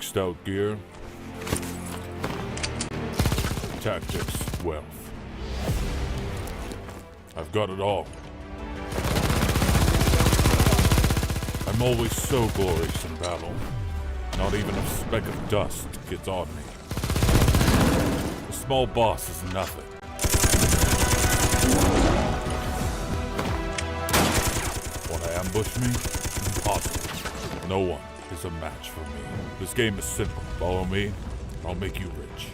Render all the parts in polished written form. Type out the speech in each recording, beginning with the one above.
maxed out gear, tactics, wealth. I've got it all. I'm always so glorious in battle. Not even a speck of dust gets on me. A small boss is nothing. Want to ambush me? Impossible. No one is a match for me. This game is simple. Follow me, and I'll make you rich.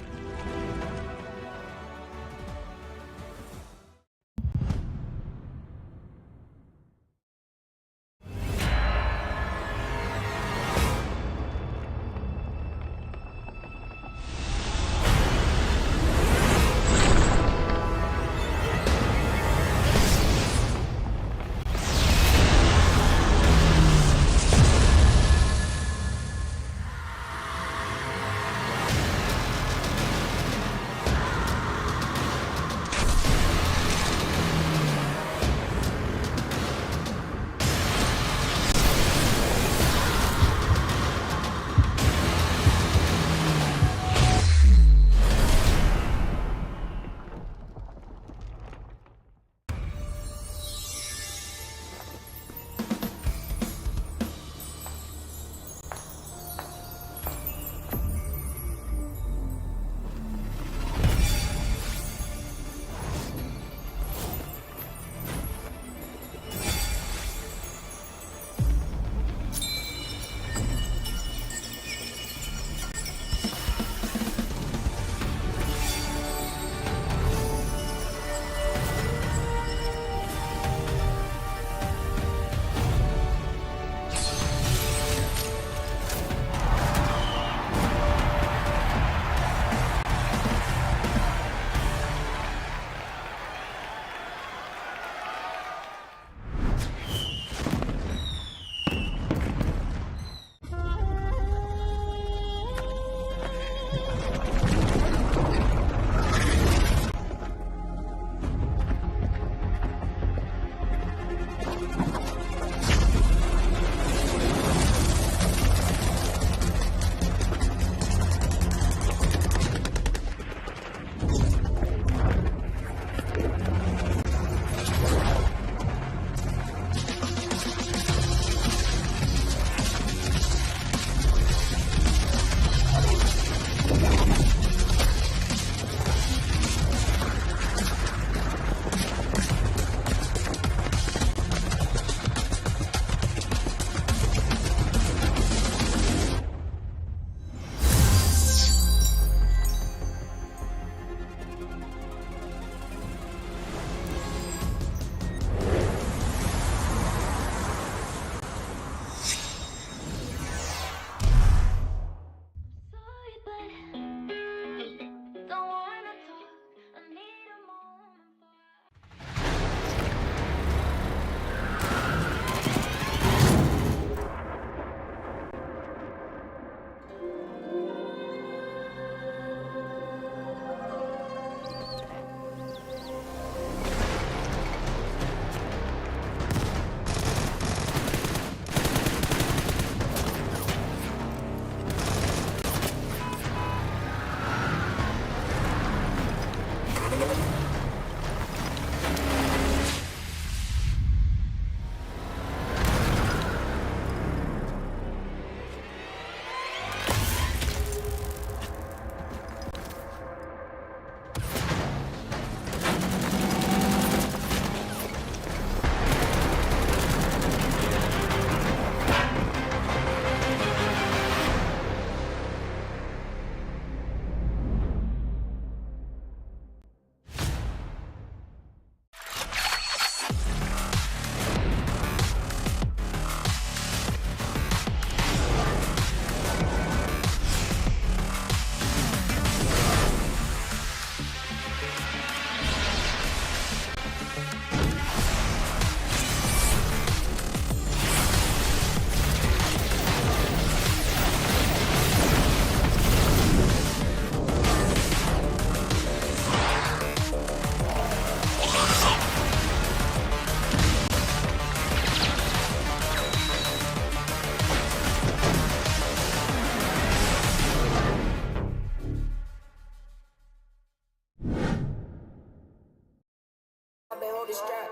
hold this strap.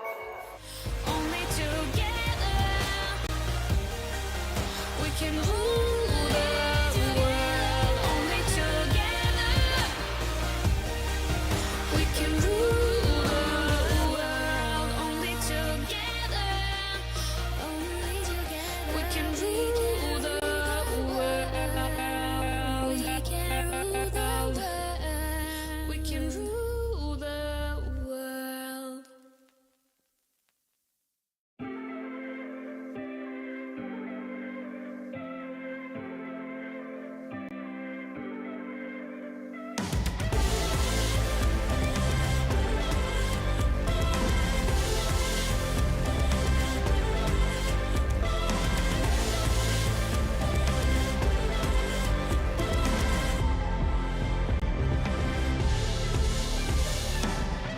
Only together we can rule the world. Only together we can rule the world. Only together we can rule the world. We can rule the world. We can rule the world.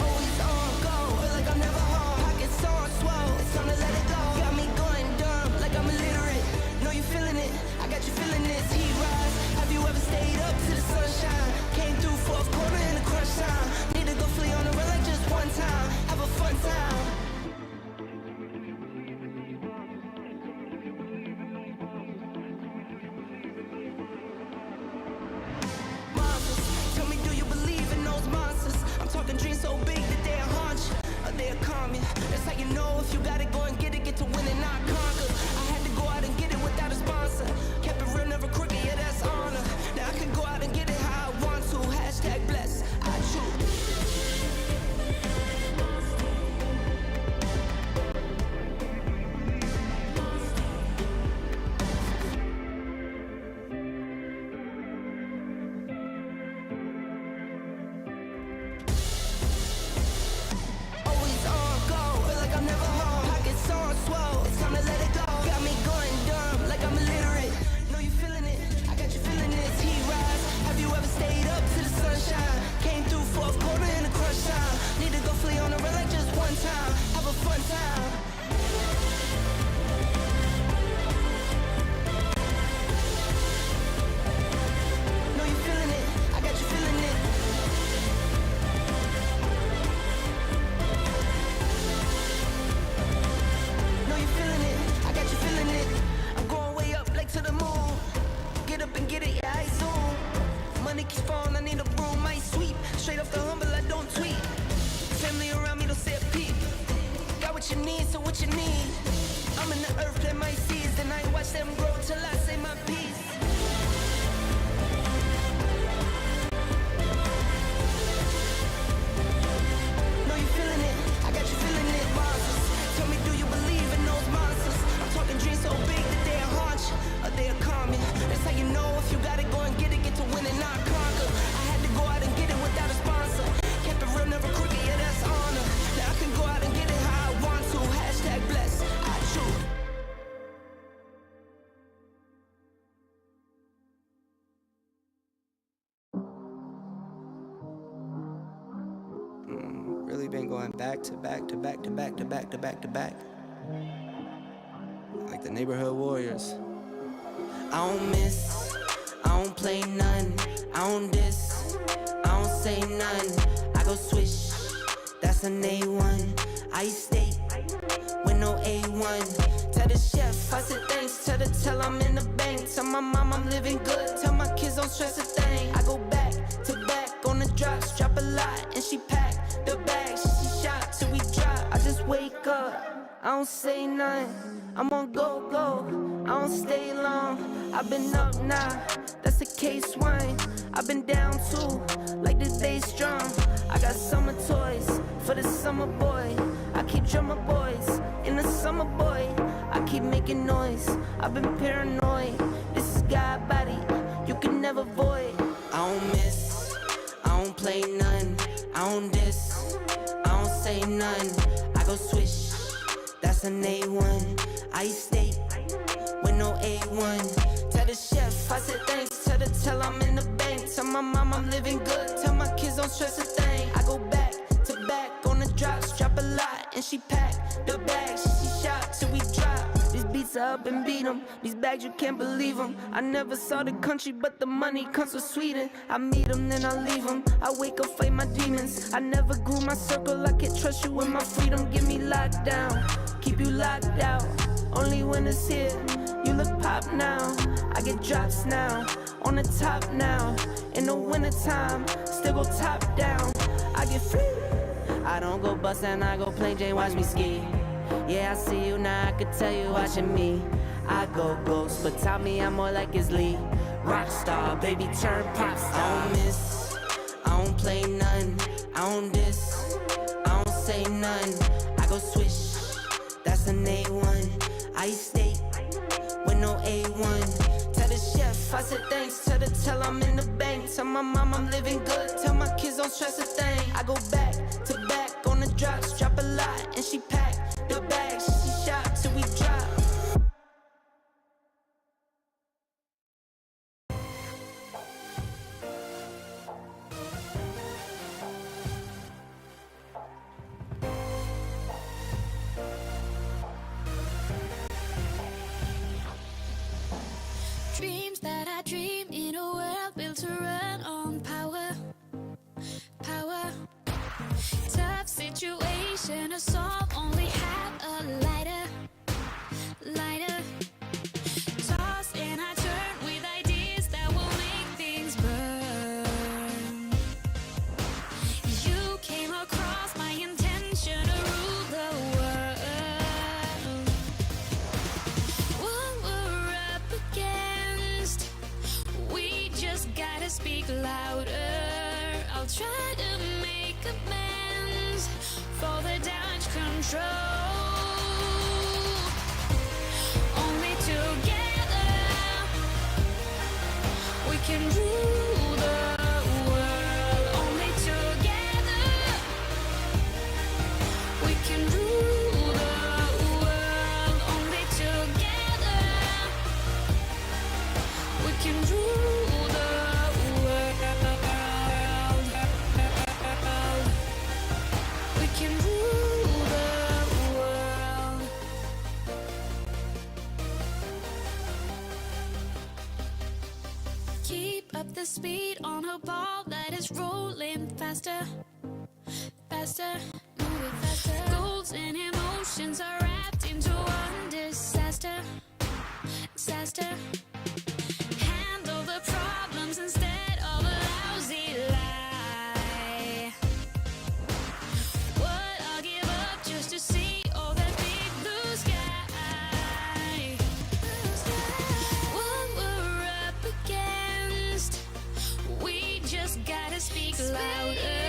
Always on go, feel like I'm never home. Pockets on swell, it's time to let it go. Got me going dumb, like I'm illiterate. Know you feeling it, I got you feeling this. Heat rise, have you ever stayed up to the sunshine? Came through fourth quarter in the crunch time. Need to go flee on the run like just one time. Have a fun time. Monsters, tell me, do you believe in those monsters? I'm talking dreams so big that they'll haunt you, or they'll calm you. That's how you know if you gotta go and get it, get to win and not conquer. I had to go out and get it without a sponsor. Kept it real, never crooked, yeah, that's honor. Now I can go out and get it how I want to. Hashtag bless, I choose. Always on go, feel like I'm never home. Pockets on swell, it's time to let it go. Got me going dumb, like I'm illiterate. Know you feeling it, I got you feeling this. Heat rise, have you ever stayed up to the sunshine? Came through fourth quarter in the crunch time. Need to go flee on the run like just one time. Have a fun time. Know you feeling it, I got you feeling it. Know you feeling it, I got you feeling it. I'm going way up, like to the moon. Get up and get it, yeah, I zoom. Money keeps falling, I need a broom, I sweep. Straight off the humble, I don't tweet. Family around me don't say a peep. Got what you need, so what you need. I'm in the earth, plant my seeds, and I watch them grow till I say my piece. Know you feeling it, I got you feeling it. Monsters, tell me, do you believe in those monsters? I'm talking dreams so big that they'll haunt you, or they'll calm you. That's how you know if you gotta go and get it, get to win and not conquer. I had to go out and get it without a sponsor. Kept it real, never crooked, yeah, that's honor. Now I can go out and get it how I want to. Hashtag bless, I choose. Really been going back to back to back to back to back to back to back. Like the neighborhood warriors. I don't miss, I don't play none, I don't diss, I don't say none. I go swish, that's an A1. I steak with no A1. Tell the chef, I said thanks. Tell I'm in the bank. Tell my mom I'm living good. Tell my kids don't stress a thing. I go back to back on the drops, drop a lot, and she pack the bag. She shot till we drop. I just wake up, I don't say nothing. I'm on go, I don't stay long. I've been up now, that's a case wine. I've been down too, like the day strong. I got summer toys for the summer boy. I keep drummer boys in the summer boy. I keep making noise, I've been paranoid. This is God body, you can never void. I don't miss, I don't play none, I don't diss, I don't say none. I go swish, that's an A1. I eat steak with no A1. Tell the chef, I said thanks. Tell I'm in the bank. Tell my mom I'm living good. Tell my kids don't stress a thing. I go back to back on the drops, drop a lot, and she pack the bag. She shot till we drop. This beat beats her up and beat 'em. These bags, you can't believe 'em. I never saw the country, but the money comes from Sweden. I meet 'em, then I leave 'em. I wake up, fight my demons. I never grew my circle, I can't trust you with my freedom. Get me locked down, keep you locked out. Only when it's here, you look pop now. I get drops now, on the top now. In the wintertime, still go top down. I get free. I don't go bust and I go plain Jane, watch me ski. Yeah, I see you now, I could tell you watching me. I go ghost, but tell me I'm more like his Lee. Rockstar, baby, turn pop star. I don't miss, I don't play none. I don't diss, I don't say none. I go swish, that's an A1. I eat steak with no A1. Tell the chef, I said thanks. Tell I'm in the bank. Tell my mom I'm living good. Tell my kids don't stress a thing. I go back to back on the drops. Drop a lot and she pack the bags. She shop till we drop. Dreams that I dream in a world built to run on power. Tough situation to solve, only have a lighter. Toss and I turn with ideas that will make things burn. You came across my intention to rule the world. What we're up against, we just gotta speak louder. I'll try to make amends for the damage control. Only together we can rule the world. Only together we can rule the world. Only together we can rule the world. We can rule the world. Keep up the speed on a ball that is rolling faster. Move it faster. Goals and emotions are wrapped into one disaster. Handle the problems instead of a lousy lie. What I'll give up just to see all that big blue sky. What we're up against, we just gotta speak louder.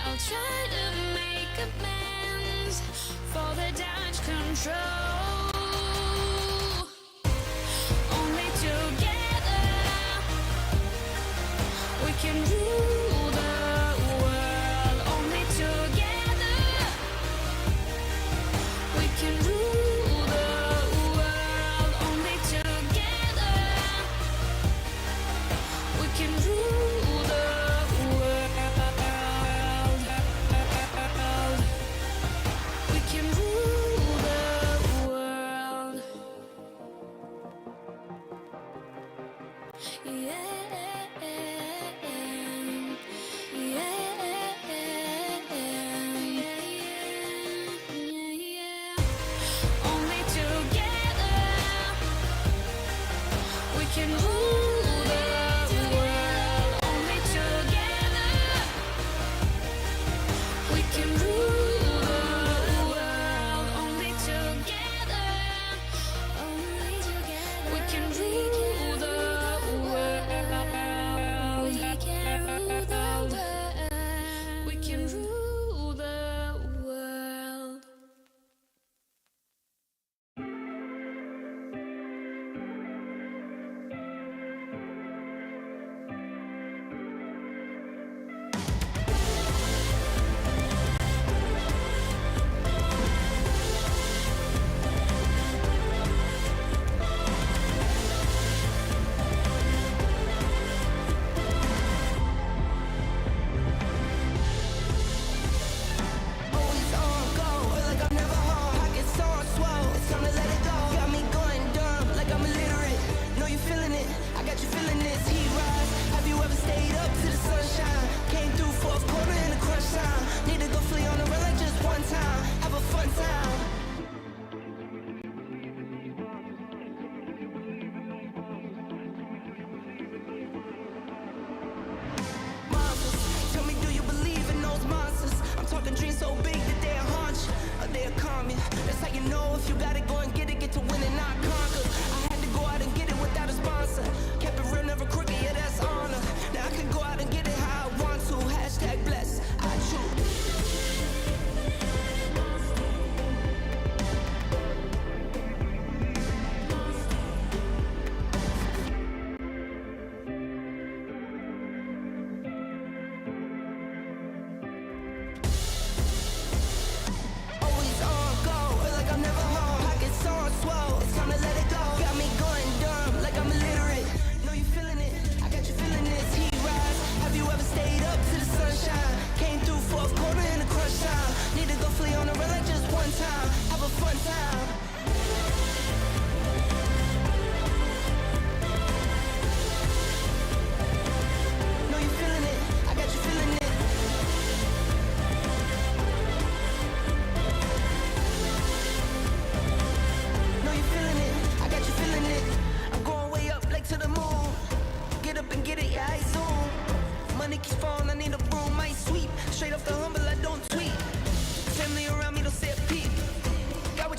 I'll try to make amends for the damage control. Only together we can rule the world. Only together we can rule the world. Only together we can rule the world. We can rule the world. Yeah.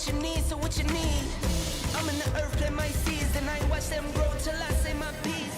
you need, so what you need? I'm in the earth, plant my seeds, and I watch them grow till I say my piece.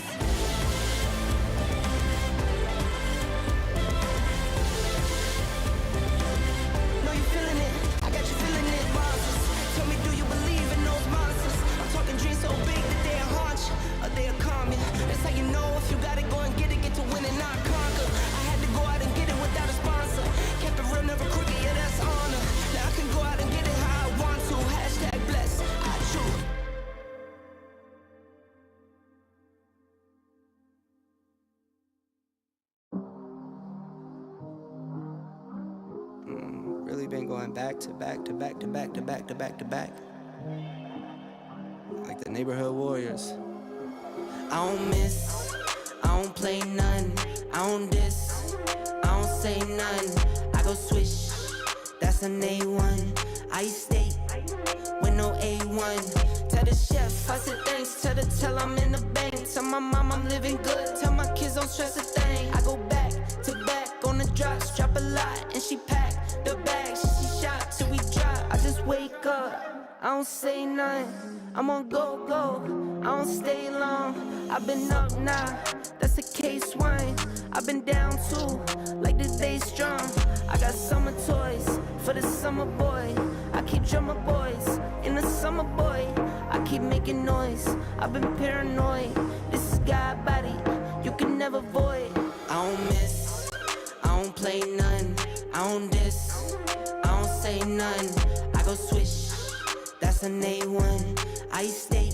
Know you feeling it, I got you feeling it, monsters. Tell me, do you believe in those monsters? I'm talking dreams so big that they'll haunt you, or they'll calm you. That's how you know if you gotta go and get it, get to win and not conquer. I had to go out and get it without a sponsor. Kept it real, never crooked, yeah, that's honor. Now I can go out and get it how I want to. Hashtag bless, I choose. Really been going back to back to back to back to back to back to back. Like the neighborhood warriors. I don't miss, I don't play none, I don't diss, I don't say none. I go swish, that's an A1. I stay with no A1. Tell the chef, I said thanks, tell I'm in the bank. Tell my mom I'm living good, tell my kids don't stress a thing. I go back to back on the drops, drop a lot, and she pack the bags. She shot till we drop. I just wake up, I don't say nothing. I'm on go, I don't stay long. I've been up now, that's a case one. I've been down too, like this day strong. I got summer toys for the summer boy. I keep drummer boys in the summer boy. I keep making noise, I've been paranoid. This is God body, you can never void. I don't miss, I don't play none, I don't diss, I don't say none. I go swish, that's an A1. I stay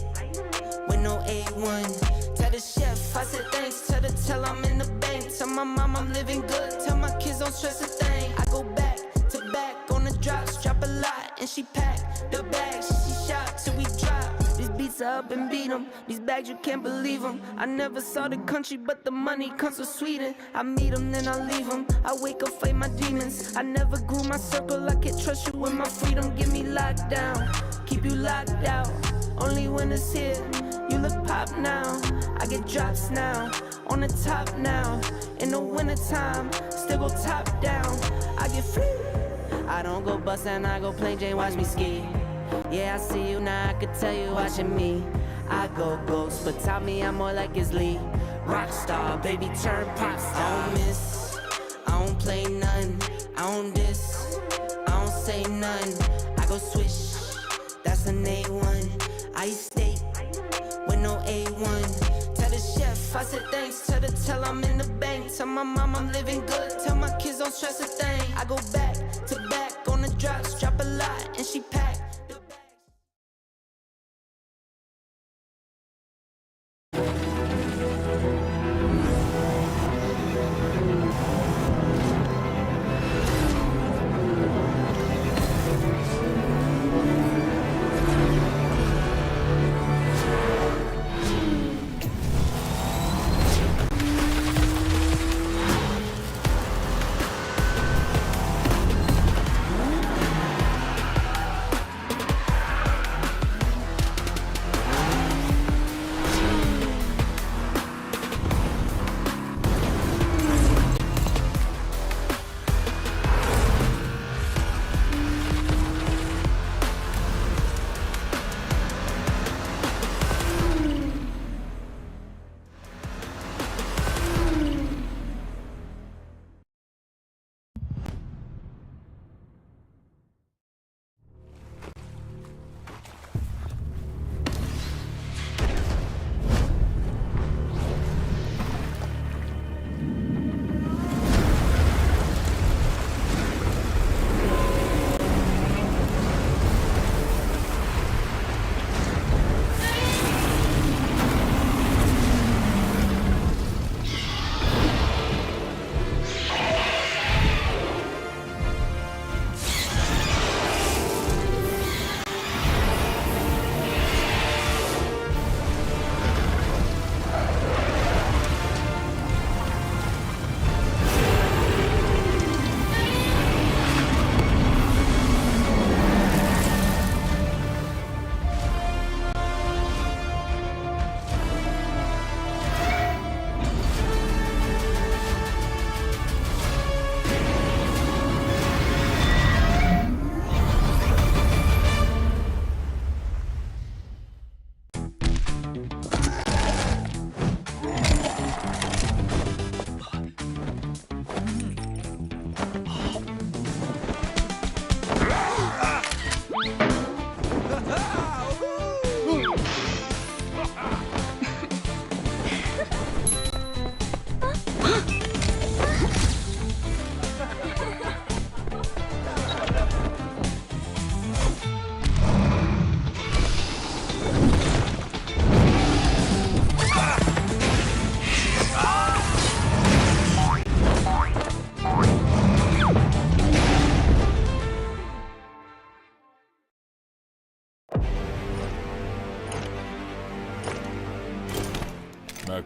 with no A1. Tell the chef, I said thanks, tell I'm in the bank. Tell my mom I'm living good, tell my kids don't stress a thing. I go back to back on the drops, drop a lot, and she pack the bags. She shot till we drop. These beats are up and beat 'em, these bags you can't believe 'em. I never saw the country, but the money comes from Sweden. I meet 'em, then I leave 'em. I wake up, fight my demons. I never grew my circle, I can't trust you with my freedom. Give me lockdown, keep you locked out. Only when it's here, you look pop now. I get drops now, on the top now. In the wintertime, still go top down. I get free. I don't go bust and I go plain Jane, watch me ski. Yeah, I see you now, I could tell you watching me. I go ghost, but tell me I'm more like his Lee. Rockstar, baby, turn pop star. I don't miss, I don't play none, I don't diss, I don't say none. I go swish, that's an A1. I stay with no A1. Tell the chef, I said thanks, tell I'm in the bank. Tell my mom I'm living good, tell my kids don't stress a thing. I go back to back on the drops, drop a lot, and she pack the bags.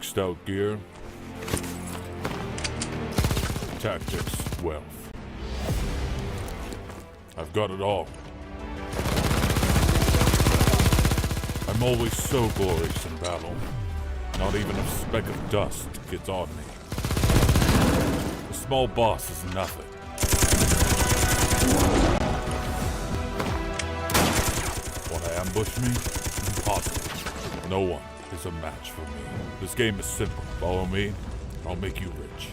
maxed out gear, tactics, wealth. I've got it all. I'm always so glorious in battle. Not even a speck of dust gets on me. The small boss is nothing. Wanna ambush me? Impossible. No one is a match for me. This game is simple. Follow me, I'll make you rich.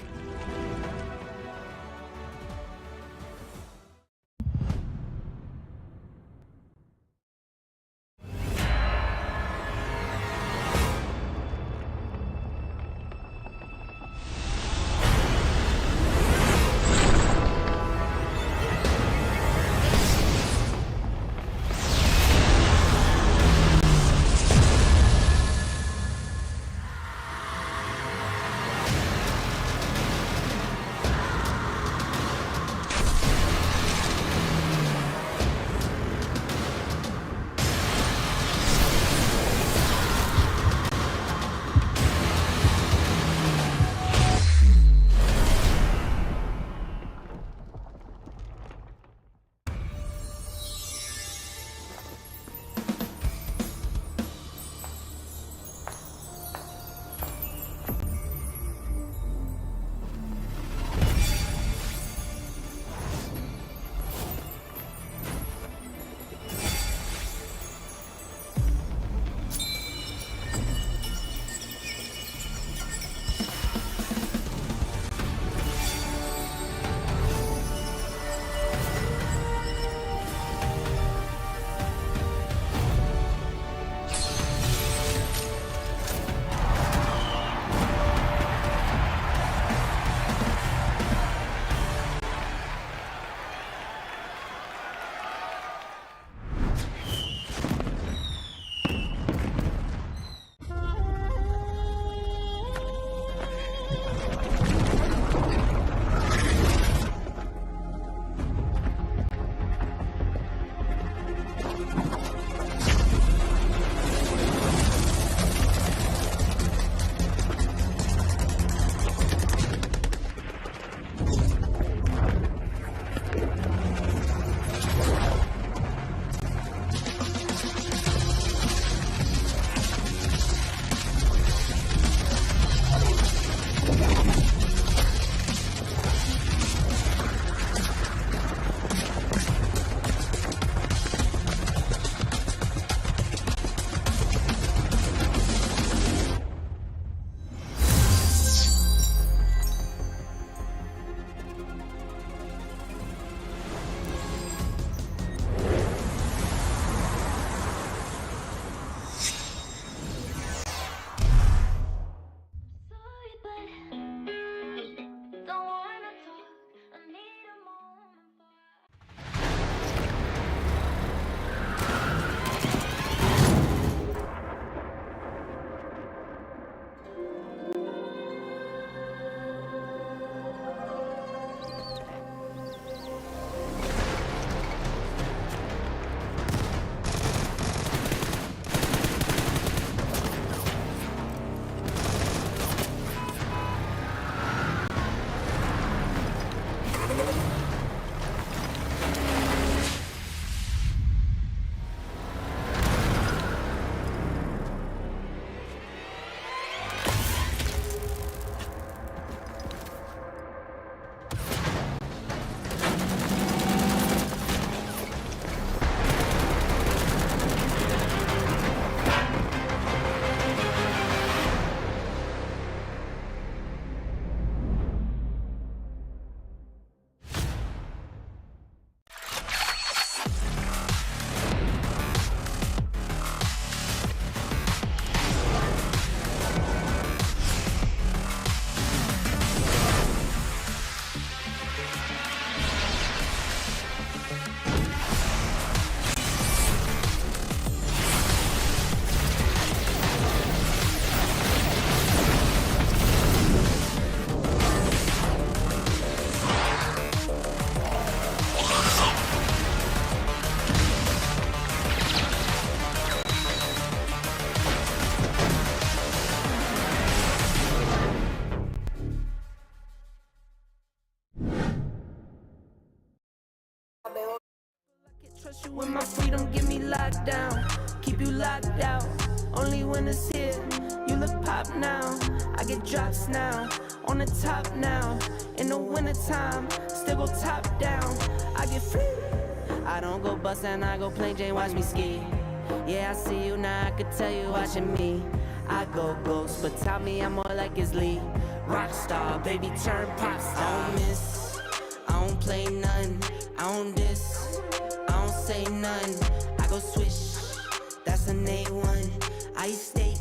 Trust you with my freedom, give me lockdown. Keep you locked out. Only when it's here, you look pop now. I get drops now, on the top now. In the wintertime, still go top down. I get free. I don't go bust and I go plain Jane, watch me ski. Yeah, I see you now, I could tell you watching me. I go ghost, but tell me I'm more like his Lee. Rockstar, baby, turn pop star. I don't miss, I don't play none. I don't diss, I don't say none. I go swish, that's an A1. I eat steak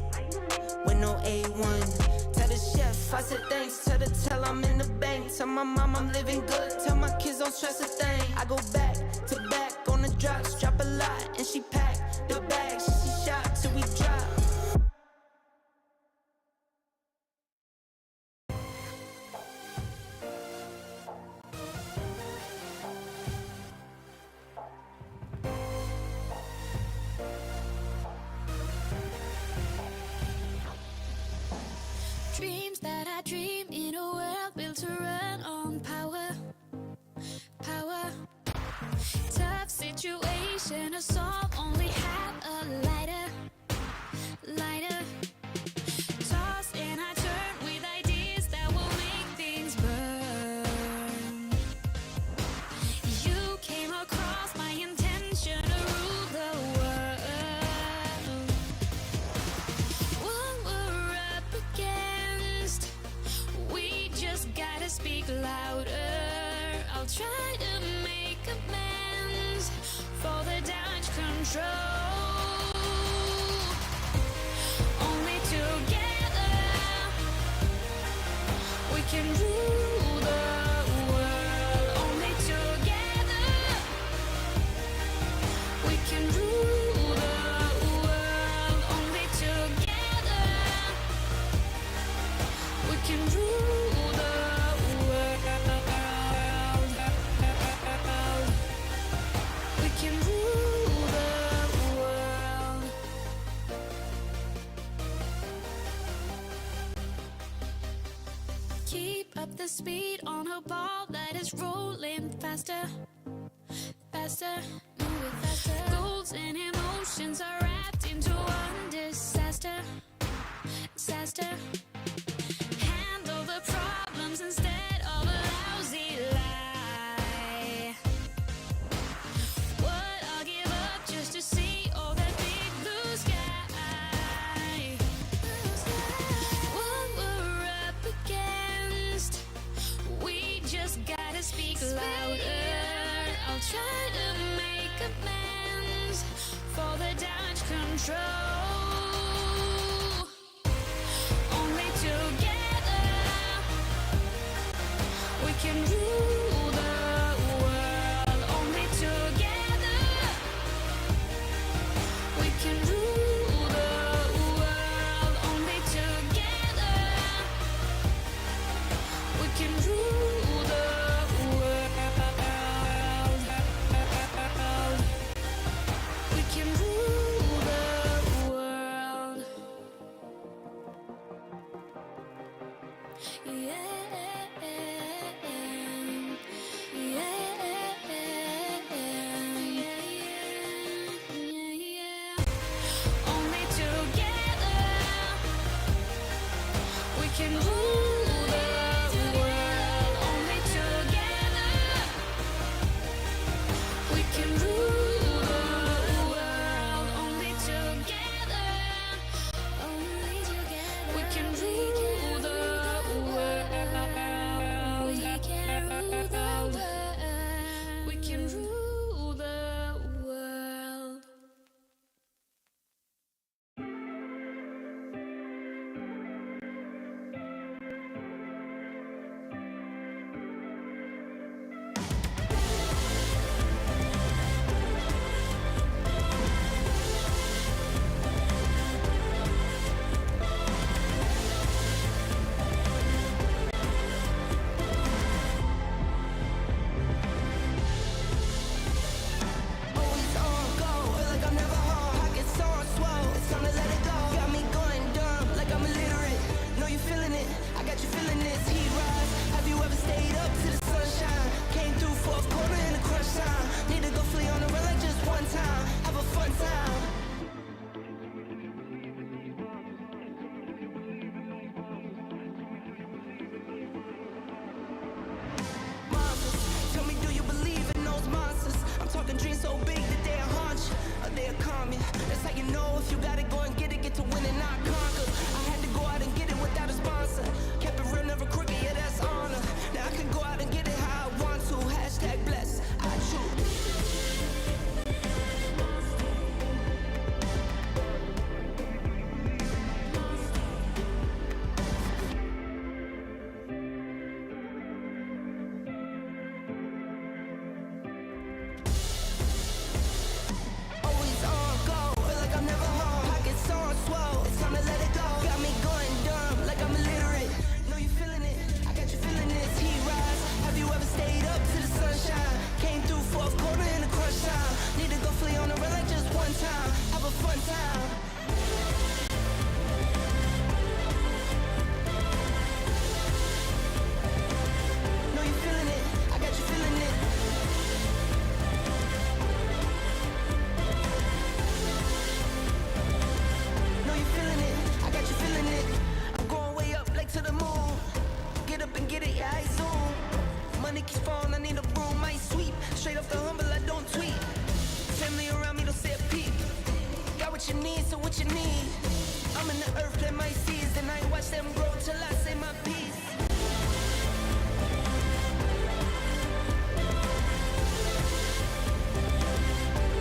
with no A1. Tell the chef, I said thanks. Tell the tell I'm in the bank. Tell my mom I'm living good. Tell my kids don't stress a thing. I go back to back on the drops. Drop a lot and she pack the bags. She shot till we drop. Dreams that I dream in a world built to run on power. Tough situation to solve, only have a lighter. Toss and I turn with ideas that will make things burn. You came across my intention to rule the world. What we're up against, we just gotta speak louder. I'll try to make amends for the damage control. Only together we can rule the world. Only together we can rule the world. Only together we can rule the world. We can rule the world. Keep up the speed on a ball that is rolling faster. Move it faster. Goals and emotions are wrapped into one disaster. Handle the problems instead of a lousy lie. What I'll give up just to see all that big blue sky. What we're up against, we just gotta speak louder. I'll try to make amends for the damage control. Only together we can rule the world. Only together we can rule the world. Only together we can rule the world. We can rule the world. Yeah. if you got it, go and get it, get to win and not conquer. I had to go out and get it without a sponsor. Kept it real, never crooked, yeah, that's honor. Now I can go out and get it how I want to. Hashtag bless, I choose. Always on go, feel like I'm never home. Pockets on swole, it's time to let it go. Got me going dumb, like I'm illiterate. Know you feeling it, I got you feeling this. Heat rise, have you ever stayed up to the sunshine? Came through fourth quarter in the crunch time. Need to go flee on the run like just one time. Have a fun time. Know you feeling it, I got you feeling it. Know you feeling it, I got you feeling it. I'm going way up, like to the moon. Get up and get it, yeah, I zoom. Money keeps falling, I need a broom, I sweep. Straight off the humble, I don't tweet. Family around me don't say a peep. Got what you need, so what you need. I'm in the earth, plant my seeds, and I watch them grow till I say my piece.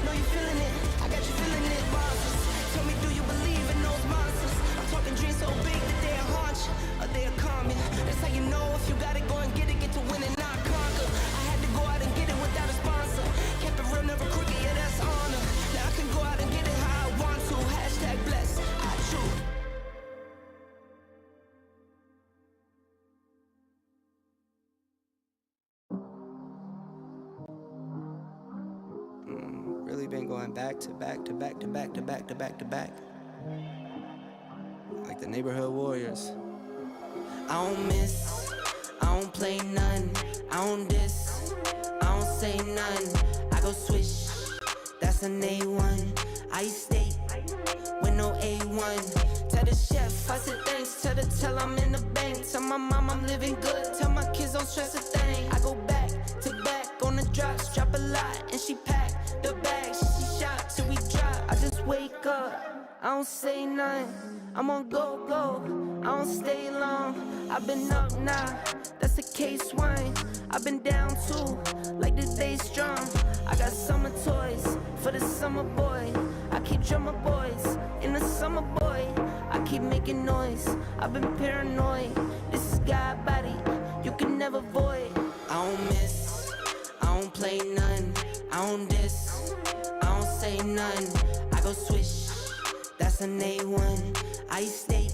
Know you feeling it, I got you feeling it. Monsters, tell me, do you believe in those monsters? I'm talking dreams so big that they'll haunt you, or they'll calm you. That's how you know if you got it, go and get it, get to win and not conquer. I had to go out and get it without a sponsor. Kept it real, never crooked, yeah, that's honor. Now I can go out and get it how I want to. Hashtag bless, I choose. Really been going back to back to back to back to back to back to back. Like the neighborhood warriors. I don't miss, I don't play none. I don't diss, I don't say none. I go swish, that's an A1. I stay with no A1. Tell the chef, I said thanks. Tell the tell I'm in the bank. Tell my mom I'm living good. Tell my kids don't stress a thing. I go back to back on the drops. Drop a lot and she pack the bags. She shot till we drop. I just wake up, I don't say nothing. I'm on go, I don't stay long. I've been up now, that's a case wine. I've been down too, like this day strong. I got summer toys for the summer boy. I keep drummer boys in the summer boy. I keep making noise, I've been paranoid. This is God body, you can never void. I don't miss, I don't play none. I don't diss, I don't say none. I go swish, that's an A1. I stay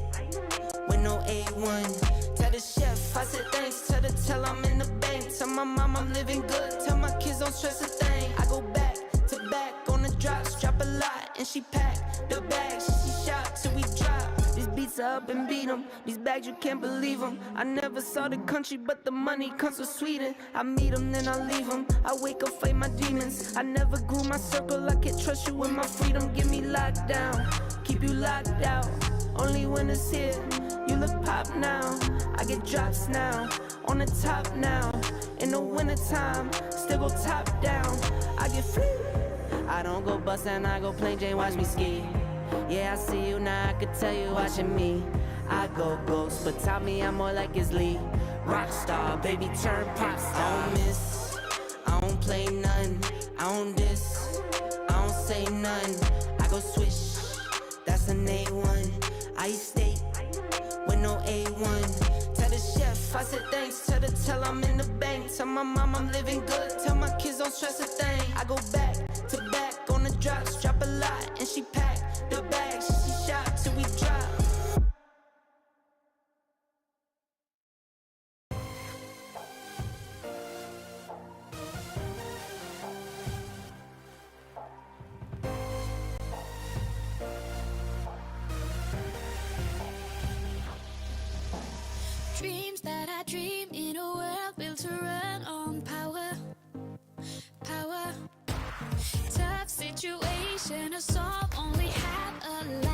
with no A1. Tell the chef, I said thanks. Tell the tell I'm in the bank. Tell my mom I'm living good. Tell my kids don't stress a thing. I go back to back on the drops. Drop a lot and she pack the bags. She shot till we drop. These beats are up and beat 'em. These bags you can't believe 'em. I never saw the country but the money comes from Sweden. I meet 'em then I leave 'em. I wake up fight my demons. I never grew my circle. I can't trust you with my freedom. Give me locked down, keep you locked out. Only when it's here, you look pop now. I get drops now, on the top now. In the wintertime, still go top down. I get free. I don't go bust and I go plain Jane, watch me ski. Yeah, I see you now, I could tell you watching me. I go ghost, but tell me I'm more like his Lee. Rockstar, baby, turn pop star. I don't miss, I don't play none. I don't diss, I don't say none. I go swish, that's an A1. I stay with no A1. Tell the chef, I said thanks. Tell the tell I'm in the bank. Tell my mom I'm living good. Tell my kids don't stress a thing. I go back to back on the drops. Drop a lot and she pack the bags. She shot till we drop. Dreams that I dream in a world built to run on power. Tough situation to solve, only have a life.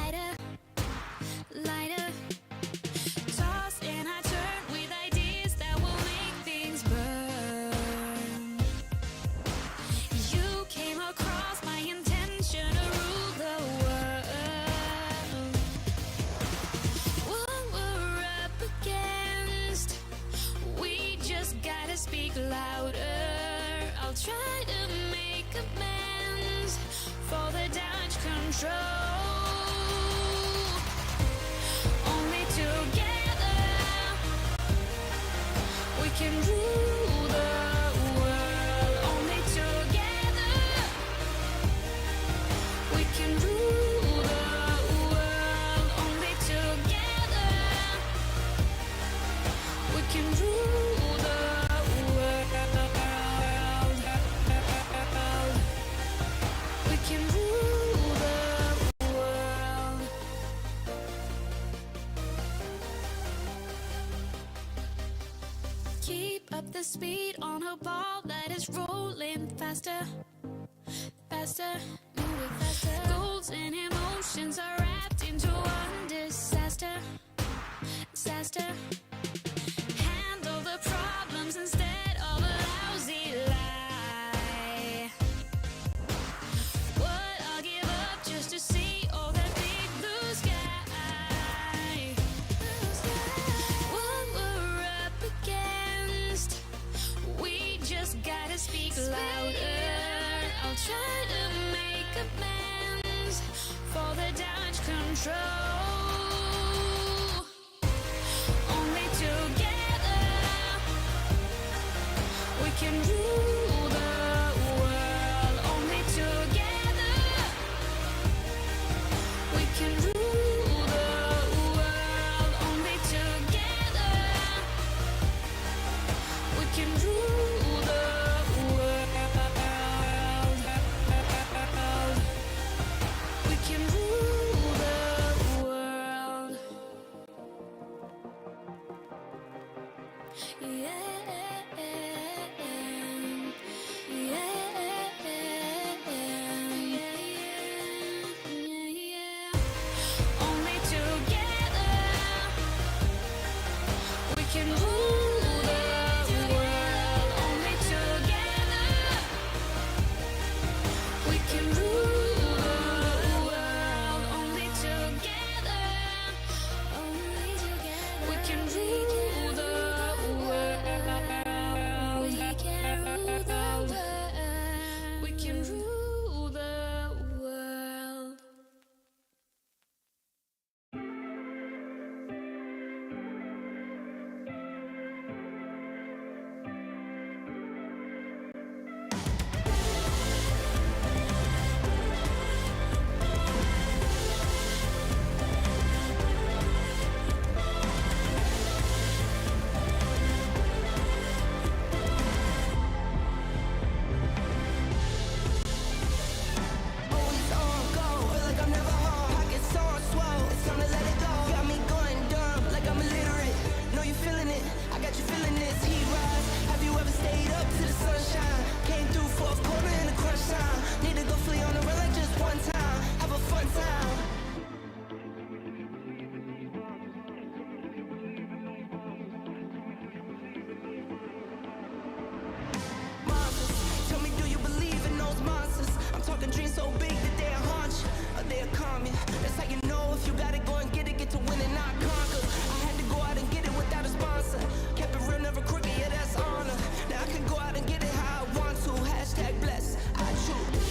I'll try to make amends for the damage control. Only together we can rule the world. Only together we can rule the world. Only together we can rule the world. We can rule the world. Keep up the speed on a ball that is rolling faster, faster, moving faster. Goals and emotions are wrapped into one disaster, disaster. Handle the problems instead of a lousy lie. What I'll give up just to see all that big blue sky. What we're up against, we just gotta speak louder. I'll try to make amends for the damage control. Only together we can rule the world. Only together we can rule the world. Only together we can rule the world. We can rule the world. Only together we can rule the world. Only together we can rule the world. Only together we can rule the world. We can rule the world. We can rule the world. Always on go, feel like I'm never home. Pockets on swell, it's time to let it go. Got me going dumb, like I'm illiterate. Know you feeling it, I got you feeling this. Heat rise, have you ever stayed up to the sunshine? Came through fourth quarter in the crunch time. Need to go flee on the run like just one time. Have a fun time. Monsters, tell me, do you believe in those monsters? I'm talking dreams so big that they'll haunt you, or they'll calm you. That's how you know if you gotta go and get it, get to win and not conquer. I had to go out and get it without a sponsor. Kept it real, never crooked, yeah, that's honor. Now I can go out and get it how I want to. Hashtag blessed, I choose.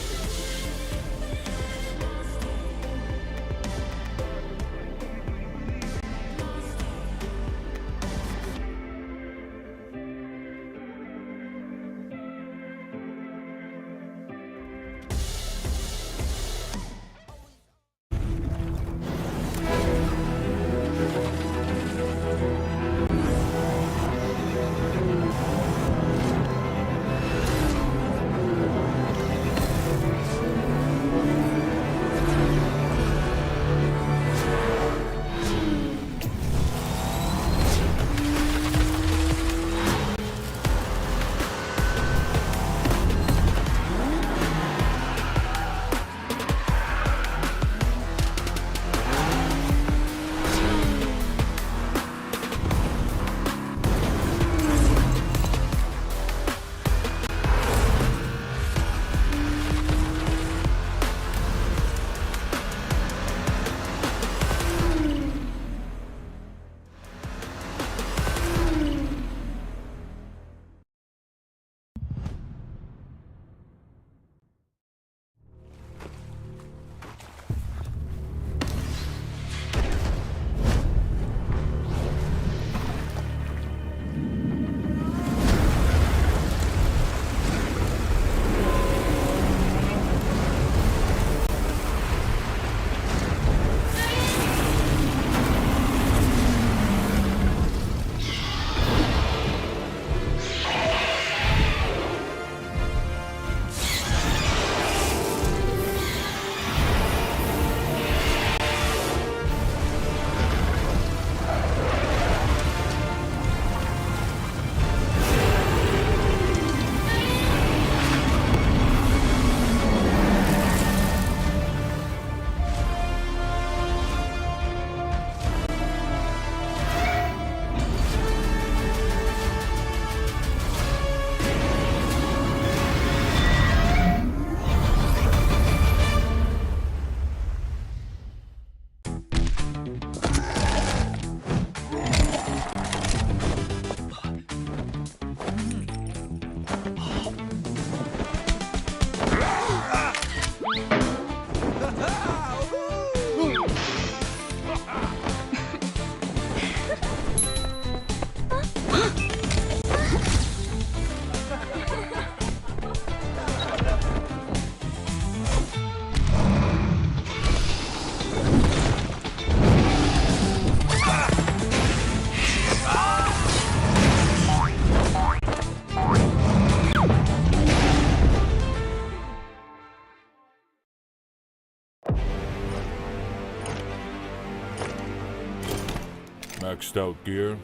Maxed out gear.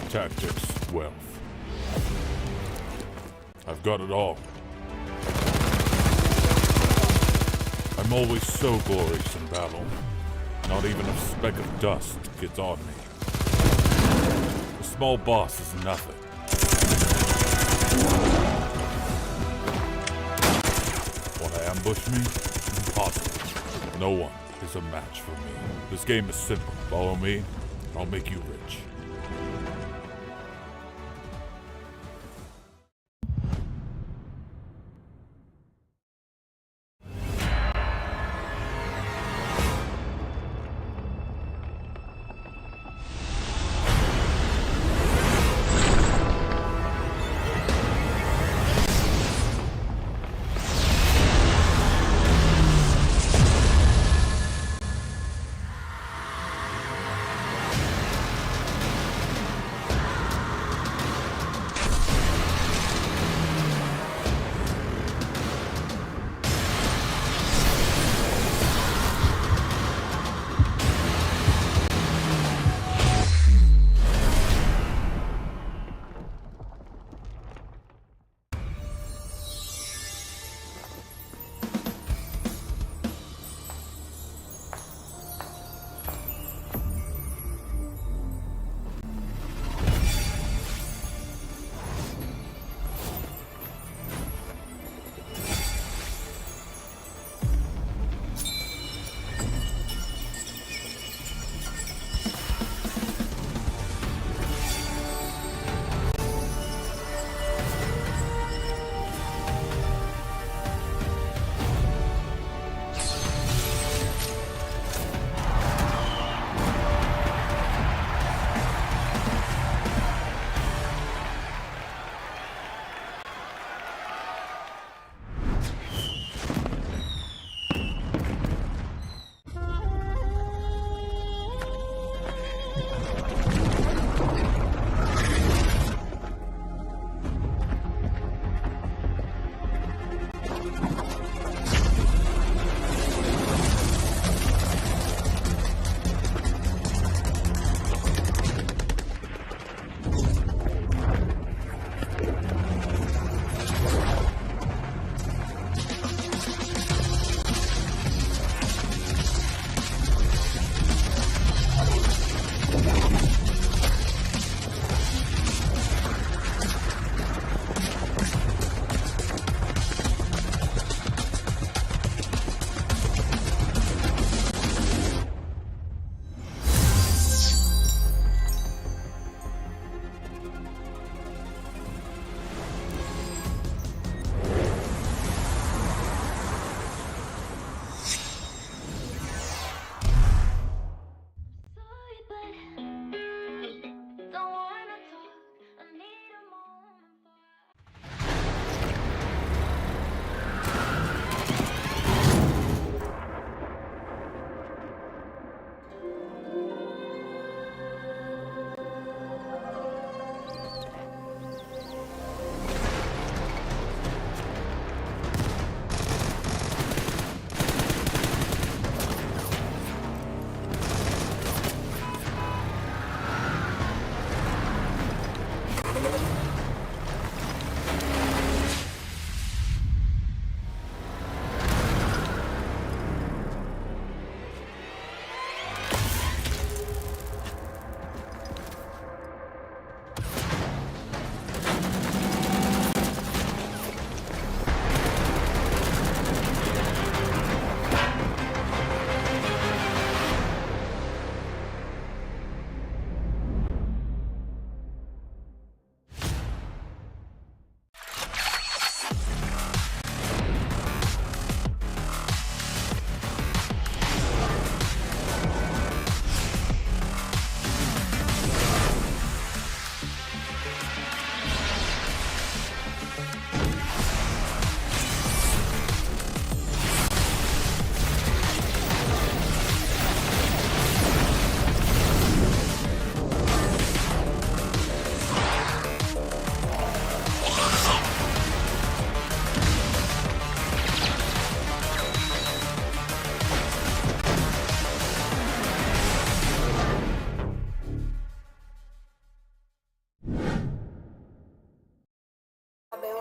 Tactics, wealth. I've got it all. I'm always so glorious in battle. Not even a speck of dust gets on me. The small boss is nothing. Wanna ambush me? Impossible. No one is a match for me. This game is simple. Follow me, I'll make you rich.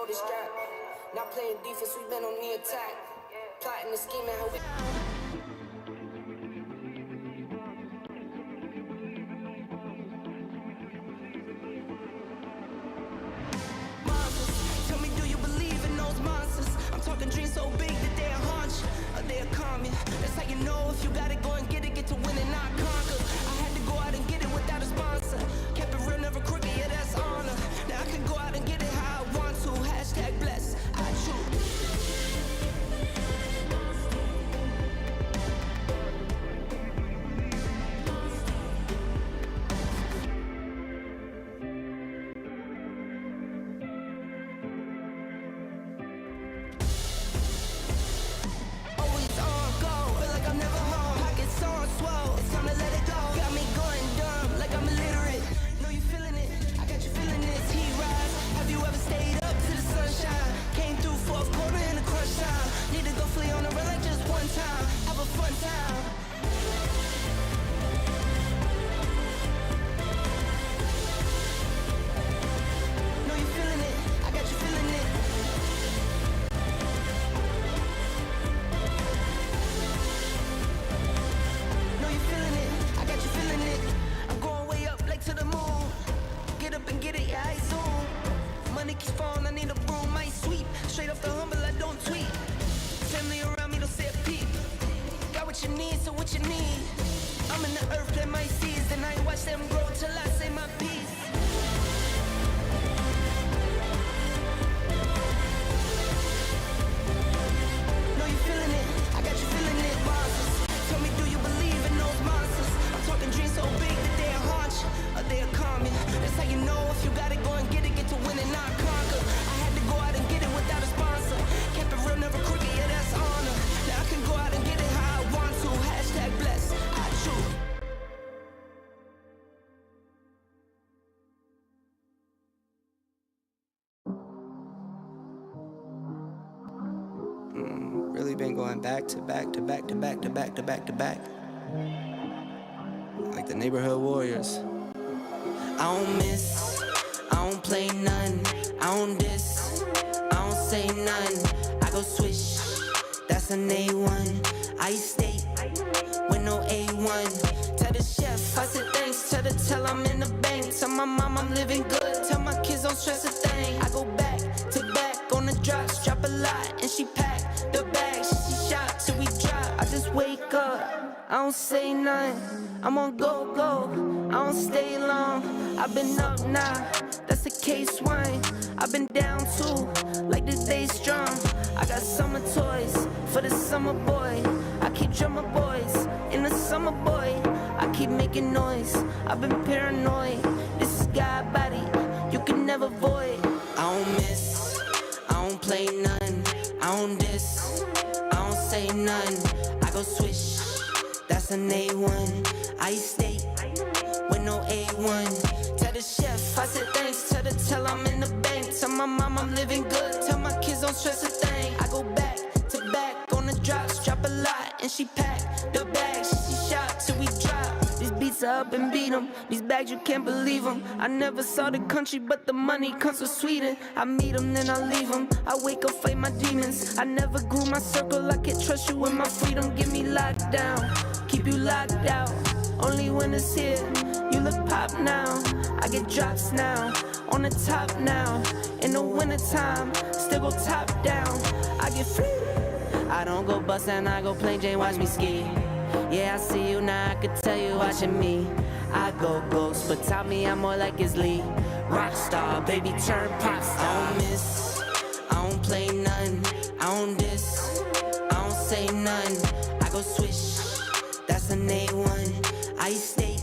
the strap. Not playing defense, we've been on the attack. Plotting the scheme and how we. Monsters, tell me, do you believe in those monsters? I'm talking dreams so big that they'll haunt you, or they'll calm you. That's how you know if you gotta go and get it, get to win and not conquer. I had to go out and get it without a sponsor. Kept it real, never crooked, yeah, that's honor. Now I can go out and get it how I want to. Hashtag blessed, I choose. Always on go, feel like I'm never home. Pockets on swole, it's time to let it go. Got me going dumb, like I'm illiterate. Know you feeling it, I got you feeling this. Heat rise, have you ever stayed up to the sunshine? Came through fourth quarter in a crunch time. Need to go flee on the run like just one time. Have a fun time. Know you feeling it, I got you feeling it. Know you feeling it, I got you feeling it. I'm going way up like to the moon. Get up and get it, yeah, I zoom. Money keeps falling, I need a broom, I sweep. Straight off the humble, I don't tweet. Family around me don't say a peep. Got what you need, so what you need. I'm in the earth, plant my seeds, and I ain't watch them grow till I say my piece. Know you feeling it, I got you feeling it. Monsters, tell me, do you believe in those monsters? I'm talking dreams so big that they'll haunt you, or they'll calm you. That's how you know if you gotta go and get it, get to win and not conquer. I had to go out and get it without a sponsor. Kept it real, never crooked, yeah, that's honor. Now I can go out and get it how I want to. Hashtag blessed, I choose. Really been going back to back to back to back to back to back to back. Like the neighborhood warriors. I don't miss, I don't play none. I don't diss, I don't say none. I go swish, that's an A1. I stay with no A1. Tell the chef, I said thanks. Tell I'm in the bank. Tell my mom I'm living good. Tell my kids don't stress a thing. I go back to back on the drops. Drop a lot and she pack the bags. She shot till we drop. I just wake up, I don't say nothing. I'm on go, I don't stay long. I've been up now, that's a case wine. I've been down too, like this day strong. I got summer toys for the summer boy. I keep drummer boys in the summer boy. I keep making noise, I've been paranoid. This is God body, you can never void. I don't miss, I don't play none. I don't diss, I don't say none. I go swish, that's an A1. I stay with no A1. Tell the chef, I said thanks. Tell I'm in the bank. Tell my mom I'm living good. Tell my kids don't stress a thing. I go back to back on the drops. Drop a lot and she pack the bags. She shot till we drop. These beats are up and beat 'em. These bags, you can't believe 'em. I never saw the country, but the money comes from Sweden. I meet 'em, then I leave 'em. I wake up, fight my demons. I never grew my circle. I can't trust you with my freedom. Give me locked down, keep you locked out. Only when it's here, you look pop now. I get drops now, on the top now. In the wintertime, still go top down. I get free. I don't go bust and I go plain Jane, watch me ski. Yeah, I see you now, I could tell you watching me. I go ghost, but tell me I'm more like his Lee. Rockstar, baby, turn pop star. I don't miss, I don't play none. I don't diss, I don't say none. I go swish, that's an A1. I stay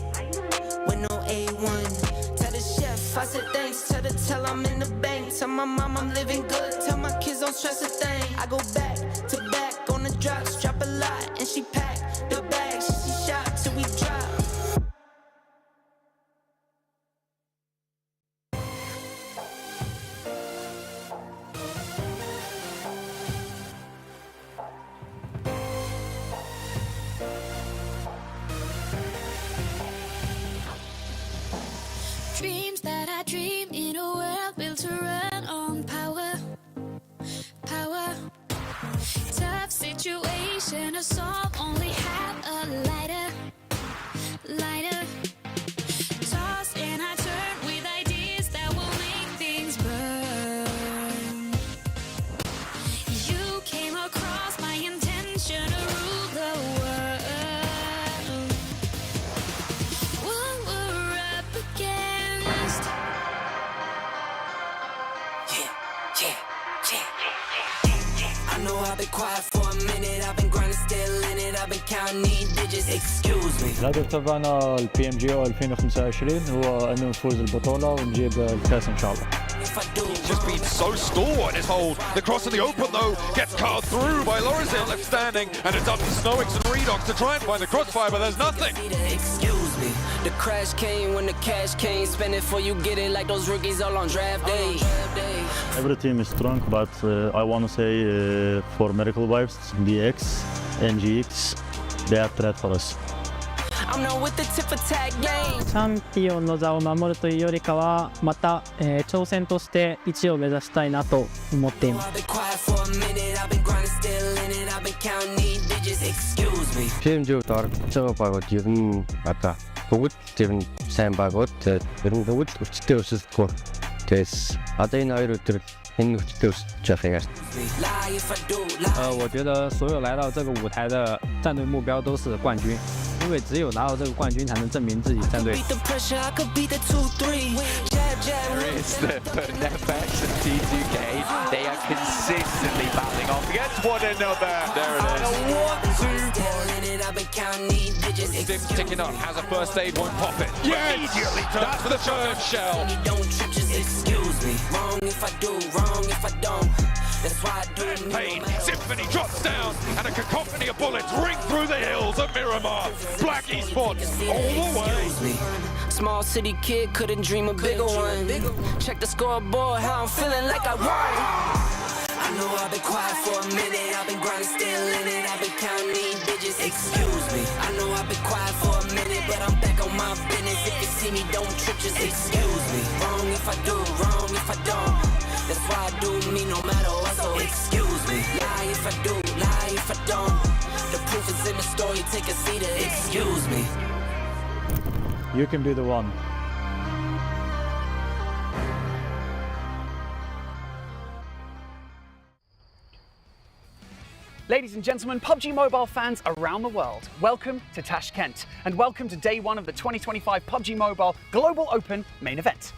with no A1. Tell the chef, I said thanks. Tell I'm in the bank. Tell my mom I'm living good. Tell my kids don't stress a thing. I go back to back on the drops. Drop a lot and she pack the bags. She shot till we drop. Dreams that I dream in a world built to run on power. been quiet for a minute. I've been grinding, still in it. I've been counting these digits. Excuse me. الهدف تبعنا البي ام جي او 2025 هو انه نفوز البطوله ونجيب الكاس ان شاء الله. He's just been so stalled in his hold. The cross in the open though gets cut through by Lorenzen left standing, and it's up to Snowix and Redox to try and find the crossfire, but there's nothing. Excuse me. The crash came when the cash came. Spend it for you get it like those rookies all on draft day. Every team is strong, but I want to say for Miracle Vibes, DX, NGX, they are threat for us. I'm not with the tip attack game. チャンピオンの座を守るというよりかはまた、挑戦として1位を目指したいなと思っています。 I've been quiet for a minute. I've been grinding, still in it. I've been counting these digits. Excuse me. PMGO-д оролцож байгаа багууд ер нь одоо бүгд тэр нь сайн багууд ер нь бүгд хүчтэй өсөлтгөө. Тэгээс одоо энэ хоёр өдөр энэ хүчтэй өсөж явах яг. Lie if I do. Lie. 我觉得所有来到这个舞台的战队目标都是冠军，因为只有拿到这个冠军才能证明自己战队。 Beat the pressure. I could beat the 2-3. Jab, jab. It's the NFX and T2K. They are consistently battling off against one another. There it is. I've been counting these digits. Stim's ticking up. Has a first aid, won't pop it. Immediately turns for the third shell. You don't trip, just excuse me. Wrong if I do, wrong if I don't. That's why I do it. Pain. Symphony drops down, and a cacophony of bullets ring through the hills of Miramar. Black Esports all the way. Excuse me. Small city kid couldn't dream a bigger one. Check the scoreboard, how I'm feeling like I won. I know I've been quiet for a minute. I've been grinding, still in it. I've been counting these digits. Excuse me. I know I've been quiet for a minute, but I'm back on my business. If you see me, don't trip, just excuse me. Wrong if I do, wrong if I don't. That's why I do me no matter what. So excuse me. Lie if I do, lie if I don't. The proof is in the story. Take a seat. Excuse me. You can be the one. Ladies and gentlemen, PUBG Mobile fans around the world, welcome to Tashkent and welcome to day one of the 2025 PUBG Mobile Global Open main event.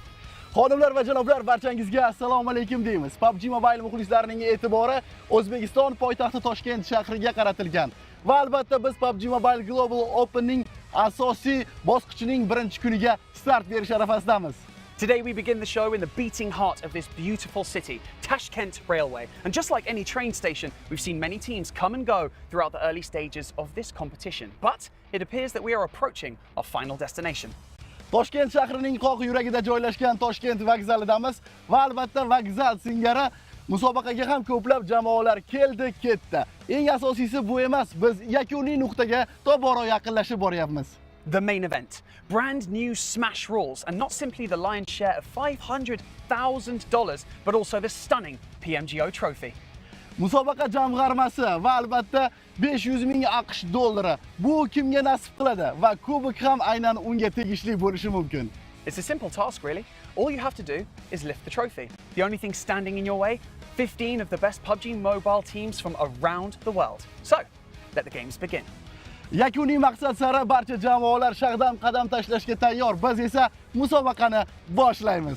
Xonimlar va janoblar, barchangizga assalomu alaykum deymiz. PUBG Mobile muxlislarining e'tibori O'zbekiston poytaxti Toshkent shahriga qaratilgan. Va albatta biz PUBG Mobile Global Open'ning asosiy bosqichining birinchi kuniga start berish arafasidamiz. Today we begin the show in the beating heart of this beautiful city, Tashkent Railway. And just like any train station, we've seen many teams come and go throughout the early stages of this competition. But it appears that we are approaching our final destination. Toshkent shahrining qoq yuragida joylashgan Toshkent vokzalidamiz va albatta vokzal singari musobaqaga ham ko'plab jamoalar keldi, ketdi. Eng asosiysi bu emas, biz yakuniy nuqtaga tobora yaqinlashib boryapmiz. The main event. Brand new smash rules, and not simply the lion's share of $500,000, but also the stunning PMGO trophy. Musobaqa jamg'armasi va albatta 500 ming AQSh dollari. Bu kimga nasib qiladi va kubok ham aynan unga tegishli bo'lishi mumkin. It's a simple task, really. All you have to do is lift the trophy. The only thing standing in your way, 15 of the best PUBG Mobile teams from around the world. So, let the games begin. Yakuniy maqsad sari barcha jamoalar shag'dam qadam tashlashga tayyor. Biz esa musobaqani boshlaymiz.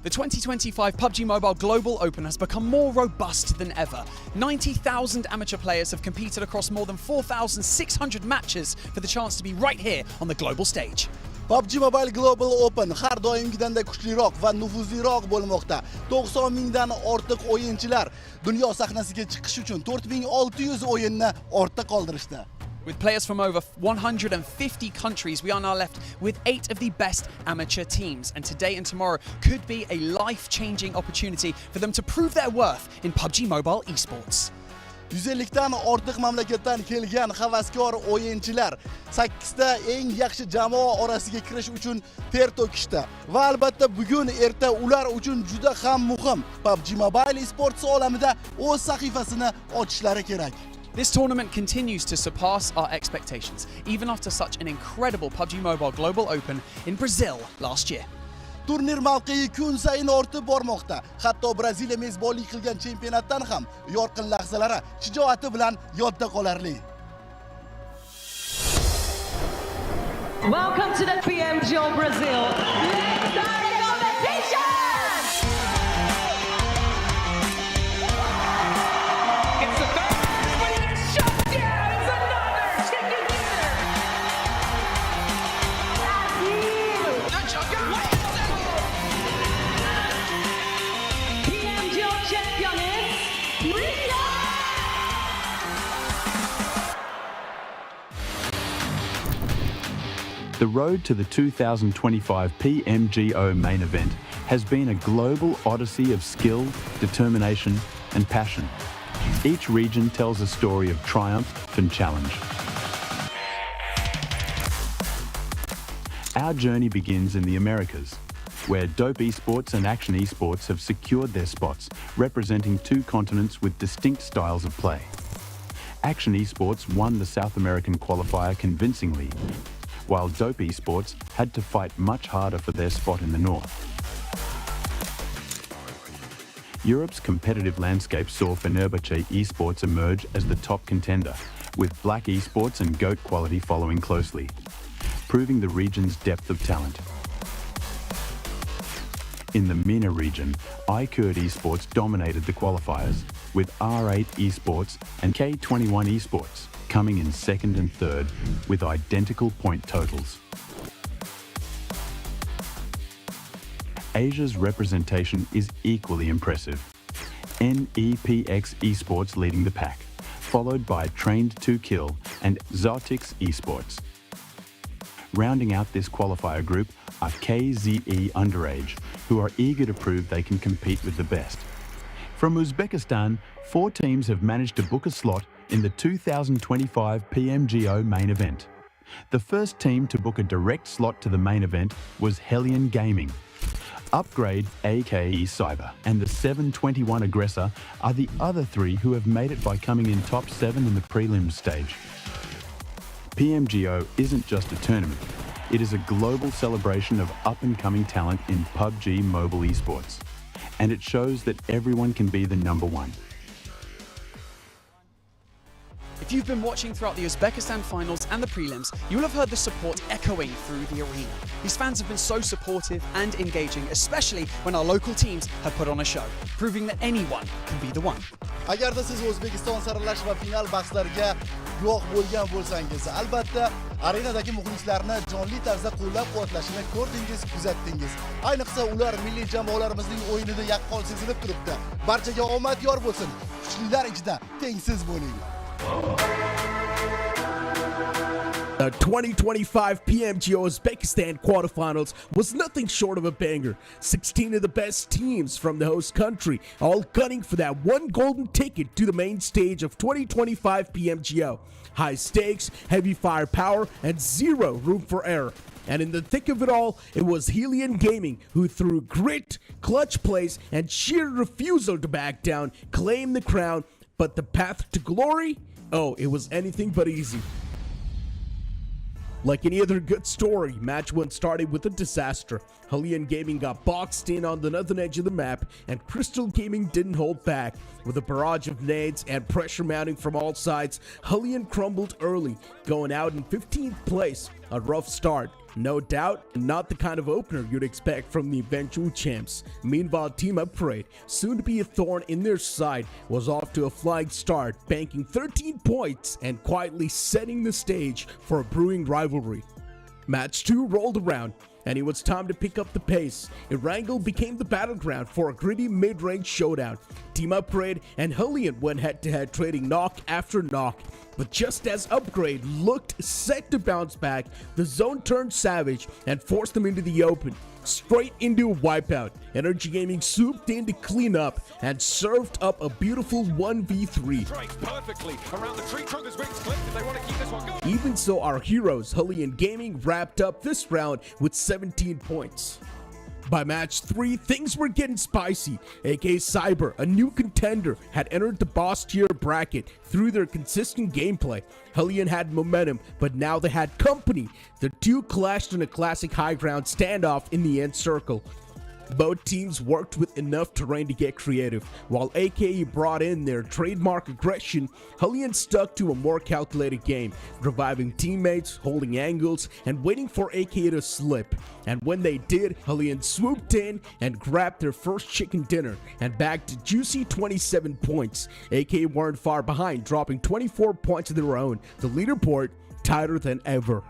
The 2025 PUBG Mobile Global Open has become more robust than ever. 90,000 amateur players have competed across more than 4,600 matches for the chance to be right here on the global stage. PUBG Mobile Global Open har doimgidanda kuchliroq va nufuzliroq bo'lmoqda. 90 mingdan ortiq o'yinchilar dunyo sahnasiga chiqish uchun 4600 o'yinni ortda qoldirishdi. With players from over 150 countries, we are now left with 8 of the best amateur teams. And today and tomorrow could be a life-changing opportunity for them to prove their worth in PUBG Mobile esports. 150 dan ortiq mamlakatdan kelgan havaskor o'yinchilar 8 ta eng yaxshi jamoa orasiga kirish uchun ter to'kishdi. Va albatta bugun erta ular uchun juda ham muhim. PUBG Mobile esports olamida o'z sahifasini ochishlari kerak. This tournament continues to surpass our expectations, even after such an incredible PUBG Mobile Global Open in Brazil last year. Turnir mavqei kun sayin ortib bormoqda. Hatto Braziliya mezbonlik qilgan chempionatdan ham yorqin lahzalari shijoati bilan yodda qolarli. Welcome to the PMGO Brazil. Let's start the competition! It's the first, but it's shut down. It's another chicken dinner. PMGO champion is Rita! The road to the 2025 PMGO main event has been a global odyssey of skill, determination, and passion. Each region tells a story of triumph and challenge. Our journey begins in the Americas, where Dope Esports and Action Esports have secured their spots, representing two continents with distinct styles of play. Action Esports won the South American qualifier convincingly, while Dope Esports had to fight much harder for their spot in the north. Europe's competitive landscape saw Fenerbahce Esports emerge as the top contender, with Black Esports and GOAT Quality following closely, proving the region's depth of talent. In the MENA region, iCurd Esports dominated the qualifiers, with R8 Esports and K21 Esports coming in second and third with identical point totals. Asia's representation is equally impressive. NEPX Esports leading the pack, followed by Trained to Kill and Zotix Esports. Rounding out this qualifier group are KZE Underage, who are eager to prove they can compete with the best. From Uzbekistan, 4 teams have managed to book a slot in the 2025 PMGO main event. The first team to book a direct slot to the main event was Hellion Gaming. Upgrade, aka Cyber, and the 721 Aggressor are the other 3 who have made it by coming in top 7 in the prelims stage. PMGO isn't just a tournament, it is a global celebration of up-and-coming talent in PUBG Mobile esports. And it shows that everyone can be the number one. If you've been watching throughout the Uzbekistan finals and the prelims, you will have heard the support echoing through the arena. These fans have been so supportive and engaging, especially when our local teams have put on a show, proving that anyone can be the one. Agarda siz O'zbekiston saralash va final bahslariga guvoh bo'lgan bo'lsangiz, albatta arenadagi muxlislarni jonli tarzda qo'llab-quvvatlashini ko'rdingiz, kuzatdingiz. Ayniqsa ular milliy jamoalarimizning o'yinida yaqqol sezilib turibdi. Barchaga omad yor bo'lsin. Kuchlilar ichida tengsiz bo'ling. The 2025 PMGO Uzbekistan quarterfinals was nothing short of a banger. 16 of the best teams from the host country, all gunning for that one golden ticket to the main stage of 2025 PMGO. High stakes, heavy firepower, and zero room for error. And in the thick of it all, it was Hellion Gaming who, through grit, clutch plays, and sheer refusal to back down, claimed the crown. But the path to glory? Oh, it was anything but easy. Like any other good story, match 1 started with a disaster. Hellion Gaming got boxed in on the northern edge of the map, and Crystal Gaming didn't hold back. With a barrage of nades and pressure mounting from all sides, Hellion crumbled early, going out in 15th place. A rough start. No doubt, not the kind of opener you'd expect from the eventual champs. Meanwhile, Team Upgrade, soon to be a thorn in their side, was off to a flying start, banking 13 points and quietly setting the stage for a brewing rivalry. Match 2 rolled around, and it was time to pick up the pace. Erangel became the battleground for a gritty mid-range showdown. Team Upgrade and Hellion went head-to-head, trading knock after knock. But just as Upgrade looked set to bounce back, the zone turned savage and forced them into the open. straight into a wipeout. Energy Gaming swooped in to clean up and served up a beautiful 1v3. Perfectly around the tree trunk as wings clipped if they want to keep this one going. Even so, our heroes, Hellion Gaming, wrapped up this round with 17 points. By match 3, things were getting spicy. AK Cyber, a new contender, had entered the boss tier bracket through their consistent gameplay. Hellion had momentum, but now they had company. The two clashed in a classic high ground standoff in the end circle. Both teams worked with enough terrain to get creative. While AKE brought in their trademark aggression, Hellion stuck to a more calculated game, reviving teammates, holding angles, and waiting for AKE to slip. And when they did, Hellion swooped in and grabbed their first chicken dinner and bagged a juicy 27 points. AKE weren't far behind, dropping 24 points of their own. The leaderboard tighter than ever.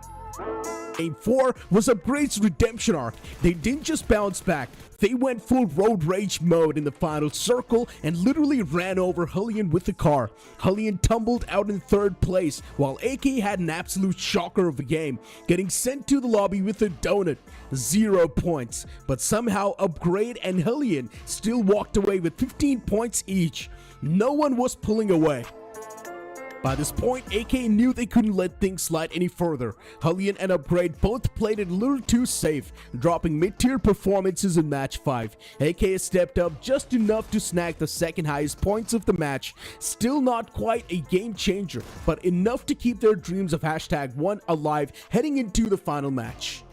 Game 4 was Upgrade's redemption arc. They didn't just bounce back, they went full road rage mode in the final circle and literally ran over Hellion with the car. Hellion tumbled out in 3rd place, while AK had an absolute shocker of a game, getting sent to the lobby with a donut. 0 points, but somehow Upgrade and Hellion still walked away with 15 points each. No one was pulling away. By this point, AK knew they couldn't let things slide any further. Hellion and Upgrade both played it a little too safe, dropping mid-tier performances in match 5. AK stepped up just enough to snag the second highest points of the match. Still not quite a game changer, but enough to keep their dreams of #1 alive heading into the final match.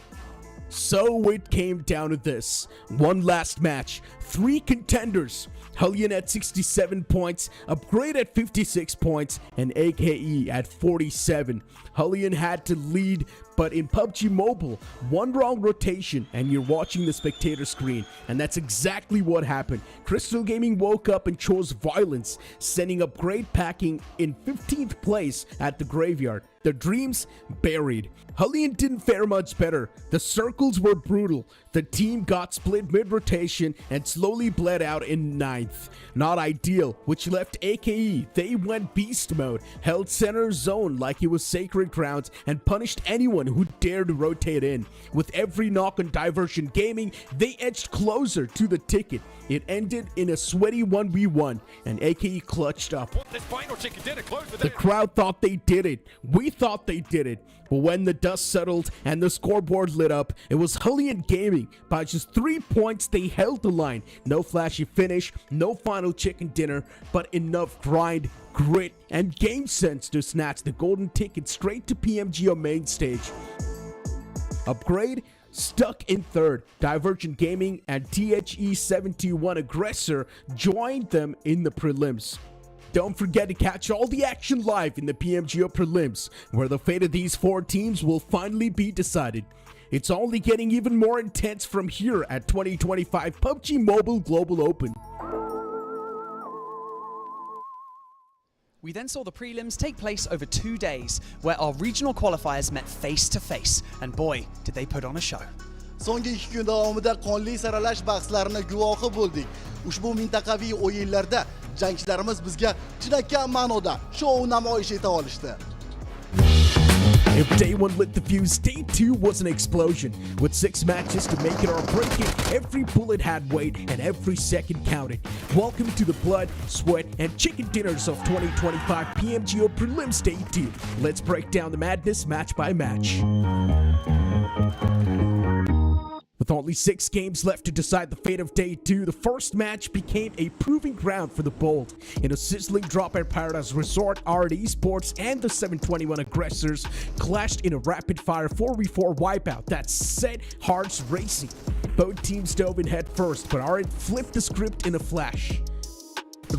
So it came down to this. One last match. 3 contenders. Hellion at 67 points, Upgrade at 56 points, and AKE at 47. Hellion had to lead, but in PUBG Mobile, one wrong rotation and you're watching the spectator screen, and that's exactly what happened. Crystal Gaming woke up and chose violence, sending Upgrade packing in 15th place at the graveyard. Their dreams buried. Hellion didn't fare much better. The circles were brutal. The team got split mid-rotation and slowly bled out in 9th. Not ideal, which left AKE. They went beast mode, held center zone like it was sacred grounds, and punished anyone who dared to rotate in. With every knock on Diversion Gaming, they edged closer to the ticket. It ended in a sweaty 1v1, and AKE clutched up. The crowd thought they did it. We thought they did it. But when the dust settled and the scoreboard lit up, it was Hellion Gaming. By just 3 points, they held the line. No flashy finish, no final chicken dinner, but enough grind, grit, and game sense to snatch the golden ticket straight to PMGO main stage. Upgrade stuck in 3rd. Divergent Gaming and THE71 Aggressor joined them in the prelims. Don't forget to catch all the action live in the PMGO prelims, where the fate of these 4 teams will finally be decided. It's only getting even more intense from here at 2025 PUBG Mobile Global Open. We then saw the prelims take place over 2 days, where our regional qualifiers met face to face, and boy, did they put on a show. So'nggi 2 kun davomida qonli saralash bahslarini guvohi bo'ldik. Ushbu mintaqaviy o'yinlarda jangchilarimiz bizga chinakam ma'noda shou namoyish eta olishdi. If day 1 lit the fuse, day 2 was an explosion. With 6 matches to make it or break it, every bullet had weight and every second counted. Welcome to the blood, sweat, and chicken dinners of 2025 PMGO Prelims Day 2. Let's break down the madness match by match. With only 6 games left to decide the fate of Day 2, the first match became a proving ground for the bold. In a sizzling drop at Paradise Resort, Art Esports and the 721 Aggressors clashed in a rapid-fire 4v4 wipeout that set hearts racing. Both teams dove in head first, but Art flipped the script in a flash.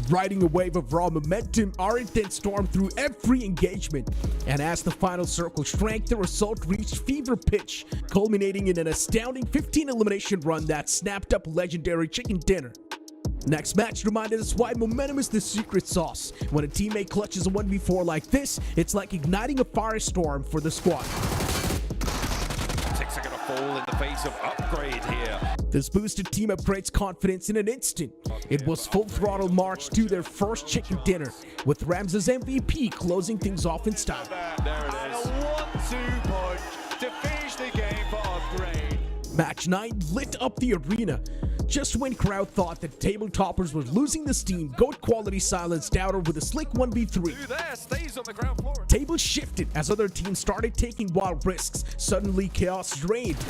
Riding a wave of raw momentum, Arendt then stormed through every engagement. And as the final circle shrank, the result reached fever pitch, culminating in an astounding 15 elimination run that snapped up legendary chicken dinner. Next match reminded us why momentum is the secret sauce. When a teammate clutches a 1v4 like this, it's like igniting a firestorm for the squad. Ticks are going to fall in the face of Upgrade here. This boosted Team Upgrade's confidence in an instant. It was full throttle march to their first chicken dinner, with Ramses MVP closing things off in style. There it is. A 1-2 punch to finish the game for Upgrade. Match 9 lit up the arena. Just when crowd thought that table toppers were losing the steam, GOAT Quality silenced Doubter with a slick 1v3. There stays on the ground floor. Tables shifted as other teams started taking wild risks. Suddenly, chaos reigned.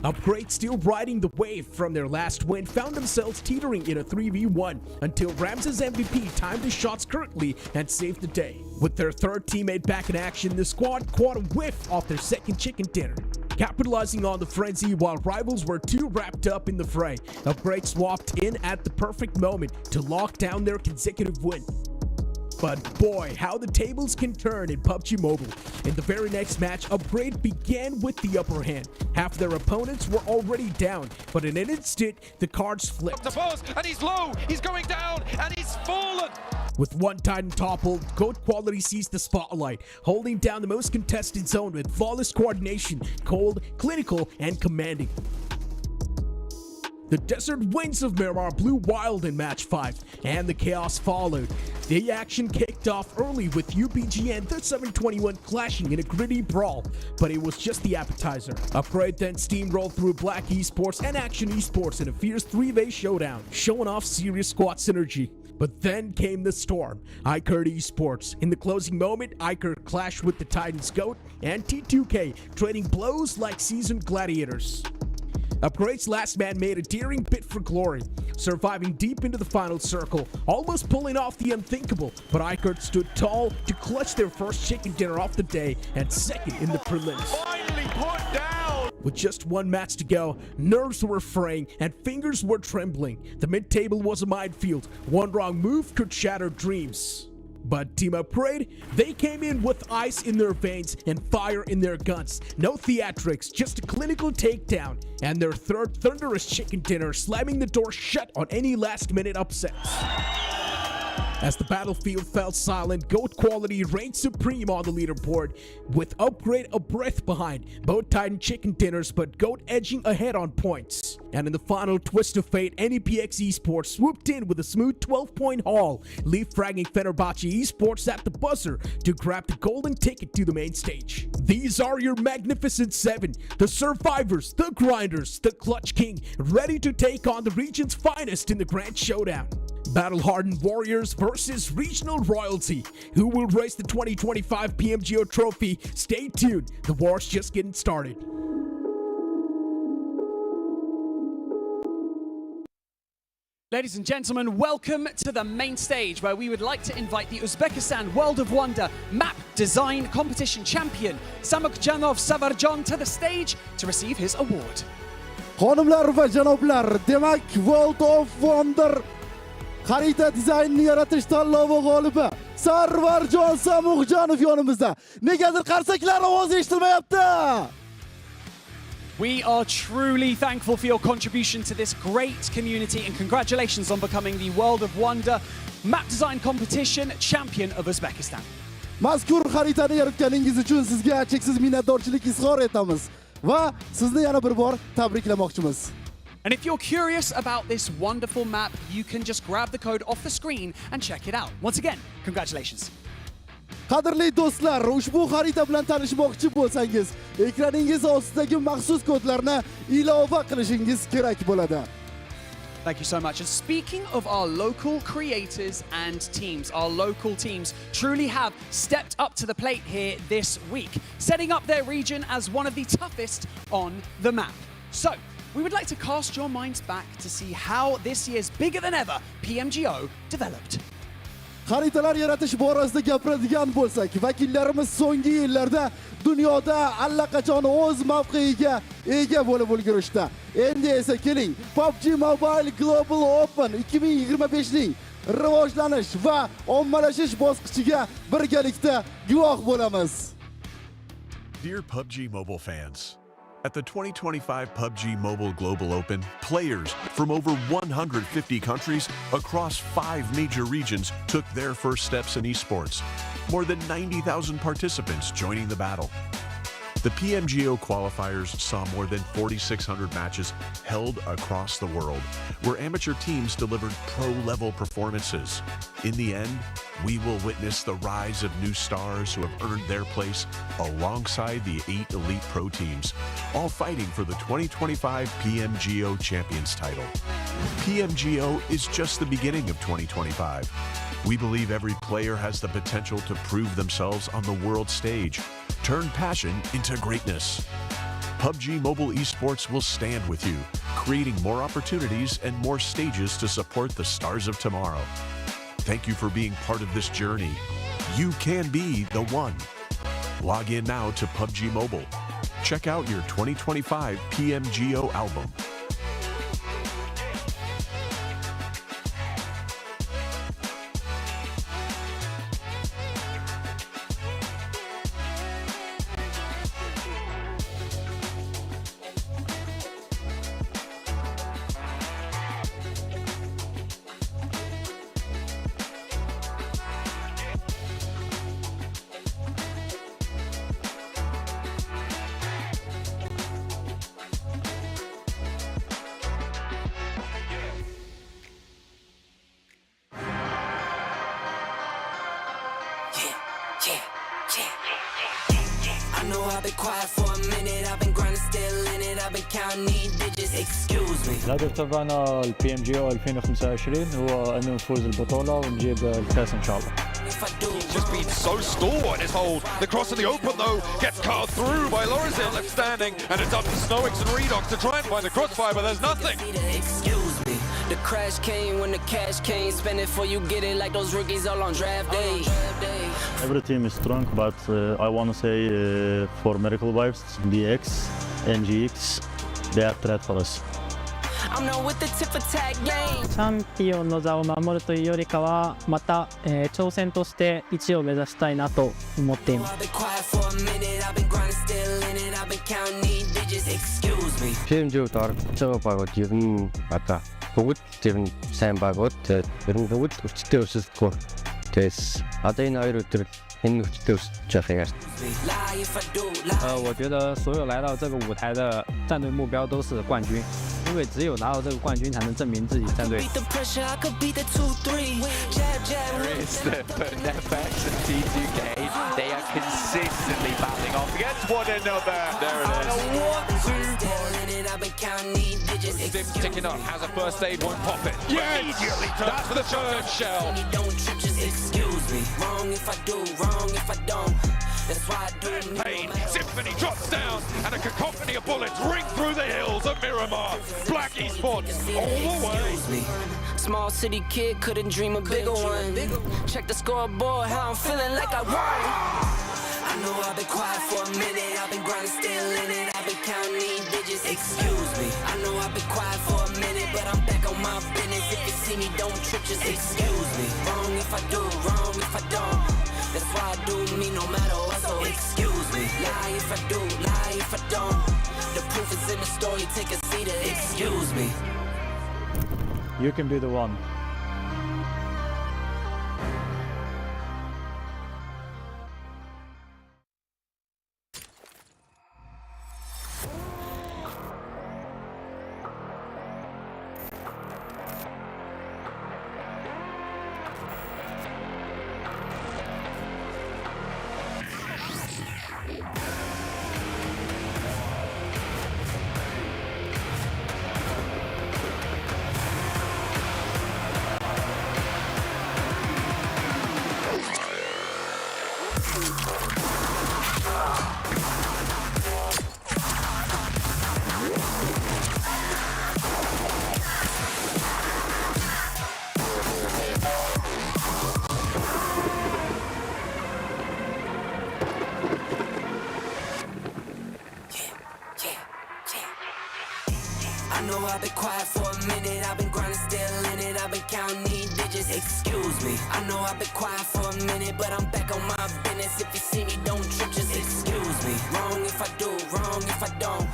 Upgrade, still riding the wave from their last win, found themselves teetering in a 3v1 until Ramses MVP timed his shots correctly and saved the day. With their third teammate back in action, the squad caught a whiff off their second chicken dinner, capitalizing on the frenzy while rivals were too wrapped up in the fray. Upgrade swapped in at the perfect moment to lock down their consecutive win. But boy, how the tables can turn in PUBG Mobile. In the very next match, Upgrade began with the upper hand. Half their opponents were already down, but in an instant, the cards flipped. The boss, and he's low, he's going down, and he's fallen. With one Titan toppled, GOAT Quality seized the spotlight, holding down the most contested zone with flawless coordination, cold, clinical, and commanding. The desert winds of Miramar blew wild in match 5, and the chaos followed. The action kicked off early with UPG and the 721 clashing in a gritty brawl, but it was just the appetizer. Upgrade then steamrolled through Black Esports and Action Esports in a fierce 3-way showdown, showing off serious squad synergy. But then came the storm. Iker Esports. In the closing moment, Iker clashed with the Titans GOAT and T2K, trading blows like seasoned gladiators. Upgrade's last man made a daring bid for glory, surviving deep into the final circle, almost pulling off the unthinkable, but Iker stood tall to clutch their first chicken dinner off the day and second in the prelims. Finally put down! With just one match to go, nerves were fraying and fingers were trembling. The mid-table was a minefield. One wrong move could shatter dreams. But Team Upgrade, they came in with ice in their veins and fire in their guns. No theatrics, just a clinical takedown. And their third thunderous chicken dinner, slamming the door shut on any last-minute upsets. As the battlefield fell silent, GOAT Quality reigned supreme on the leaderboard, with Upgrade a breath behind. Both Titan chicken dinners, but GOAT edging ahead on points. And in the final twist of fate, NEPX Esports swooped in with a smooth 12-point haul, leapfrogging Fenerbahce Esports at the buzzer to grab the golden ticket to the main stage. These are your magnificent 7, the survivors, the grinders, the clutch king, ready to take on the region's finest in the grand showdown. Battle-hardened warriors versus regional royalty. Who will race the 2025 PMGO trophy? Stay tuned, the war's just getting started. Ladies and gentlemen, welcome to the main stage where we would like to invite the Uzbekistan World of Wonder Map Design Competition Champion, Samukjanov Savarjon, to the stage to receive his award. Xonimlar va janoblar, demak World of Wonder xarita dizaynini yaratish tanlovi g'olibi Sarvarjon Samuxjonov yonimizda. Negadir qarsaklar ovozi eshitilmayapti. We are truly thankful for your contribution to this great community and congratulations on becoming the World of Wonder Map Design Competition Champion of Uzbekistan. Mazkur xaritani yaratganingiz uchun sizga cheksiz minnatdorchilik izhor etamiz va sizni yana bir bor tabriklamoqchimiz. And if you're curious about this wonderful map, you can just grab the code off the screen and check it out. Once again, congratulations. Qadrli do'stlar, ushbu xarita bilan tanishmoqchi bo'lsangiz, ekraningiz ostidagi maxsus kodlarni ilova qilishingiz kerak bo'ladi. Thank you so much. And speaking of our local creators and teams, our local teams truly have stepped up to the plate here this week, setting up their region as one of the toughest on the map. So, we would like to cast your minds back to see how this year's bigger than ever PMGO developed. Xaritalar yaratish borasida gapiradigan bo'lsak, vakillarimiz so'nggi yillarda dunyoda allaqachon o'z mavqeiga ega bo'lib ulgurishdi. Endi esa keling, PUBG Mobile Global Open 2025 ning rivojlanish va ommalashish bosqichiga birgalikda guvoh bo'lamiz. Dear PUBG Mobile fans, at the 2025 PUBG Mobile Global Open, players from over 150 countries across 5 major regions took their first steps in esports. More than 90,000 participants joining the battle. The PMGO qualifiers saw more than 4,600 matches held across the world, where amateur teams delivered pro-level performances. In the end, we will witness the rise of new stars who have earned their place alongside the 8 elite pro teams, all fighting for the 2025 PMGO Champions title. PMGO is just the beginning of 2025. We believe every player has the potential to prove themselves on the world stage, turn passion into greatness. PUBG Mobile Esports will stand with you, creating more opportunities and more stages to support the stars of tomorrow. Thank you for being part of this journey. You can be the one. Log in now to PUBG Mobile. Check out your 2025 PMGO album. I know I've been quiet for a minute, I've been grinding still in it, I've been counting these digits, excuse me. الهدف تبعنا البي ام جي او 2025 هو انه نفوز البطوله ونجيب الكاس ان شاء الله. He's just been so stalwart his hold. The cross in the open though gets carved through by Lorizil left standing, and it's up to Snowix and Redox to try and find the crossfire, but there's nothing. Excuse me. The crash came when the cash came. Spend it before you get it, like those rookies all on draft day. Every team is strong, but I want to say for Miracle Vibes, DX, NGX, they are threat for us. I'm not with the tip attack game. チャンピオンの座を守るというよりかはまた、挑戦として1位を目指したいなと思っています。 PMGO-д орж байгаа багууд ер нь одоо бүгд тэр нь сайн багууд ер нь бүгд хүчтэй өсөлтгөө. Тэгээс одоо энэ хоёр өдөр энэ хүчтэй өсөж байгаа юм. 我觉得所有来到这个舞台的战队目标都是冠军，因为只有拿到这个冠军才能证明自己战队。 There is the FX and T2K. They are consistently battling off against one another. There it is. Zim's ticking up, has a first aid, won't pop it. Yes! Immediately that's the first shell. Excuse me. Wrong if I do, wrong if I don't. That's why I do me. Pain. Symphony drops down, and a cacophony of bullets ring through the hills of Miramar. Black Esports all the way. Small city kid couldn't dream a bigger one. Check the scoreboard, how I'm feeling like I won. I know I've been quiet for a minute, I've been grinding still in it, I've been counting these digits, excuse me. I know I've been quiet for a minute, but I'm back on my business. If you see me, don't trip, just excuse me. Wrong if I do, wrong if I don't. That's why I do me no matter what, so excuse me. Lie if I do, lie if I don't. The proof is in the story, take a seat, excuse me. You can be the one. I know I've been quiet for a minute, I've been grinding still in it, I've been counting these digits, excuse me. I know I've been quiet for a minute, but I'm back on my business. If you see me, don't trip, just excuse me. Wrong if I do, wrong if I don't.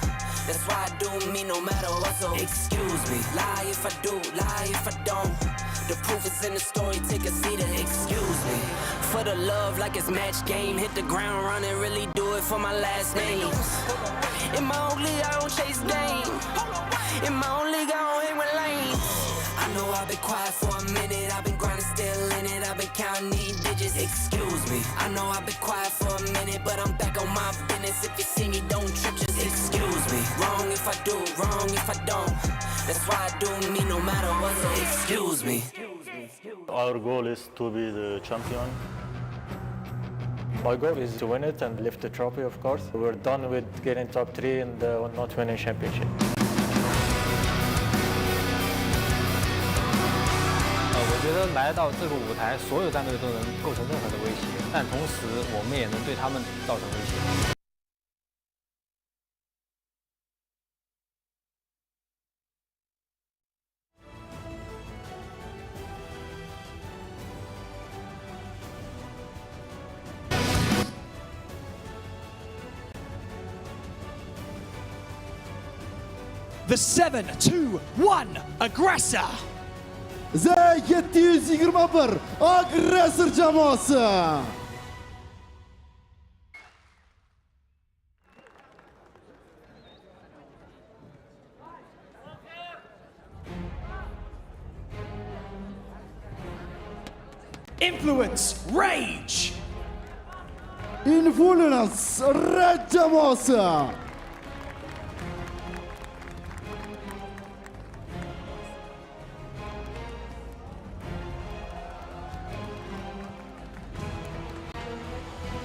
That's why I do me no matter what, so excuse me. Lie if I do, lie if I don't. The proof is in the story, take a seat and excuse me. For the love like it's match game, hit the ground running, really do it for my last name. In my own league, I don't chase game. In my own league, I don't hang with lanes. I know I've been quiet for a minute, I've been grinding still in it, I've been counting these digits, excuse me. I know I've been quiet for a minute, but I'm back on my business. If you see me, don't trip, just excuse me. Wrong if I do, wrong if I don't. That's why I do me no matter what, so excuse me. Our goal is to be the champion. My goal is to win it and lift the trophy, of course. We're done with getting top 3 and not winning championship. 我觉得来到这个舞台，所有战队都能构成任何的威胁，但同时我们也能对他们造成威胁。The 7-2-1 aggressor. The 721 aggressor jamoasi. Influence, rage. Influence, red jamoasi.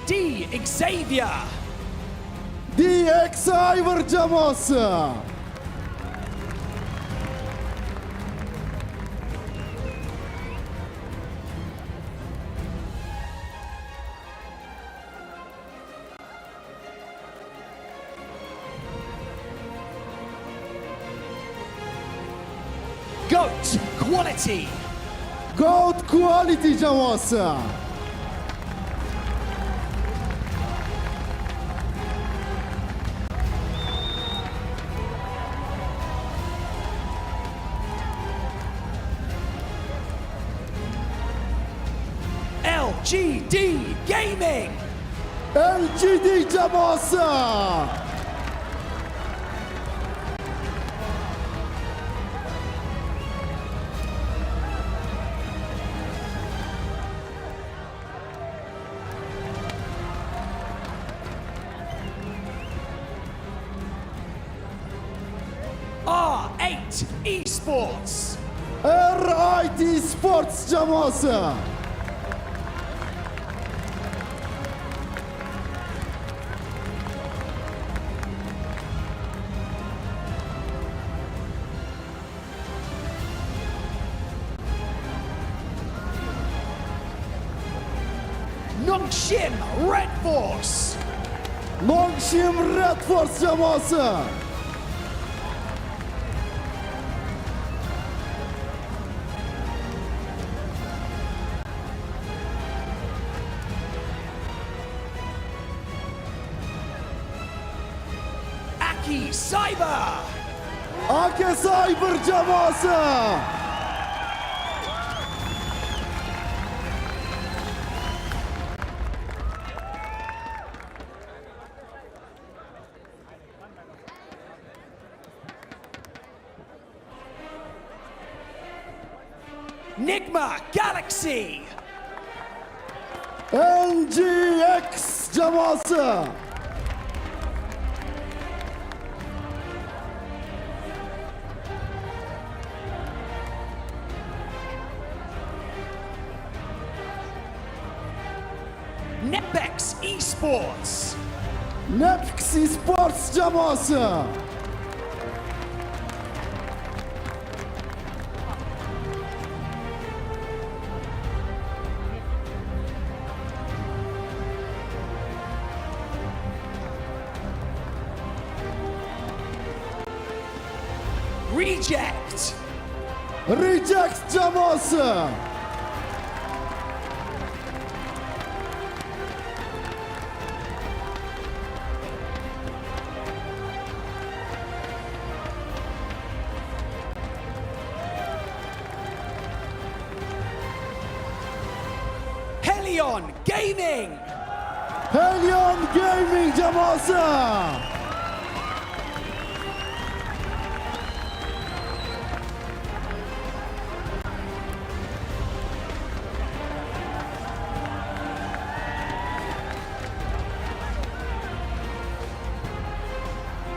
D. Xavier. D. Xavier jamoasi. GOAT quality. GOAT quality jamoasi. LGD Gaming. LGD jamoasi. R8 Esports. R8 Sports jamoasi. Nongshim Red Force. Nongshim Red Force jamoasi. Aki Cyber. Aki Cyber jamoasi. Nigma Galaxy. NGX jamoasi. Nepex Esports. Nepex Esports jamoasi. Reject. Reject jamoasi. Helion Gaming. Helion Gaming jamoasi.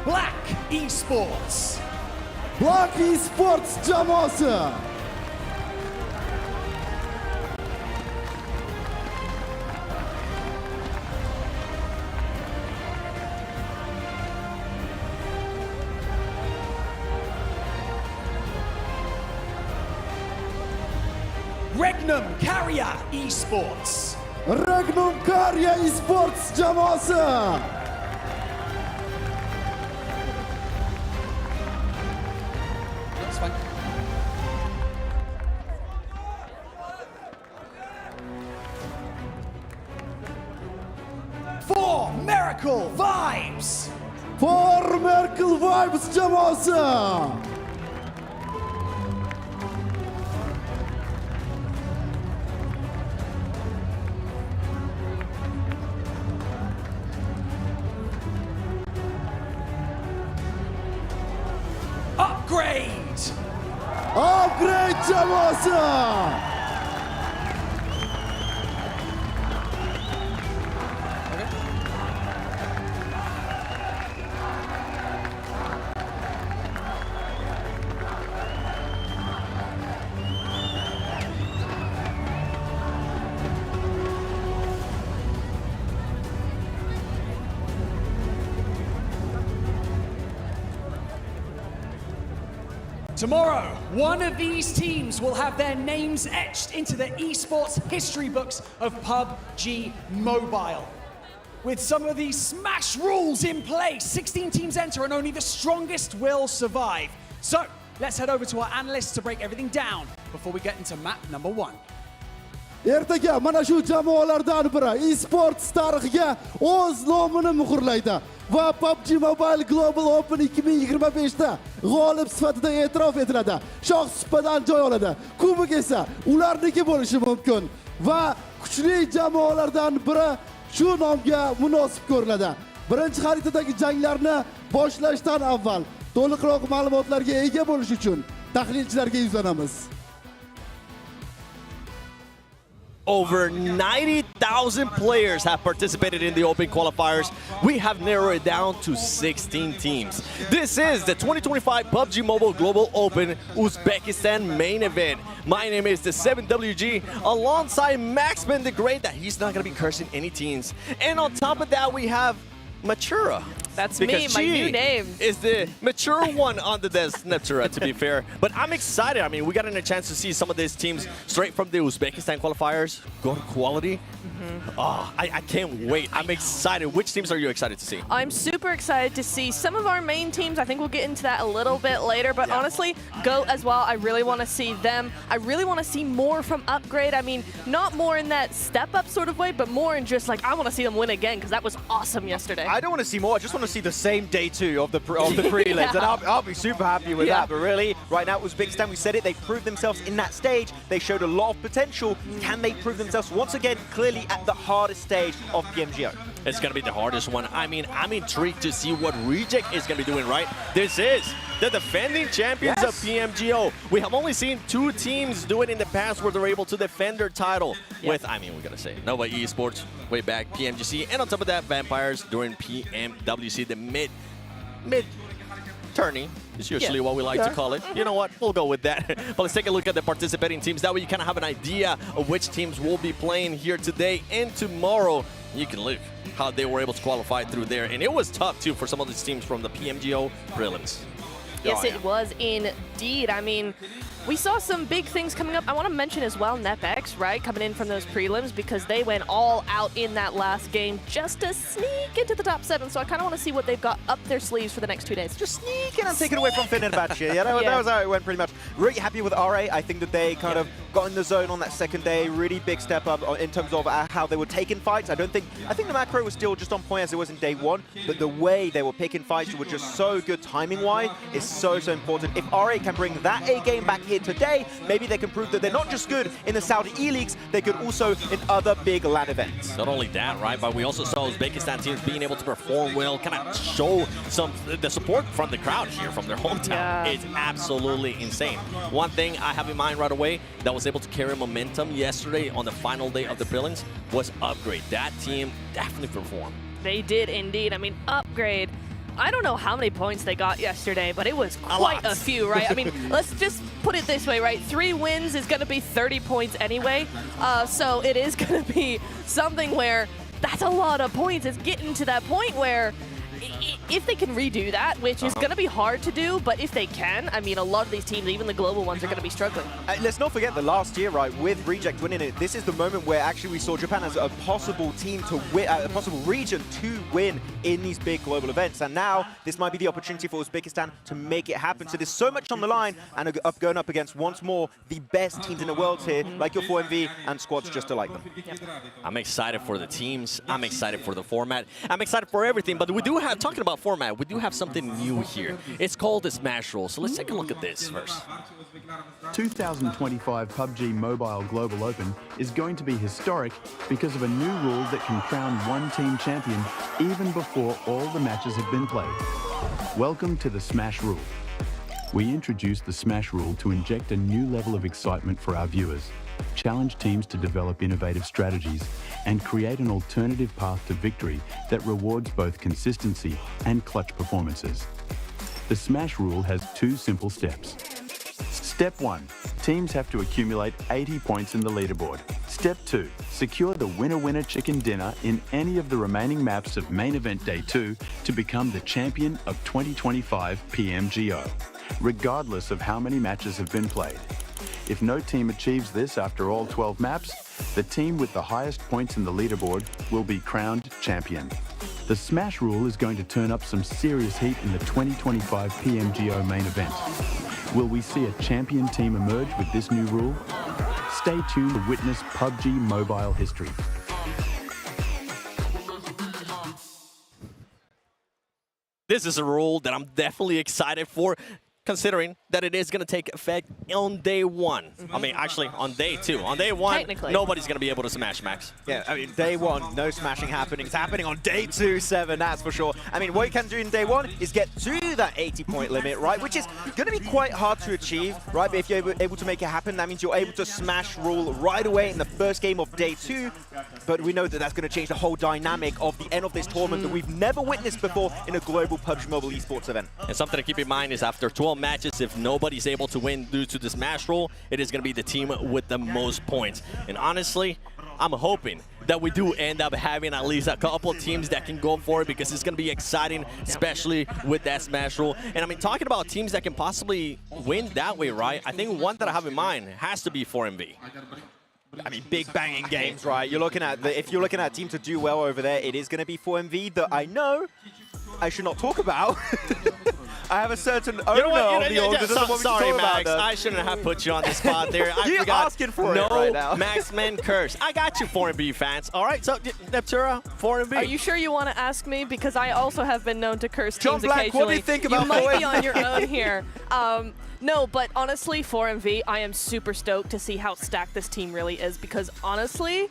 Black Esports. Black Esports jamoasi. Regnum Carrier Esports. Regnum Carrier Esports jamoasi. That's fine. For Miracle Vibes. For Miracle Vibes jamoasi. Upgrade. Upgrade jamoasi. Tomorrow, one of these teams will have their names etched into the esports history books of PUBG Mobile. With some of these smash rules in place, 16 teams enter and only the strongest will survive. So, let's head over to our analysts to break everything down before we get into map number 1. Ertaga mana shu jamoalardan biri esports tarixiga o'z nomini muhrlaydi va PUBG Mobile Global Open 2025 da g'olib sifatida e'tirof etiladi. Shoh supadan joy oladi. Kubok esa ularniki bo'lishi mumkin va kuchli jamoalardan biri shu nomga munosib ko'riladi. Birinchi xaritadagi janglarni boshlashdan avval to'liqroq ma'lumotlarga ega bo'lish uchun tahlilchilarga yuzlanamiz. Over 90,000 players have participated in the Open qualifiers. We have narrowed it down to 16 teams. This is the 2025 PUBG Mobile Global Open Uzbekistan main event. My name is the 7WG, alongside Maxman the Great, that he's not going to be cursing any teams. And on top of that, we have Matura. That's me, my new name. Is the mature one on the desk, Natura, to be fair. But I'm excited. I mean, we got a chance to see some of these teams straight from the Uzbekistan qualifiers go to quality. Oh, I can't wait. I'm excited. Which teams are you excited to see? I'm super excited to see some of our main teams. I think we'll get into that a little bit later. But honestly, GOAT as well. I really want to see them. I really want to see more from Upgrade. I mean, not more in that step-up sort of way, but more in just like, I want to see them win again because that was awesome yesterday. I don't want to see more. I just want to see the same day two of the prelims, and I'll be super happy with that. But really, right now, Uzbekistan, we said it, they proved themselves in that stage. They showed a lot of potential. Can they prove themselves once again, clearly at the hardest stage of PMGO? It's going to be the hardest one. I mean, I'm intrigued to see what Reject is going to be doing, right? This is the defending champions of PMGO. We have only seen 2 teams do it in the past where they're able to defend their title with, I mean, we got to say, Nova Esports, way back, PMGC, and on top of that, Vampires during PMWC, the mid-tourney. Is usually what we like to call it. You know what? We'll go with that. But let's take a look at the participating teams. That way you kind of have an idea of which teams will be playing here today and tomorrow. You can look how they were able to qualify through there. And it was tough, too, for some of these teams from the PMGO prelims. Yes, it was indeed. I mean, we saw some big things coming up. I want to mention as well NepX, right, coming in from those prelims because they went all out in that last game just to sneak into the top 7. So I kind of want to see what they've got up their sleeves for the next 2 days. Just sneaking and taking away from Fenerbahce. Yeah, that was how it went pretty much. Really happy with RA. I think that they kind of got in the zone on that second day. Really big step up in terms of how they were taking fights. I think the macro was still just on point as it was in day one, but the way they were picking fights were just so good timing-wise is so important. If RA can bring that A game back here today, maybe they can prove that they're not just good in the Saudi E-Leagues, they're good also in other big LAN events. Not only that, right, but we also saw Uzbekistan teams being able to perform well, kind of show the support from the crowd here, from their hometown. Yeah. It's absolutely insane. One thing I have in mind right away that was able to carry momentum yesterday on the final day of the prelims was Upgrade. That team definitely performed. They did indeed. I mean, Upgrade, I don't know how many points they got yesterday, but it was quite a few, right? I mean, let's just put it this way, right? 3 wins is going to be 30 points anyway. So it is going to be something where that's a lot of points. It's getting to that point where if they can redo that, which is going to be hard to do, but if they can, I mean, a lot of these teams, even the global ones, are going to be struggling. Let's not forget the last year, right, with Reject winning it, this is the moment where actually we saw Japan as a possible team to win, a possible region to win in these big global events. And now this might be the opportunity for Uzbekistan to make it happen. So there's so much on the line, and going up against, once more, the best teams in the world here, like your 4MV and squads just like them. I'm excited for the teams. I'm excited for the format. I'm excited for everything. But we do have, talking about format, we do have something new here. It's called the Smash Rule. So let's take a look at this first. 2025 PUBG Mobile Global Open is going to be historic because of a new rule that can crown one team champion even before all the matches have been played. Welcome to the Smash Rule. We introduced the Smash Rule to inject a new level of excitement for our viewers, challenge teams to develop innovative strategies, and create an alternative path to victory that rewards both consistency and clutch performances. The Smash Rule has 2 simple steps. Step 1, teams have to accumulate 80 points in the leaderboard. Step 2, secure the winner-winner chicken dinner in any of the remaining maps of main event day 2 to become the champion of 2025 PMGO, regardless of how many matches have been played. If no team achieves this after all 12 maps, the team with the highest points in the leaderboard will be crowned champion. The Smash Rule is going to turn up some serious heat in the 2025 PMGO main event. Will we see a champion team emerge with this new rule? Stay tuned to witness PUBG Mobile history. This is a rule that I'm definitely excited for, considering that it is going to take effect on day 1. I mean, actually, on day 2. On day 1, nobody's going to be able to smash Max. Yeah, I mean, day 1, no smashing happening. It's happening on day 2, 7, that's for sure. I mean, what you can do in day 1 is get to that 80-point limit, right? Which is going to be quite hard to achieve, right? But if you're able to make it happen, that means you're able to smash rule right away in the first game of day 2. But we know that that's going to change the whole dynamic of the end of this tournament that we've never witnessed before in a global PUBG Mobile esports event. And something to keep in mind is after 12 matches, if nobody's able to win due to the Smash Rule, it is going to be the team with the most points. And honestly, I'm hoping that we do end up having at least a couple teams that can go for it, because it's going to be exciting, especially with that Smash Rule. And I mean, talking about teams that can possibly win that way, right? I think one that I have in mind has to be 4MV. I mean, big banging games, right? You're looking at if you're looking at a team to do well over there, it is going to be 4MV that I know I should not talk about. I have a certain owner of the org that doesn't want me to sorry, talk Max. about them. I shouldn't have put you on the spot there. I You're forgot. asking for no it right now. Maxman curse. I got you, 4MV fans. All right, so Neptura, 4MV. Are you sure you want to ask me? Because I also have been known to curse John teams Black, occasionally. what do you think about You might be 4MV? on your own here. No, but honestly, 4MV, I am super stoked to see how stacked this team really is, because honestly,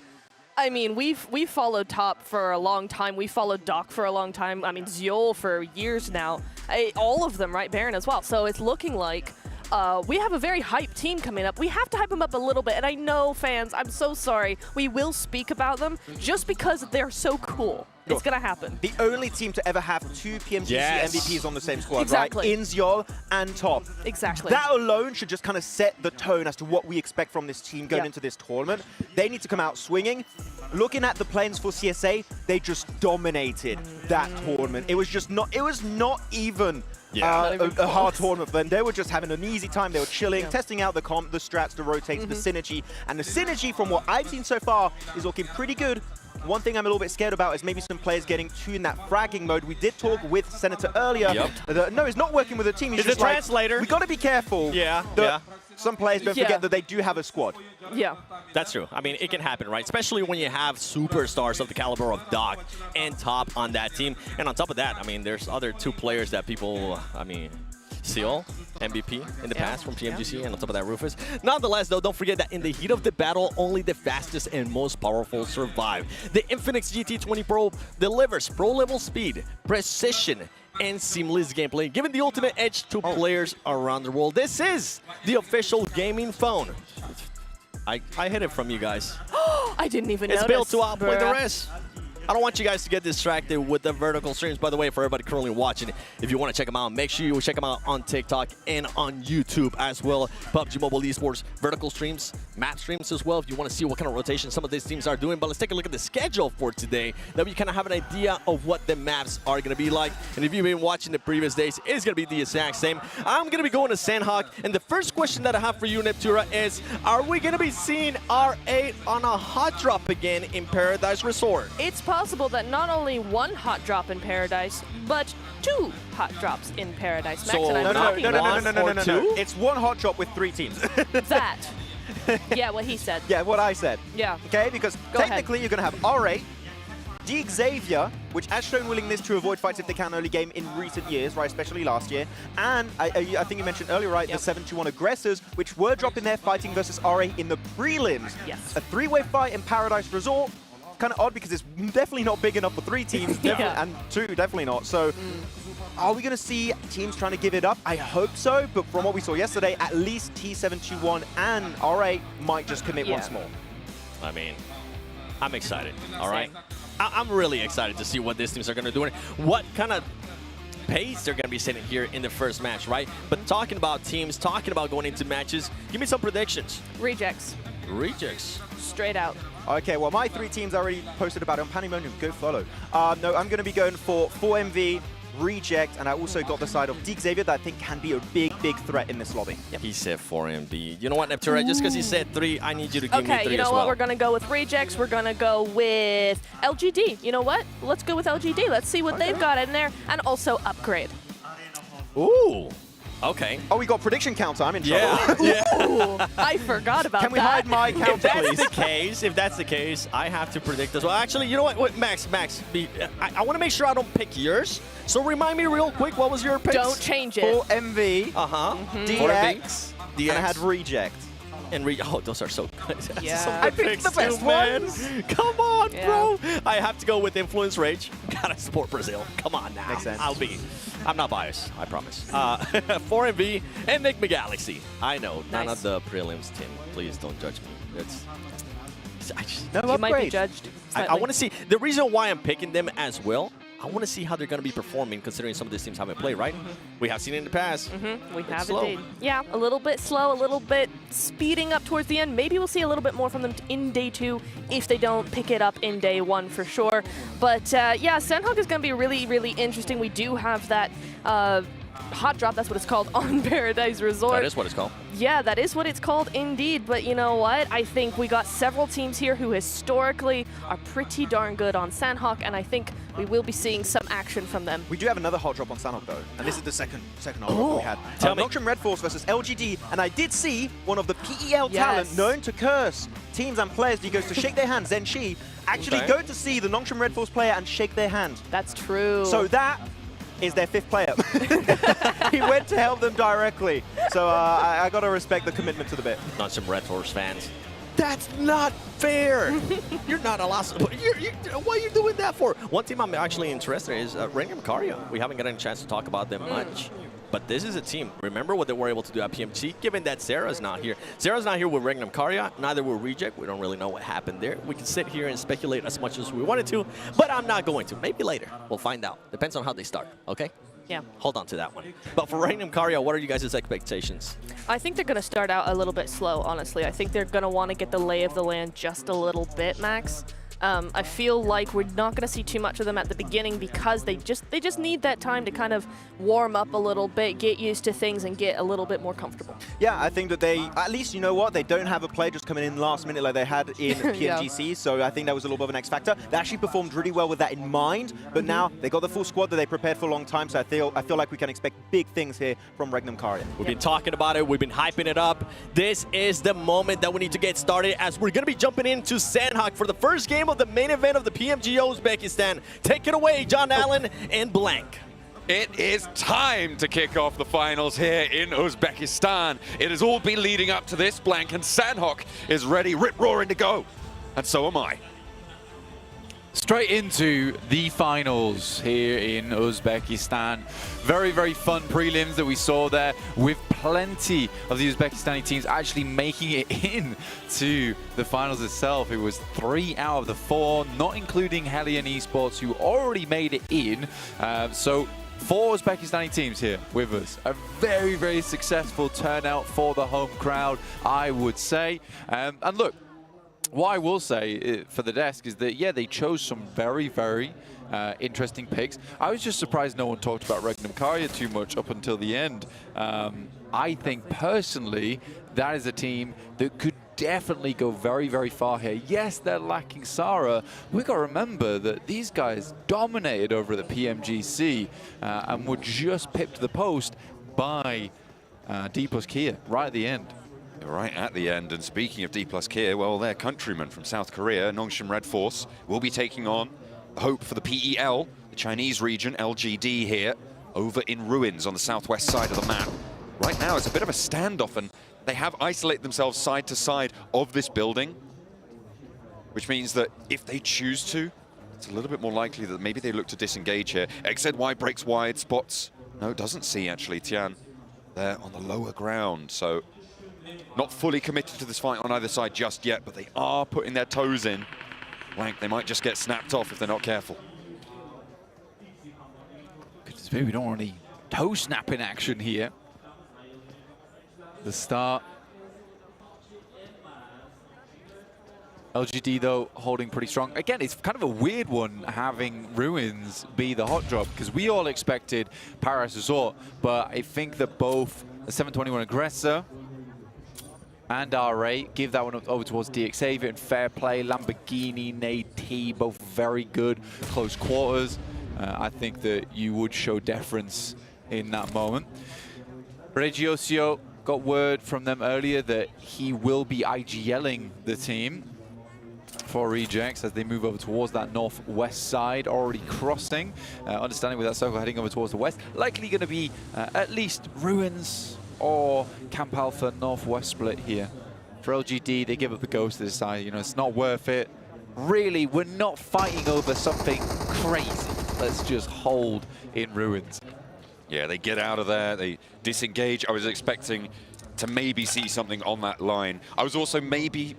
I mean, we've followed Top for a long time. We followed Doc for a long time. I mean, Ziol for years now. All of them, right? Baron as well. So it's looking like we have a very hyped team coming up. We have to hype them up a little bit. And I know, fans, I'm so sorry. We will speak about them just because they're so cool. It's going to happen. The only team to ever have 2 PMGC MVPs on the same squad, Exactly. right? Inziol and Top. Exactly. That alone should just kind of set the tone as to what we expect from this team going into this tournament. They need to come out swinging. Looking at the plans for CSA, they just dominated that tournament. It was just not, it was not even a hard tournament for them. They were just having an easy time. They were chilling, testing out the comp, the strats, the rotates, the synergy. And the synergy, from what I've seen so far, is looking pretty good. One thing I'm a little bit scared about is maybe some players getting too in that fragging mode. We did talk with Senator earlier. No, he's not working with a team. He's just a translator. We got to be careful. some players don't forget that they do have a squad. Yeah. That's true. I mean, it can happen, right? Especially when you have superstars of the caliber of Doc and Top on that team. And on top of that, I mean, there's other two players that people, I mean, Seal, MVP in the past from PMGC, and on top of that, Rufus. Nonetheless, though, don't forget that in the heat of the battle, only the fastest and most powerful survive. The Infinix GT20 Pro delivers pro-level speed, precision, and seamless gameplay, giving the ultimate edge to players around the world. This is the official gaming phone. I hid it from you guys. I didn't even notice. It's built to outplay the rest. I don't want you guys to get distracted with the vertical streams. By the way, for everybody currently watching, if you want to check them out, make sure you check them out on TikTok and on YouTube as well. PUBG Mobile Esports vertical streams, map streams as well, if you want to see what kind of rotation some of these teams are doing. But let's take a look at the schedule for today, that we kind of have an idea of what the maps are going to be like. And if you've been watching the previous days, it's going to be the exact same. I'm going to be going to Sandhawk, and the first question that I have for you, Neptura, is, are we going to be seeing R8 on a hot drop again in Paradise Resort? It's possible that not only one hot drop in Paradise, but two hot drops in Paradise. Max, and I'm talking about No. It's one hot drop with 3 teams. that. Yeah, what he said. Yeah, what I said. Yeah. Okay, because technically you're going to have R8, Xavier, which has shown willingness to avoid fights if they can early game in recent years, right, especially last year. And I think you mentioned earlier, right, the 7-2-1 aggressors, which were dropping there fighting versus R8 in the prelims. Yes. A 3-way fight in Paradise Resort. Kind of odd because it's definitely not big enough for 3 teams, and 2 definitely not. So are we going to see teams trying to give it up? I hope so, but from what we saw yesterday, at least T721 and R8 might just commit once more. I mean, I'm excited, all right? I'm really excited to see what these teams are going to do and what kind of pace they're going to be setting here in the first match, right? But talking about teams, talking about going into matches, give me some predictions. Rejects. Rejects. Straight out. Okay, well, my 3 teams I already posted about it on Pandemonium. Go follow. No, I'm going to be going for 4MV, Reject, and I also got the side of Xavier that I think can be a big, big threat in this lobby. Yep. He said 4MV. You know what, Neptura? Just because he said 3, I need you to give me 3 Okay, you know what? We're going to go with Rejects. We're going to go with LGD. You know what? Let's go with LGD. Let's see what they've got in there. And also Upgrade. Ooh. Okay. Oh, we got prediction counter. I'm in trouble. Ooh, I forgot about that. Can we hide my counter, please? If that's the case, I have to predict as well. Actually, you know what? Wait, Max, I want to make sure I don't pick yours. So remind me real quick, what was your pick? Don't change it. 4MV, DX, and I had Reject. And oh, those are so good. Yeah. I picked the best ones. Come on, bro. I have to go with Influence Rage. Gotta support Brazil. Come on now. Makes sense. I'm not biased, I promise. 4MV, Enigma Galaxy. I know, none of the prelims team. Please don't judge me. You might be judged. I want to see, the reason why I'm picking them as well, I want to see how they're going to be performing considering some of these teams haven't played, right? We have seen it in the past. We have indeed. Yeah, a little bit slow, a little bit speeding up towards the end. Maybe we'll see a little bit more from them in day 2 if they don't pick it up in day 1 for sure. But yeah, Sandhawk is going to be really, really interesting. We do have that hot drop, that's what it's called, on Paradise Resort. That is what it's called. Yeah, that is what it's called indeed. But you know what? I think we got several teams here who historically are pretty darn good on Sandhawk, and I think we will be seeing some action from them. We do have another hot drop on Sandhawk though, and this is the second hot drop we had. Nocturne Red Force versus LGD, and I did see one of the PEL talent known to curse teams and players. He goes to shake their hand, Zenshi, actually go to see the Nocturne Red Force player and shake their hand. That's true. So that is their 5th player. He went to help them directly. So I got to respect the commitment to the bit. Not some Red Force fans. That's not fair. You're not allowed. What are you doing that for? One team I'm actually interested in is Reigning Macario. We haven't gotten a chance to talk about them much. But this is a team. Remember what they were able to do at PMG, given that Sarah's not here. Sarah's not here with Regnum Karya, neither will Reject. We don't really know what happened there. We can sit here and speculate as much as we wanted to, but I'm not going to. Maybe later. We'll find out. Depends on how they start, okay? Yeah. Hold on to that one. But for Regnum Karya, what are you guys' expectations? I think they're going to start out a little bit slow, honestly. I think they're going to want to get the lay of the land just a little bit, Max. I feel like we're not going to see too much of them at the beginning because they just need that time to kind of warm up a little bit, get used to things, and get a little bit more comfortable. Yeah, I think that they, at least, you know what, they don't have a player just coming in last minute like they had in PMGC, so I think that was a little bit of an X factor. They actually performed really well with that in mind, but now they got the full squad that they prepared for a long time, so I feel like we can expect big things here from Regnum Karya. We've been talking about it, we've been hyping it up. This is the moment that we need to get started, as we're going to be jumping into Sandhawk for the first game of the main event of the PMGO Uzbekistan. Take it away, John Allen and Blank. It is time to kick off the finals here in Uzbekistan. It has all been leading up to this, Blank, and Sandhawk is ready, rip-roaring to go. And so am I. Straight into the finals here in Uzbekistan. Very, very fun prelims that we saw there, with plenty of the Uzbekistani teams actually making it in to the finals itself. It was 3 out of the 4, not including Hellion Esports, who already made it in. So 4 Uzbekistani teams here with us. A very, very successful turnout for the home crowd, I would say. And look, what I will say for the desk is that, yeah, they chose some very, very interesting picks. I was just surprised no one talked about Regnum Karya too much up until the end. I think, personally, that is a team that could definitely go very, very far here. Yes, they're lacking Sarah. We've got to remember that these guys dominated over at the PMGC and were just pipped to the post by D plus Kia right at the end. Right at the end, and speaking of D plus Kia, well, their countrymen from South Korea, Nongshim Red Force, will be taking on the hope for the PEL, the Chinese region, LGD here, over in Ruins on the southwest side of the map. Right now, it's a bit of a standoff, and they have isolated themselves side to side of this building, which means that if they choose to, it's a little bit more likely that maybe they look to disengage here. XZY breaks wide, spots. No, doesn't see, actually, Tian. They're on the lower ground, so not fully committed to this fight on either side just yet, but they are putting their toes in. Blank, they might just get snapped off if they're not careful. Goodness me, we don't want any toe snapping action here. The start. LGD, though, holding pretty strong. Again, it's kind of a weird one having Ruins be the hot drop, because we all expected Paradise Resort, but I think that both the 721 Aggressor and RA give that one up over towards DXavier, and fair play. Lamborghini, Nade T, both very good close quarters. I think that you would show deference in that moment. Regiosio got word from them earlier that he will be IGLing the team for rejects as they move over towards that northwest side, already crossing. Understanding with that circle heading over towards the west, likely going to be at least Ruins or Camp Alpha northwest split here. For LGD, they give up the ghost to decide, you know, it's not worth it. Really, we're not fighting over something crazy. Let's just hold in Ruins. Yeah, they get out of there, they disengage. I was expecting to maybe see something on that line. I was also maybe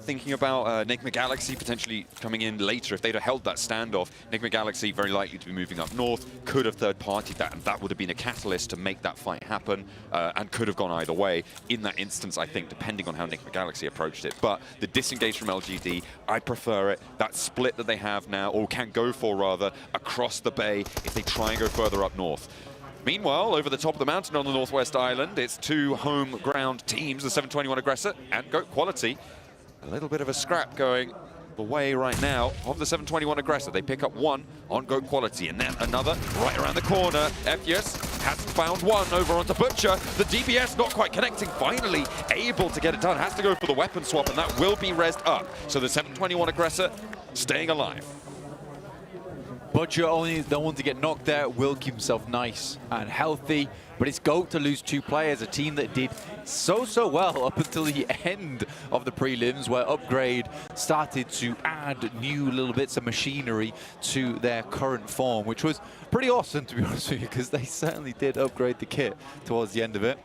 thinking about Enigma Galaxy potentially coming in later. If they'd have held that standoff, Enigma Galaxy very likely to be moving up north, could have third-partied that, and that would have been a catalyst to make that fight happen, and could have gone either way. In that instance, I think, depending on how Enigma Galaxy approached it. But the disengage from LGD, I prefer it. That split that they have now, or can go for rather, across the bay if they try and go further up north. Meanwhile, over the top of the mountain on the northwest island, it's 2 home ground teams, the 721 Aggressor and Goat Quality. A little bit of a scrap going the way right now of the 721 Aggressor. They pick up 1 on Goat Quality, and then another right around the corner. Ephius has found 1 over onto Butcher. The DBS not quite connecting, finally able to get it done. Has to go for the weapon swap, and that will be rezzed up. So the 721 Aggressor staying alive. Butcher only the one to get knocked there, will keep himself nice and healthy, but it's Goat to lose 2 players, a team that did so well up until the end of the prelims, where Upgrade started to add new little bits of machinery to their current form, which was pretty awesome, to be honest with you, because they certainly did upgrade the kit towards the end of it.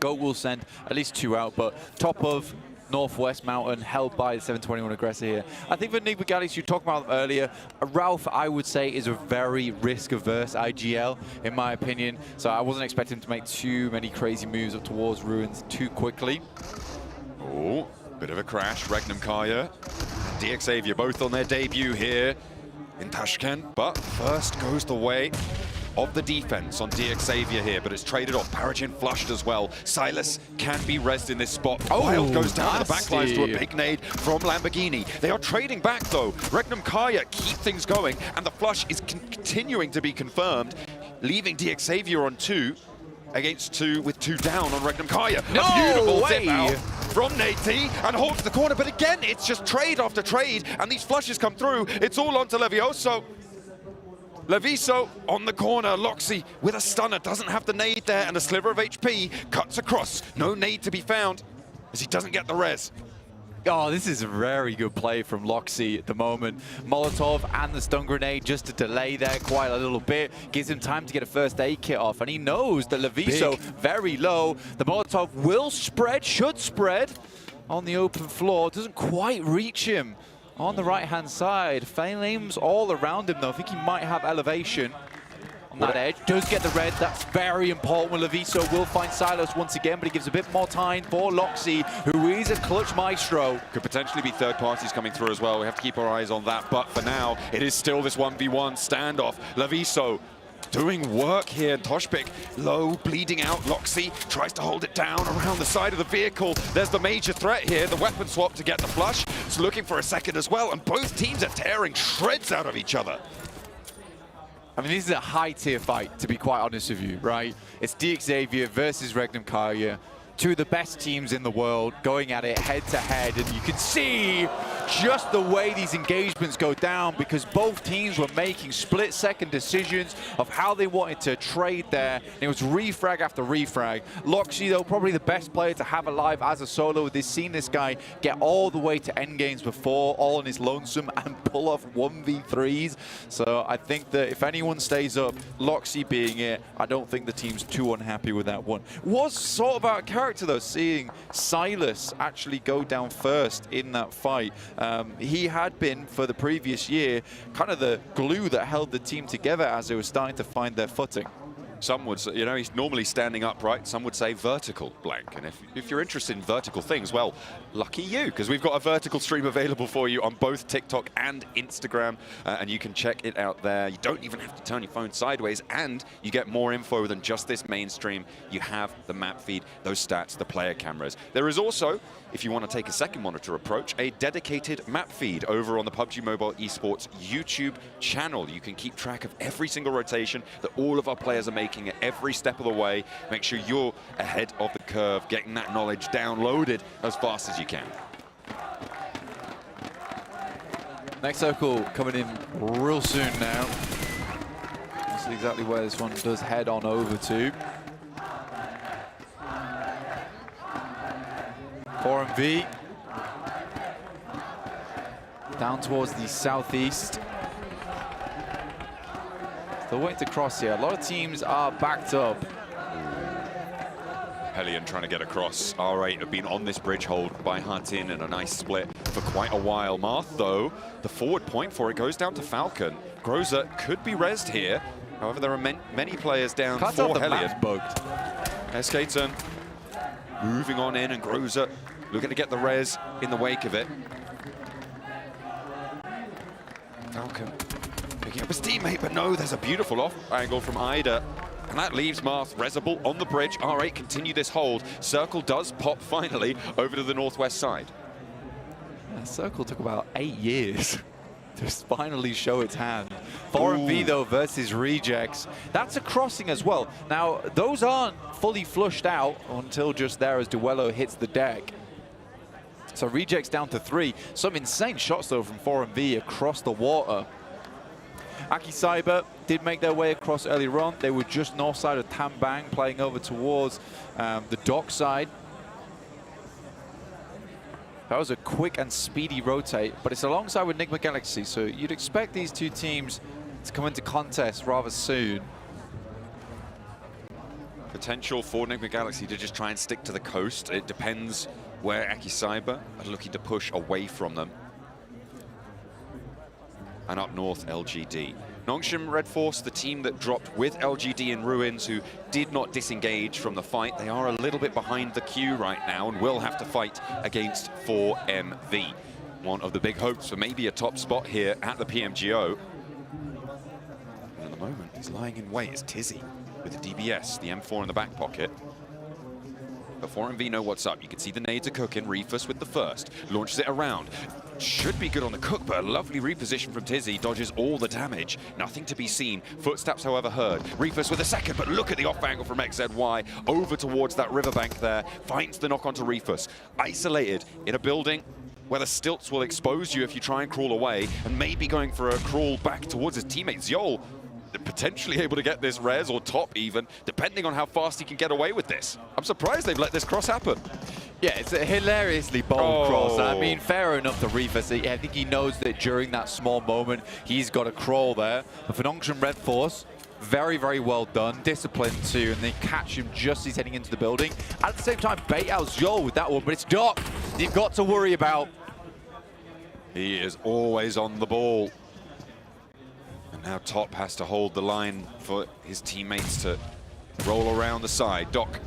Goat will send at least 2 out, but top of Northwest Mountain held by the 721 Aggressor here. I think for Enigma Galaxy, you talked about them earlier, Ralph, I would say, is a very risk-averse IGL, in my opinion. So I wasn't expecting him to make too many crazy moves up towards Ruins too quickly. Oh, bit of a crash. Regnum Karya DXavier both on their debut here in Tashkent, but first goes the way of the defense on DXavier here, but it's traded off. Paragin flushed as well. Silas can be rezzed in this spot. Wild goes down to the backlines to a big nade from Lamborghini. They are trading back though. Regnum Kaya keep things going, and the flush is continuing to be confirmed, leaving DXavier on 2 against 2 with 2 down on Regnum Kaya. No a beautiful way. zip out from Nate T and holds the corner, but again, it's just trade after trade, and these flushes come through. It's all onto Levioso. Leviso on the corner, Loxy with a stunner, doesn't have the nade there, and a sliver of HP cuts across. No nade to be found as he doesn't get the res. Oh, this is a very good play from Loxy at the moment. Molotov and the stun grenade just to delay there quite a little bit. Gives him time to get a first aid kit off, and he knows that Leviso very low. The Molotov will spread, should spread on the open floor. Doesn't quite reach him on the right-hand side. Flames all around him, though. I think he might have elevation on that edge. Does get the red. That's very important. Leviso will find Silas once again, but he gives a bit more time for Loxy, who is a clutch maestro. Could potentially be third parties coming through as well. We have to keep our eyes on that, but for now, it is still this 1v1 standoff. Leviso doing work here. Toshpik low, bleeding out. Loxy tries to hold it down around the side of the vehicle. There's the major threat here, the weapon swap to get the flush. It's looking for a second as well, and both teams are tearing shreds out of each other. I mean, this is a high-tier fight, to be quite honest with you, right? It's DXavier versus Regnum Kaya. 2 of the best teams in the world going at it head-to-head, and you can see just the way these engagements go down, because both teams were making split-second decisions of how they wanted to trade there, and it was refrag after refrag. Loxy, though, probably the best player to have alive as a solo. They've seen this guy get all the way to endgames before, all on his lonesome, and pull off 1v3s. So I think that if anyone stays up, Loxy being it, I don't think the team's too unhappy with that one. Was sort of out of character, though, seeing Silas actually go down first in that fight. He had been, for the previous year, kind of the glue that held the team together as they were starting to find their footing. Some would say, you know, he's normally standing upright. Some would say vertical, Blank. And if you're interested in vertical things, well, lucky you, because we've got a vertical stream available for you on both TikTok and Instagram, and you can check it out there. You don't even have to turn your phone sideways, and you get more info than just this main stream. You have the map feed, those stats, the player cameras. There is also, if you want to take a second monitor approach, a dedicated map feed over on the PUBG Mobile Esports YouTube channel. You can keep track of every single rotation that all of our players are making at every step of the way. Make sure you're ahead of the curve, getting that knowledge downloaded as fast as you can. Next circle coming in real soon now. This is exactly where this one does head on over to. 4MV down towards the southeast. Still waiting to cross here. A lot of teams are backed up. Hellion trying to get across. R8 have been on this bridge hold by Huntin in a nice split for quite a while. Marth, though, the forward point for it goes down to Falcon. Groza could be rezzed here. However, there are many players down for Hellion. Bugged. Eskaton moving on in, and Groza looking to get the res in the wake of it. Falcon picking up his teammate, but no, there's a beautiful off angle from Ida. And that leaves Marth resable on the bridge. R8 continue this hold. Circle does pop finally over to the northwest side. Yeah, Circle took about 8 years to finally show its hand. 4MV though versus Rejects. That's a crossing as well. Now, those aren't fully flushed out until just there as Duello hits the deck. So Rejects down to 3. Some insane shots though from 4MV across the water. Aki Cyber did make their way across earlier on. They were just north side of Tambang, playing over towards the dock side. That was a quick and speedy rotate, but it's alongside with Enigma Galaxy, so you'd expect these two teams to come into contest rather soon. Potential for Enigma Galaxy to just try and stick to the coast. It depends where Aki Cyber are looking to push away from them. And up north, LGD. Nongshim Red Force, the team that dropped with LGD in Ruins, who did not disengage from the fight. They are a little bit behind the queue right now and will have to fight against 4MV. one of the big hopes for maybe a top spot here at the PMGO. And at the moment, he's lying in wait. It's Tizzy with the DBS, the M4 in the back pocket. But 4MV know what's up. You can see the nades are cooking. Reefus with the first. Launches it around. Should be good on the cook, but a lovely reposition from Tizzy. Dodges all the damage. Nothing to be seen. Footsteps, however, heard. Reefus with a second, but look at the off angle from XZY. Over towards that riverbank there. Finds the knock onto Reefus. Isolated in a building where the stilts will expose you if you try and crawl away. And maybe going for a crawl back towards his teammate. Zjol potentially able to get this res or top even, depending on how fast he can get away with this. I'm surprised they've let this cross happen. Yeah, it's a hilariously bold cross. I mean, fair enough to Reefus. I think he knows that during that small moment, he's got to crawl there. But for Nongshim Red Force, very, very well done. Disciplined too, and they catch him just as he's heading into the building. At the same time, bait out Zjol with that one, but it's Doc you've got to worry about. He is always on the ball. And now Top has to hold the line for his teammates to roll around the side. Doc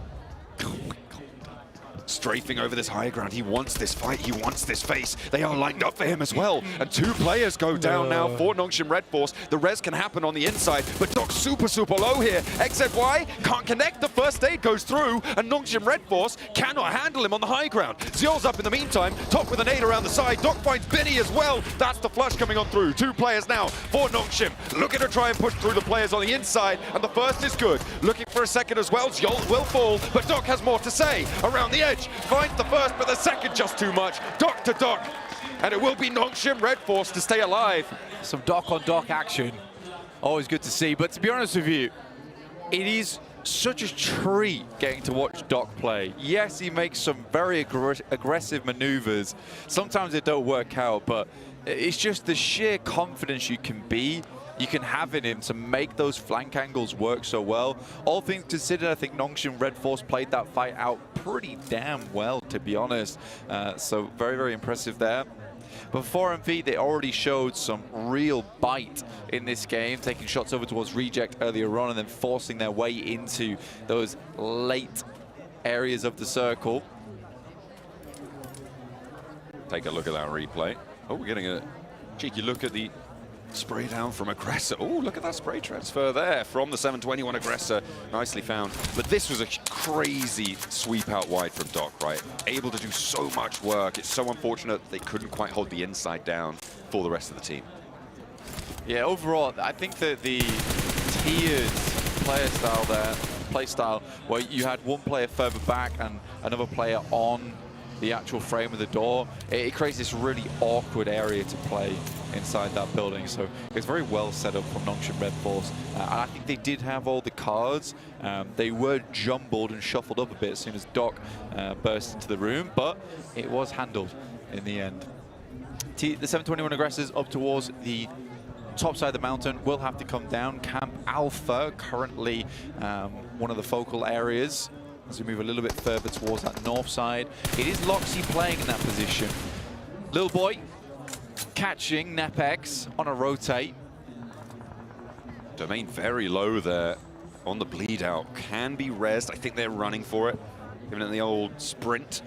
strafing over this high ground. He wants this fight. He wants this face. They are lined up for him as well. And two players go down now for Nongshim Red Force. The res can happen on the inside, but Doc's super, super low here. XZY can't connect. The first aid goes through, and Nongshim Red Force cannot handle him on the high ground. Zjol's up in the meantime. Top with an aid around the side. Doc finds Binny as well. That's the flush coming on through. Two players now for Nongshim. Looking to try and push through the players on the inside, and the first is good. Looking for a second as well. Zjol will fall, but Doc has more to say. Around the edge. Finds the first, but the second just too much. Doc to Doc. And it will be Nongshim Red Force to stay alive. Some Doc-on-Doc action. Always good to see. But to be honest with you, it is such a treat getting to watch Doc play. Yes, he makes some very aggressive maneuvers. Sometimes they don't work out, but it's just the sheer confidence you can have in him to make those flank angles work so well. All things considered, I think Nongshim Red Force played that fight out pretty damn well, to be honest. So very, very impressive there. But for MV, they already showed some real bite in this game, taking shots over towards Reject earlier on and then forcing their way into those late areas of the circle. Take a look at that replay. Oh, we're getting a cheeky look at the spray down from Aggressor. Oh, look at that spray transfer there from the 721 Aggressor. Nicely found. But this was a crazy sweep out wide from Doc, right? Able to do so much work. It's so unfortunate they couldn't quite hold the inside down for the rest of the team. Yeah, overall, I think that the tiered player style there, play style, where you had one player further back and another player on the actual frame of the door, it creates this really awkward area to play inside that building. So it's very well set up from Nongshim Red Force. And I think they did have all the cards. They were jumbled and shuffled up a bit as soon as Doc burst into the room, but it was handled in the end. The 721 aggressors up towards the top side of the mountain will have to come down. Camp Alpha currently one of the focal areas. As we move a little bit further towards that north side, it is Loxy playing in that position. Lil Boy catching Nepex on a rotate. Domain very low there on the bleed out. Can be rezzed. I think they're running for it. Giving it the old sprint.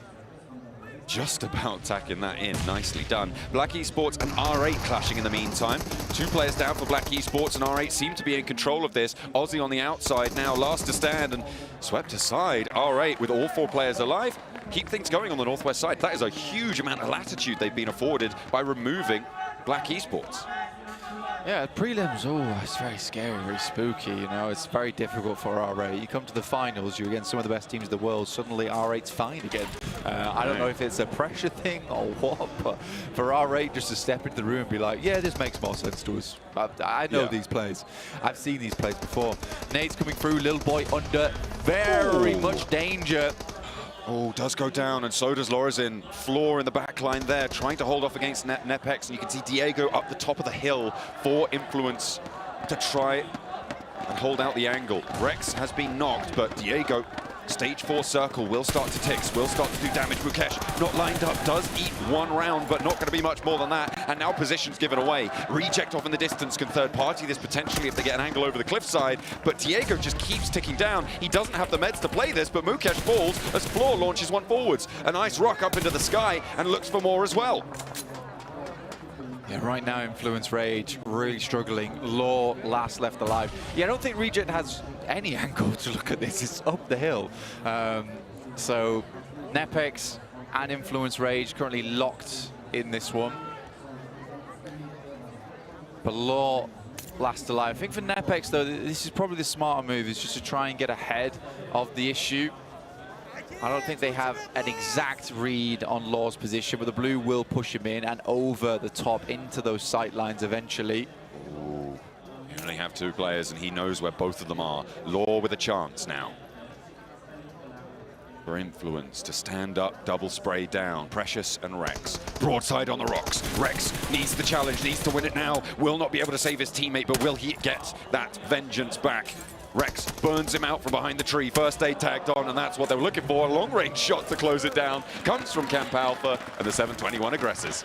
Just about tacking that in. Nicely done. Black Esports and R8 clashing in the meantime. Two players down for Black Esports, and R8 seem to be in control of this. Aussie on the outside now, last to stand and swept aside. R8 with all four players alive. Keep things going on the northwest side. That is a huge amount of latitude they've been afforded by removing Black Esports. Yeah, prelims, oh, it's very scary, very spooky, you know, it's very difficult for R8. You come to the finals, you're against some of the best teams in the world, suddenly R8's fine again. I don't know if it's a pressure thing or what, but for R8 just to step into the room and be like, yeah, this makes more sense to us. I know these plays. I've seen these plays before. Nade's coming through, Lil Boy under very much danger. Oh, does go down, and so does Lorazin. Floor in the back line there, trying to hold off against Nepex, and you can see Diego up the top of the hill for Influence to try and hold out the angle. Rex has been knocked, but Diego, stage 4 circle, will start to tick, will start to do damage. Mukesh not lined up, does eat one round, but not going to be much more than that. And now position's given away. Reject off in the distance can third party this potentially if they get an angle over the cliffside. But Diego just keeps ticking down. He doesn't have the meds to play this, but Mukesh falls as Floor launches one forwards. A nice rock up into the sky and looks for more as well. Yeah, right now, Influence Rage really struggling. Law last left alive. Yeah, I don't think Reject has any angle to look at this. It's up the hill. So Nepex and Influence Rage currently locked in this one. But Law last alive. I think for Nepex, though, this is probably the smarter move, is just to try and get ahead of the issue. I don't think they have an exact read on Law's position, but the blue will push him in and over the top into those sight lines eventually. Ooh. You only have two players, and he knows where both of them are. Law with a chance now. For Influence to stand up, double spray down. Precious and Rex. Broadside on the rocks. Rex needs the challenge, needs to win it now. Will not be able to save his teammate, but will he get that vengeance back? Rex burns him out from behind the tree. First aid tagged on, and that's what they were looking for. A long-range shot to close it down comes from Camp Alpha and the 721 Aggressors.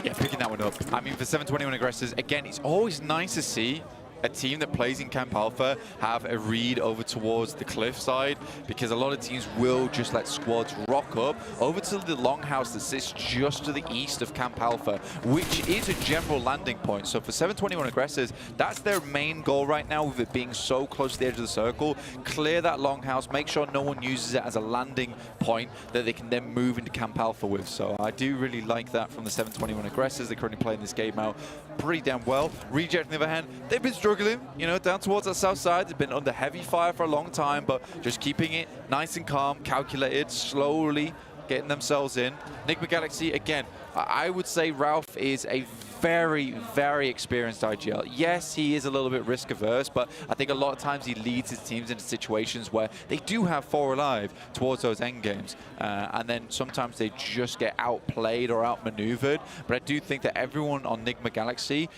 Yeah, picking that one up. I mean, for 721 Aggressors, again, it's always nice to see a team that plays in Camp Alpha have a read over towards the cliff side, because a lot of teams will just let squads rock up over to the longhouse that sits just to the east of Camp Alpha, which is a general landing point. So for 721 Aggressors, that's their main goal right now, with it being so close to the edge of the circle. Clear that longhouse, make sure no one uses it as a landing point that they can then move into Camp Alpha with. So I do really like that from the 721 Aggressors. They're currently playing this game out pretty damn well. Reject, on the other hand, they've been struggling, you know, down towards that south side. They've been under heavy fire for a long time, but just keeping it nice and calm, calculated, slowly getting themselves in. Enigma Galaxy, again, I would say Ralph is a very, very experienced IGL. Yes, he is a little bit risk averse, but I think a lot of times he leads his teams into situations where they do have 4 alive towards those end games, and then sometimes they just get outplayed or outmaneuvered. But I do think that everyone on Enigma Galaxy,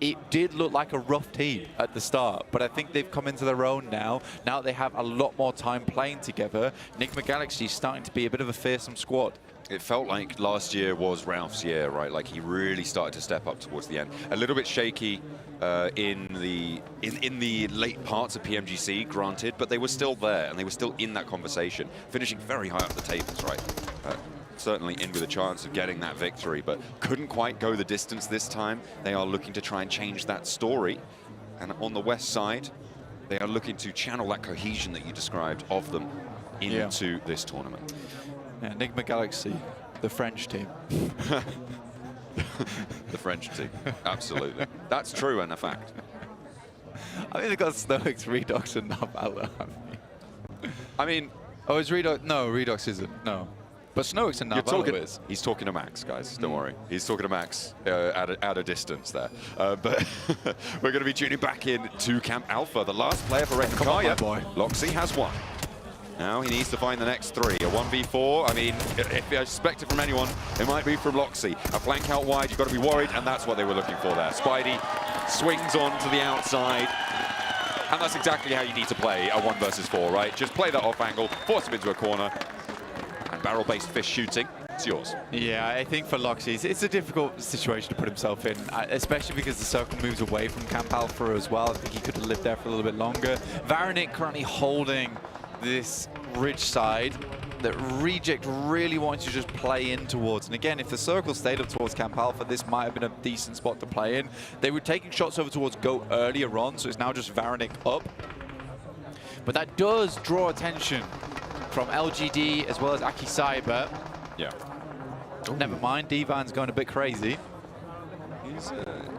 it did look like a rough team at the start, but I think they've come into their own now. Now they have a lot more time playing together. Enigma Galaxy is starting to be a bit of a fearsome squad. It felt like last year was Ralph's year, right? Like he really started to step up towards the end. A little bit shaky in the late parts of PMGC, granted, but they were still there and they were still in that conversation, finishing very high up the tables, right? Certainly in with a chance of getting that victory, but couldn't quite go the distance this time. They are looking to try and change that story. And on the west side, they are looking to channel that cohesion that you described of them into this tournament. Yeah, Enigma Galaxy, the French team. The French team, absolutely. That's true and a fact. I think they've got Stoics, Redox, and Narbala. I mean... Oh, is Redox? No, Redox isn't, no. But Snowick's and Narbala is. He's talking to Max, guys. Don't worry. He's talking to Max at a distance there. But we're going to be tuning back in to Camp Alpha. The last player for Red Kaya. Loxy has one. Now he needs to find the next 3. A 1v4. I mean, if I expect it from anyone, it might be from Loxy. A flank out wide. You've got to be worried, and that's what they were looking for there. Spidey swings on to the outside. And that's exactly how you need to play a 1 versus 4, right? Just play that off angle, force him into a corner. And barrel-based fish shooting, it's yours. Yeah, I think for Loxy, it's a difficult situation to put himself in, especially because the circle moves away from Camp Alpha as well. I think he could have lived there for a little bit longer. Varanik currently holding this ridge side that Reject really wants to just play in towards. And again, if the circle stayed up towards Camp Alpha, this might have been a decent spot to play in. They were taking shots over towards Go earlier on, so it's now just Varanik up. But that does draw attention from LGD as well as Aki Cyber. Yeah. Never mind, Divan's going a bit crazy.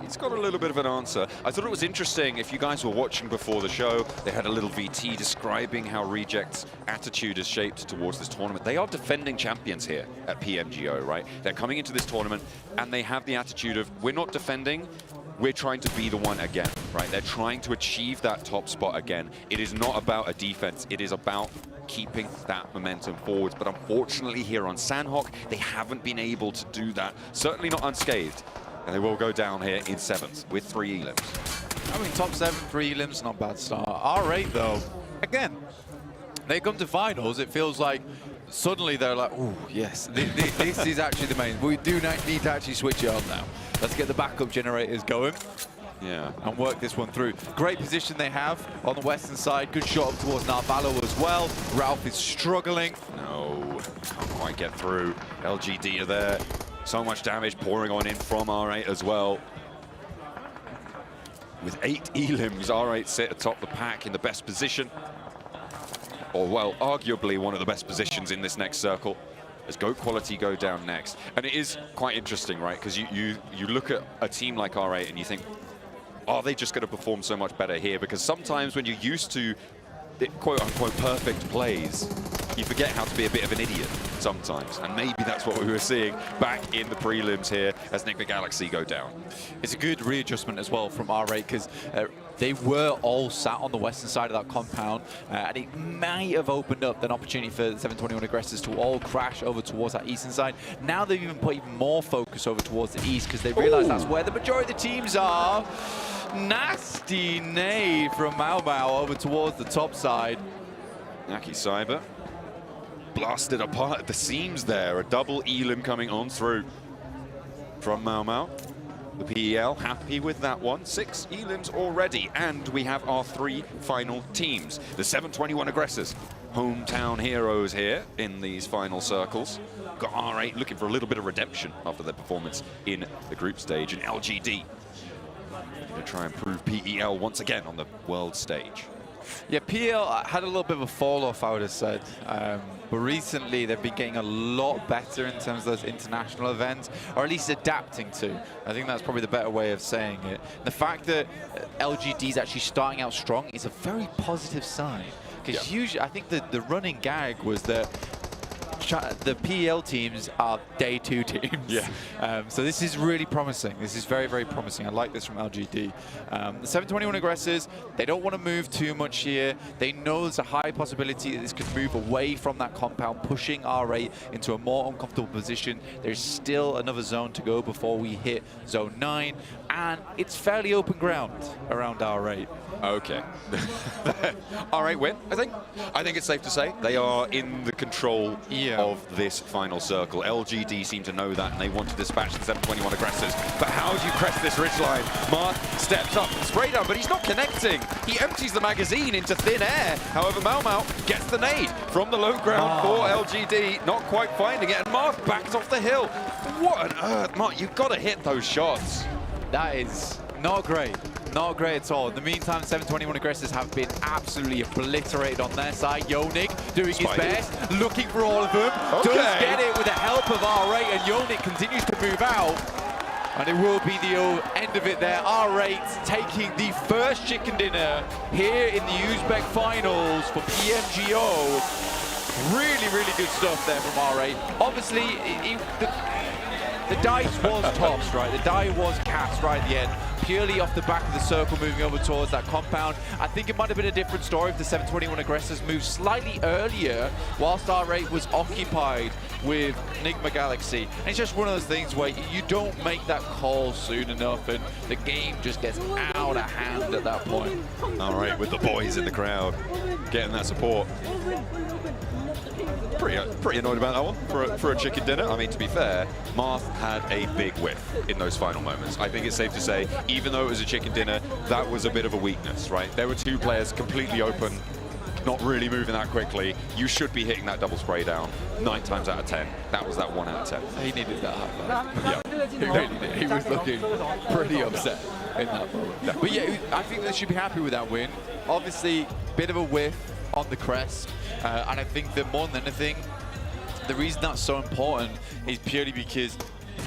He's got a little bit of an answer. I thought it was interesting, if you guys were watching before the show, they had a little VT describing how Reject's attitude is shaped towards this tournament. They are defending champions here at PMGO, right? They're coming into this tournament and they have the attitude of, we're not defending, we're trying to be the one again, right? They're trying to achieve that top spot again. It is not about a defense, it is about keeping that momentum forwards. But unfortunately here on Sandhawk, they haven't been able to do that. Certainly not unscathed. And they will go down here in 7th with 3 elims. I mean, top 7, 3 elims, not a bad start. R8 though, again, they come to finals, it feels like suddenly they're like, oh yes, this is actually the main. We do need to actually switch it on now. Let's get the backup generators going. Yeah. And work this one through. Great position they have on the western side. Good shot up towards Narbalo as well. Ralph is struggling. No, can't quite get through. LGD are there. So much damage pouring on in from R8 as well. With 8 elims, R8 sit atop the pack in the best position. Or, well, arguably one of the best positions in this next circle. As GOAT Quality go down next. And it is quite interesting, right? Because you look at a team like R8 and you think, are they just going to perform so much better here? Because sometimes when you're used to the quote-unquote perfect plays, you forget how to be a bit of an idiot sometimes. And maybe that's what we were seeing back in the prelims here as Enigma Galaxy go down. It's a good readjustment as well from R8 because they were all sat on the western side of that compound, and it might have opened up an opportunity for the 721 aggressors to all crash over towards that eastern side. Now they've even put even more focus over towards the east because they realize that's where the majority of the teams are. Nasty nade from Mau Mau over towards the top side. Naki Cyber blasted apart at the seams there. A double elim coming on through from Mau Mau. The PEL happy with that one. 6 elims already, and we have our 3 final teams. The 721 aggressors, hometown heroes here in these final circles. Got R8 looking for a little bit of redemption after their performance in the group stage, and LGD going to try and prove PEL once again on the world stage. Yeah, PEL had a little bit of a fall-off, I would have said. But recently, they've been getting a lot better in terms of those international events, or at least adapting to. I think that's probably the better way of saying it. The fact that LGD is actually starting out strong is a very positive sign. Because usually, I think the running gag was that the PEL teams are day 2 teams. Yeah. So this is really promising. This is very, very promising. I like this from LGD. The 721 aggressors, they don't want to move too much here. They know there's a high possibility that this could move away from that compound, pushing R8 into a more uncomfortable position. There's still another zone to go before we hit zone 9, and it's fairly open ground around R8. Okay. R8 win, I think. I think it's safe to say they are in the control of this final circle. LGD seem to know that, and they want to dispatch the 721 aggressors. But how do you crest this ridgeline? Marth steps up, spray down, but he's not connecting. He empties the magazine into thin air. However, Mau Mau gets the nade from the low ground for LGD, not quite finding it, and Marth backs off the hill. What on earth, Marth? You've got to hit those shots. That is not great. Not great at all. In the meantime, 721 aggressors have been absolutely obliterated on their side. Yonik doing his best, looking for all of them. Does get it with the help of R8, and Yonik continues to move out. And it will be the end of it there. R8 taking the first chicken dinner here in the Uzbek finals for PMGO. Really, really good stuff there from R8. Obviously, the dice was tossed, right? The die was cast right at the end, purely off the back of the circle, moving over towards that compound. I think it might have been a different story if the 721 aggressors moved slightly earlier, whilst R8 was occupied with Enigma Galaxy. And it's just one of those things where you don't make that call soon enough, and the game just gets out of hand at that point. R8 with the boys in the crowd, getting that support. Pretty annoyed about that one for a chicken dinner. I mean, to be fair, Marth had a big whiff in those final moments. I think it's safe to say, even though it was a chicken dinner, that was a bit of a weakness, right? There were 2 players completely open, not really moving that quickly. You should be hitting that double spray down 9 times out of 10. That was that 1 out of 10. He needed that high five. He really did. He was looking pretty upset in that moment. No. But yeah, I think they should be happy with that win. Obviously, bit of a whiff on the crest. And I think that more than anything, the reason that's so important is purely because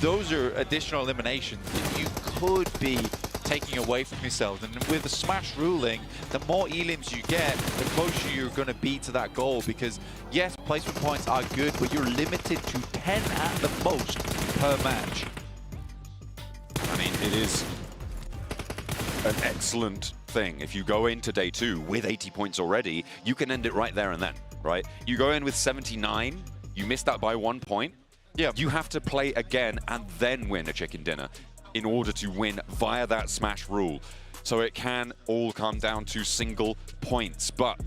those are additional eliminations that you could be taking away from yourselves. And with the smash ruling, the more elims you get, the closer you're going to be to that goal. Because yes, placement points are good, but you're limited to 10 at the most per match. I mean, it is an excellent thing. If you go into day 2 with 80 points already, you can end it right there and then, right? You go in with 79, you miss that by 1 point. Yeah, you have to play again and then win a chicken dinner in order to win via that smash rule. So it can all come down to single points. But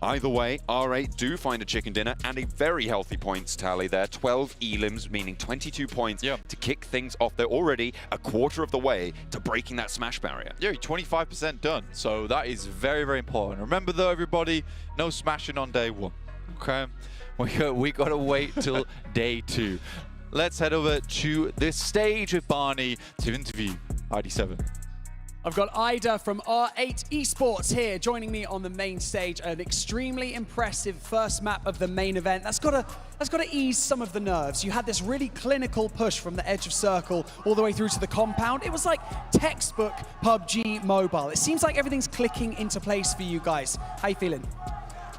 either way, R8 do find a chicken dinner and a very healthy points tally there. 12 elims, meaning 22 points to kick things off. They're already a quarter of the way to breaking that smash barrier. Yeah, 25% done. So that is very, very important. Remember though, everybody, no smashing on day 1, okay? We got to wait till day 2. let's head over to this stage with Barney to interview ID7. I've got Ida from R8 Esports here joining me on the main stage. An extremely impressive first map of the main event. That's got to ease some of the nerves. You had this really clinical push from the edge of circle all the way through to the compound. It was like textbook PUBG Mobile. It seems like everything's clicking into place for you guys. How you feeling?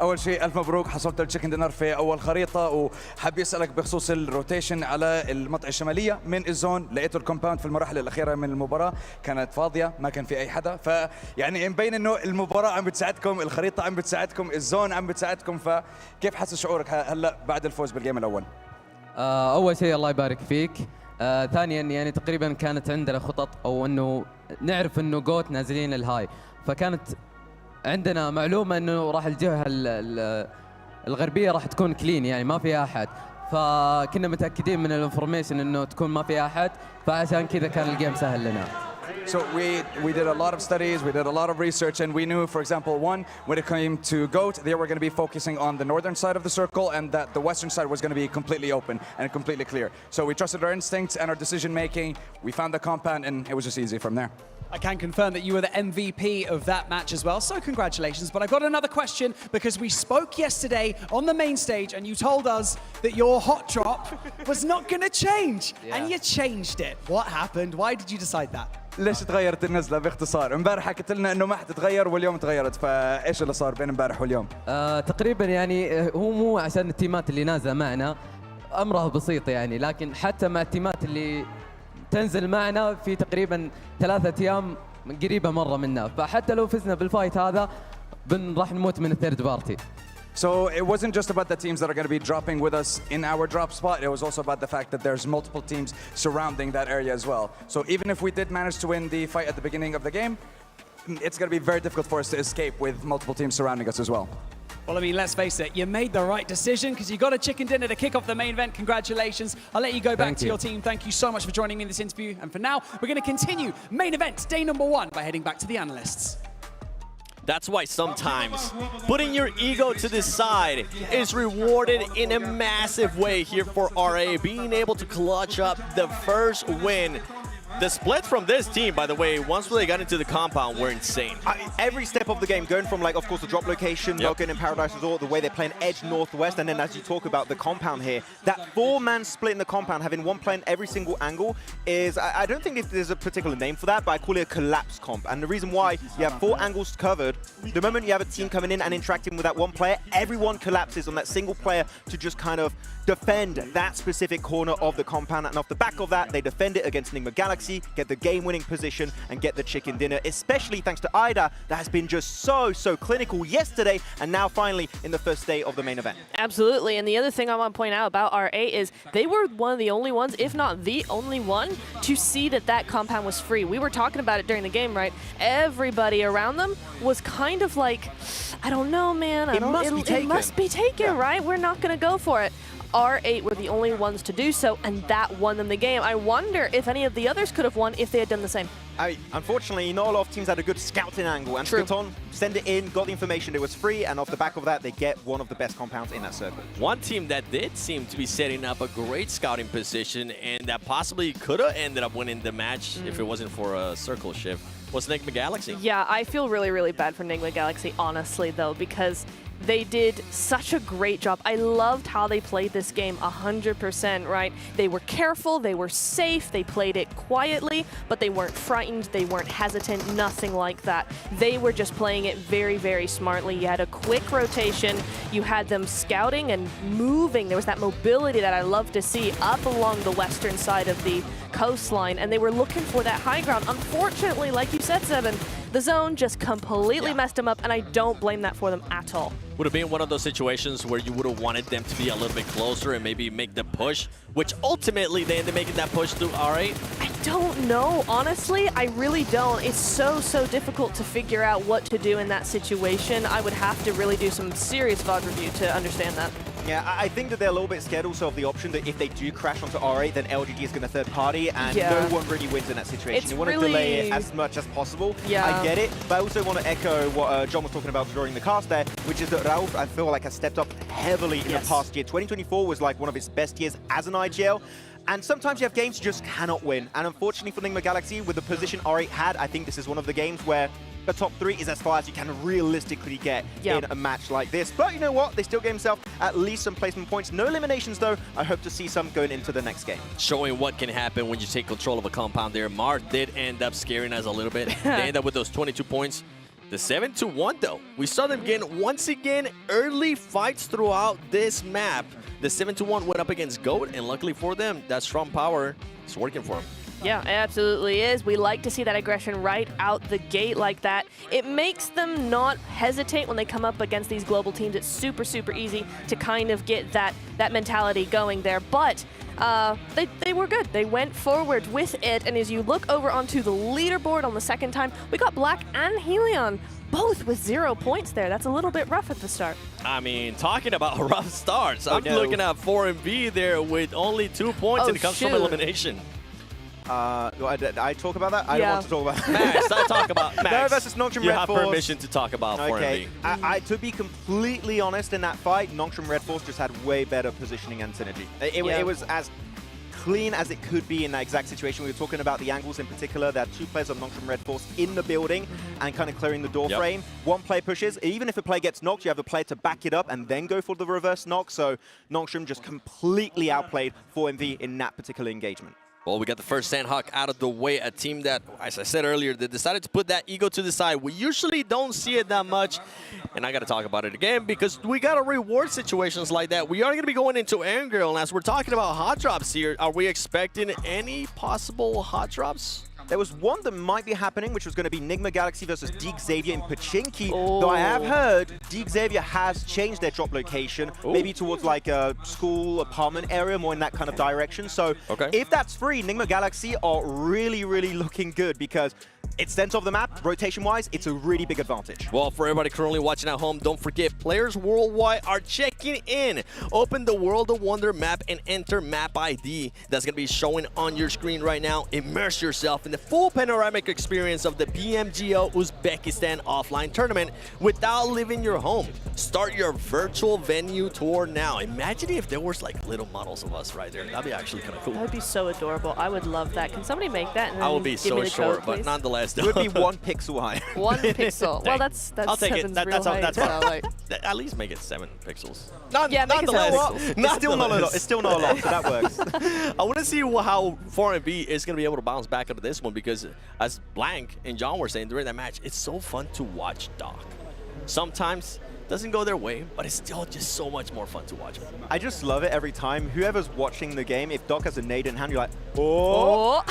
اول شيء الف مبروك حصلت التشيكن دينر في اول خريطه وحاب يسالك بخصوص الروتيشن على المنطقه الشماليه من الزون لقيته الكومباوند في المراحل الاخيره من المباراه كانت فاضيه ما كان في اي حدا فيعني مبين انه المباراه عم بتساعدكم الخريطه عم بتساعدكم الزون عم بتساعدكم فكيف حاسس شعورك هلا بعد الفوز بالجيم الاول اول شيء الله يبارك فيك ثانيا يعني تقريبا كانت عندنا خطط او انه نعرف انه جوت نازلين الهاي فكانت عندنا معلومة انه راح الجهة الغربية راح تكون كلين يعني ما فيها احد فكنا متأكدين من الانفورميشن انه تكون ما فيها احد فعشان كذا كان الجيم سهل لنا. So we did a lot of studies, we did a lot of research, and we knew, for example, one, when it came to GOAT, they were going to be focusing on the northern side of the circle, and that the western side was going to be completely open and completely clear. So we trusted our instincts and our decision-making. We found the compound, and it was just easy from there. I can confirm that you were the MVP of that match as well, so congratulations. But I've got another question because we spoke yesterday on the main stage and you told us that your hot drop was not going to change, and you changed it. What happened? Why did you decide that? ليش تغيرت النزلة باختصار؟ امبارح حكيت لنا انه ما حتتغير واليوم تغيرت، فايش اللي صار بين امبارح واليوم؟ تقريبا يعني هو مو عشان التيمات اللي نازله معنا امره بسيط يعني لكن حتى مع التيمات اللي تنزل معنا في تقريبا 3 أيام قريبة مرة منا فحتى لو فزنا بالفايت هذا راح نموت من الثيرد بارتي. So it wasn't just about the teams that are going to be dropping with us in our drop spot. It was also about the fact that there's multiple teams surrounding that area as well. So even if we did manage to win the fight at the beginning of the game, it's going to be very difficult for us to escape with multiple teams surrounding us as well. Well, I mean, let's face it, you made the right decision because you got a chicken dinner to kick off the main event. Congratulations. I'll let you go back to your team. Thank you so much for joining me in this interview. And for now, we're going to continue main event, day number 1, by heading back to the analysts. That's why sometimes putting your ego to the side is rewarded in a massive way here for RA, being able to clutch up the first win. The split from this team, by the way, once they got into the compound, were insane. Every step of the game, going from, like, of course, the drop location, Logan and Paradise Resort, the way they're playing edge northwest, and then as you talk about the compound here, that 4-man split in the compound, having one playing every single angle is, I don't think if there's a particular name for that, but I call it a collapse comp. And the reason why you have 4 angles covered, the moment you have a team coming in and interacting with that one player, everyone collapses on that single player to just kind of defend that specific corner of the compound. And off the back of that, they defend it against Enigma Galaxy, get the game-winning position, and get the chicken dinner, especially thanks to Ida, that has been just so clinical yesterday, and now finally in the first day of the main event. Absolutely, and the other thing I want to point out about RA is they were one of the only ones, if not the only one, to see that that compound was free. We were talking about it during the game, right? Everybody around them was kind of like, I don't know, man. It must be taken, right? We're not going to go for it. R8 were the only ones to do so, and that won them the game. I wonder if any of the others could have won if they had done the same. Unfortunately, not a lot of teams had a good scouting angle, and Skaton sent it in, got the information, it was free, and off the back of that, they get one of the best compounds in that circle. One team that did seem to be setting up a great scouting position, and that possibly could have ended up winning the match if it wasn't for a circle shift, was Enigma Galaxy. Yeah, I feel really bad for Enigma Galaxy, honestly, though, because they did such a great job. I loved how they played this game 100%, right? They were careful, they were safe, they played it quietly, but they weren't frightened, they weren't hesitant, nothing like that. They were just playing it very smartly. You had a quick rotation, you had them scouting and moving. There was that mobility that I love to see up along the western side of the coastline, and they were looking for that high ground. Unfortunately, like you said, Seven, the zone just completely messed them up, and I don't blame that for them at all. Would have been one of those situations where you would have wanted them to be a little bit closer and maybe make the push, which ultimately they ended up making that push through R8? I don't know, honestly, I really don't. It's so difficult to figure out what to do in that situation. I would have to really do some serious VOD review to understand that. Yeah, I think that they're a little bit scared also of the option that if they do crash onto R8, then LGD is going to third party, and no one really wins in that situation. You want to delay it as much as possible. I get it, but I also want to echo what John was talking about during the cast there, which is that Rauf, I feel like, has stepped up heavily in the past year. 2024 was like one of his best years as an IGL. And sometimes you have games you just cannot win. And unfortunately for Nigma Galaxy, with the position R8 had, I think this is one of the games where the top 3 is as far as you can realistically get in a match like this. But you know what? They still gave themselves at least some placement points. No eliminations, though. I hope to see some going into the next game. Showing what can happen when you take control of a compound there. Mar did end up scaring us a little bit. They end up with those 22 points. The 7-1, though. We saw them getting, once again, early fights throughout this map. The 7-1 went up against GOAT, and luckily for them, that strong power is working for them. Yeah, it absolutely is. We like to see that aggression right out the gate like that. It makes them not hesitate when they come up against these global teams. It's super, super easy to kind of get that mentality going there. But they were good. They went forward with it. And as you look over onto the leaderboard on the second time, we got Black and Helion both with 0 points there. That's a little bit rough at the start. I mean, talking about rough starts, I'm looking at 4MV there with only 2 points, and it comes from elimination. I talk about that? I don't want to talk about that. Max, I talk about Max. No versus Nongshim You Red have Force. permission to talk about 4MV. To be completely honest, in that fight, Nongshim Red Force just had way better positioning and synergy. It was as clean as it could be in that exact situation. We were talking about the angles in particular. There are 2 players of Nongshim Red Force in the building and kind of clearing the door frame. One player pushes. Even if a player gets knocked, you have a player to back it up and then go for the reverse knock. So Nongshim just completely outplayed 4MV in that particular engagement. Well, we got the first Sandhawk out of the way, a team that, as I said earlier, they decided to put that ego to the side. We usually don't see it that much, and I got to talk about it again because we got to reward situations like that. We are going to be going into Erangel, and as we're talking about hot drops here, are we expecting any possible hot drops? There was one that might be happening, which was going to be Nigma Galaxy versus Deek Xavier in Pachinki. Though I have heard Deek Xavier has changed their drop location, maybe towards like a school, apartment area, more in that kind of direction. So if that's free, Nigma Galaxy are really, really looking good because it's center of the map, rotation-wise, it's a really big advantage. Well, for everybody currently watching at home, don't forget, players worldwide are checking in. Open the World of Wonder map and enter map ID. That's going to be showing on your screen right now. Immerse yourself in the full panoramic experience of the PMGO Uzbekistan offline tournament without leaving your home. Start your virtual venue tour now. Imagine if there was like little models of us right there. That'd be actually kind of cool. That would be so adorable. I would love that. Can somebody make that? And I will then be give so me the short, code, but please? nonetheless, It would be 1 pixel high. 1 pixel. Well, that's I'll take it. That's height, fine. so, like, At least make it 7 pixels. Yeah, make it 7 Nonetheless, pixels. It's still not a lot. It's still not a lot, so that works. I want to see how 4MV is going to be able to bounce back out of this one because, as Blank and John were saying during that match, it's so fun to watch Doc. Sometimes doesn't go their way, but it's still just so much more fun to watch. I just love it every time. Whoever's watching the game, if Doc has a nade in hand, you're like, oh.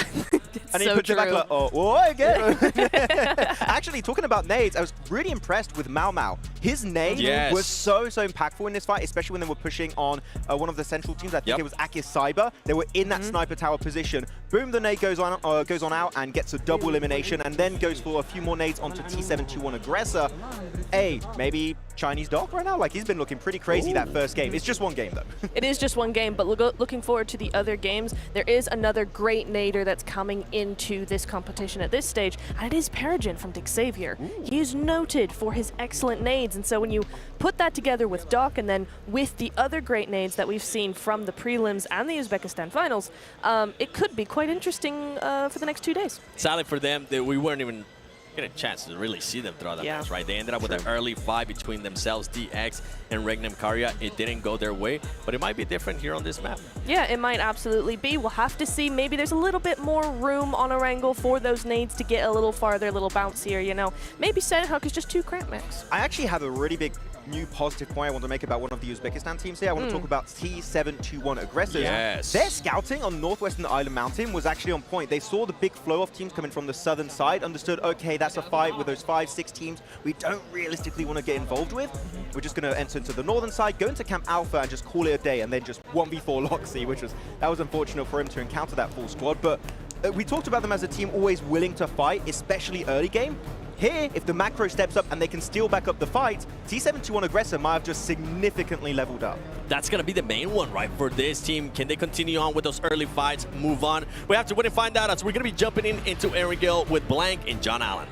And he puts it back like, oh, again. Actually, talking about nades, I was really impressed with Mao Mao. His nade was so impactful in this fight, especially when they were pushing on one of the central teams. I think it was Akis Cyber. They were in that sniper tower position. Boom, the nade goes on out and gets a double elimination, and then goes for a few more nades onto T721 Aggressor. Hey, maybe Chinese Doc right now? Like, he's been looking pretty crazy that first game. It's just 1 game, though. It is just 1 game, but looking forward to the other games. There is another great nader that's coming into this competition at this stage, and it is Peregrine from Dick Xavier. He is noted for his excellent nades, and so when you put that together with Doc and then with the other great nades that we've seen from the prelims and the Uzbekistan finals, it could be quite interesting for the next 2 days. Sadly for them, we weren't even get a chance to really see them throughout that match, right? They ended up with an early fight between themselves, DX and Regnum Karya. It didn't go their way, but it might be different here on this map. Yeah, it might absolutely be. We'll have to see. Maybe there's a little bit more room on Erangel for those nades to get a little farther, a little bouncier, you know. Maybe Sandhawk is just too cramped, Max. I actually have a really big new positive point I want to make about one of the Uzbekistan teams here. I want to talk about T721 Aggressors. Yes. Their scouting on northwestern Island Mountain was actually on point. They saw the big flow of teams coming from the southern side, understood, okay, that's a fight with those 5-6 teams we don't realistically want to get involved with. We're just going to enter into the northern side, go into Camp Alpha and just call it a day, and then just 1v4 Loxy, that was unfortunate for him to encounter that full squad. But we talked about them as a team always willing to fight, especially early game. Here, if the macro steps up and they can steal back up the fight, T721 Aggressor might have just significantly leveled up. That's going to be the main one, right, for this team. Can they continue on with those early fights, move on? We have to wait and find out as we're going to be jumping into Erangel with Blank and John Allen.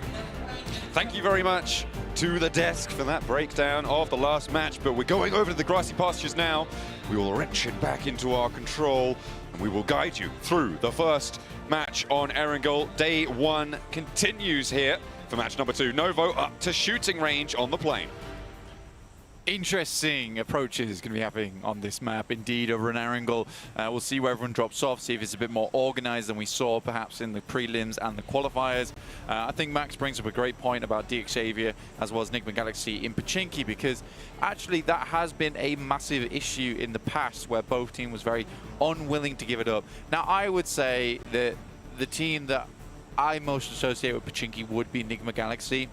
Thank you very much, to the desk for that breakdown of the last match, but we're going over to the grassy pastures now. We will wrench it back into our control, and we will guide you through the first match on Erangel. Day 1 continues here for match number 2. Novo up to shooting range on the plane. Interesting approaches going to be happening on this map, indeed, over an Erangel. We'll see where everyone drops off, see if it's a bit more organized than we saw perhaps in the prelims and the qualifiers. I think Max brings up a great point about DXavier as well as Enigma Galaxy in Pachinki, because actually that has been a massive issue in the past where both teams was very unwilling to give it up. Now, I would say that the team that I most associate with Pachinki would be Enigma Galaxy.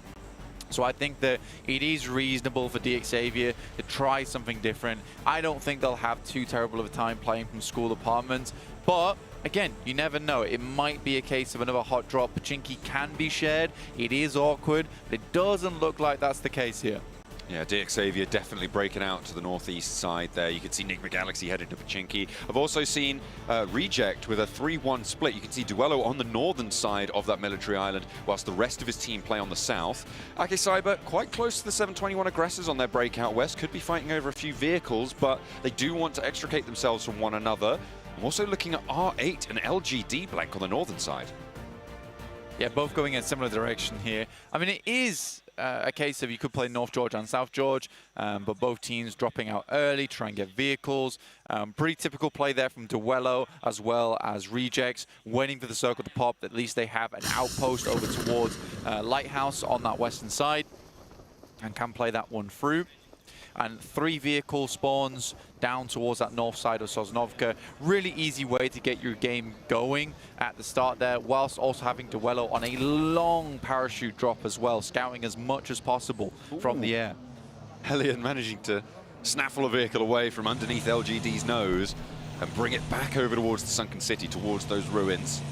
So I think that it is reasonable for DXavier to try something different. I don't think they'll have too terrible of a time playing from school apartments. But again, you never know. It might be a case of another hot drop. Pachinki can be shared. It is awkward. But it doesn't look like that's the case here. Yeah, DXavier definitely breaking out to the northeast side there. You can see Enigma Galaxy headed to Pachinki. I've also seen Reject with a 3-1 split. You can see Duello on the northern side of that military island, whilst the rest of his team play on the south. Ake Cyber quite close to the 721 aggressors on their breakout west. Could be fighting over a few vehicles, but they do want to extricate themselves from one another. I'm also looking at R8 and LGD blank on the northern side. Yeah, both going in a similar direction here. I mean, it is a case of you could play North George and South George, but both teams dropping out early, try and get vehicles. Pretty typical play there from Duello as well as Rejects, waiting for the circle to pop. At least they have an outpost over towards Lighthouse on that western side and can play that one through. And 3 vehicle spawns down towards that north side of Sosnovka. Really easy way to get your game going at the start there, whilst also having Duello on a long parachute drop as well, scouting as much as possible from the air. Hellion managing to snaffle a vehicle away from underneath LGD's nose and bring it back over towards the sunken city, towards those ruins.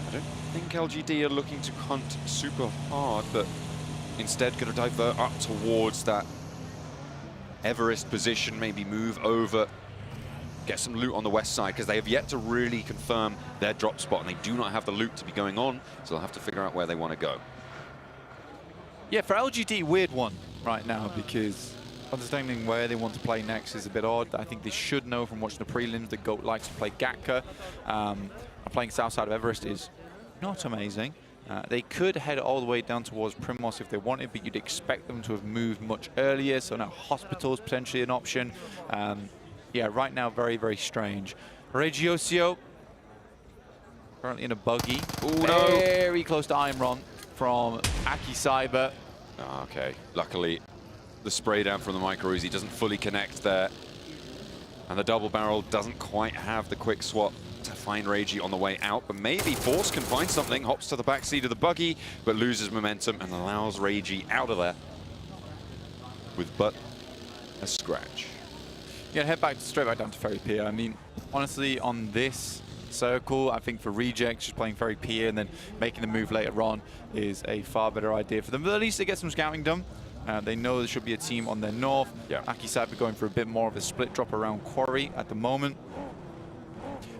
I don't think LGD are looking to hunt super hard, but instead going to divert up towards that Everest position, maybe move over, get some loot on the west side, because they have yet to really confirm their drop spot, and they do not have the loot to be going on, so they'll have to figure out where they want to go. Yeah, for LGD, weird one right now, because understanding where they want to play next is a bit odd. I think they should know from watching the prelims that GOAT likes to play Gatka. Playing south side of Everest is not amazing. They could head all the way down towards Primos if they wanted, but you'd expect them to have moved much earlier, so now Hospital's potentially an option. Yeah, right now, very, very strange. Regiosio, currently in a buggy. Ooh, very close to Imron from Ake Cyber. Okay, luckily the spray down from the Micro Uzi doesn't fully connect there, and the double barrel doesn't quite have the quick swap to find Reiji on the way out, but maybe Force can find something. Hops to the back seat of the buggy, but loses momentum and allows Reiji out of there with but a scratch. Yeah, head back straight back down to Ferry Pier. I mean, honestly, on this circle, I think for Rejects, just playing Ferry Pier and then making the move later on is a far better idea for them. But at least they get some scouting done. They know there should be a team on their north. Yeah, Ake Cyber going for a bit more of a split drop around Quarry at the moment.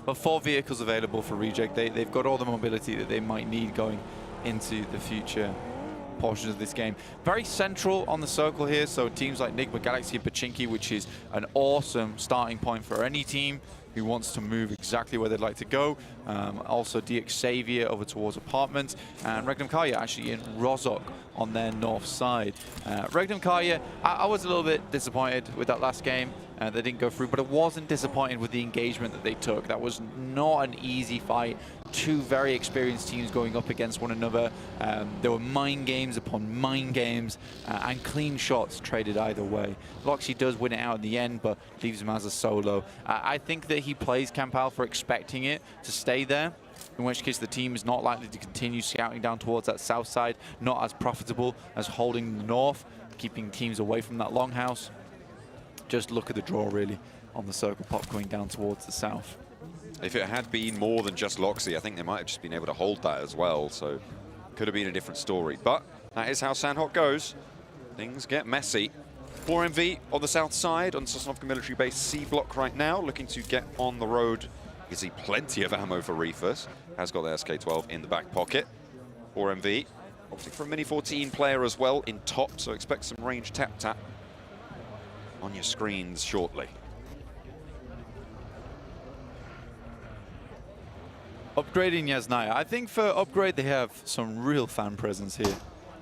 But 4 vehicles available for Reject. They've got all the mobility that they might need going into the future portions of this game. Very central on the circle here, so teams like Enigma Galaxy and Pachinki, which is an awesome starting point for any team who wants to move exactly where they'd like to go. Also DXavier over towards Apartments, and Regnum Karya actually in Rozhok on their north side. Regnum Karya, I was a little bit disappointed with that last game. They didn't go through, but it wasn't disappointed with the engagement that they took. That was not an easy fight. 2 very experienced teams going up against one another. There were mind games upon mind games, and clean shots traded either way. Loxy does win it out in the end, but leaves him as a solo. I think that he plays Campal for expecting it to stay there, in which case the team is not likely to continue scouting down towards that south side, not as profitable as holding the north, keeping teams away from that longhouse. Just look at the draw, really, on the circle pop going down towards the south. If it had been more than just Loxy, I think they might have just been able to hold that as well, so could have been a different story. But that is how Sandhawk goes. Things get messy. 4MV on the south side, on Sosnovka military base C block right now, looking to get on the road. You can see plenty of ammo for Reefers. Has got the SK-12 in the back pocket. 4MV Opting for a Mini 14 player as well in top, so expect some range tap-tap on your screens shortly. Upgrading Yasnaya. I think for Upgrade, they have some real fan presence here,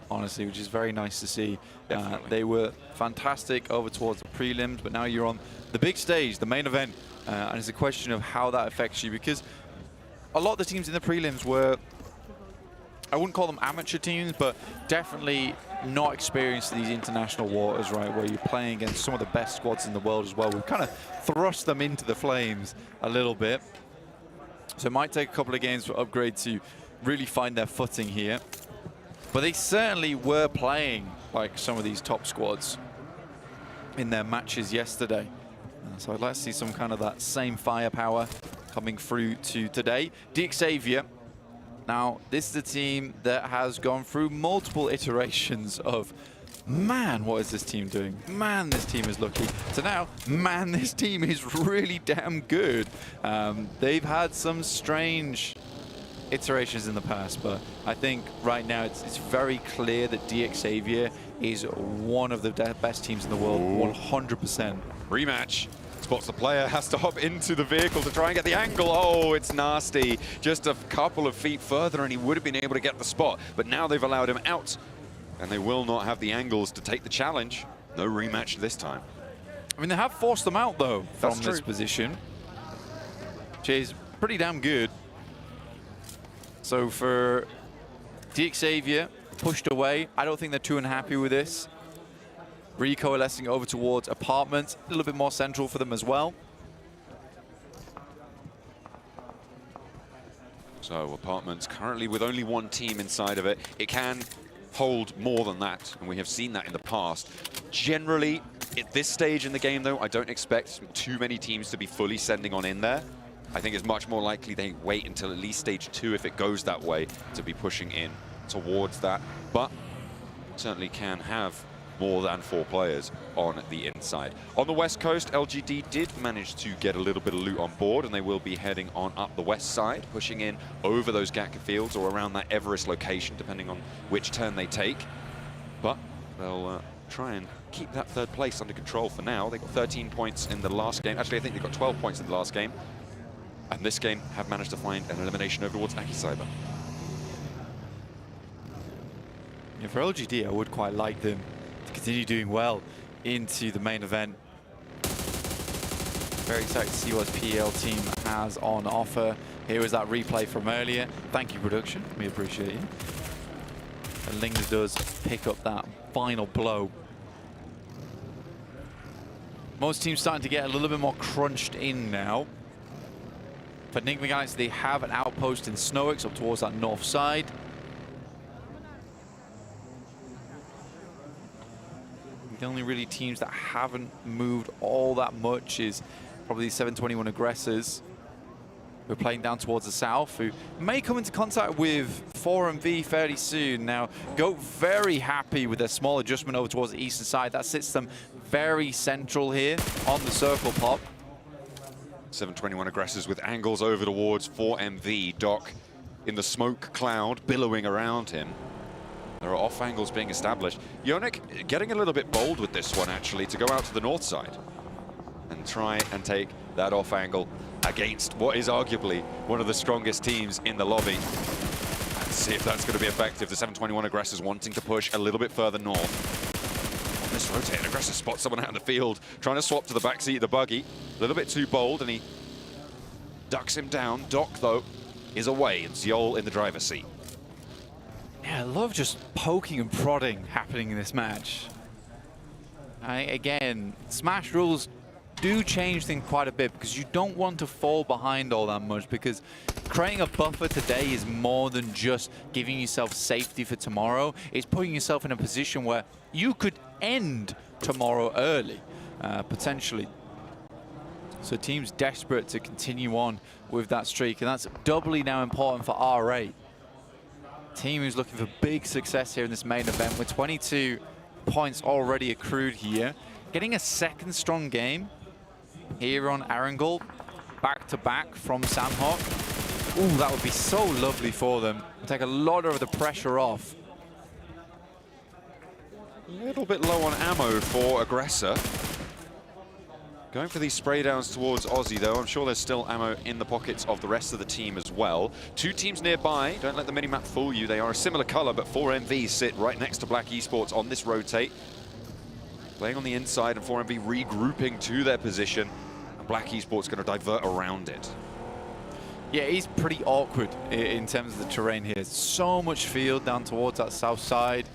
honestly, which is very nice to see. They were fantastic over towards the prelims, but now you're on the big stage, the main event, and it's a question of how that affects you, because a lot of the teams in the prelims were, I wouldn't call them amateur teams, but definitely not experienced in these international waters, right, where you're playing against some of the best squads in the world as well. We've kind of thrust them into the flames a little bit. So it might take a couple of games for Upgrade to really find their footing here. But they certainly were playing like some of these top squads in their matches yesterday. So I'd like to see some kind of that same firepower coming through to today. Xavier. Now, this is a team that has gone through multiple iterations of, man, what is this team doing? Man, this team is lucky. So now, man, this team is really damn good. They've had some strange iterations in the past, but I think right now it's very clear that Xavier is one of the best teams in the world, 100%. Rematch. Spots the player, has to hop into the vehicle to try and get the angle. Oh, it's nasty. Just a couple of feet further and he would have been able to get the spot, but now they've allowed him out and they will not have the angles to take the challenge. No rematch this time. I mean, they have forced them out, though, from this position, which is pretty damn good. So for Xavier, pushed away. I don't think they're too unhappy with this. Recoalescing over towards apartments, a little bit more central for them as well. So apartments currently with only one team inside of it. It can hold more than that, and we have seen that in the past. Generally, at this stage in the game, though, I don't expect too many teams to be fully sending on in there. I think it's much more likely they wait until at least stage 2, if it goes that way, to be pushing in towards that. But certainly can have more than 4 players on the inside. On the west coast, LGD did manage to get a little bit of loot on board, and they will be heading on up the west side, pushing in over those Gatka fields or around that Everest location, depending on which turn they take. But they'll try and keep that 3rd place under control for now. They got 13 points in the last game. Actually, I think they got 12 points in the last game. And this game have managed to find an elimination over towards Akicyber. Yeah, for LGD, I would quite like them to continue doing well into the main event. Very excited to see what PL team has on offer. Here is that replay from earlier. Thank you, production. We appreciate you. And Ling does pick up that final blow. Most teams starting to get a little bit more crunched in now. For Enigma Galaxy, they have an outpost in Snowix up towards that north side. The only really teams that haven't moved all that much is probably the 721 Aggressors, who are playing down towards the south, who may come into contact with 4MV fairly soon. Now, Goat very happy with their small adjustment over towards the eastern side. That sits them very central here on the circle pop. 721 Aggressors with angles over towards 4MV. Doc in the smoke cloud billowing around him. There are off angles being established. Yonik getting a little bit bold with this one, actually, to go out to the north side and try and take that off angle against what is arguably one of the strongest teams in the lobby. And see if that's going to be effective. The 721 Aggressors wanting to push a little bit further north. On this rotating, Aggressor spots someone out in the field, trying to swap to the backseat of the buggy. A little bit too bold, and he ducks him down. Doc, though, is away, and Ziol in the driver's seat. Yeah, I love just poking and prodding happening in this match. Again, Smash rules do change things quite a bit because you don't want to fall behind all that much, because creating a buffer today is more than just giving yourself safety for tomorrow. It's putting yourself in a position where you could end tomorrow early, potentially. So teams desperate to continue on with that streak, and that's doubly now important for R8. Team who's looking for big success here in this main event with 22 points already accrued here. Getting a 2nd strong game here on Arangel, back-to-back from Samhawk. Ooh, that would be so lovely for them. Take a lot of the pressure off A little bit low on ammo for Aggressor. Going for these spray downs towards Aussie, though. I'm sure there's still ammo in the pockets of the rest of the team as well. Two teams nearby. Don't let the minimap fool you. They are a similar color, but 4MV sit right next to Black Esports on this rotate. Playing on the inside, and 4MV regrouping to their position. And Black Esports going to divert around it. Yeah, he's pretty awkward in terms of the terrain here. So much field down towards that south side.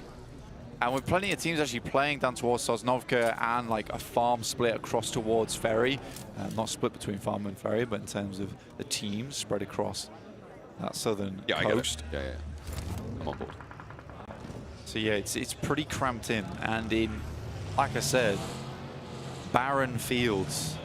And with plenty of teams actually playing down towards Sosnovka and like a farm split across towards Ferry. Not split between farm and Ferry, but in terms of the teams spread across that southern coast. I get it. Yeah. I'm on board. So yeah, it's pretty cramped in. And in, like I said, barren fields.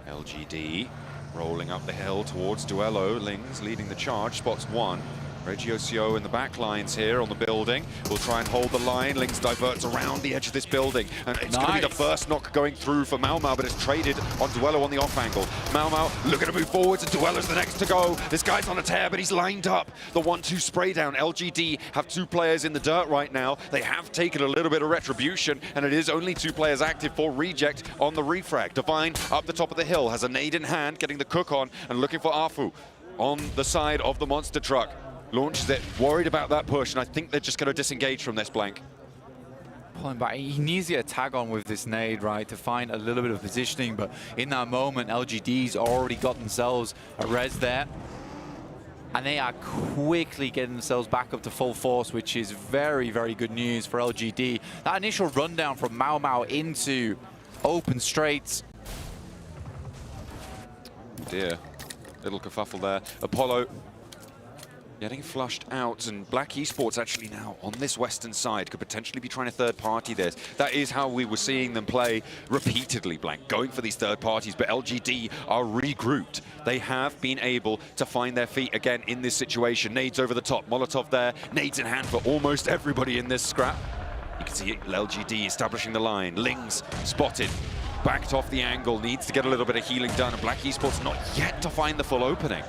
LGD rolling up the hill towards Duello. Lings leading the charge, spots one. Regiocio in the back lines here on the building. Will try and hold the line. Lings diverts around the edge of this building. And it's going to be the first knock going through for Mau Mau, but it's traded on Duello on the off angle. Mau Mau looking to move forwards, and Duello's the next to go. This guy's on a tear, but he's lined up. The 1-2 spray down. LGD have two players in the dirt right now. They have taken a little bit of retribution, and it is only two players active for reject on the refrag. Divine up the top of the hill, has a nade in hand, getting the cook on, and looking for Afu on the side of the monster truck. Launches it, worried about that push, and I think they're just going to disengage from this, Blank. Pulling back, he needs to get a tag on with this nade, right, to find a little bit of positioning, but in that moment, LGD's already got themselves a res there, and they are quickly getting themselves back up to full force, which is very, very good news for LGD. That initial rundown from Mau Mau into open straights. Dear, little kerfuffle there. Apollo getting flushed out, and Black Esports actually now on this western side could potentially be trying to third party this. That is how we were seeing them play repeatedly, Blank, going for these third parties, but LGD are regrouped. They have been able to find their feet again in this situation. Nades over the top, Molotov there, nades in hand for almost everybody in this scrap. You can see LGD establishing the line. Lings spotted, backed off the angle, needs to get a little bit of healing done, and Black Esports not yet to find the full opening.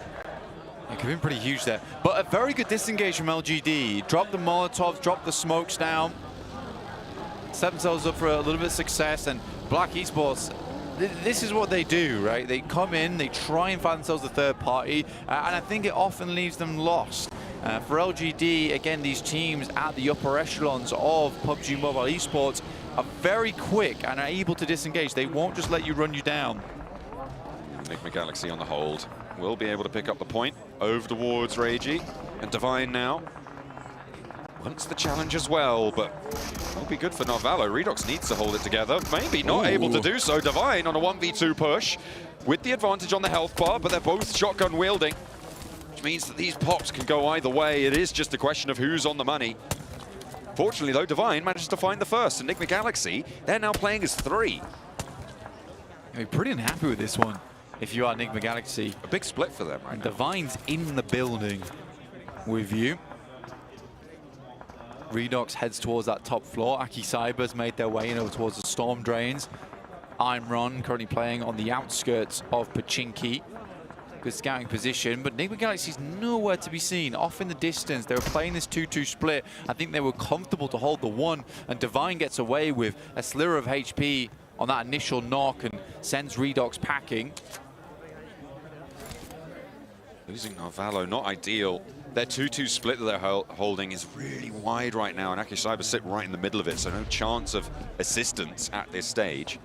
It could have been pretty huge there. But a very good disengage from LGD. Drop the Molotovs, drop the smokes down. Set themselves up for a little bit of success. And Black Esports, this is what they do, right? They come in, they try and find themselves a third party. And I think it often leaves them lost. For LGD, again, these teams at the upper echelons of PUBG Mobile Esports are very quick and are able to disengage. They won't just let you run you down. Enigma Galaxy on the hold. Will be able to pick up the point over towards Reiji, and Divine now wants the challenge as well, but it'll be good for Narvalo. Redox needs to hold it together, maybe not able to do so. Divine on a 1v2 push with the advantage on the health bar, but they're both shotgun wielding, which means that these pops can go either way. It is just a question of who's on the money. Fortunately though, Divine manages to find the first. Enigma Galaxy, they're now playing as 3. You're pretty unhappy with this one. If you are Enigma Galaxy. A big split for them right now. Divine's in the building with you. Redox heads towards that top floor. Aki Cybers made their way in over towards the storm drains. Imron currently playing on the outskirts of Pachinki. Good scouting position, but Enigma Galaxy's nowhere to be seen. Off in the distance, they were playing this 2-2 split. I think they were comfortable to hold the one, and Divine gets away with a sliver of HP on that initial knock and sends Redox packing. Losing Narvalo, not ideal. Their 2-2 split that they're holding is really wide right now, and Aki Cyber sit right in the middle of it, so no chance of assistance at this stage.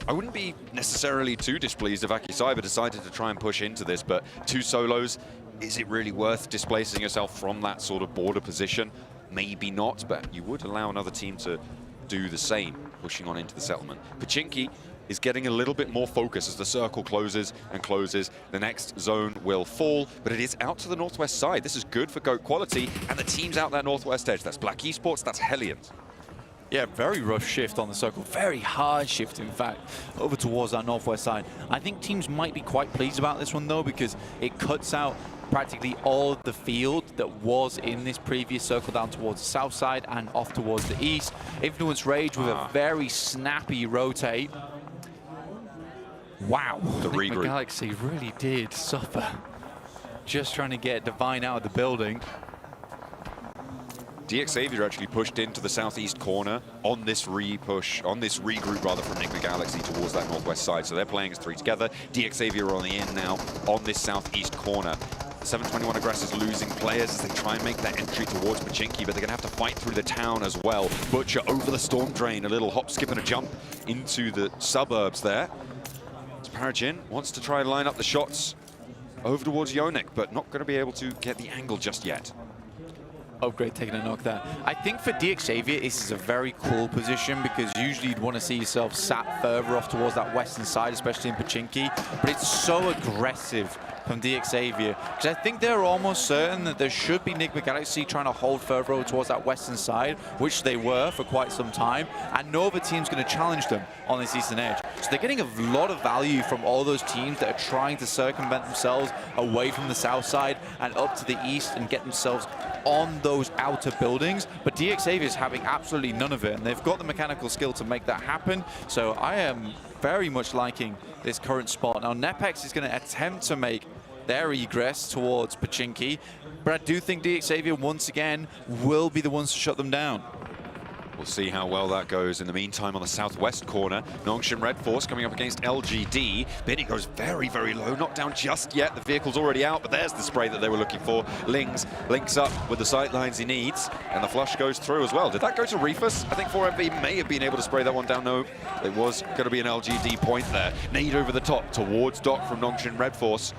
I wouldn't be necessarily too displeased if Aki Cyber decided to try and push into this, but 2 solos, is it really worth displacing yourself from that sort of border position? Maybe not, but you would allow another team to do the same, pushing on into the settlement. Pachinki is getting a little bit more focus as the circle closes and closes. The next zone will fall, but it is out to the northwest side. This is good for GOAT quality, and the team's out that northwest edge. That's Black Esports, that's Hellions. Yeah, very rough shift on the circle. Very hard shift, in fact, over towards that northwest side. I think teams might be quite pleased about this one, though, because it cuts out practically all of the field that was in this previous circle down towards the south side and off towards the east. Influence Rage with a very snappy rotate. Wow, the Enigma Galaxy really did suffer. Just trying to get Divine out of the building. DXavier actually pushed into the southeast corner on this regroup rather from Enigma Galaxy towards that northwest side. So they're playing as three together. DXavier are on the in now on this southeast corner. 721 aggressors losing players as they try and make that entry towards Pochinki, but they're going to have to fight through the town as well. Butcher over the storm drain, a little hop, skip, and a jump into the suburbs there. Parajin wants to try and line up the shots over towards Yonik, but not going to be able to get the angle just yet. Upgrade taking a knock there. I think for DXavier, this is a very cool position because usually you'd want to see yourself sat further off towards that western side, especially in Pochinki, but it's so aggressive from DXavier because I think they're almost certain that there should be Enigma Galaxy trying to hold further over towards that western side, which they were for quite some time, and no other team's going to challenge them on this eastern edge. So they're getting a lot of value from all those teams that are trying to circumvent themselves away from the south side and up to the east and get themselves on those outer buildings, but DXavier is having absolutely none of it, and they've got the mechanical skill to make that happen. So I am very much liking this current spot. Now Nepex is going to attempt to make their egress towards Pochinki, but I do think DXavier once again will be the ones to shut them down. We'll see how well that goes. In the meantime, on the southwest corner, Nongshim Red Force coming up against LGD. Binny goes very, very low. Not down just yet. The vehicle's already out, but there's the spray that they were looking for. Lings links up with the sight lines he needs, and the flush goes through as well. Did that go to Reefus? I think 4MV may have been able to spray that one down. No, it was going to be an LGD point there. Nade over the top towards Doc from Nongshim Red Force.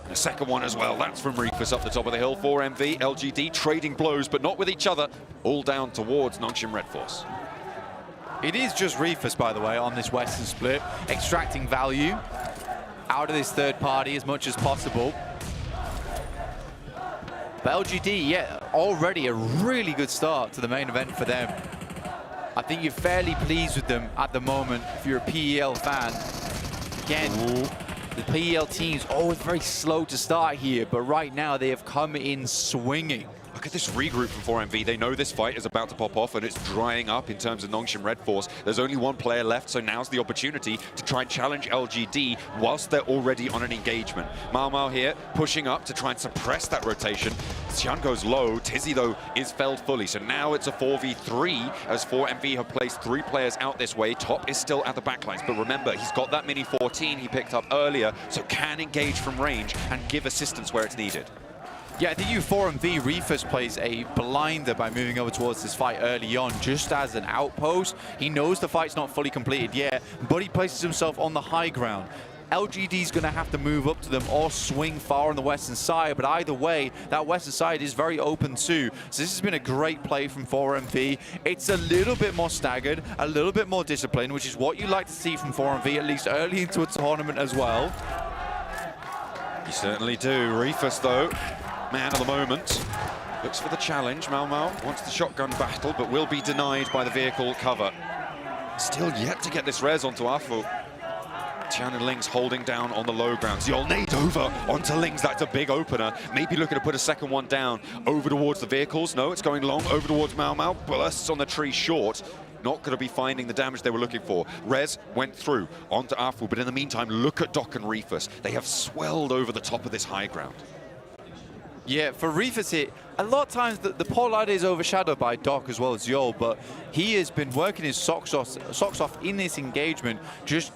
A second one as well. That's from Reefus up the top of the hill. 4MV, LGD trading blows, but not with each other. All down towards Nongshim Red Force. It is just Reefus, by the way, on this western split, extracting value out of this third party as much as possible. But LGD, yeah, already a really good start to the main event for them. I think you're fairly pleased with them at the moment if you're a PEL fan. Again, the PEL team's always very slow to start here, but right now they have come in swinging. Look at this regroup from 4MV. They know this fight is about to pop off and it's drying up in terms of Nongshim Red Force. There's only one player left, so now's the opportunity to try and challenge LGD whilst they're already on an engagement. Mao Mao here pushing up to try and suppress that rotation. Xian goes low. Tizzy, though, is felled fully. So now it's a 4v3 as 4MV have placed 3 players out this way. Top is still at the backlines, but remember, he's got that Mini 14 he picked up earlier, so can engage from range and give assistance where it's needed. Yeah, I think U4MV Reefus plays a blinder by moving over towards this fight early on, just as an outpost. He knows the fight's not fully completed yet, but he places himself on the high ground. LGD's going to have to move up to them or swing far on the western side, but either way, that western side is very open too. So this has been a great play from 4MV. It's a little bit more staggered, a little bit more disciplined, which is what you like to see from 4MV, at least early into a tournament as well. You certainly do. Reefus, though, man of the moment. Looks for the challenge. Mao Mao wants the shotgun battle, but will be denied by the vehicle cover. Still yet to get this res onto Afu. Tian and Lings holding down on the low ground. Yol nade over onto Lings. That's a big opener. Maybe looking to put a second one down over towards the vehicles. No, it's going long over towards Mao Mao. Bursts on the tree short. Not going to be finding the damage they were looking for. Rez went through onto Afu, but in the meantime, look at Doc and Reefus. They have swelled over the top of this high ground. Yeah, for Reefus here, a lot of times the poor lad is overshadowed by Doc as well as Yol, but he has been working his socks off in this engagement, just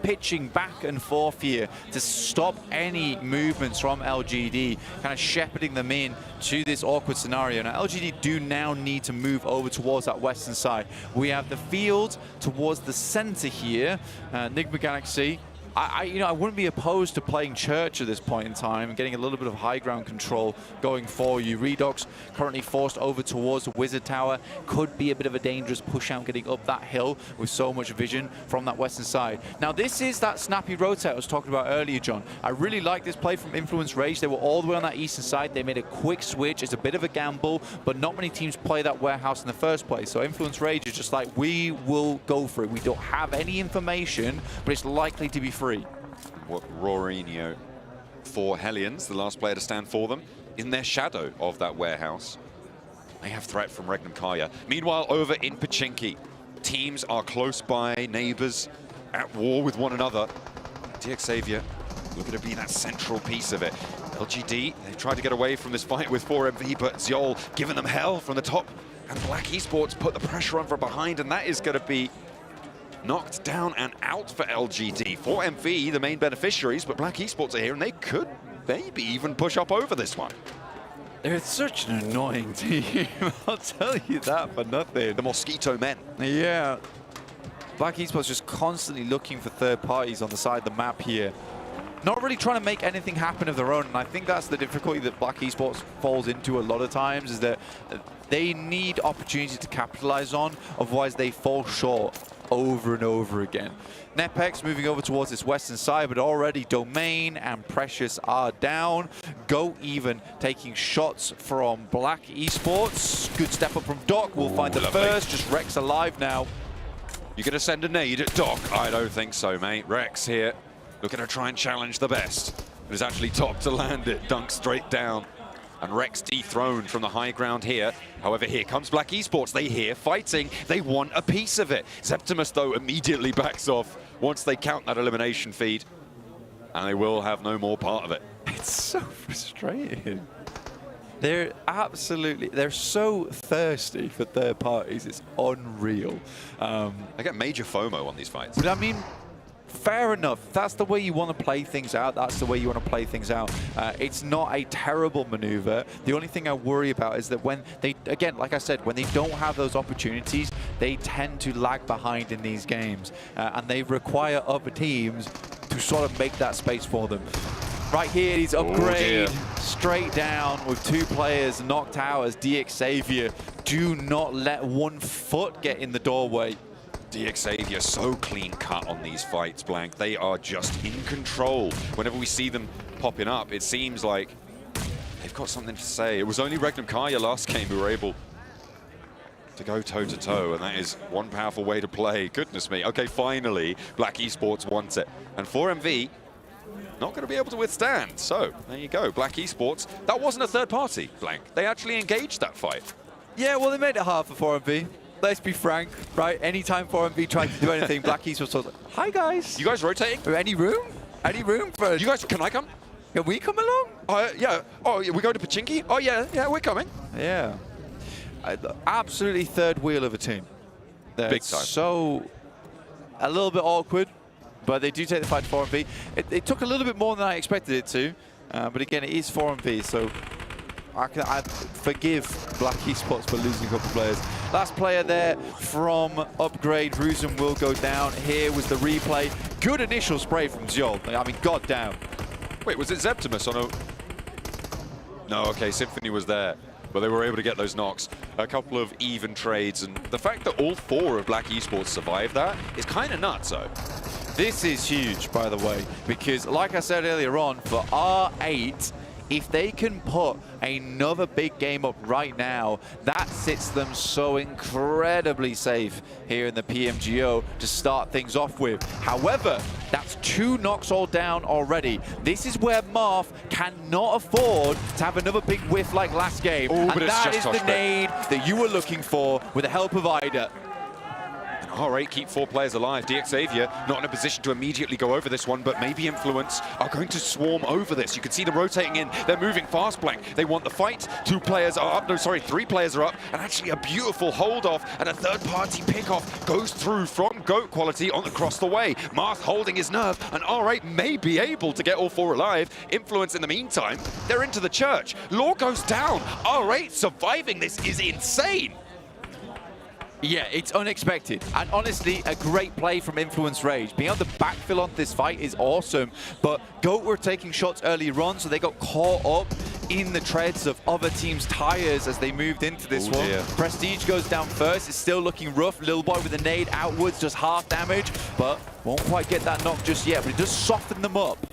pitching back and forth here to stop any movements from LGD, kind of shepherding them in to this awkward scenario. Now, LGD do now need to move over towards that western side. We have the field towards the center here. Enigma Galaxy, I wouldn't be opposed to playing Church at this point in time and getting a little bit of high ground control going for you. Redox currently forced over towards the Wizard Tower. Could be a bit of a dangerous push out getting up that hill with so much vision from that western side. Now, this is that snappy rotate I was talking about earlier, John. I really like this play from Influence Rage. They were all the way on that eastern side. They made a quick switch. It's a bit of a gamble, but not many teams play that warehouse in the first place. So Influence Rage is just like, we will go for it. We don't have any information, but it's likely to be free. What Rorinho for Hellions, the last player to stand for them, in their shadow of that warehouse. They have threat from Regnum Kaya. Meanwhile, over in Pochinki, teams are close by, neighbors at war with one another. DXavier looking to be that central piece of it. LGD, they've tried to get away from this fight with 4MV, but Zyol giving them hell from the top. And Black Esports put the pressure on from behind, and that is going to be knocked down and out for LGD. 4MV, the main beneficiaries, but Black Esports are here, and they could maybe even push up over this one. They're such an annoying team, I'll tell you that for nothing. The Mosquito Men. Yeah. Black Esports just constantly looking for third parties on the side of the map here. Not really trying to make anything happen of their own, and I think that's the difficulty that Black Esports falls into a lot of times, is that they need opportunities to capitalize on, otherwise they fall short over and over again. Nepex moving over towards this western side, but already Domain and Precious are down. Go even taking shots from Black Esports. Good step up from Doc, will find the first, just Rex alive now. You're going to send a nade at Doc? I don't think so, mate. Rex here, looking to try and challenge the best. But is actually top to land it, dunk straight down. And Rex dethroned from the high ground here. However, here comes Black Esports. They hear fighting. They want a piece of it. Septimus, though, immediately backs off once they count that elimination feed. And they will have no more part of it. It's so frustrating. They're so thirsty for third parties. It's unreal. I get major FOMO on these fights. But I mean, fair enough. That's the way you want to play things out. That's the way you want to play things out. It's not a terrible maneuver. The only thing I worry about is that when they, again, like I said, when they don't have those opportunities, they tend to lag behind in these games. And they require other teams to sort of make that space for them. Right here, he's upgrade straight down with two players knocked out as DX Xavier. Do not let 1 foot get in the doorway. DX Xavier so clean cut on these fights, Blank. They are just in control. Whenever we see them popping up, it seems like they've got something to say. It was only Regnum Kaya last game who were able to go toe-to-toe, and that is one powerful way to play. Goodness me. Okay, finally, Black Esports wants it. And 4MV, not going to be able to withstand. So, there you go. Black Esports, that wasn't a third party, Blank. They actually engaged that fight. Yeah, well, they made it hard for 4MV. Let's be frank, right? Anytime 4MV tried to do anything, Black Esports was like, hi, guys. You guys rotating? Any room? Any room for... You guys, can I come? Can we come along? Yeah. Oh, we go to Pachinki? Oh, yeah, we're coming. Yeah. Absolutely third wheel of a team. Big time. So, a little bit awkward, but they do take the fight to 4MV. It took a little bit more than I expected it to, but again, it is 4MV, so I forgive Black Esports for losing a couple of players. Last player there from Upgrade, Ruzen will go down. Here was the replay. Good initial spray from Zyol. I mean, goddamn. Wait, was it Septimus on a... No, okay, Symphony was there, but they were able to get those knocks. A couple of even trades, and the fact that all 4 of Black Esports survived that is kind of nuts, though. This is huge, by the way, because like I said earlier on, for R8, if they can put another big game up right now, that sits them so incredibly safe here in the PMGO to start things off with. However, that's 2 knocks all down already. This is where Marth cannot afford to have another big whiff like last game. Ooh, and but it's that just is the nade that you were looking for with the help of Ida. All right, keep 4 players alive. DX Xavier not in a position to immediately go over this one, but maybe Influence are going to swarm over this. You can see them rotating in. They're moving fast, Blank. They want the fight. 2 players are up. No, sorry, 3 players are up. And actually a beautiful hold-off and a third-party pick-off goes through from GOAT Quality on across the way. Marth holding his nerve, and R8 may be able to get all 4 alive. Influence in the meantime, they're into the church. Law goes down. R8 surviving this is insane. Yeah, it's unexpected. And honestly, a great play from Influence Rage. Being able to backfill on this fight is awesome. But GOAT were taking shots earlier on, so they got caught up in the treads of other teams' tires as they moved into this one. Dear. Prestige goes down first. It's still looking rough. Little boy with a nade outwards, just half damage, but won't quite get that knock just yet. But it does soften them up.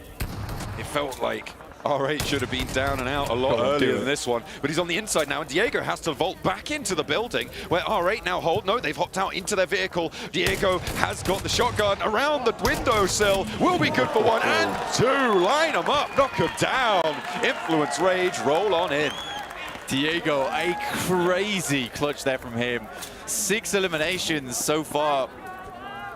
It felt like R8 should have been down and out a lot earlier than this one, but he's on the inside now, and Diego has to vault back into the building where R8 now hold. No, they've hopped out into their vehicle. Diego has got the shotgun around the windowsill. Will be good for 1 and 2. Line them up, knock them down. Influence Rage, roll on in. Diego, a crazy clutch there from him. 6 eliminations so far.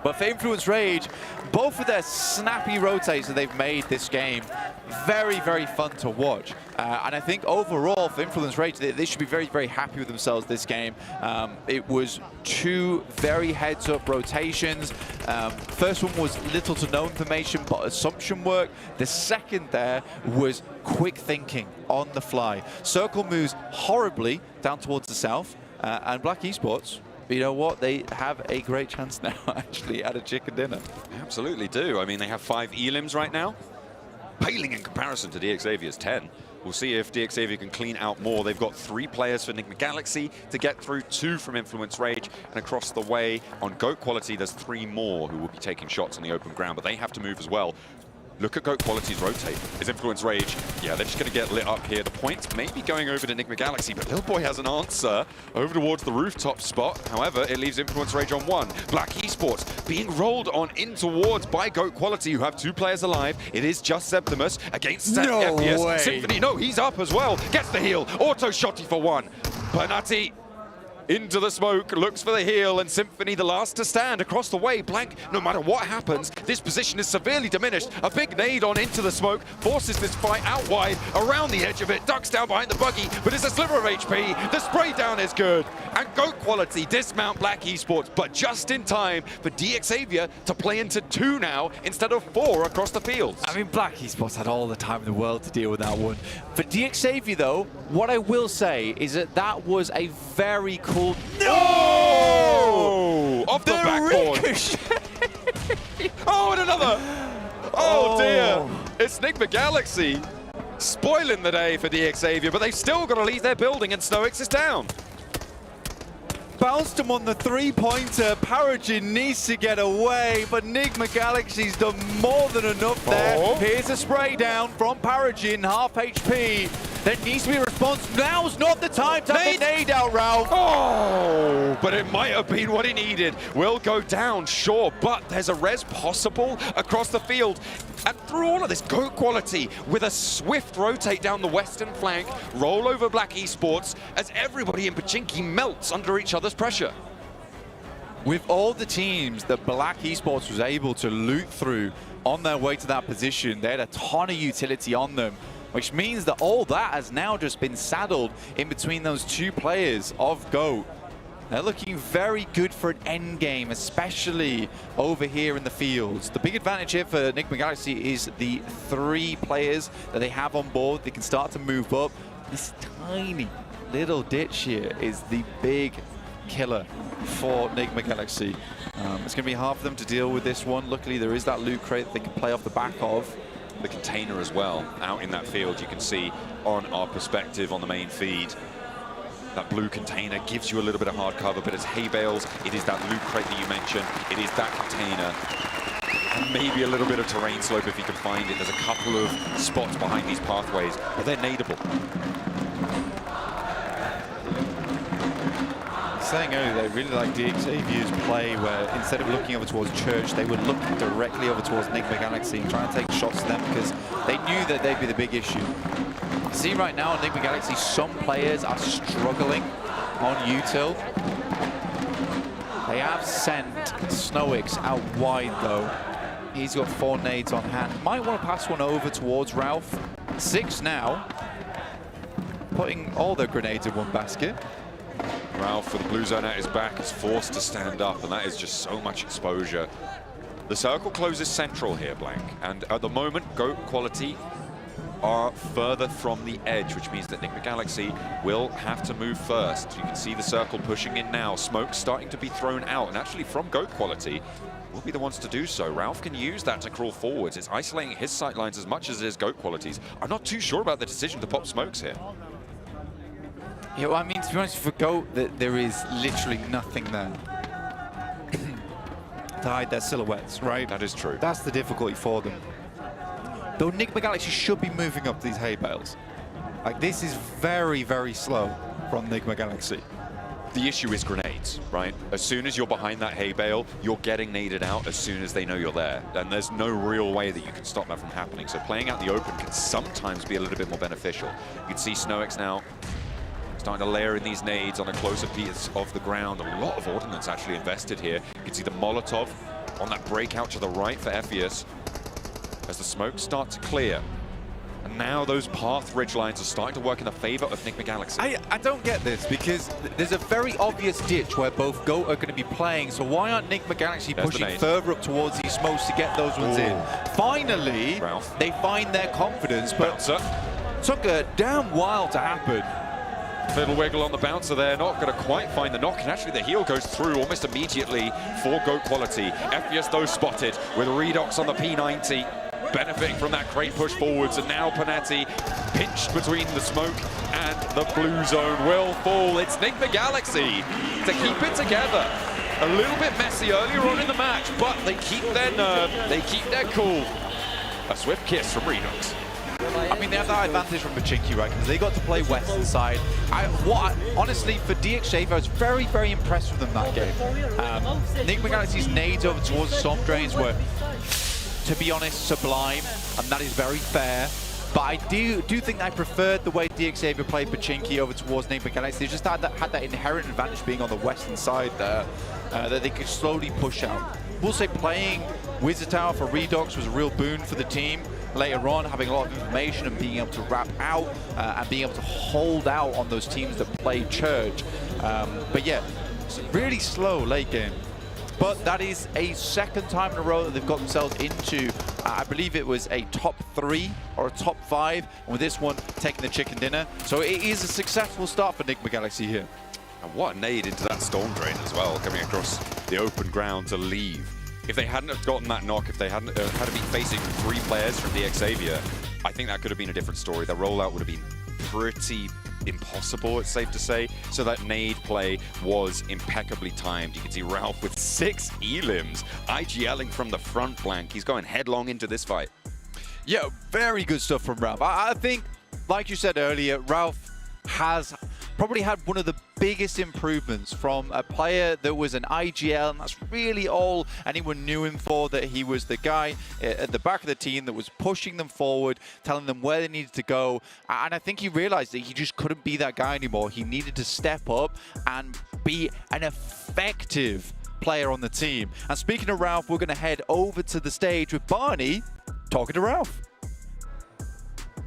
But for Influence Rage, both of their snappy rotates that they've made this game, very, very fun to watch. And I think overall for Influence Rage, they should be very, very happy with themselves this game. It was 2 very heads-up rotations. First one was little to no information, but assumption work. The second there was quick thinking on the fly. Circle moves horribly down towards the south, and Black Esports, you know what? They have a great chance now, actually, at a chicken dinner. They absolutely do. I mean, they have 5 elims right now, paling in comparison to DXavia's 10. We'll see if DXavia can clean out more. They've got 3 players for Enigma Galaxy to get through, 2 from Influence Rage, and across the way on GOAT Quality, there's 3 more who will be taking shots on the open ground, but they have to move as well. Look at GOAT Quality's rotate. Is Influence Rage, yeah, they're just going to get lit up here. The points may be going over to Enigma Galaxy, but Little Boy has an answer over towards the rooftop spot. However, it leaves Influence Rage on 1. Black Esports being rolled on in towards by GOAT Quality, who have 2 players alive. It is just Septimus against FPS. way. Symphony, no, he's up as well. Gets the heal. Auto shotty for 1. Bernati into the smoke, looks for the heal, and Symphony the last to stand across the way. Blank, no matter what happens, this position is severely diminished. A big nade on into the smoke, forces this fight out wide, around the edge of it, ducks down behind the buggy, but it's a sliver of HP. The spray down is good, and GOAT Quality dismount Black Esports, but just in time for DXavia to play into 2 now, instead of 4 across the field. I mean, Black Esports had all the time in the world to deal with that one. For DXavia, though, what I will say is that that was a very cool... No! Off the backboard. Oh, and another! Oh, dear. It's Enigma Galaxy spoiling the day for DXavia, but they've still got to leave their building, and Snowix is down. Bounced him on the 3-pointer. Paragin needs to get away, but Enigma Galaxy's done more than enough there. Here's a spray down from Paragin, half HP. There needs to be a response. Now's not the time to have the nade out, Ralph. Oh, but it might have been what he needed. Will go down, sure, but there's a res possible across the field. And through all of this, GOAT Quality with a swift rotate down the western flank, roll over Black Esports as everybody in Pachinki melts under each other's pressure. With all the teams that Black Esports was able to loot through on their way to that position, they had a ton of utility on them, which means that all that has now just been saddled in between those 2 players of GOAT. They're looking very good for an end game, especially over here in the fields. The big advantage here for Enigma Galaxy is the 3 players that they have on board. They can start to move up. This tiny little ditch here is the big killer for Enigma Galaxy. It's going to be hard for them to deal with this one. Luckily, there is that loot crate that they can play off the back of. The container as well, out in that field, you can see on our perspective on the main feed. That blue container gives you a little bit of hard cover, but it's hay bales, it is that loot crate that you mentioned, it is that container, and maybe a little bit of terrain slope if you can find it. There's a couple of spots behind these pathways, but they're nadeable. Saying earlier, they really like DXavia's play where instead of looking over towards Church, they would look directly over towards Enigma Galaxy and try and take shots to them because they knew that they'd be the big issue. See right now, Enigma Galaxy, some players are struggling on util. They have sent Snowix out wide though. He's got 4 nades on hand. Might want to pass one over towards Ralph. 6 now, putting all their grenades in one basket. Ralph with the blue zone at his back is forced to stand up, and that is just so much exposure. The circle closes central here, Blank, and at the moment, GOAT Quality are further from the edge, which means that Enigma Galaxy will have to move first. You can see the circle pushing in now, smoke starting to be thrown out, and actually from GOAT Quality will be the ones to do so. Ralph can use that to crawl forwards. It's isolating his sight lines as much as it is GOAT Quality's. I'm not too sure about the decision to pop smokes here. Yeah, well, I mean, to be honest, for GOAT, there is literally nothing there to hide their silhouettes, right? That is true. That's the difficulty for them. Though Enigma Galaxy should be moving up these hay bales. Like, this is very, very slow from Enigma Galaxy. The issue is grenades, right? As soon as you're behind that hay bale, you're getting naded out as soon as they know you're there. And there's no real way that you can stop that from happening. So playing out the open can sometimes be a little bit more beneficial. You can see Snowix now starting to layer in these nades on a closer piece of the ground. A lot of ordnance actually invested here. You can see the Molotov on that breakout to the right for Ephius as the smoke starts to clear. And now those path ridge lines are starting to work in the favor of Enigma Galaxy. I don't get this, because there's a very obvious ditch where both GOAT are going to be playing, so why aren't Enigma Galaxy pushing further up towards these smokes to get those ones in? Finally, Ralph. they find their confidence, but took a damn while to happen. Little wiggle on the bouncer there, not going to quite find the knock, and actually the heal goes through almost immediately for GOAT quality. Ephius though spotted with Redox on the P90, benefiting from that great push forwards, and now Panetti pinched between the smoke and the blue zone will fall. It's Enigma Galaxy to keep it together. A little bit messy earlier on in the match, but they keep their nerve, they keep their cool. A swift kiss from Redox. I mean, they have that advantage from Pachinki, right? Because they got to play western side. Honestly, for DXJ, I was very, very impressed with them that game. Enigma Galaxy's nades over towards the Storm Drains were, to be honest, sublime, and that is very fair. But I do think I preferred the way DXavier played Pachinki over towards Enigma Galaxy. They just had that inherent advantage being on the western side there, that they could slowly push out. We'll say playing Wizard Tower for Redox was a real boon for the team. Later on, having a lot of information and being able to wrap out and being able to hold out on those teams that play Church. But yeah, it's really slow late game. But that is a second time in a row that they've got themselves into, I believe it was a top 3 or a top 5, and with this one taking the chicken dinner. So it is a successful start for Enigma Galaxy here. And what a nade into that Storm Drain as well, coming across the open ground to leave. If they hadn't have gotten that knock, if they hadn't had to be facing 3 players from DXavier, I think that could have been a different story. The rollout would have been pretty impossible, it's safe to say. So that nade play was impeccably timed. You can see Ralph with 6 elims, IGLing from the front flank. He's going headlong into this fight. Yeah, very good stuff from Ralph. I think, like you said earlier, Ralph has probably had one of the biggest improvements from a player that was an IGL, and that's really all anyone knew him for, that he was the guy at the back of the team that was pushing them forward, telling them where they needed to go. And I think he realized that he just couldn't be that guy anymore. He needed to step up and be an effective player on the team. And speaking of Ralph, we're going to head over to the stage with Barney talking to Ralph.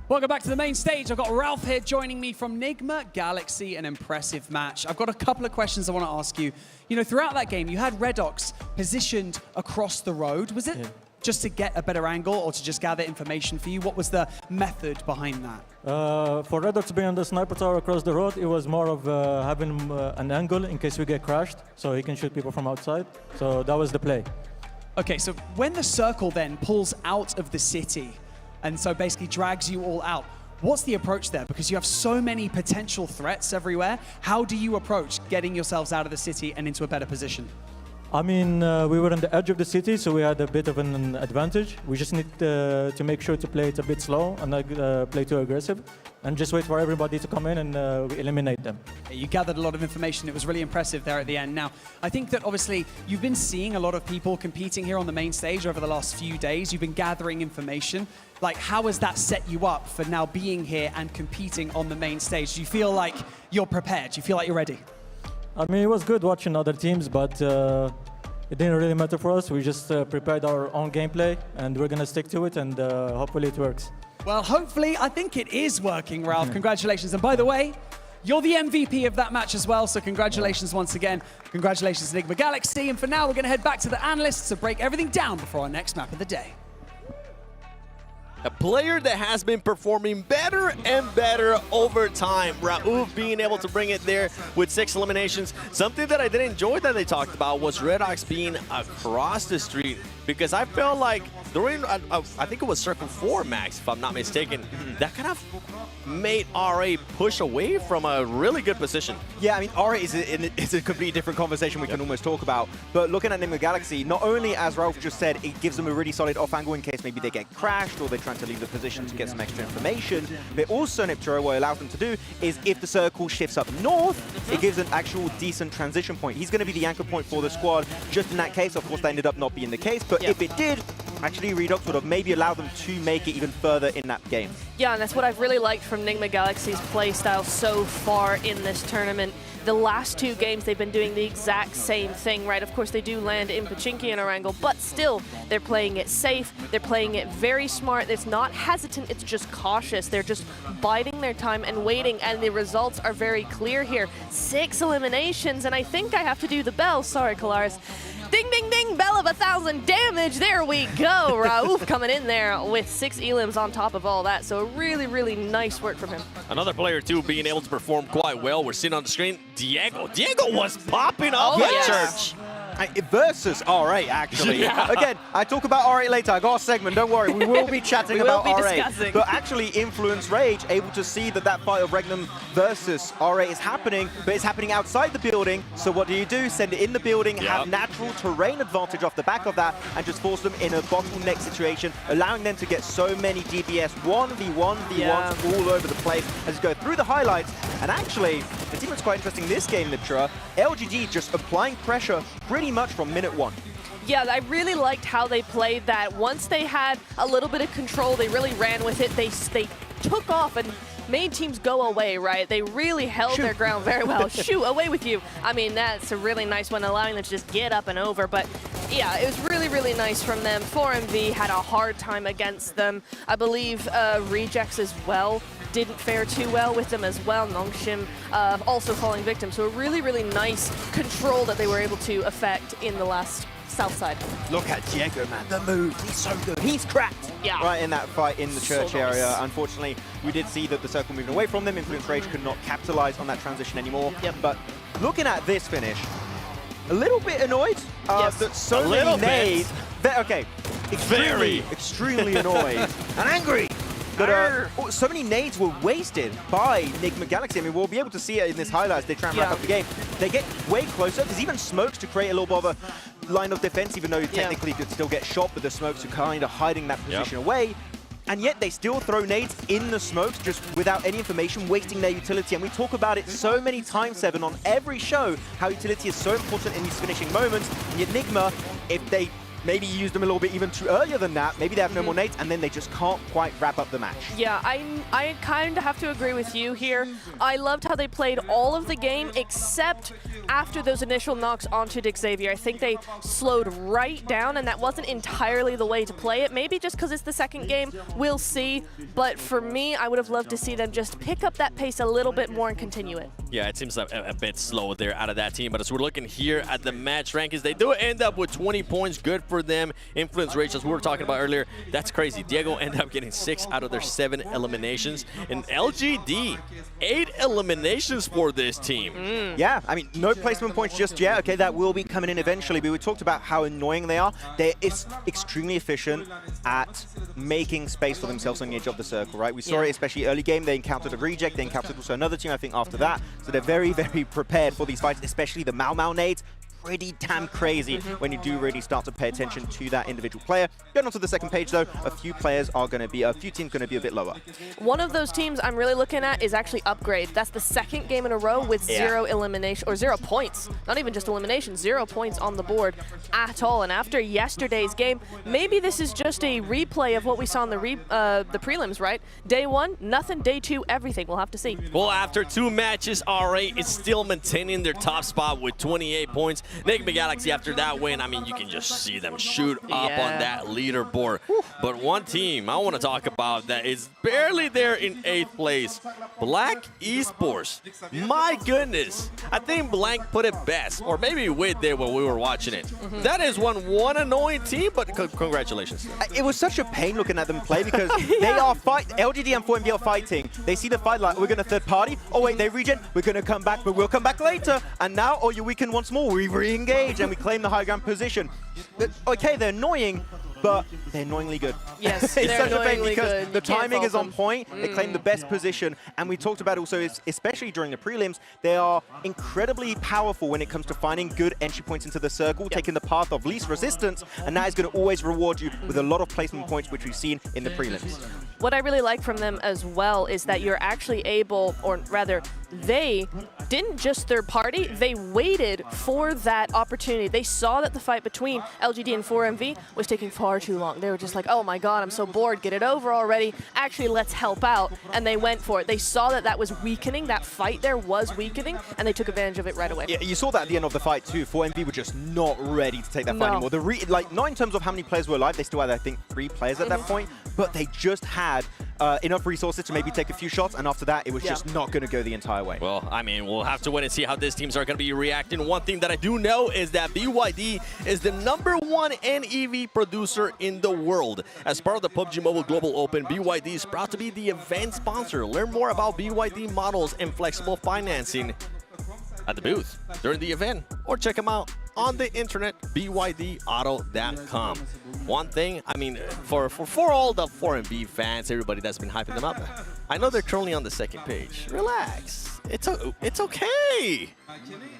Welcome back to the main stage. I've got Ralph here joining me from Enigma Galaxy, an impressive match. I've got a couple of questions I want to ask you. You know, throughout that game, you had Redox positioned across the road. Was it just to get a better angle or to just gather information for you? What was the method behind that? For Redox being on the sniper tower across the road, it was more of having an angle in case we get crashed, so he can shoot people from outside. So that was the play. Okay, so when the circle then pulls out of the city, and so basically drags you all out, what's the approach there? Because you have so many potential threats everywhere. How do you approach getting yourselves out of the city and into a better position? I mean, we were on the edge of the city, so we had a bit of an advantage. We just need to make sure to play it a bit slow and not play too aggressive, and just wait for everybody to come in and we eliminate them. You gathered a lot of information. It was really impressive there at the end. Now, I think that obviously you've been seeing a lot of people competing here on the main stage over the last few days. You've been gathering information. Like, how has that set you up for now being here and competing on the main stage? Do you feel like you're prepared? Do you feel like you're ready? I mean, it was good watching other teams, but it didn't really matter for us. We just prepared our own gameplay, and we're going to stick to it, and hopefully it works. Well, hopefully, I think it is working, Ralph. Congratulations. And by the way, you're the MVP of that match as well, so congratulations once again. Congratulations, Enigma Galaxy. And for now, we're going to head back to the analysts to break everything down before our next map of the day. A player that has been performing better and better over time. Raouf being able to bring it there with 6 eliminations. Something that I did enjoy that they talked about was Redox being across the street, because I felt like during, I think it was Circle 4, Max, if I'm not mistaken, that kind of made RA push away from a really good position. Yeah, I mean, RA is a completely different conversation we can almost talk about. But looking at Enigma Galaxy, not only, as Ralph just said, it gives them a really solid off angle in case maybe they get crashed or they're trying to leave the position to get some extra information, but also Nipturo, what it allows them to do is if the circle shifts up north, it gives an actual decent transition point. He's going to be the anchor point for the squad. Just in that case, of course, that ended up not being the case, but if it did, actually Redux would have maybe allowed them to make it even further in that game. Yeah, and that's what I've really liked from Nigma Galaxy's playstyle so far in this tournament. The last 2 games, they've been doing the exact same thing, right? Of course, they do land in Pachinki and Erangel, but still, they're playing it safe. They're playing it very smart. It's not hesitant, it's just cautious. They're just biding their time and waiting, and the results are very clear here. 6 eliminations, and I think I have to do the bell. Sorry, Kalaris. Ding, ding, ding, bell of 1,000 damage. There we go. Raouf coming in there with 6 elims on top of all that. So really, really nice work from him. Another player, too, being able to perform quite well. We're seeing on the screen, Diego. Diego was popping up at church. Versus R8, actually. Yeah. Again, I talk about R8 later. I got a segment, don't worry. We will be chatting about R8. Discussing. But actually, Influence Rage, able to see that that fight of Regnum versus R8 is happening, but it's happening outside the building. So what do? Send it in the building, have natural terrain advantage off the back of that, and just force them in a bottleneck situation, allowing them to get so many DPS 1v1v1s all over the place as you go through the highlights. And actually, the team was quite interesting this game, Nitra. LGD just applying pressure pretty much from minute 1. Yeah, I really liked how they played that. Once they had a little bit of control, they really ran with it. They took off and made teams go away, right? They really held their ground very well. Shoot, away with you. I mean, that's a really nice one, allowing them to just get up and over. But yeah, it was really, really nice from them. 4MV had a hard time against them. I believe Rejects as well didn't fare too well with them as well. Nongshim also falling victim. So a really, really nice control that they were able to effect in the last south side. Look at Diego, man. The move. He's so good. He's cracked. Yeah. Right in that fight in the church So nice. area. Unfortunately, we did see that the circle moving away from them. Influence Rage could not capitalize on that transition anymore. But looking at this finish, a little bit annoyed that so many nades. Okay, extremely annoyed and angry. But so many nades were wasted by Nigma Galaxy. I mean, we'll be able to see it in this highlights. They try and wrap up the game. They get way closer. There's even smokes to create a little bit of a line of defense, even though technically you could still get shot, but the smokes are kind of hiding that position away. And yet they still throw nades in the smokes just without any information, wasting their utility. And we talk about it so many times, Seven, on every show, how utility is so important in these finishing moments. And yet Nigma, if they maybe use them a little bit even too earlier than that, maybe they have no more nades, and then they just can't quite wrap up the match. Yeah, I kind of have to agree with you here. I loved how they played all of the game, except after those initial knocks onto Dick Xavier. I think they slowed right down, and that wasn't entirely the way to play it. Maybe just because it's the second game, we'll see. But for me, I would have loved to see them just pick up that pace a little bit more and continue it. Yeah, it seems a bit slow there out of that team. But as we're looking here at the match rankings, they do end up with 20 points. Good for them. Influence Rage, as we were talking about earlier, that's crazy. Diego ended up getting 6 out of their 7 eliminations. And LGD, 8 eliminations for this team. Yeah, I mean, no placement points just yet. Okay, that will be coming in eventually. But we talked about how annoying they are. They're extremely efficient at making space for themselves on the edge of the circle, right? We saw it especially early game. They encountered a Reject. They encountered also another team, I think, after that. So they're very, very prepared for these fights, especially the Mau nades. Pretty damn crazy when you do really start to pay attention to that individual player. Going on to the second page, though, a few teams going to be a bit lower. One of those teams I'm really looking at is actually Upgrade. That's the second game in a row with 0 elimination, or 0 points. Not even just elimination, 0 points on the board at all. And after yesterday's game, maybe this is just a replay of what we saw in the prelims, right? Day 1, nothing. Day 2, everything. We'll have to see. Well, after 2 matches, R8 is still maintaining their top spot with 28 points. Nigma Galaxy, after that win, I mean, you can just see them shoot up on that leaderboard. But one team I want to talk about that is barely there in 8th place, Black Esports. My goodness, I think Blank put it best, or maybe Wade did when we were watching it. That is one annoying team, but congratulations. It was such a pain looking at them play because they are LGD and 4MB are fighting. They see the fight like, we're going to third party. Oh wait, they regen. We're going to come back, but we'll come back later. And now, oh, you weaken once more. We re-engage and we claim the high ground position. Okay, they're annoying, but they're annoyingly good. Yes, it's they're such a pain annoyingly because good. the You can't timing fault is on them. point. They claim the best position, and we talked about also, especially during the prelims, they are incredibly powerful when it comes to finding good entry points into the circle, taking the path of least resistance, and that is going to always reward you with a lot of placement points, which we've seen in the prelims. What I really like from them as well is that you're actually able, or rather, they didn't just third party, they waited for that opportunity. They saw that the fight between LGD and 4MV was taking far too long. They were just like, oh my god, I'm so bored, get it over already. Actually, let's help out. And they went for it. They saw that that was weakening, that fight there was weakening, and they took advantage of it right away. Yeah, you saw that at the end of the fight too. 4MV were just not ready to take that fight anymore. Like, not in terms of how many players were alive, they still had, I think, 3 players at that point, but they just had enough resources to maybe take a few shots, and after that, it was just not going to go the entire way. Well, I mean, we'll have to wait and see how these teams are going to be reacting. One thing that I do know is that BYD is the #1 NEV producer in the world. As part of the PUBG Mobile Global Open, BYD is proud to be the event sponsor. Learn more about BYD models and flexible financing at the booth during the event, or check them out on the internet, bydauto.com. One thing, I mean, for all the 4MV fans, everybody that's been hyping them up, I know they're currently on the second page. Relax. It's okay.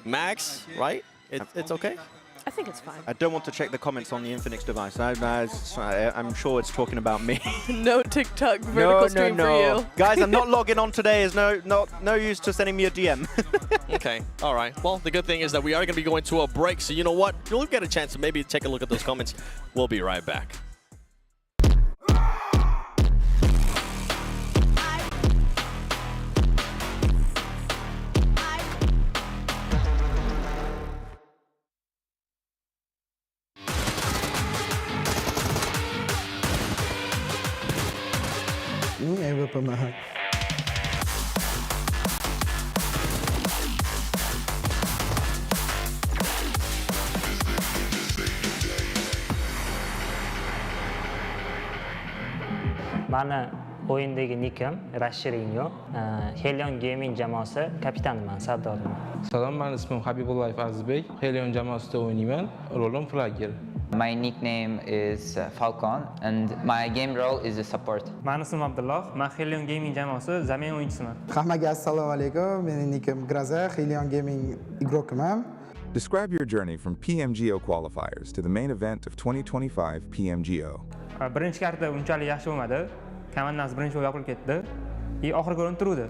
Max, right? It's okay? I think it's fine. I don't want to check the comments on the Infinix device. I'm sure it's talking about me. No TikTok vertical stream for you. Guys, I'm not logging on today. There's no use to sending me a DM. Okay, all right. Well, the good thing is that we are going to be going to a break, so you know what? You'll get a chance to maybe take a look at those comments. We'll be right back. Mani o'yindagi nikim Rashirinyo, Helion Gaming jamoasi kapitaniman, sardoriman. Salom, men ismim Habibullayev Azizbek. Helion jamoasida o'ynayman. Rolim flagger. My nickname is Falcon and my game role is a support. Men ismim Abdulloh. Men Helion Gaming jamoasi zamin o'yinchisiman. Hammaga assalomu alaykum. Mening nikim Graza, Helion Gaming igrokiman. Describe your journey from PMGO qualifiers to the main event of 2025 PMGO. Birinchi karta unchalik yaxshi bo'lmadi. Komandamiz birinchi o'yib qolib ketdi. Oxirgi o'rin turdi.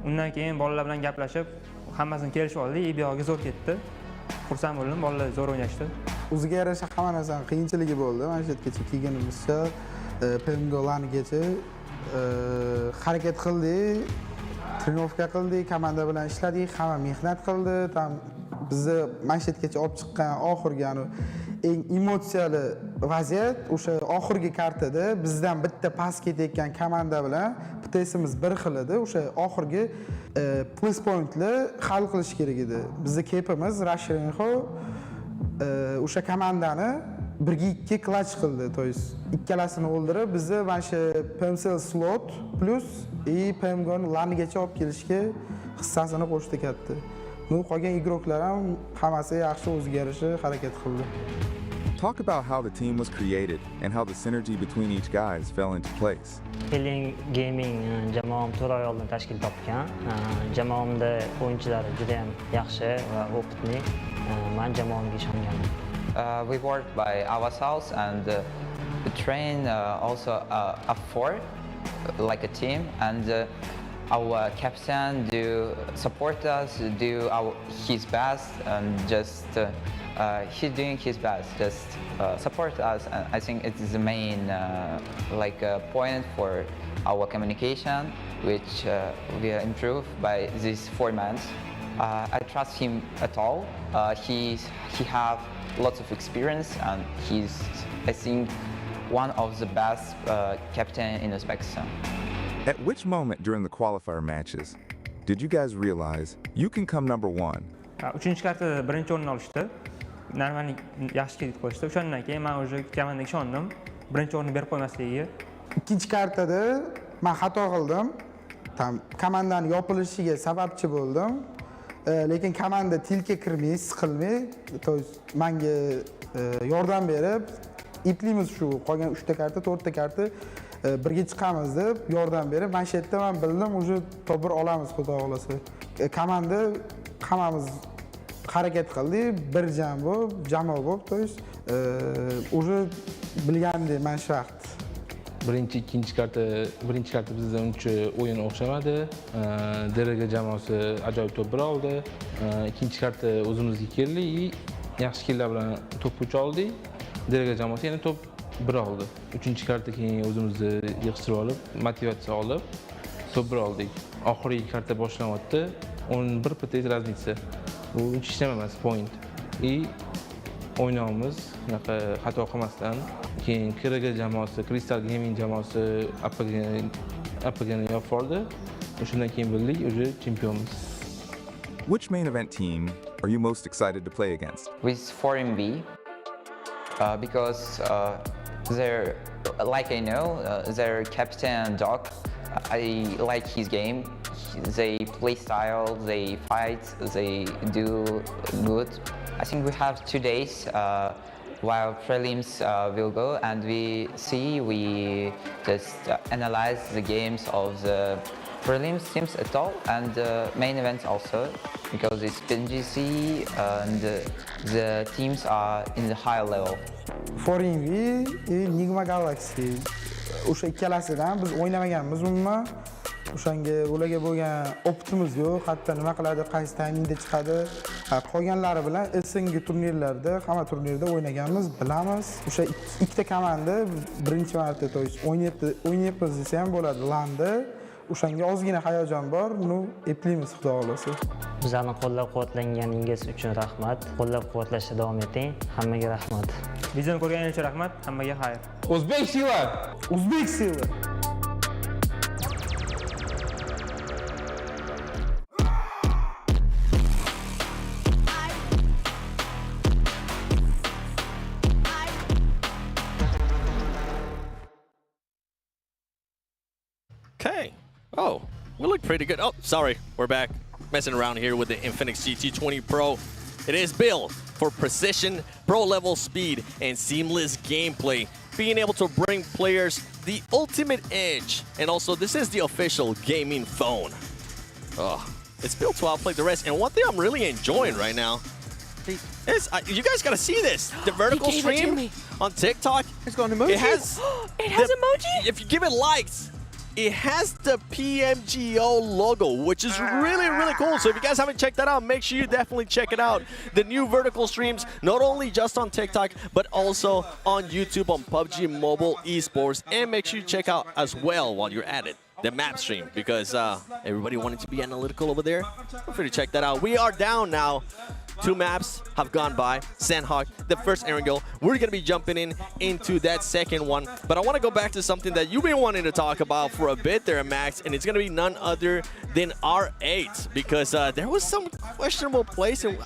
Undan keyin bolalar bilan gaplashib, hammasini kelishib oldik. Bu yoqqa zo'r ketdi. Xursand bo'ldim, bolalar zo'r o'ynashdi. O'ziga yarasha hamma narsaning qiyinchiligi bo'ldi. Mana shu yergacha kelganimizcha PMGOlargacha harakat qildik, trenovka qildik, komanda bilan ishladik, hamma mehnat qildi. Bizni mana shu yergacha olib chiqqan oxirgi eng emotsiyali vaziyat o'sha oxirgi kartada bizdan bitta pas ketayotgan komanda bilan PTSimiz bir xil edi. O'sha oxirgi plus pointni hal qilish kerak edi. Bizning kepimiz Rashirinho o'sha komandani 1-2 clutch qildi. To есть ikkalasini o'ldirib, bizni mana shu PMCL slot plus PMGO'ni lanigacha olib kelishga hissasini qo'shdi katta. Qolgan igroklar ham hammasi yaxshi o'ziga yarasha harakat qildi. Talk about how the team was created and how the synergy between each guys fell into place. Helion Gaming jamoam 4 oy oldin tashkil topgan. Jamoamda o'yinchilari juda ham yaxshi va opitli. Men jamoamga ishonganman. We work by ourselves and train also a four like a team, and our captain do support us, do his best, and just he's doing his best, just support us. And I think it is the main point for our communication, which we improve by these 4 months. I trust him at all. He have lots of experience, and he's, I think, one of the best captain in Uzbekistan. At which moment during the qualifier matches did you guys realize you can come #1? Uchinchi kartada birinchi o'rinni olishdi. Normalniy yaxshi kelib qo'yishdi. O'shandan keyin men o'sha komandaga ishondim. Birinchi o'rinni berib qo'ymasligiga. Ikkinchi kartada men xato qildim. Komandani yopilishiga sababchi bo'ldim. Lekin komanda tilka kirmay, siqilmay, to есть menga yordam berib, iplimiz shu qolgan 3 ta karta, 4 ta karta birga chiqamiz deb yordam berib, mana shu yerda men bildim, уже to'g'ri olamiz, xudo xolasa. Komanda hammamiz harakat qildik, bir jamoa bo'lib, to есть уже bilgandik mana shu vaqt. Birinchi karta bizda uncha o'yin o'xshamadi. Deraga jamoasi ajoyib to'p oldi. Ikkinchi karta o'zimizga keldik, yaxshi killar bilan to'p ucha oldik. Deraga jamoasi yana to'p oldi. Uchinchi karta keyin o'zimizni yig'ishtirib olib, motivatsiya olib, to'p oldik. Oxirgi karta boshlanyapti. 11 pts raznica. Bu hech nima emas, point. O'ynaymiz, unaqa xato qilmasdan. Keyin Kiraga jamoasi, Crystal Gaming jamoasi appagani yo'qoldi. Shundan keyin bildik, o'sha chempionmiz. Which main event team are you most excited to play against? With 4MB, because they're, like I know, their captain Doc, I like his game. They play style, they fight, they do good. I think we have 2 days while prelims will go, and we just analyze the games of the prelims teams at all, and the main events also, because it's PNGC and the teams are in the high level. 4MV, Nigma Galaxy. O'sha ikkalasidan biz o'ynamaganmiz umuman. O'shanga ularga bo'lgan optimiz yo'q. Hatto nima qiladi, qaysi taymingda chiqadi. Qolganlari bilan SNG turnirlarda, hamma turnirda o'ynaganmiz, bilamiz. O'sha ikkita komanda birinchi marta o'ynayapmiz desa ham bo'ladi, landa. O'shanga ozgina hayajon bor, eplaymiz xudo xolasa. Bizlarni qo'llab-quvvatlanganingiz uchun rahmat. Qo'llab-quvvatlashda davom eting. Hammaga rahmat. Videoni ko'rganingiz uchun rahmat. Hammaga xayr. O'zbek sila. O'zbek sila. Okay. Oh, we look pretty good. Oh, sorry. We're back messing around here with the Infinix GT20 Pro. It is built for precision, pro-level speed, and seamless gameplay. Being able to bring players the ultimate edge. And also, this is the official gaming phone. Oh, it's built to outplay the rest. And one thing I'm really enjoying right now is, you guys gotta see this. The vertical stream on TikTok. It's got an emoji. It has emoji? If you give it likes, it has the PMGO logo, which is really, really cool. So if you guys haven't checked that out, make sure you definitely check it out. The new vertical streams, not only just on TikTok, but also on YouTube on PUBG Mobile Esports. And make sure you check out as well, while you're at it, the map stream, because everybody wanted to be analytical over there. Feel free to check that out. We are down now. 2 maps have gone by. Sandhawk, the first Erangel. We're going to be jumping into that second one. But I want to go back to something that you've been wanting to talk about for a bit there, Max. And it's going to be none other than R8. Because there was some questionable place and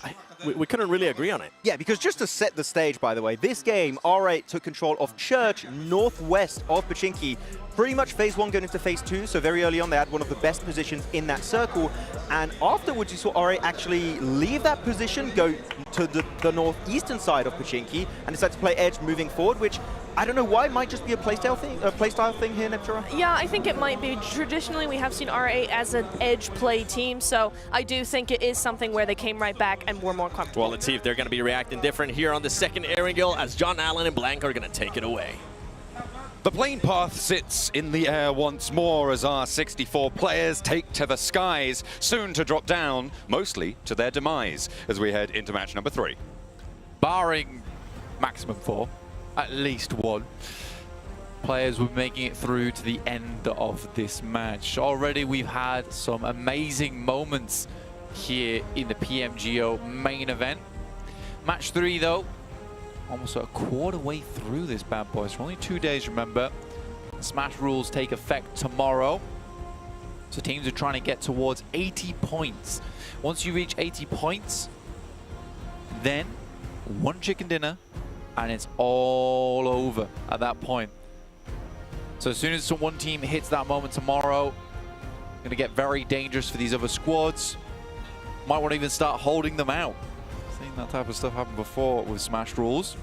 we couldn't really agree on it. Yeah, because just to set the stage, by the way, this game, R8 took control of Church, northwest of Pochinki. Pretty much phase 1 going into phase 2, so very early on they had one of the best positions in that circle. And afterwards you saw R8 actually leave that position, go to the northeastern side of Pochinki, and decide to play edge moving forward, which I don't know why, it might just be a playstyle thing here, Neptura. Yeah, I think it might be. Traditionally, we have seen R8 as an edge play team, so I do think it is something where they came right back and were more comfortable. Well, let's see if they're going to be reacting different here on the second Erangel, as John Allen and Blank are going to take it away. The plane path sits in the air once more as our 64 players take to the skies, soon to drop down, mostly to their demise, as we head into match number 3. Barring maximum 4, at least 1, players were making it through to the end of this match. Already we've had some amazing moments here in the PMGO main event. Match 3 though, almost a quarter way through this bad boy. So only 2 days, remember. Smash rules take effect tomorrow. So teams are trying to get towards 80 points. Once you reach 80 points, then 1 chicken dinner and it's all over at that point. So as soon as one team hits that moment tomorrow, it's going to get very dangerous for these other squads. Might want to even start holding them out. Seen that type of stuff happen before with Smash rules.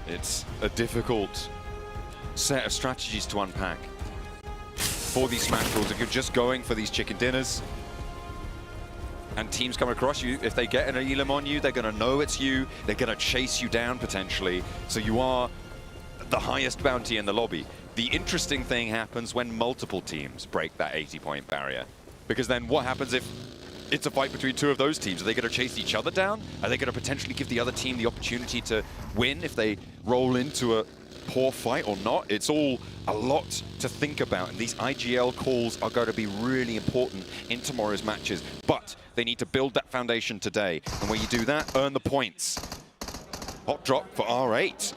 It's a difficult set of strategies to unpack for these Smash rules. If you're just going for these chicken dinners, and teams come across you, if they get an Elim on you, they're going to know it's you, they're going to chase you down potentially, so you are the highest bounty in the lobby. The interesting thing happens when multiple teams break that 80-point barrier, because then what happens if it's a fight between two of those teams? Are they going to chase each other down? Are they going to potentially give the other team the opportunity to win if they roll into a poor fight or not? It's all a lot to think about, and these IGL calls are going to be really important in tomorrow's matches, but they need to build that foundation today, and when you do that, earn the points. Hot drop for R8.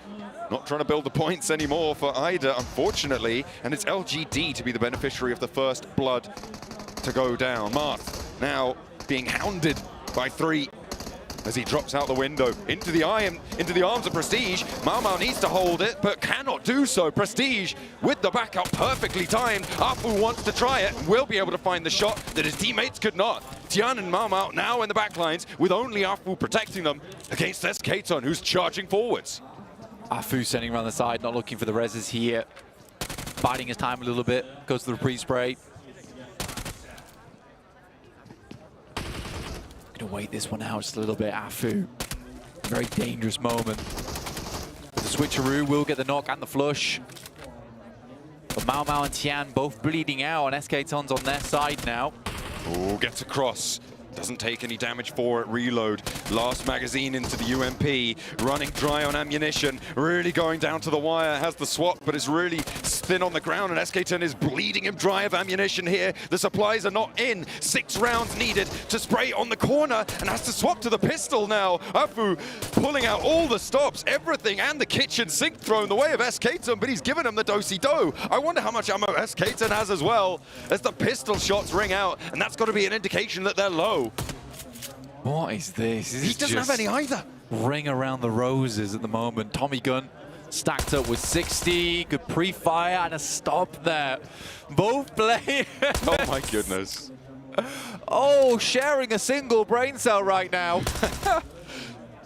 Not trying to build the points anymore for Ida, unfortunately, and it's LGD to be the beneficiary of the first blood to go down. Marth now being hounded by 3 as he drops out the window into the arms of Prestige. Mau needs to hold it, but cannot do so. Prestige with the backup perfectly timed. Afu wants to try it and will be able to find the shot that his teammates could not. Tian and Mau now in the backlines with only Afu protecting them against SK-Ton, who's charging forwards. Afu sending around the side, not looking for the reses here. Biding his time a little bit, goes to the pre-spray. Gonna wait this one out just a little bit. Afu, very dangerous moment. The switcheroo will get the knock and the flush. But Mau and Tian both bleeding out, and SK-Ton's on their side now. Oh, gets across. Doesn't take any damage for it. Reload. Last magazine into the UMP. Running dry on ammunition. Really going down to the wire. Has the swap, but is really thin on the ground. And SK-Ton is bleeding him dry of ammunition here. The supplies are not in. 6 rounds needed to spray on the corner. And has to swap to the pistol now. Afu pulling out all the stops. Everything and the kitchen sink thrown the way of SK-Ton. But he's given him the do-si-do. I wonder how much ammo SK-Ton has as well. As the pistol shots ring out. And that's got to be an indication that they're low. What is this? He doesn't have any either. Ring around the roses at the moment. Tommy Gun stacked up with 60. Good pre-fire and a stop there. Both players. Oh my goodness. Oh, sharing a single brain cell right now.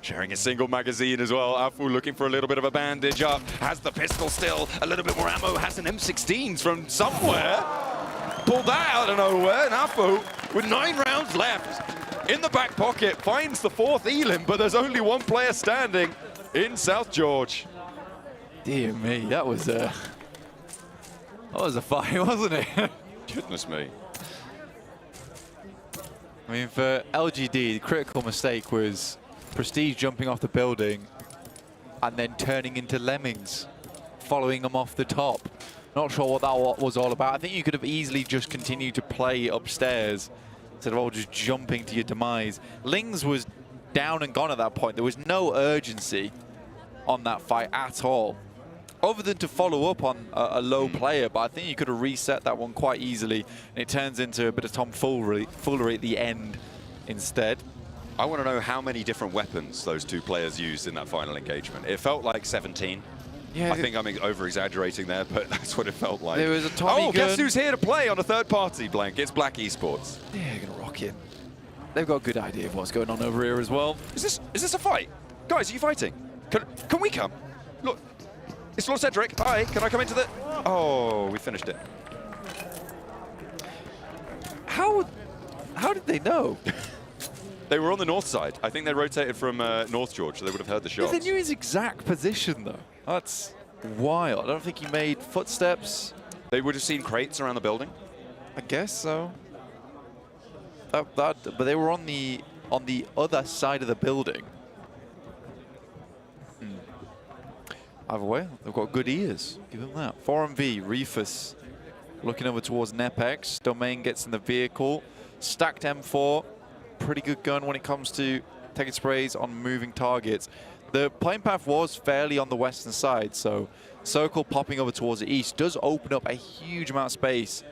Sharing a single magazine as well. Afu looking for a little bit of a bandage up. Has the pistol still. A little bit more ammo. Has an M16s from somewhere. Pulled that out of nowhere. And Afu, with 9 rounds left, in the back pocket, finds the 4th Elim, but there's only 1 player standing in South George. Dear me, that was a fight, wasn't it? Goodness me. I mean, for LGD, the critical mistake was Prestige jumping off the building and then turning into lemmings, following them off the top. Not sure what that was all about. I think you could have easily just continued to play upstairs instead of all just jumping to your demise. Lings was down and gone at that point. There was no urgency on that fight at all, other than to follow up on a low player, but I think you could have reset that one quite easily, and it turns into a bit of tomfoolery at the end instead. I want to know how many different weapons those 2 players used in that final engagement. It felt like 17. Yeah, I think I'm over-exaggerating there, but that's what it felt like. There was a Tommy gun. Guess who's here to play on a third party, Blank? It's Black Esports. Yeah, they're going to rock it. They've got a good idea of what's going on over here as well. Is this a fight? Guys, are you fighting? Can we come? Look, it's Lord Cedric. Hi, can I come into the... Oh, we finished it. How did they know? They were on the north side. I think they rotated from North George, so they would have heard the shots. They knew his exact position, though. That's wild. I don't think he made footsteps. They would have seen crates around the building. I guess so. But they were on the other side of the building. Either way, they've got good ears. Give them that. 4MV, Reefus looking over towards Nepex. Domain gets in the vehicle. Stacked M4. Pretty good gun when it comes to taking sprays on moving targets. The plane path was fairly on the western side, so Circle popping over towards the east does open up a huge amount of space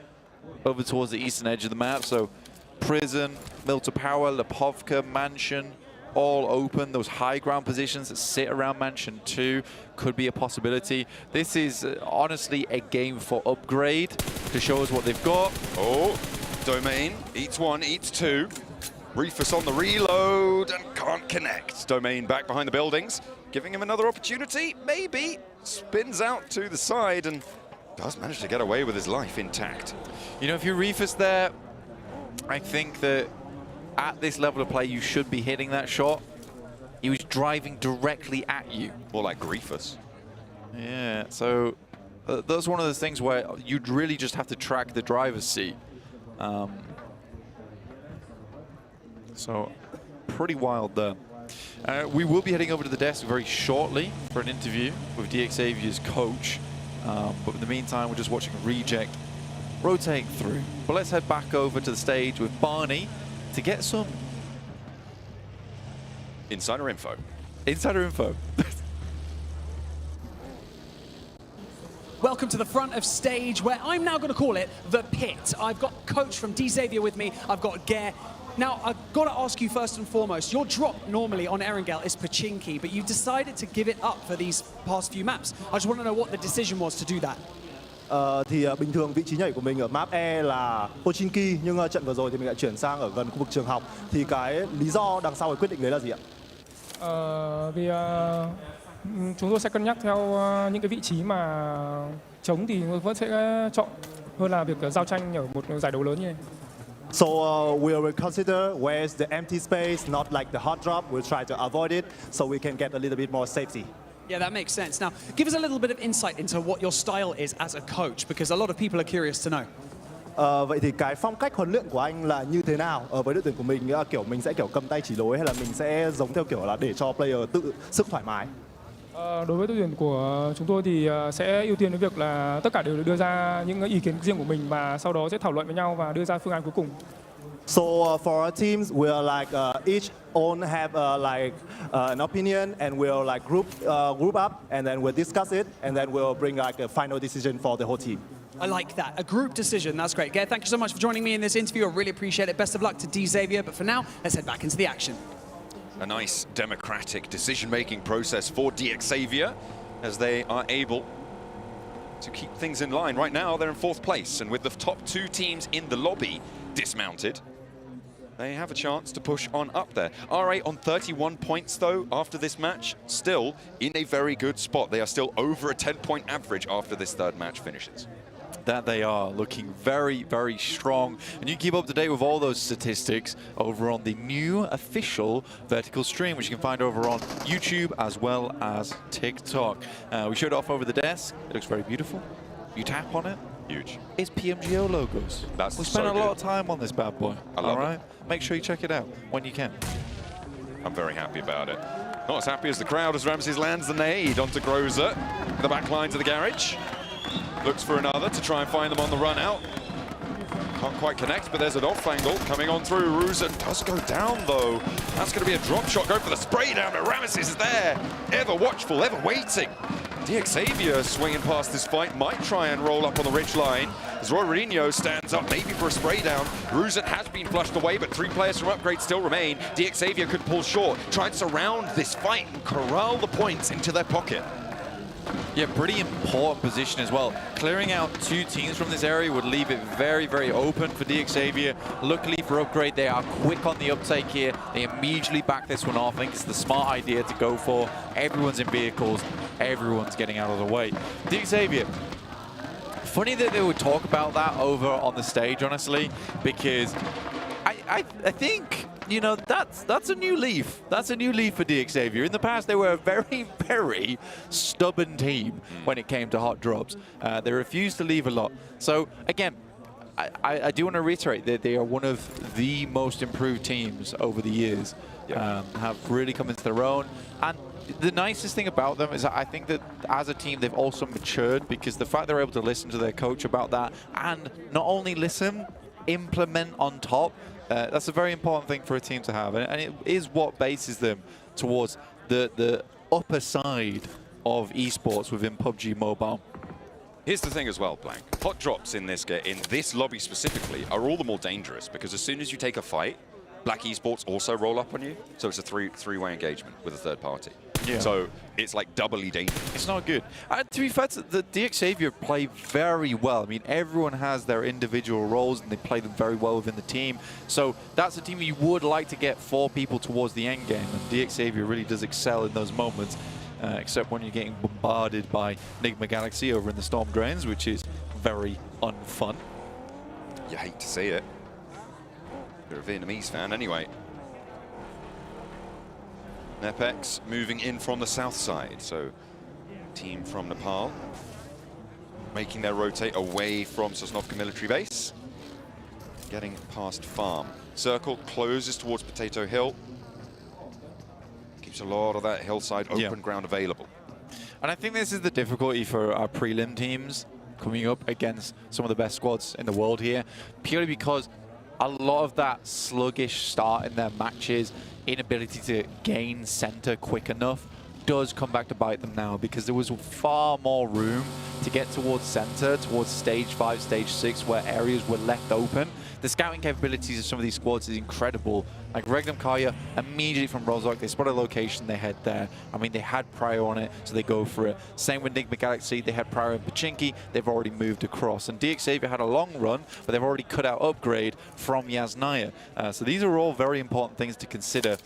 over towards the eastern edge of the map. So Prison, Milta Power, Lepovka, Mansion, all open. Those high ground positions that sit around Mansion 2 could be a possibility. This is honestly a game for upgrade to show us what they've got. Oh, Domain eats 1, eats 2. Reefus on the reload and can't connect. Domain back behind the buildings, giving him another opportunity, maybe. Spins out to the side and does manage to get away with his life intact. You know, if you're Reefus there, I think that at this level of play, you should be hitting that shot. He was driving directly at you. More like Griefus. Yeah, so that's one of those things where you'd really just have to track the driver's seat. So pretty wild there. We will be heading over to the desk very shortly for an interview with DXavia's coach. But in the meantime, we're just watching Reject rotate through. But let's head back over to the stage with Barney to get some insider info. Insider info. Welcome to the front of stage, where I'm now going to call it the pit. I've got Coach from DXavia with me. I've got Ger. Now, I've got to ask you first and foremost, your drop normally on Erangel is Pachinki, but you decided to give it up for these past few maps. I just want to know what the decision was to do that. Bình thường vị trí nhảy của mình ở map E là Pochinki, nhưng trận vừa rồi thì mình lại chuyển sang ở gần khu vực trường học. Thì cái lý do đằng sau cái quyết định đấy là gì ạ? Vì chúng tôi sẽ cân nhắc theo những cái vị trí mà trống thì vẫn sẽ chọn hơn là việc giao tranh ở một giải đấu lớn như này. So we will consider where's the empty space, not like the hot drop. We'll try to avoid it so we can get a little bit more safety. Yeah, that makes sense. Now, give us a little bit of insight into what your style is as a coach, because a lot of people are curious to know. Vậy thì cái phong cách huấn luyện của anh là như thế nào? Với đội tuyển của mình, kiểu mình sẽ kiểu cầm tay chỉ lối hay là mình sẽ giống theo kiểu là để cho player tự sức thoải mái? Đối với đội tuyển của chúng tôi thì sẽ ưu tiên cái việc là tất cả đều đưa ra những ý kiến riêng của mình và sau đó sẽ thảo luận với nhau và đưa ra phương án cuối cùng. So for our teams, we are like each own have like an opinion, and we'll like group up, and then we'll discuss it, and then we'll bring like a final decision for the whole team. I like that. A group decision. That's great. Ger, thank you so much for joining me in this interview. I really appreciate it. Best of luck to DXavia. But for now, let's head back into the action. A nice democratic decision-making process for DXavia as they are able to keep things in line. Right now, they're in 4th place, and with the top 2 teams in the lobby dismounted, they have a chance to push on up there. RA on 31 points, though, after this match, still in a very good spot. They are still over a 10-point average after this 3rd match finishes. That they are, looking very, very strong. And you keep up to date with all those statistics over on the new official vertical stream, which you can find over on YouTube as well as TikTok. We showed it off over the desk. It looks very beautiful. You tap on it. Huge. It's PMGO logos. We spent a lot of time on this bad boy. I love it. Make sure you check it out when you can. I'm very happy about it. Not as happy as the crowd as Ramses lands the nade onto Groza. The back line to the garage. Looks for another to try and find them on the run out. Can't quite connect, but there's an off angle coming on through. Ruzan does go down, though. That's going to be a drop shot. Go for the spray down, but Ramses is there. Ever watchful, ever waiting. DXavia swinging past this fight, might try and roll up on the ridge line. As Rorinho stands up, maybe for a spray down. Ruzan has been flushed away, but 3 players from Upgrade still remain. DXavia could pull short, try and surround this fight and corral the points into their pocket. Yeah, pretty important position as well. Clearing out 2 teams from this area would leave it very, very open for DXavia. Luckily for Upgrade, they are quick on the uptake here. They immediately back this one off. I think it's the smart idea to go for. Everyone's in vehicles. Everyone's getting out of the way. DXavia, funny that they would talk about that over on the stage, honestly, because I think, you know, that's a new leaf. That's a new leaf for DXavia. In the past, they were a very, very stubborn team when it came to hot drops. They refused to leave a lot. So, again, I do want to reiterate that they are one of the most improved teams over the years. Have really come into their own. And the nicest thing about them is that I think that as a team, they've also matured, because the fact they're able to listen to their coach about that, and not only listen, implement on top. That's a very important thing for a team to have, and it is what bases them towards the upper side of esports within PUBG Mobile. Here's the thing as well, Blank. Hot drops in this lobby specifically are all the more dangerous, because as soon as you take a fight, Black Esports also roll up on you. So it's a three-way engagement with a 3rd party. Yeah. So it's like doubly dangerous. It's not good. To be fair, the DXavia play very well. I mean, everyone has their individual roles and they play them very well within the team. So that's a team you would like to get 4 people towards the end game. And DXavia really does excel in those moments, except when you're getting bombarded by Enigma Galaxy over in the Storm Drains, which is very unfun. You hate to see it. You're a Vietnamese fan anyway. Nepex moving in from the south side, so team from Nepal making their rotate away from Sosnovka military base, getting past farm. Circle closes towards Potato Hill, keeps a lot of that hillside open ground available. And I think this is the difficulty for our prelim teams coming up against some of the best squads in the world here, purely because a lot of that sluggish start in their matches, inability to gain center quick enough, does come back to bite them now, because there was far more room to get towards center, towards stage 5, stage 6, where areas were left open. The scouting capabilities of some of these squads is incredible. Like Regnum Kaya, immediately from Rozhok, they spot a location, they head there. I mean, they had prior on it, so they go for it. Same with Enigma Galaxy, they had prior in Pachinki, they've already moved across. And DXavier had a long run, but they've already cut out upgrade from Yasnaya. So these are all very important things to consider.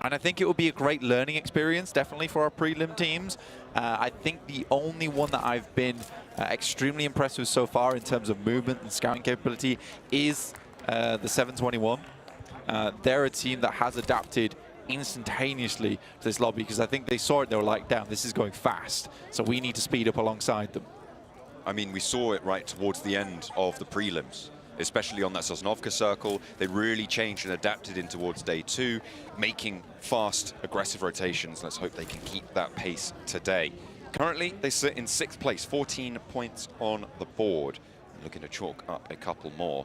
And I think it will be a great learning experience, definitely, for our prelim teams. I think the only one that I've been extremely impressed with so far in terms of movement and scouting capability is the 721. They're a team that has adapted instantaneously to this lobby, because I think they saw it, they were like, damn, this is going fast, so we need to speed up alongside them. I mean, we saw it right towards the end of the prelims, especially on that Sosnovka circle. They really changed and adapted in towards day 2, making fast, aggressive rotations. Let's hope they can keep that pace today. Currently, they sit in 6th place, 14 points on the board. Looking to chalk up a couple more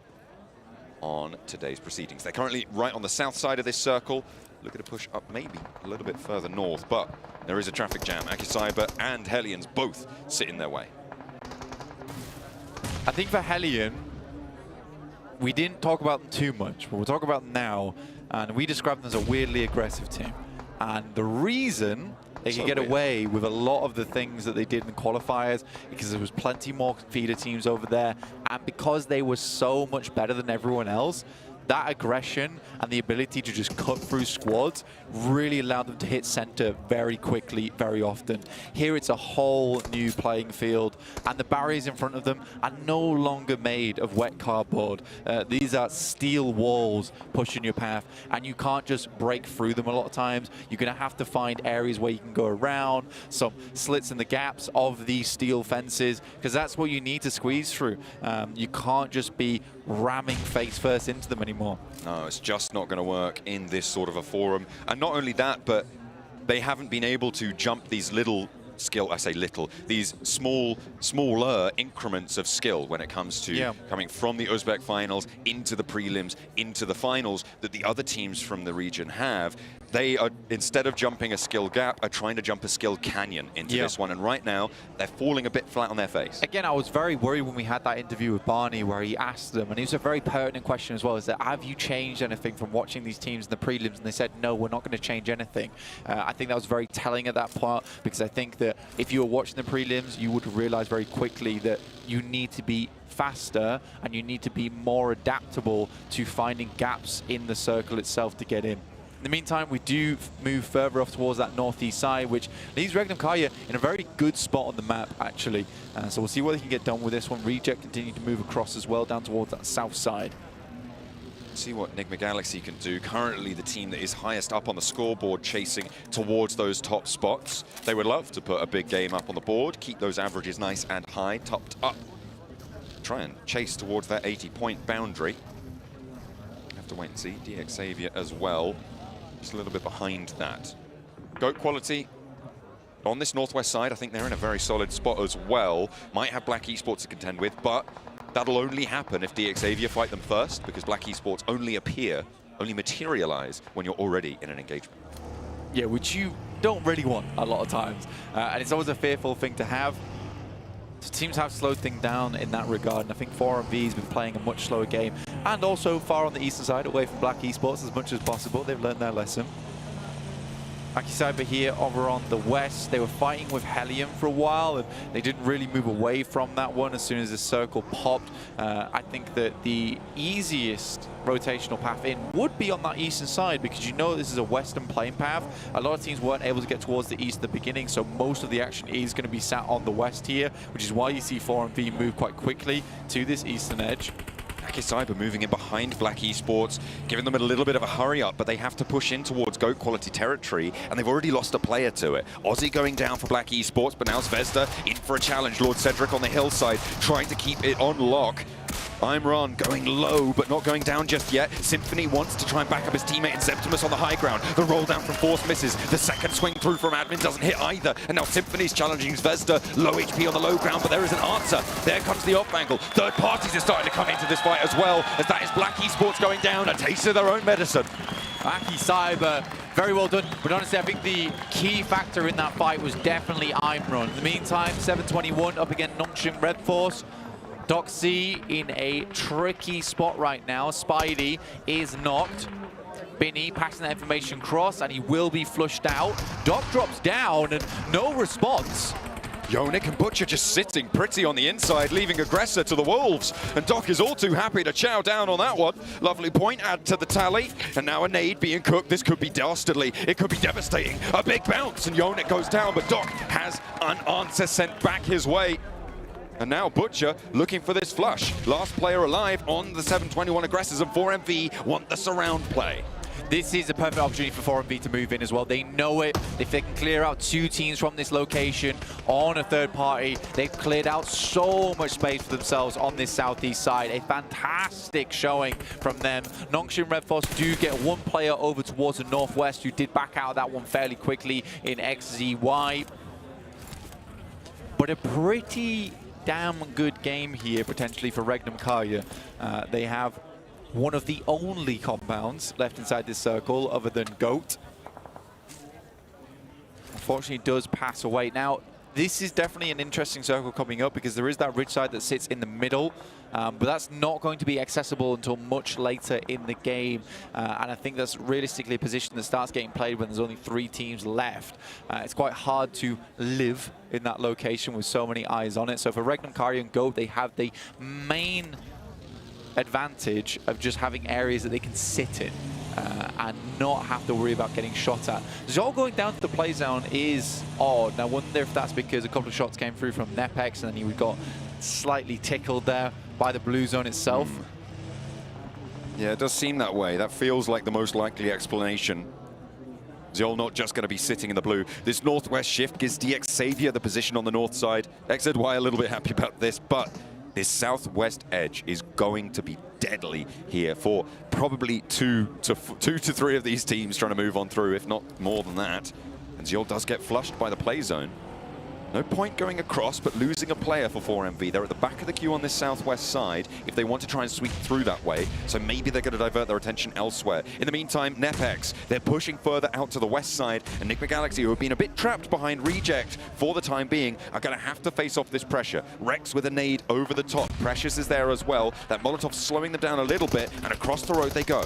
on today's proceedings. They're currently right on the south side of this circle, looking to push up maybe a little bit further north, but there is a traffic jam. Akicyber and Hellions both sit in their way. I think for Hellion, we didn't talk about them too much, but we'll talk about them now, and we described them as a weirdly aggressive team. And the reason they could get away with a lot of the things that they did in qualifiers, because there was plenty more feeder teams over there, and because they were so much better than everyone else, that aggression and the ability to just cut through squads really allowed them to hit center very quickly, very often. Here it's a whole new playing field, and the barriers in front of them are no longer made of wet cardboard. These are steel walls pushing your path, and you can't just break through them a lot of times. You're going to have to find areas where you can go around, some slits in the gaps of these steel fences, because that's what you need to squeeze through. You can't just be ramming face first into them anymore. No, it's just not going to work in this sort of a forum. And not only that, but they haven't been able to jump these little skill, I say little, these smaller increments of skill when it comes to coming from the Uzbek finals into the prelims, into the finals that the other teams from the region have. They are, instead of jumping a skill gap, are trying to jump a skill canyon into this one. And right now, they're falling a bit flat on their face. Again, I was very worried when we had that interview with Barney where he asked them, and it was a very pertinent question as well, is that have you changed anything from watching these teams in the prelims? And they said, no, we're not going to change anything. I think that was very telling at that part, because I think that if you were watching the prelims, you would realize very quickly that you need to be faster and you need to be more adaptable to finding gaps in the circle itself to get in. In the meantime, we do move further off towards that northeast side, which leaves Regnum Kaya in a very good spot on the map, actually. So we'll see what they can get done with this one. Reject continue to move across as well, down towards that south side. See what Enigma Galaxy can do. Currently the team that is highest up on the scoreboard, chasing towards those top spots. They would love to put a big game up on the board, keep those averages nice and high, topped up. Try and chase towards that 80-point boundary. Have to wait and see. DXavier as well. Just a little bit behind that. Goat Quality on this northwest side, I think they're in a very solid spot as well. Might have Black Esports to contend with, but that'll only happen if DXavier fight them first, because Black Esports only materialize when you're already in an engagement. Yeah, which you don't really want a lot of times. And it's always a fearful thing to have. So teams have slowed things down in that regard, and I think 4MV's been playing a much slower game. And also far on the eastern side, away from Black Esports as much as possible. They've learned their lesson. Akicyber here over on the west. They were fighting with Hellion for a while, and they didn't really move away from that one as soon as the circle popped. I think that the easiest rotational path in would be on that eastern side, because you know this is a western playing path. A lot of teams weren't able to get towards the east at the beginning, so most of the action is going to be sat on the west here, which is why you see 4MV move quite quickly to this eastern edge. Akisaiba moving in behind Black Esports, giving them a little bit of a hurry up, but they have to push in towards GOAT quality territory, and they've already lost a player to it. Aussie going down for Black Esports, but now Zvezda in for a challenge. Lord Cedric on the hillside, trying to keep it on lock. Imran going low, but not going down just yet. Symphony wants to try and back up his teammate in Septimus on the high ground. The roll down from Force misses. The second swing through from Admin doesn't hit either. And now Symphony's challenging Zvezda. Low HP on the low ground, but there is an answer. There comes the off angle. Third parties are starting to come into this fight as well, as that is Black Esports going down. A taste of their own medicine. Akisaiba, very well done. But honestly, I think the key factor in that fight was definitely Imran. In the meantime, 721 up against Nongshim Red Force. Doc C in a tricky spot right now. Spidey is knocked. Binny passing that information cross, and he will be flushed out. Doc drops down, and no response. Yonik and Butcher just sitting pretty on the inside, leaving Aggressor to the Wolves. And Doc is all too happy to chow down on that one. Lovely point, add to the tally. And now a nade being cooked. This could be dastardly. It could be devastating. A big bounce, and Yonik goes down, but Doc has an answer sent back his way. And now Butcher looking for this flush. Last player alive on the 721 Aggressors, and 4MV want the surround play. This is a perfect opportunity for 4MV to move in as well. They know it. If they can clear out 2 teams from this location on a third party, they've cleared out so much space for themselves on this southeast side. A fantastic showing from them. Nongshim Red Force do get 1 player over towards the northwest, who did back out of that one fairly quickly in XZY. But a pretty damn good game here potentially for Regnum Karya. They have one of the only compounds left inside this circle other than GOAT. Unfortunately, it does pass away. Now, this is definitely an interesting circle coming up, because there is that ridge side that sits in the middle, but that's not going to be accessible until much later in the game. And I think that's realistically a position that starts getting played when there's only 3 teams left. It's quite hard to live in that location with so many eyes on it. So for Regnum Karya and GOAT, they have the main advantage of just having areas that they can sit in and not have to worry about getting shot at. Zol going down to the play zone is odd. I wonder if that's because a couple of shots came through from Nepex and then he got slightly tickled there by the blue zone itself. Yeah, it does seem that way. That feels like the most likely explanation. Zol not just going to be sitting in the blue. This northwest shift gives DX Savior the position on the north side. XZY a little bit happy about this, but this southwest edge is going to be deadly here for probably 2 to 3 of these teams trying to move on through, if not more than that. And Ziol does get flushed by the play zone. No point going across, but losing a player for 4MV. They're at the back of the queue on this southwest side if they want to try and sweep through that way. So maybe they're going to divert their attention elsewhere. In the meantime, Nepex, they're pushing further out to the west side. And Enigma Galaxy, who have been a bit trapped behind Reject for the time being, are going to have to face off this pressure. Rex with a nade over the top. Precious is there as well. That Molotov slowing them down a little bit, and across the road they go.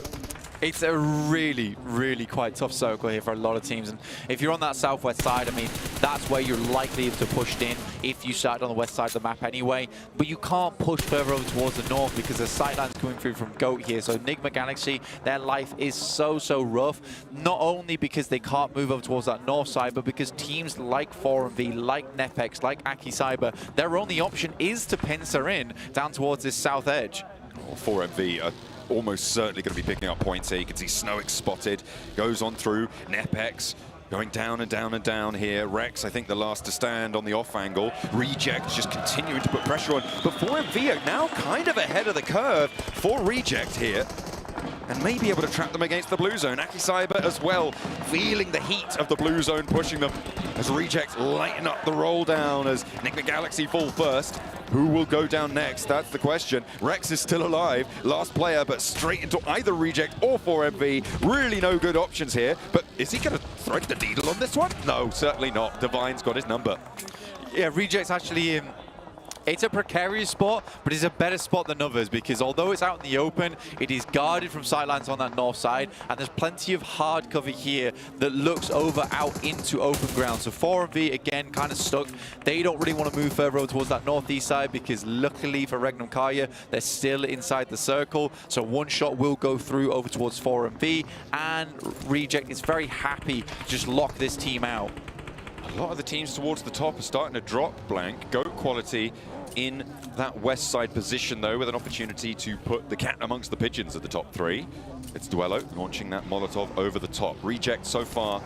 It's a really, really quite tough circle here for a lot of teams. And if you're on that southwest side, I mean, that's where you're likely to push in if you started on the west side of the map anyway. But you can't push further over towards the north because there's sightlines coming through from GOAT here. So Enigma Galaxy, their life is so rough. Not only because they can't move over towards that north side, but because teams like 4MV, like Nepex, like Akisaiba, their only option is to pincer in down towards this south edge. Well, 4MV are almost certainly going to be picking up points here. You can see Snowick spotted, goes on through. Nepex going down and down and down here. Rex, I think the last to stand on the off angle. Reject just continuing to put pressure on. But 4MV are now kind of ahead of the curve for Reject here, and may be able to trap them against the blue zone. Akisaiba as well, feeling the heat of the blue zone pushing them as Reject lighten up the roll down as Enigma Galaxy fall first. Who will go down next? That's the question. Rex is still alive, last player, but straight into either Reject or 4MV. Really no good options here, but is he going to thread the needle on this one? No, certainly not. Divine's got his number. Yeah, Reject's actually it's a precarious spot, but it's a better spot than others because although it's out in the open, it is guarded from sightlines on that north side, and there's plenty of hard cover here that looks over out into open ground. So 4MV, again, kind of stuck. They don't really want to move further over towards that northeast side because luckily for Regnum Karya, they're still inside the circle. So one shot will go through over towards 4MV, and Reject is very happy to just lock this team out. A lot of the teams towards the top are starting to drop blank. GOAT quality in that west side position, though, with an opportunity to put the cat amongst the pigeons at the top three. It's Duello launching that Molotov over the top. Reject so far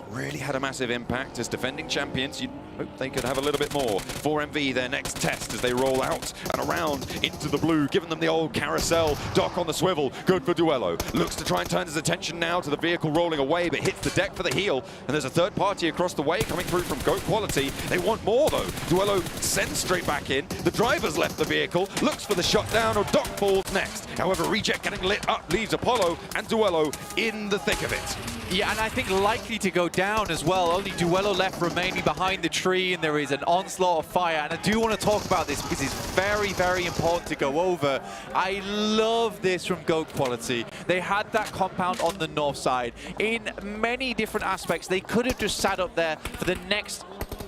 not really had a massive impact as defending champions. You'd hope they could have a little bit more. 4MV, their next test as they roll out and around into the blue, giving them the old carousel. Doc on the swivel, good for Duello. Looks to try and turn his attention now to the vehicle rolling away, but hits the deck for the heal. And there's a third party across the way coming through from GOAT Quality. They want more, though. Duello sends straight back in. The driver's left the vehicle, looks for the shutdown, or Doc falls next. However, Reject getting lit up leaves Apollo and Duello in the thick of it. Yeah, and I think likely to go down as well. Only Duello left remaining behind the tree, and there is an onslaught of fire. And I do want to talk about this because it's very, very important to go over. I love this from GOAT Quality. They had that compound on the north side. In many different aspects, they could have just sat up there for the next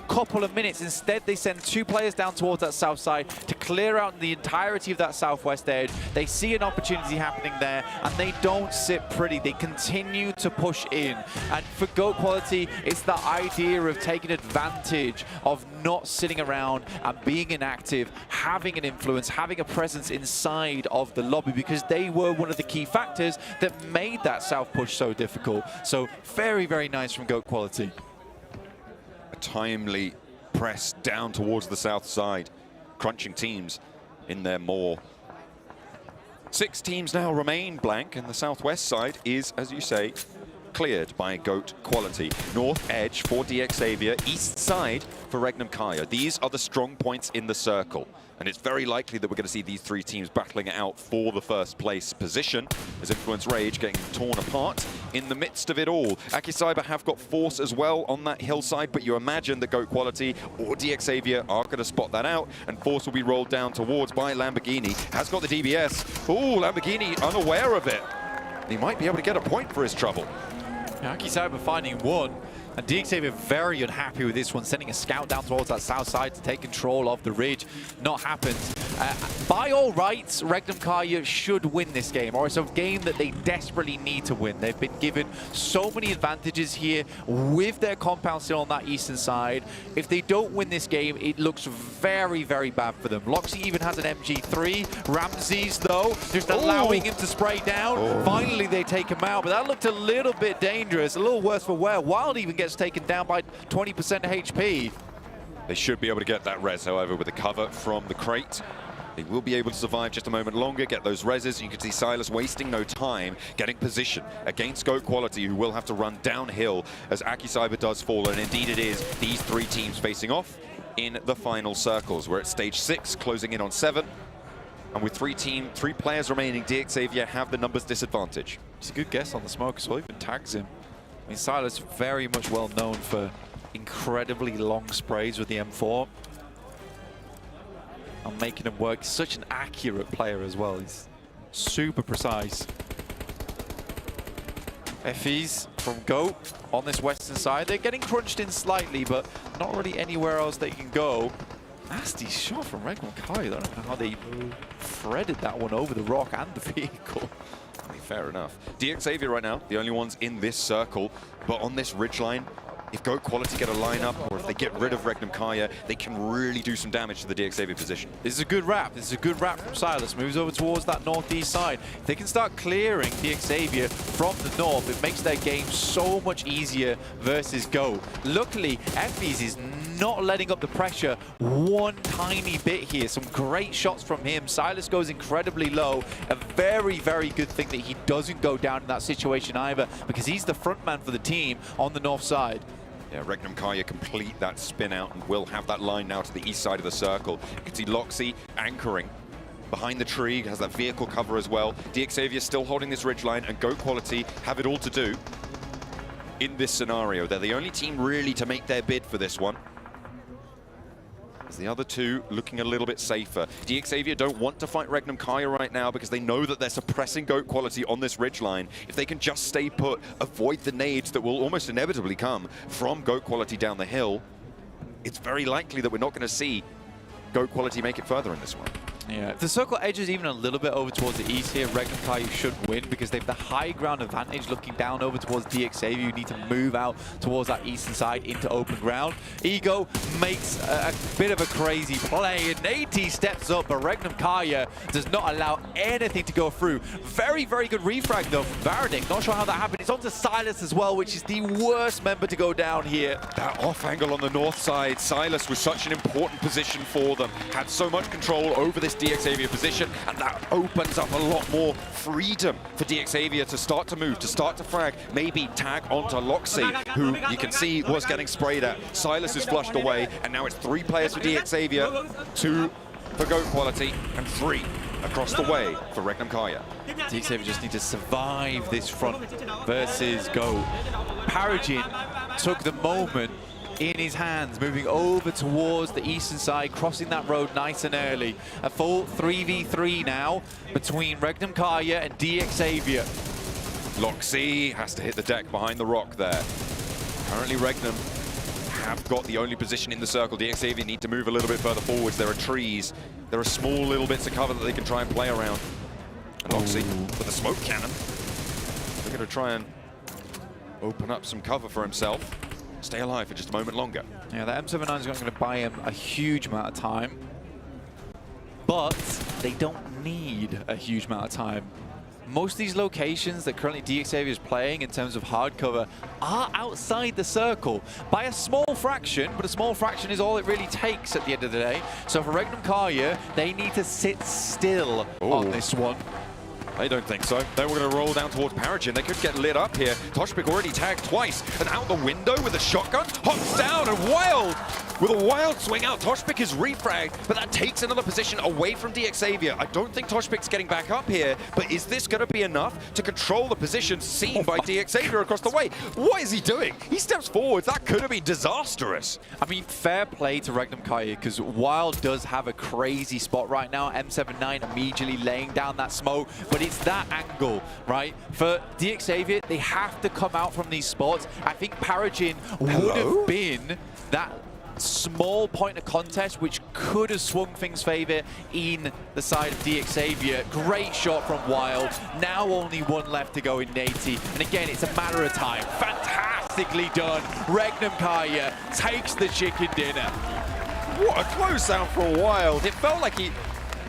couple of minutes. Instead, they send two players down towards that south side to clear out the entirety of that southwest edge. They see an opportunity happening there, and they don't sit pretty. They continue to push in. And for GOAT Quality, it's the idea of taking advantage of not sitting around and being inactive, having an influence, having a presence inside of the lobby, because they were one of the key factors that made that south push so difficult. So very, very nice from GOAT Quality. Timely press down towards the south side, crunching teams in their maw. 6 teams now remain blank, and the southwest side is, as you say, cleared by GOAT Quality. North edge for DXavier, east side for Regnum Kaya. These are the strong points in the circle, and it's very likely that we're going to see these 3 teams battling it out for the first place position, as Influence Rage getting torn apart in the midst of it all. Akicyber have got Force as well on that hillside, but you imagine that GOAT Quality or DXavier are going to spot that out, and Force will be rolled down towards by Lamborghini. Has got the DBS. Oh, Lamborghini unaware of it. He might be able to get a point for his trouble. Akicyber finding one, and DXavier very unhappy with this one, sending a scout down towards that south side to take control of the ridge. Not happened. By all rights, Regnum Kaya should win this game, or it's a game that they desperately need to win. They've been given so many advantages here with their compound still on that eastern side. If they don't win this game, it looks very, very bad for them. Loxy even has an MG3. Ramses, though, just allowing him to spray down. Finally, they take him out, but that looked a little bit dangerous, a little worse for wear. Wild even gets taken down by 20% HP. They should be able to get that res, however, with the cover from the crate. They will be able to survive just a moment longer, get those reses. You can see Silas wasting no time, getting position against GOAT Quality, who will have to run downhill as Akicyber does fall. And indeed it is these 3 teams facing off in the final circles. We're at stage 6, closing in on 7. And with 3 players remaining, DXavier have the numbers disadvantage. It's a good guess on the smoke as well, even tags him. I mean, Silas very much well known for incredibly long sprays with the M4. And making him work. Such an accurate player as well. He's super precise. FEs from GOAT on this western side. They're getting crunched in slightly, but not really anywhere else they can go. Nasty shot from Regnum Kaya. I don't know how they threaded that one over the rock and the vehicle. I mean, fair enough. DXavier right now, the only ones in this circle, but on this ridgeline, if GOAT Quality get a lineup, or if they get rid of Regnum Kaya, they can really do some damage to the DXavier position. This is a good wrap. This is a good wrap from Silas. Moves over towards that northeast side. If they can start clearing DXavier from the north, it makes their game so much easier versus GOAT. Luckily, Effys is not letting up the pressure one tiny bit here. Some great shots from him. Silas goes incredibly low. A very, very good thing that he doesn't go down in that situation either, because he's the front man for the team on the north side. Yeah, Regnum Kaya complete that spin out and will have that line now to the east side of the circle. You can see Loxy anchoring behind the tree, has that vehicle cover as well. DXavier still holding this ridgeline, and GOAT Quality have it all to do in this scenario. They're the only team really to make their bid for this one, as the other 2 looking a little bit safer. DXavier don't want to fight Regnum Kaya right now because they know that they're suppressing GOAT Quality on this ridgeline. If they can just stay put, avoid the nades that will almost inevitably come from GOAT Quality down the hill, it's very likely that we're not going to see GOAT Quality make it further in this one. Yeah, if the circle edges even a little bit over towards the east here, Regnum Kaya should win because they have the high ground advantage looking down over towards DXAV. You need to move out towards that eastern side into open ground. Ego makes a bit of a crazy play, and AT steps up, but Regnum Kaya does not allow anything to go through. Very, very good refrag though from Varadic. Not sure how that happened. It's onto Silas as well, which is the worst member to go down here. That off angle on the north side, Silas was such an important position for them. Had so much control over this DXAvia position, and that opens up a lot more freedom for DXAvia to start to move, to start to frag, maybe tag onto Loxy, who you can see was getting sprayed at. Silas is flushed away, and now it's 3 players for DXAvia, 2 for GOAT quality, and 3 across the way for Regnum Kaya. DXAvia just need to survive this front versus GOAT. Paragin took the moment in his hands, moving over towards the eastern side, crossing that road nice and early. A full 3v3 now between Regnum Kaya and DXAvia. Loxy has to hit the deck behind the rock there. Currently Regnum have got the only position in the circle. DXAvia need to move a little bit further forwards. There are trees. There are small little bits of cover that they can try and play around. And Loxy with a smoke cannon. They're going to try and open up some cover for himself. Stay alive for just a moment longer. Yeah, that M79 is not going to buy him a huge amount of time, but they don't need a huge amount of time. Most of these locations that currently DXAvia is playing in terms of hard cover are outside the circle by a small fraction, but a small fraction is all it really takes at the end of the day. So for Regnum Kaya, they need to sit still on this one. I don't think so. They were going to roll down towards Paragin. They could get lit up here. Toshpik already tagged twice. And out the window with a shotgun. Hops down and Wild. With a wild swing out. Toshpik is refragged, but that takes another position away from DXAvia. I don't think Toshpik's getting back up here, but is this going to be enough to control the position seen by DXAvia across the way? What is he doing? He steps forward. That could have been disastrous. I mean, fair play to Regnum Kaya, because Wild does have a crazy spot right now. M79 immediately laying down that smoke, but it's that angle, right? For DXAvia, they have to come out from these spots. I think Paragin would have been that small point of contest which could have swung things favor in the side of DXAvia. Great shot from Wild. Now only one left to go in Nati. And again, it's a matter of time. Fantastically done. Regnum Kaya takes the chicken dinner. What a close out for Wild. It felt like he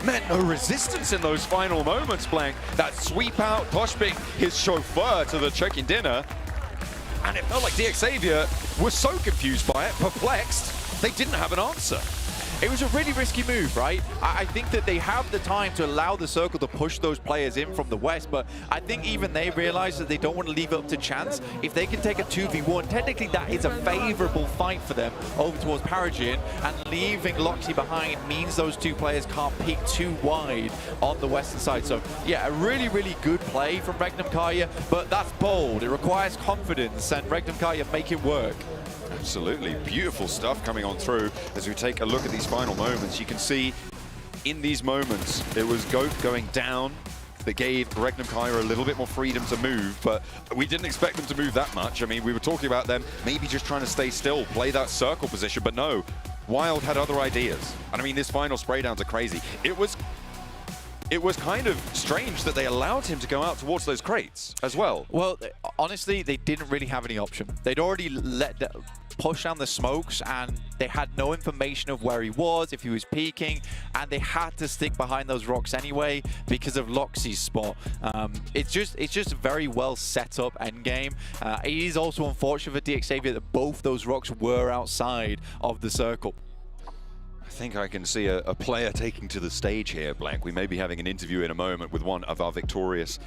meant no resistance in those final moments, Blank. That sweep out, Toshpik, his chauffeur to the chicken dinner. And it felt like DXAvia was so confused by it, perplexed, they didn't have an answer. It was a really risky move, right? I think that they have the time to allow the circle to push those players in from the west, but I think even they realize that they don't want to leave it up to chance. If they can take a 2v1, technically that is a favorable fight for them over towards Paragin, and leaving Loxy behind means those two players can't peek too wide on the western side. So yeah, a really, really good play from Regnum Kaya, but that's bold. It requires confidence, and Regnum Kaya make it work. Absolutely. Beautiful stuff coming on through. As we take a look at these final moments, you can see in these moments, it was GOAT going down that gave Regnum Kaya a little bit more freedom to move, but we didn't expect them to move that much. I mean, we were talking about them maybe just trying to stay still, play that circle position, but no. Wild had other ideas. And I mean, this final spray downs are crazy. It was kind of strange that they allowed him to go out towards those crates as well. Well, honestly, they didn't really have any option. They'd already pushed down the smokes, and they had no information of where he was, if he was peeking, and they had to stick behind those rocks anyway because of Loxy's spot. It's just a very well set up endgame. It is also unfortunate for DXAvia that both those rocks were outside of the circle. I think I can see a player taking to the stage here, Blank. We may be having an interview in a moment with one of our victorious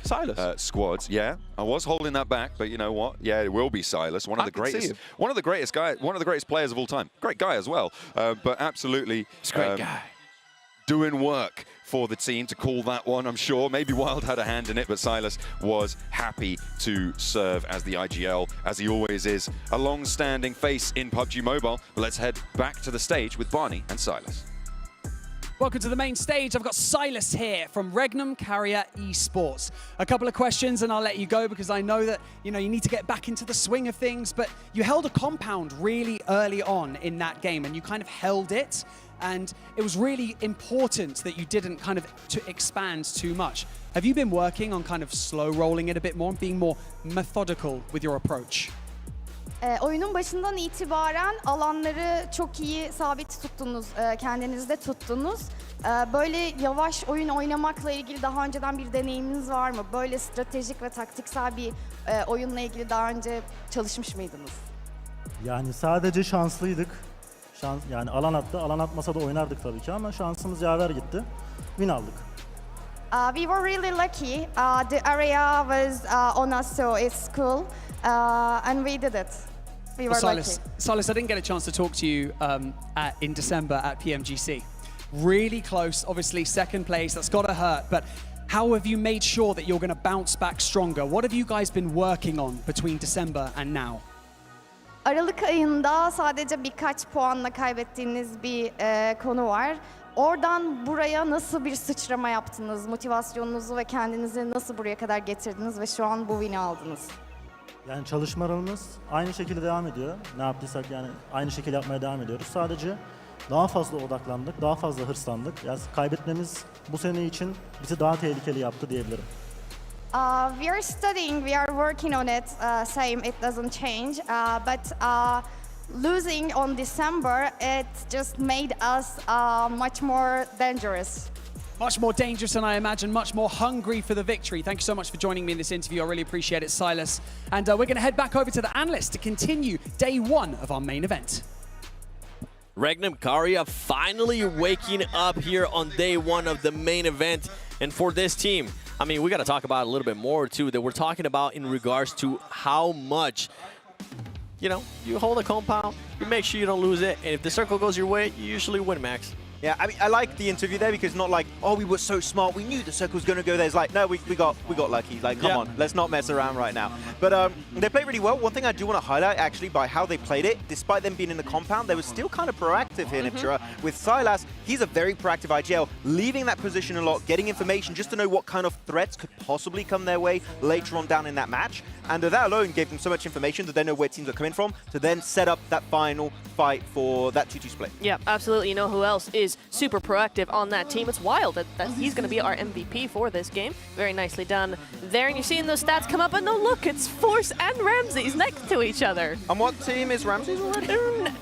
squads. Yeah, I was holding that back, but you know what? Yeah, it will be Silas, one of the greatest players of all time. Great guy as well, but absolutely great guy. Doing work for the team to call that one, I'm sure. Maybe Wild had a hand in it, but Silas was happy to serve as the IGL, as he always is. A long-standing face in PUBG Mobile. Let's head back to the stage with Barney and Silas. Welcome to the main stage. I've got Silas here from Regnum Kaya Esports. A couple of questions and I'll let you go because I know that you need to get back into the swing of things, but you held a compound really early on in that game and you kind of held it. and it was really important that you didn't kind of to expand too much. Have you been working on kind of slow rolling it a bit more and being more methodical with your approach? Oyunun başından itibaren alanları çok iyi sabit tuttunuz, kendinizde tuttunuz. Böyle yavaş oyun oynamakla ilgili daha önceden bir deneyiminiz var mı? Böyle stratejik ve taktiksel bir oyunla ilgili daha önce çalışmış mıydınız? Yani sadece şanslıydık. Yani alan attı. Alan atmasa da oynardık tabii ki ama şansımız yaver gitti. Win aldık. We were really lucky. The area was on us, so it's cool. And we did it. We were lucky. Silas, I didn't get a chance to talk to you in December at PMGC. Really close, obviously second place, that's got to hurt, but how have you made sure that you're going to bounce back stronger? What have you guys been working on between December and now? Aralık ayında sadece birkaç puanla kaybettiğiniz bir konu var. Oradan buraya nasıl bir sıçrama yaptınız? Motivasyonunuzu ve kendinizi nasıl buraya kadar getirdiniz ve şu an bu win'i aldınız? Yani çalışmalarımız aynı şekilde devam ediyor. Ne yaptıysak yani aynı şekilde yapmaya devam ediyoruz. Sadece daha fazla odaklandık, daha fazla hırslandık. Yani kaybetmemiz bu sene için bizi daha tehlikeli yaptı diyebilirim. We are studying, we are working on it, same, it doesn't change, but losing on December, it just made us much more dangerous. Much more dangerous, and I imagine much more hungry for the victory. Thank you so much for joining me in this interview. I really appreciate it, Silas. And we're going to head back over to the analysts to continue day one of our main event. Regnum Karia finally waking up here on day one of the main event. And for this team, I mean, we got to talk about it a little bit more, too, that we're talking about in regards to how much, you know, you hold a compound, you make sure you don't lose it, and if the circle goes your way, you usually win, Max. Yeah, I mean, I like the interview there because not like, oh, we were so smart, we knew the circle was going to go there. It's like, no, we got lucky. Like, come on, let's not mess around right now. But they played really well. One thing I do want to highlight, actually, by how they played it, despite them being in the compound, they were still kind of proactive here, Niptura. With Silas, he's a very proactive IGL, leaving that position a lot, getting information just to know what kind of threats could possibly come their way later on down in that match. And that alone gave them so much information that they know where teams are coming from to then set up that final fight for that 2-2 split. Yeah, absolutely. You know who else is super proactive on that team? It's Wild. That he's going to be our MVP for this game. Very nicely done there. And you're seeing those stats come up. And no, look, it's Force and Ramses next to each other. And what team is Ramses already?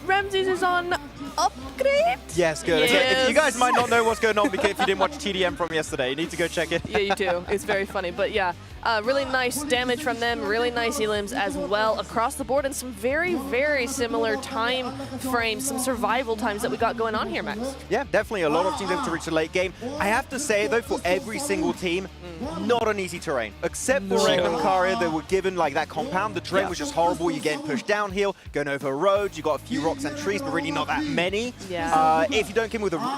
Ramses is on Upgrade. Yes, good. Yes. So you guys might not know what's going on because if you didn't watch TDM from yesterday, you need to go check it. Yeah, you do. It's very funny. But yeah, really nice damage from them. Really nice elims as well across the board. And some very, very similar time frames, some survival times that we got going on here, Max. Yeah, definitely a lot of teams able to reach the late game. I have to say, though, for every single team, not an easy terrain. Except for Regnum Karia, they were given like that compound. The terrain was just horrible. You're getting pushed downhill, going over roads. You got a few rocks and trees, but really not that many. Yeah. If you don't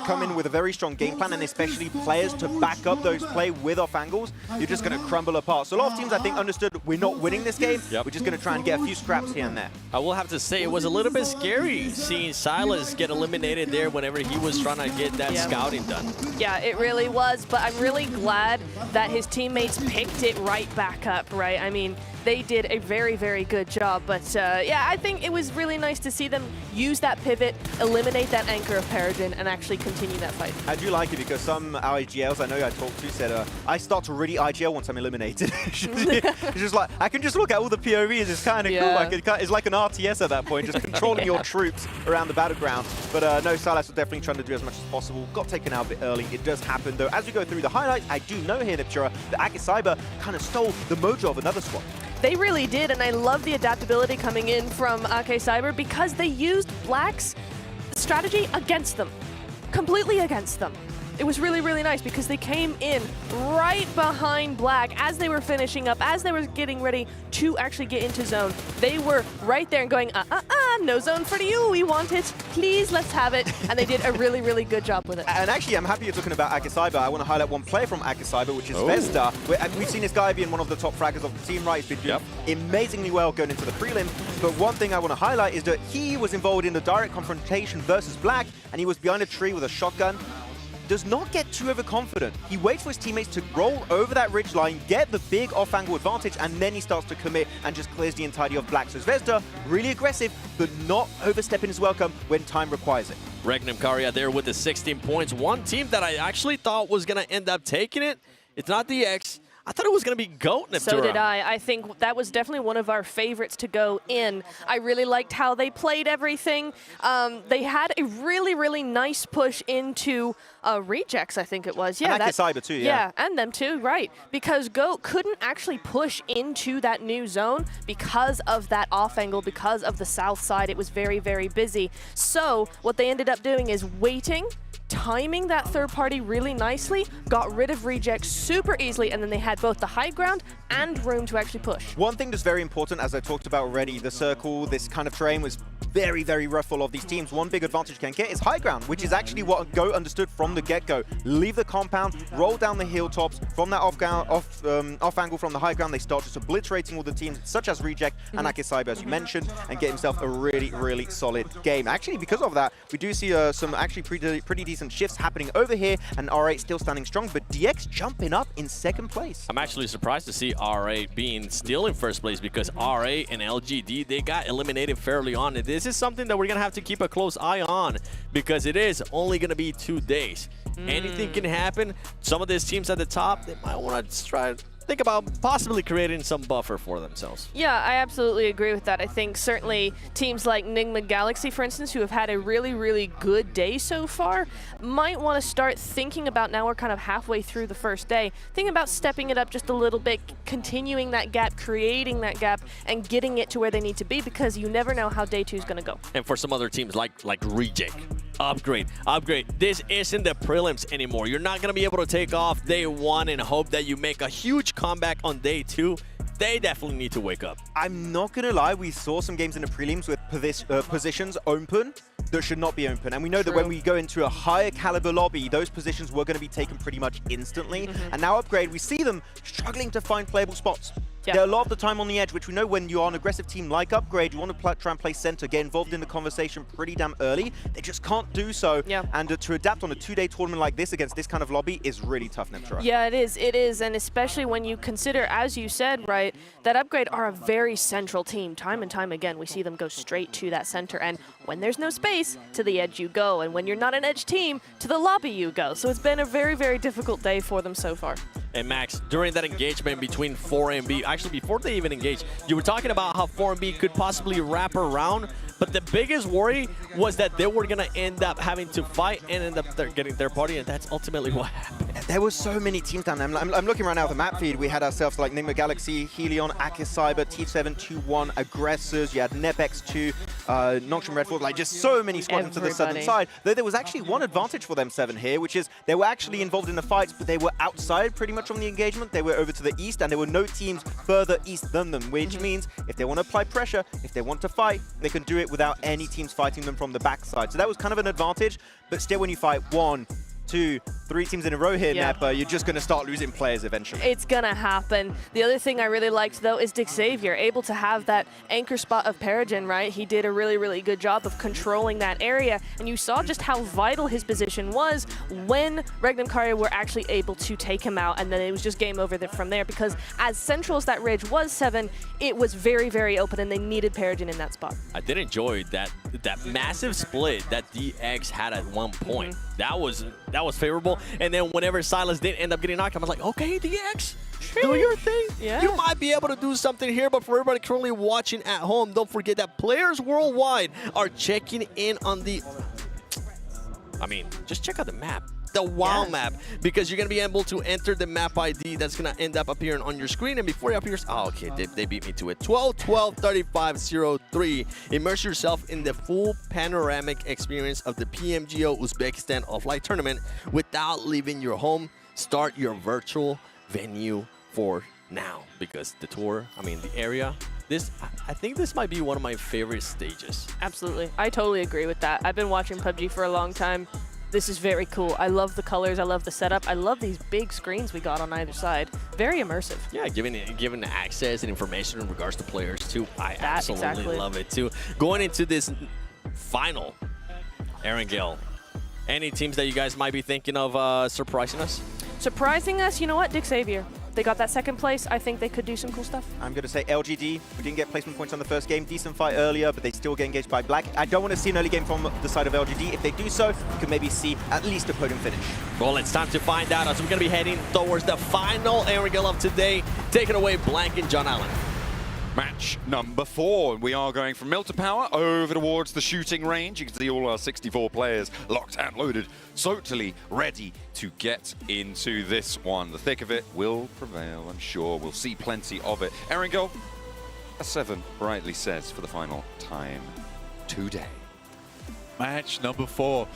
come in with a very strong game plan, and especially players to back up those play with off angles, you're just going to crumble apart. So a lot of teams, I think, understood we're not winning this game. We're just going to try and get a few scraps here and there. I will have to say, it was a little bit scary seeing Silas get eliminated there whenever he was trying to get that scouting done. Yeah, it really was, but I'm really glad that his teammates picked it right back up, right? I mean, they did a very, very good job. But yeah, I think it was really nice to see them use that pivot, eliminate that anchor of Peregrine, and actually continue that fight. I do like it because some IGLs I know I talked to said, I start to really IGL once I'm eliminated. It's just like, I can just look at all the POVs, it's kind of cool. It's like an RTS at that point, just controlling your troops around the battleground. But no, Silas was definitely trying to do as much as possible. Got taken out a bit early. It does happen, though. As we go through the highlights, I do know here, Niptura, that Akicyber kind of stole the mojo of another squad. They really did, and I love the adaptability coming in from Akicyber because they used Black's strategy against them, completely against them. It was really, really nice because they came in right behind Black as they were finishing up, as they were getting ready to actually get into zone. They were right there and going, no zone for you, we want it, please, let's have it. And they did a really, really good job with it. And actually, I'm happy you're talking about Akicyber. I want to highlight one player from Akicyber, which is Vesta. We've seen this guy being one of the top fraggers of the team, right? He's been doing amazingly well going into the prelim. But one thing I want to highlight is that he was involved in the direct confrontation versus Black, and he was behind a tree with a shotgun. does not get too overconfident. He waits for his teammates to roll over that ridge line, get the big off-angle advantage, and then he starts to commit and just clears the entirety of black. So Zvezda, really aggressive, but not overstepping his welcome when time requires it. Regnum Karya there with the 16 points. One team that I actually thought was going to end up taking it, it's not the X. I thought it was going to be GOAT Neptura. So did I. I think that was definitely one of our favorites to go in. I really liked how they played everything. They had a really, really nice push into rejects, I think it was. Yeah, and Cyber too, yeah, and them too, right. Because GOAT couldn't actually push into that new zone because of that off angle, because of the south side. It was very, very busy. So what they ended up doing is waiting, timing that third party really nicely, got rid of rejects super easily, and then they had both the high ground and room to actually push. One thing that's very important, as I talked about already, the circle, this kind of terrain was very, very rough for all of these teams. One big advantage can get is high ground, which is actually what GOAT understood from the get-go. Leave the compound, roll down the hilltops. From that off angle from the high ground, they start just obliterating all the teams, such as Reject and Akisaiba, as you mentioned, and get himself a really, really solid game. Actually, because of that, we do see some actually pretty decent shifts happening over here, and R8 still standing strong, but DX jumping up in second place. I'm actually surprised to see R8 being still in first place, because R8 and LGD, they got eliminated fairly on. And this is something that we're going to have to keep a close eye on, because it is only going to be 2 days. Anything can happen. Some of these teams at the top, they might want to try think about possibly creating some buffer for themselves. Yeah, I absolutely agree with that. I think certainly teams like Nigma Galaxy, for instance, who have had a really, really good day so far, might want to start thinking about, now we're kind of halfway through the first day, thinking about stepping it up just a little bit, continuing that gap, creating that gap, and getting it to where they need to be, because you never know how day 2 is going to go. And for some other teams like Reject, upgrade. This isn't the prelims anymore. You're not going to be able to take off day 1 and hope that you make a huge comeback on day 2. They definitely need to wake up. I'm not going to lie, we saw some games in the prelims with positions open that should not be open. And we know that when we go into a higher caliber lobby, those positions were going to be taken pretty much instantly. And now Upgrade, we see them struggling to find playable spots. Yeah. They're a lot of the time on the edge, which we know when you're an aggressive team like Upgrade, you want to try and play center, get involved in the conversation pretty damn early. They just can't do so. Yeah. And to adapt on a 2-day tournament like this against this kind of lobby is really tough, Neptura. Yeah, it is. And especially when you consider, as you said, right, that Upgrade are a very central team. Time and time again, we see them go straight to that center. And when there's no space, to the edge you go. And when you're not an edge team, to the lobby you go. So it's been a very, very difficult day for them so far. And Max, during that engagement between 4 and B, actually before they even engaged, you were talking about how 4 and B could possibly wrap around, but the biggest worry was that they were going to end up having to fight and end up getting their party, and that's ultimately what happened. There were so many teams down there. I'm looking right now at the map feed. We had ourselves like Nigma Galaxy, Helion, Akisaiba, T721, Aggressors, you had NepX2, Nocturne Redford, like just so many squadrons to the southern side. Though there was actually one advantage for them 7 here, which is they were actually involved in the fights, but they were outside pretty much from the engagement. They were over to the east, and there were no teams further east than them, which means if they want to apply pressure, if they want to fight, they can do it without any teams fighting them from the backside. So that was kind of an advantage, but still when you fight 1, 2, 3 teams in a row here, Yeah. Nep, you're just going to start losing players eventually. It's gonna happen. The other thing I really liked, though, is Dick Xavier, able to have that anchor spot of Peregrine, right? He did a really, really good job of controlling that area, and you saw just how vital his position was when Regnum Karya were actually able to take him out, and then it was just game over from there, because as central as that ridge was, 7, it was very, very open, and they needed Peregrine in that spot. I did enjoy that massive split that DX had at one point. That was favorable. And then whenever Silas did end up getting knocked, I was like, okay, DX, do your thing. Yeah. You might be able to do something here, but for everybody currently watching at home, don't forget that players worldwide are checking in on the... I mean, just check out the map. The WoW map, because you're going to be able to enter the map ID that's going to end up appearing on your screen. And before it appears, oh, okay, they beat me to it. 12-12-35-03. Immerse yourself in the full panoramic experience of the PMGO Uzbekistan Offline Tournament without leaving your home. Start your virtual venue for now, because the tour, I mean, the area, I think this might be one of my favorite stages. Absolutely. I totally agree with that. I've been watching PUBG for a long time. This is very cool. I love the colors. I love the setup. I love these big screens we got on either side. Very immersive. Yeah, giving the access and information in regards to players too. I absolutely exactly. love it too. Going into this final, Erangel, Any teams that you guys might be thinking of surprising us? Surprising us, you know what? Dick Xavier. They got that second place. I think they could do some cool stuff. I'm going to say LGD. We didn't get placement points on the first game. Decent fight earlier, but they still get engaged by Black. I don't want to see an early game from the side of LGD. If they do so, we could maybe see at least a podium finish. Well, it's time to find out as we're going to be heading towards the final Erangel of today. Take it away, Blank and John Allen. Match number 4. We are going from Milta Power over towards the shooting range. You can see all our 64 players locked and loaded, totally ready to get into this one. The thick of it will prevail, I'm sure. We'll see plenty of it. Erangel, a 7 rightly says for the final time today. Match number 4.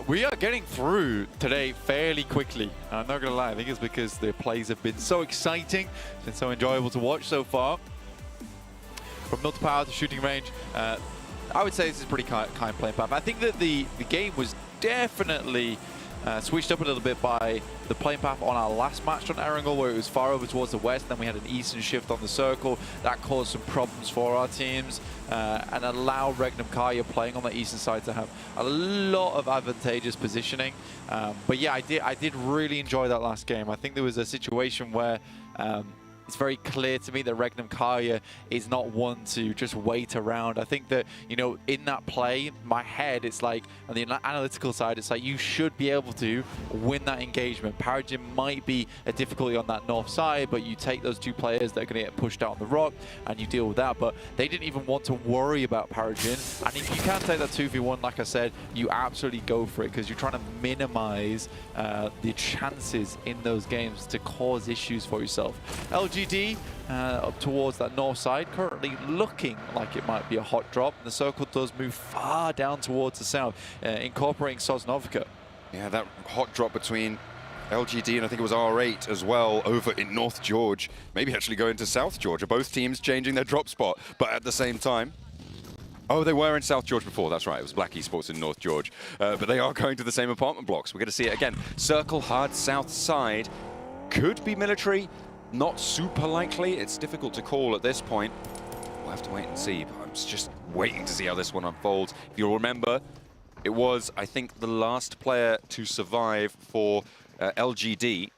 We are getting through today fairly quickly. I'm not going to lie, I think it's because the plays have been so exciting. It's been so enjoyable to watch so far. From Milta Power to shooting range, I would say this is pretty kind playing path. I think that the game was definitely switched up a little bit by the playing path on our last match on Erangel, where it was far over towards the west. Then we had an eastern shift on the circle. That caused some problems for our teams and allowed Regnum Karya playing on the eastern side to have a lot of advantageous positioning. But yeah, I did really enjoy that last game. I think there was a situation where it's very clear to me that Regnum Karya is not one to just wait around. I think that, you know, in that play, my head, it's like, on the analytical side, it's like you should be able to win that engagement. Paragin might be a difficulty on that north side, but you take those 2 players that are going to get pushed out on the rock and you deal with that. But they didn't even want to worry about Paragin. And if you can take that 2v1, like I said, you absolutely go for it because you're trying to minimize the chances in those games to cause issues for yourself. LGD up towards that north side, currently looking like it might be a hot drop. And the circle does move far down towards the south, incorporating Sosnovka. Yeah, that hot drop between LGD and I think it was R8 as well over in North George. Maybe actually going to South Georgia. Both teams changing their drop spot, but at the same time. Oh, they were in South George before, that's right. It was Black Esports in North George. But they are going to the same apartment blocks. We're going to see it again. Circle hard south side. Could be military. Not super likely. It's difficult to call at this point. We'll have to wait and see. But I'm just waiting to see how this one unfolds. If you'll remember, it was, I think, the last player to survive for LGD,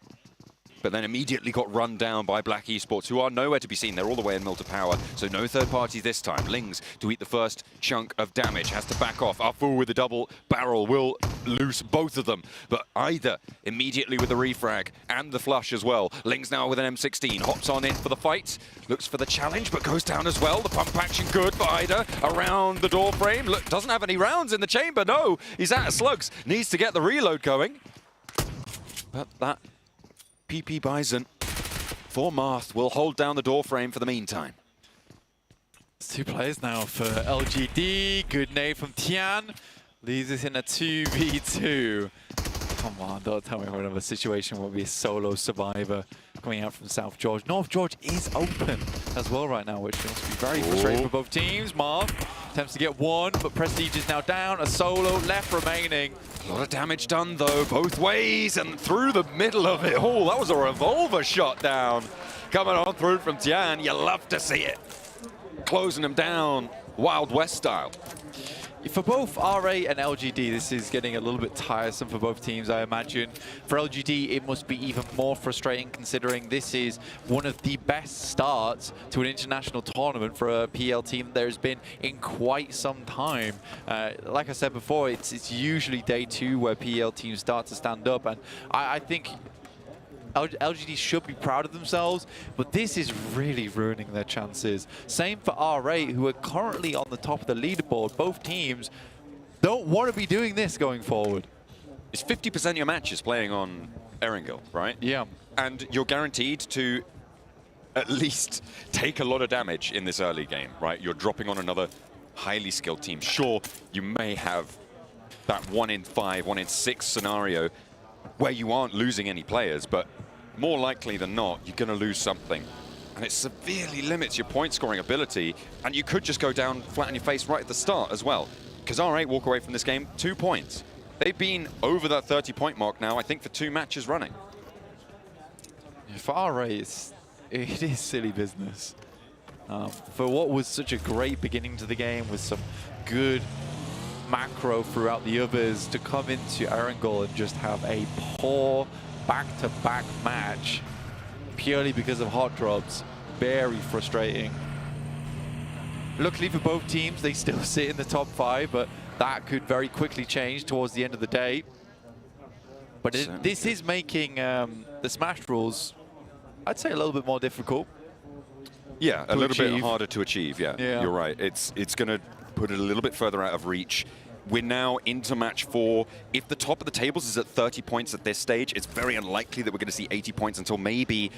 but then immediately got run down by Black Esports, who are nowhere to be seen. They're all the way in Milta Power, so no third party this time. Lings to eat the first chunk of damage, has to back off. Afu with the double barrel will loose both of them, but either immediately with the refrag and the flush as well. Lings now with an M16, hops on in for the fight, looks for the challenge, but goes down as well. The pump action good for Ida around the door frame. Look, doesn't have any rounds in the chamber, no. He's out of slugs, needs to get the reload going. But that PP Bison for Marth will hold down the door frame for the meantime. It's 2 players now for LGD. Good nade from Tian. Leaves us in a 2v2. Come on, don't tell me we're in another situation where we'll be a solo survivor coming out from South George. North George is open as well right now, which must be very frustrating for both teams. Marth attempts to get one, but Prestige is now down. A solo left remaining. A lot of damage done, though, both ways and through the middle of it. Oh, that was a revolver shot down. Coming on through from Tian. You love to see it. Closing him down, Wild West style. For both RA and LGD, this is getting a little bit tiresome for both teams, I imagine. For LGD, it must be even more frustrating considering this is one of the best starts to an international tournament for a PL team there's been in quite some time. Like I said before, it's usually day 2 where PL teams start to stand up, and I think LGD should be proud of themselves, but this is really ruining their chances. Same for R8, who are currently on the top of the leaderboard. Both teams don't want to be doing this going forward. It's 50% of your matches playing on Erangel, right? Yeah. And you're guaranteed to at least take a lot of damage in this early game, right? You're dropping on another highly skilled team. Sure, you may have that 1 in 5, 1 in 6 scenario where you aren't losing any players, but more likely than not, you're going to lose something. And it severely limits your point scoring ability, and you could just go down flat on your face right at the start as well. Because R8 walk away from this game 2 points. They've been over that 30-point mark now, I think, for 2 matches running. For R8, it is silly business. For what was such a great beginning to the game with some good macro throughout the others to come into Erangel and just have a poor back-to-back match purely because of hot drops. Very frustrating. Luckily for both teams, they still sit in the top 5, but that could very quickly change towards the end of the day. But this is making the Smash rules, I'd say, a little bit more difficult. Yeah, a little bit harder to achieve, yeah. You're right. It's going to put it a little bit further out of reach. We're now into match 4. If the top of the tables is at 30 points at this stage, it's very unlikely that we're going to see 80 points until maybe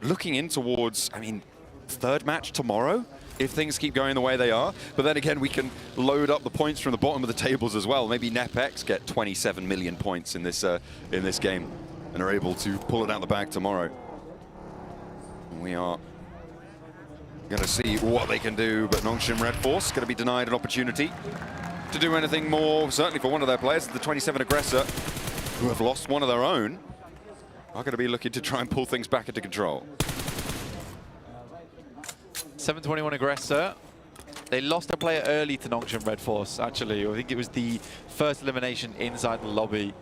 looking in towards, I mean, 3rd match tomorrow, if things keep going the way they are. But then again, we can load up the points from the bottom of the tables as well. Maybe NepX get 27 million points in this game and are able to pull it out the bag tomorrow. We are going to see what they can do, but Nongshim Red Force going to be denied an opportunity to do anything more, certainly for one of their players. The 27 Aggressor, who have lost one of their own, are going to be looking to try and pull things back into control. 721 Aggressor. They lost a player early to Nongshim Red Force, actually. I think it was the first elimination inside the lobby,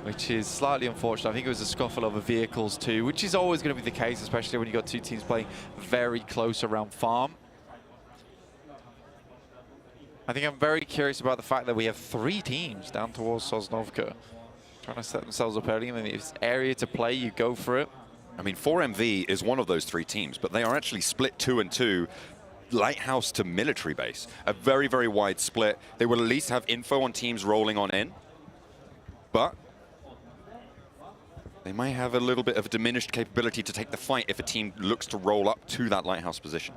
which is slightly unfortunate. I think it was a scuffle over vehicles too, which is always going to be the case, especially when you've got two teams playing very close around farm. I think I'm very curious about the fact that we have 3 teams down towards Sosnovka trying to set themselves up early. I mean, if it's area to play, you go for it. I mean, 4MV is one of those 3 teams, but they are actually split 2 and 2. Lighthouse to military base. A very, very wide split. They will at least have info on teams rolling on in. But they might have a little bit of a diminished capability to take the fight if a team looks to roll up to that Lighthouse position.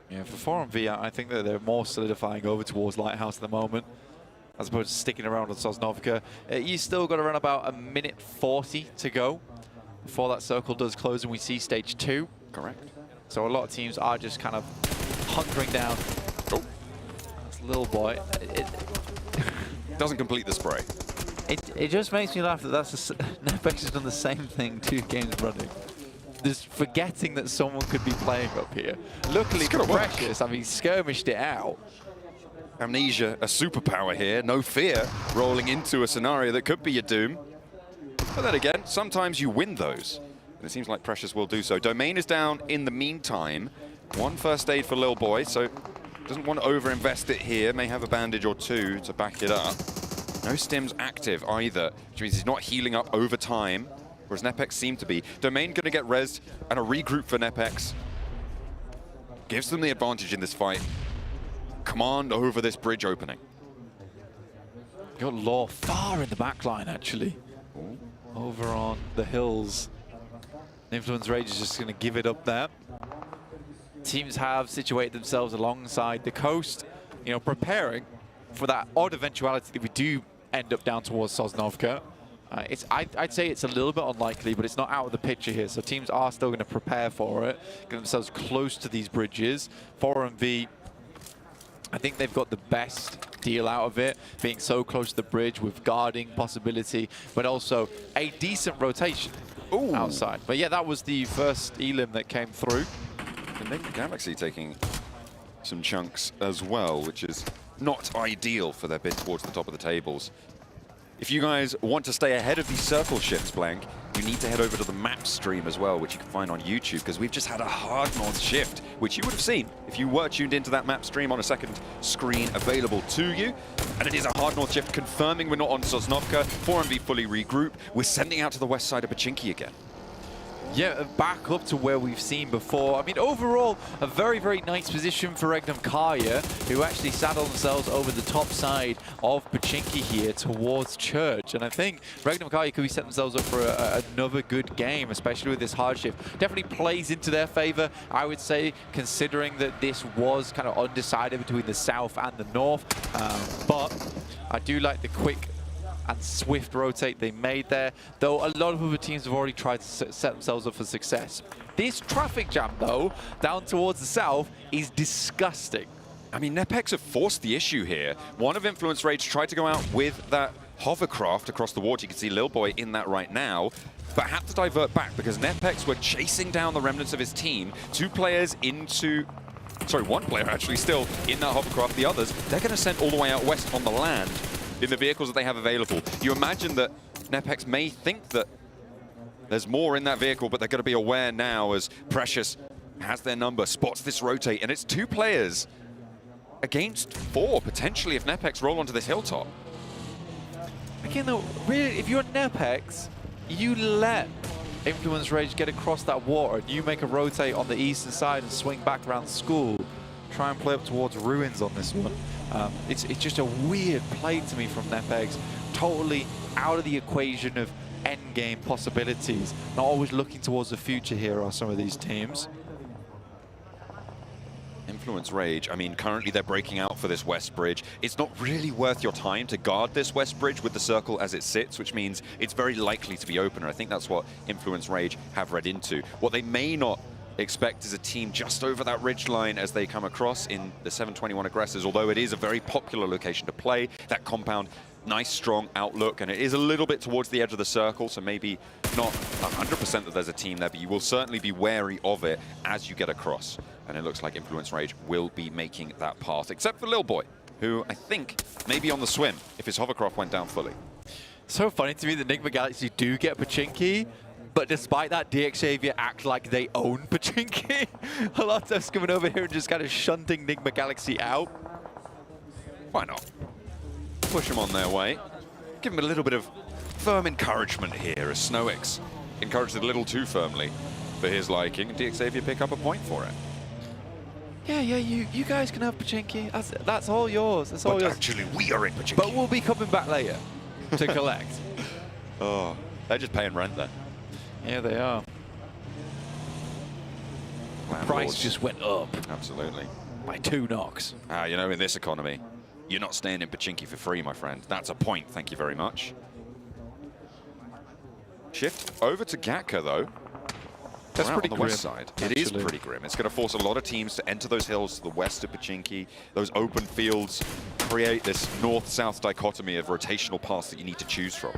Yeah, for 4MV, I think that they're more solidifying over towards Lighthouse at the moment, as opposed to sticking around on Sosnovka. You still got around about a minute 40 to go before that circle does close and we see stage 2. Correct. So a lot of teams are just kind of hunkering down. Oh, that's little boy. It doesn't complete the spray. It just makes me laugh that NepX has done the same thing 2 games running. Just forgetting that someone could be playing up here. Luckily for Precious, I mean, skirmished it out. Amnesia, a superpower here, no fear, rolling into a scenario that could be your doom. But then again, sometimes you win those. And it seems like Precious will do so. Domain is down in the meantime. 1 first aid for Lil Boy, so doesn't want to over-invest it here. May have a bandage or 2 to back it up. No stims active either, which means he's not healing up over time, whereas NepX seemed to be. Domain going to get rezzed, and a regroup for NepX. Gives them the advantage in this fight. Command over this bridge opening. Got Law far in the back line, actually. Ooh. Over on the hills. Influence Rage is just going to give it up there. Teams have situated themselves alongside the coast, you know, preparing for that odd eventuality that we do end up down towards Sosnovka. I'd say it's a little bit unlikely, but it's not out of the picture here. So teams are still going to prepare for it, get themselves close to these bridges. 4MV, I think they've got the best deal out of it, being so close to the bridge with guarding possibility, but also a decent rotation outside. But yeah, that was the first elim that came through. And Naked Galaxy taking some chunks as well, which is not ideal for their bid towards the top of the tables. If you guys want to stay ahead of these circle shifts, Blank, you need to head over to the map stream as well, which you can find on YouTube, because we've just had a hard north shift, which you would have seen if you were tuned into that map stream on a second screen available to you. And it is a hard north shift, confirming we're not on Sosnovka. 4MV fully regroup. We're sending out to the west side of Pachinki again. Yeah, back up to where we've seen before. I mean, overall, a very, very nice position for Regnum Kaya, who actually saddled themselves over the top side of Pachinki here towards Church. And I think Regnum Kaya could be setting themselves up for another good game, especially with this hard shift. Definitely plays into their favor, I would say, considering that this was kind of undecided between the south and the north. But I do like the quick and swift rotate they made there, though a lot of other teams have already tried to set themselves up for success. This traffic jam, though, down towards the south is disgusting. I mean, NepX have forced the issue here. One of Influence Rage tried to go out with that hovercraft across the water. You can see Lil Boy in that right now, but had to divert back because NepX were chasing down the remnants of his team. 2 players into sorry, one player actually still in that hovercraft. The others, they're going to send all the way out west on the land in the vehicles that they have available. You imagine that Nepex may think that there's more in that vehicle, but they're going to be aware now as Precious has their number, spots this rotate, and it's 2 players against 4, potentially, if Nepex roll onto this hilltop. Again, though, really, if you're Nepex, you let Influence Rage get across that water, and you make a rotate on the eastern side and swing back around school. Try and play up towards ruins on this one. It's just a weird play to me from Nepex. Totally out of the equation of endgame possibilities. Not always looking towards the future here are some of these teams. Influence Rage, I mean, currently they're breaking out for this west bridge. It's not really worth your time to guard this west bridge with the circle as it sits, which means it's very likely to be open. And I think that's what Influence Rage have read into. What they may not expect is a team just over that ridge line as they come across in the 721 Aggressors, although it is a very popular location to play. That compound, nice, strong outlook, and it is a little bit towards the edge of the circle, so maybe not 100% that there's a team there, but you will certainly be wary of it as you get across. And it looks like Influence Rage will be making that path, except for Lil Boy, who I think may be on the swim if his hovercraft went down fully. So funny to me that Enigma Galaxy do get Pachinki, but despite that, DXavier act like they own Pachinki. A lot of times coming over here and just kind of shunting Enigma Galaxy out. Why not? Push them on their way. Give them a little bit of firm encouragement here as Snowix encouraged it a little too firmly for his liking, and DXavier pick up a point for it. Yeah, you guys can have Pachinki. That's all yours. That's all yours. Actually, we are in Pachinki. But we'll be coming back later to collect. Oh, they're just paying rent then. Yeah, they are. Price just went up. Absolutely. By 2 knocks. You know, in this economy, you're not staying in Pachinki for free, my friend. That's a point. Thank you very much. Shift over to Gatka, though. That's pretty on the grim, west side. actually. It is pretty grim. It's going to force a lot of teams to enter those hills to the west of Pachinki. Those open fields create this north-south dichotomy of rotational paths that you need to choose from.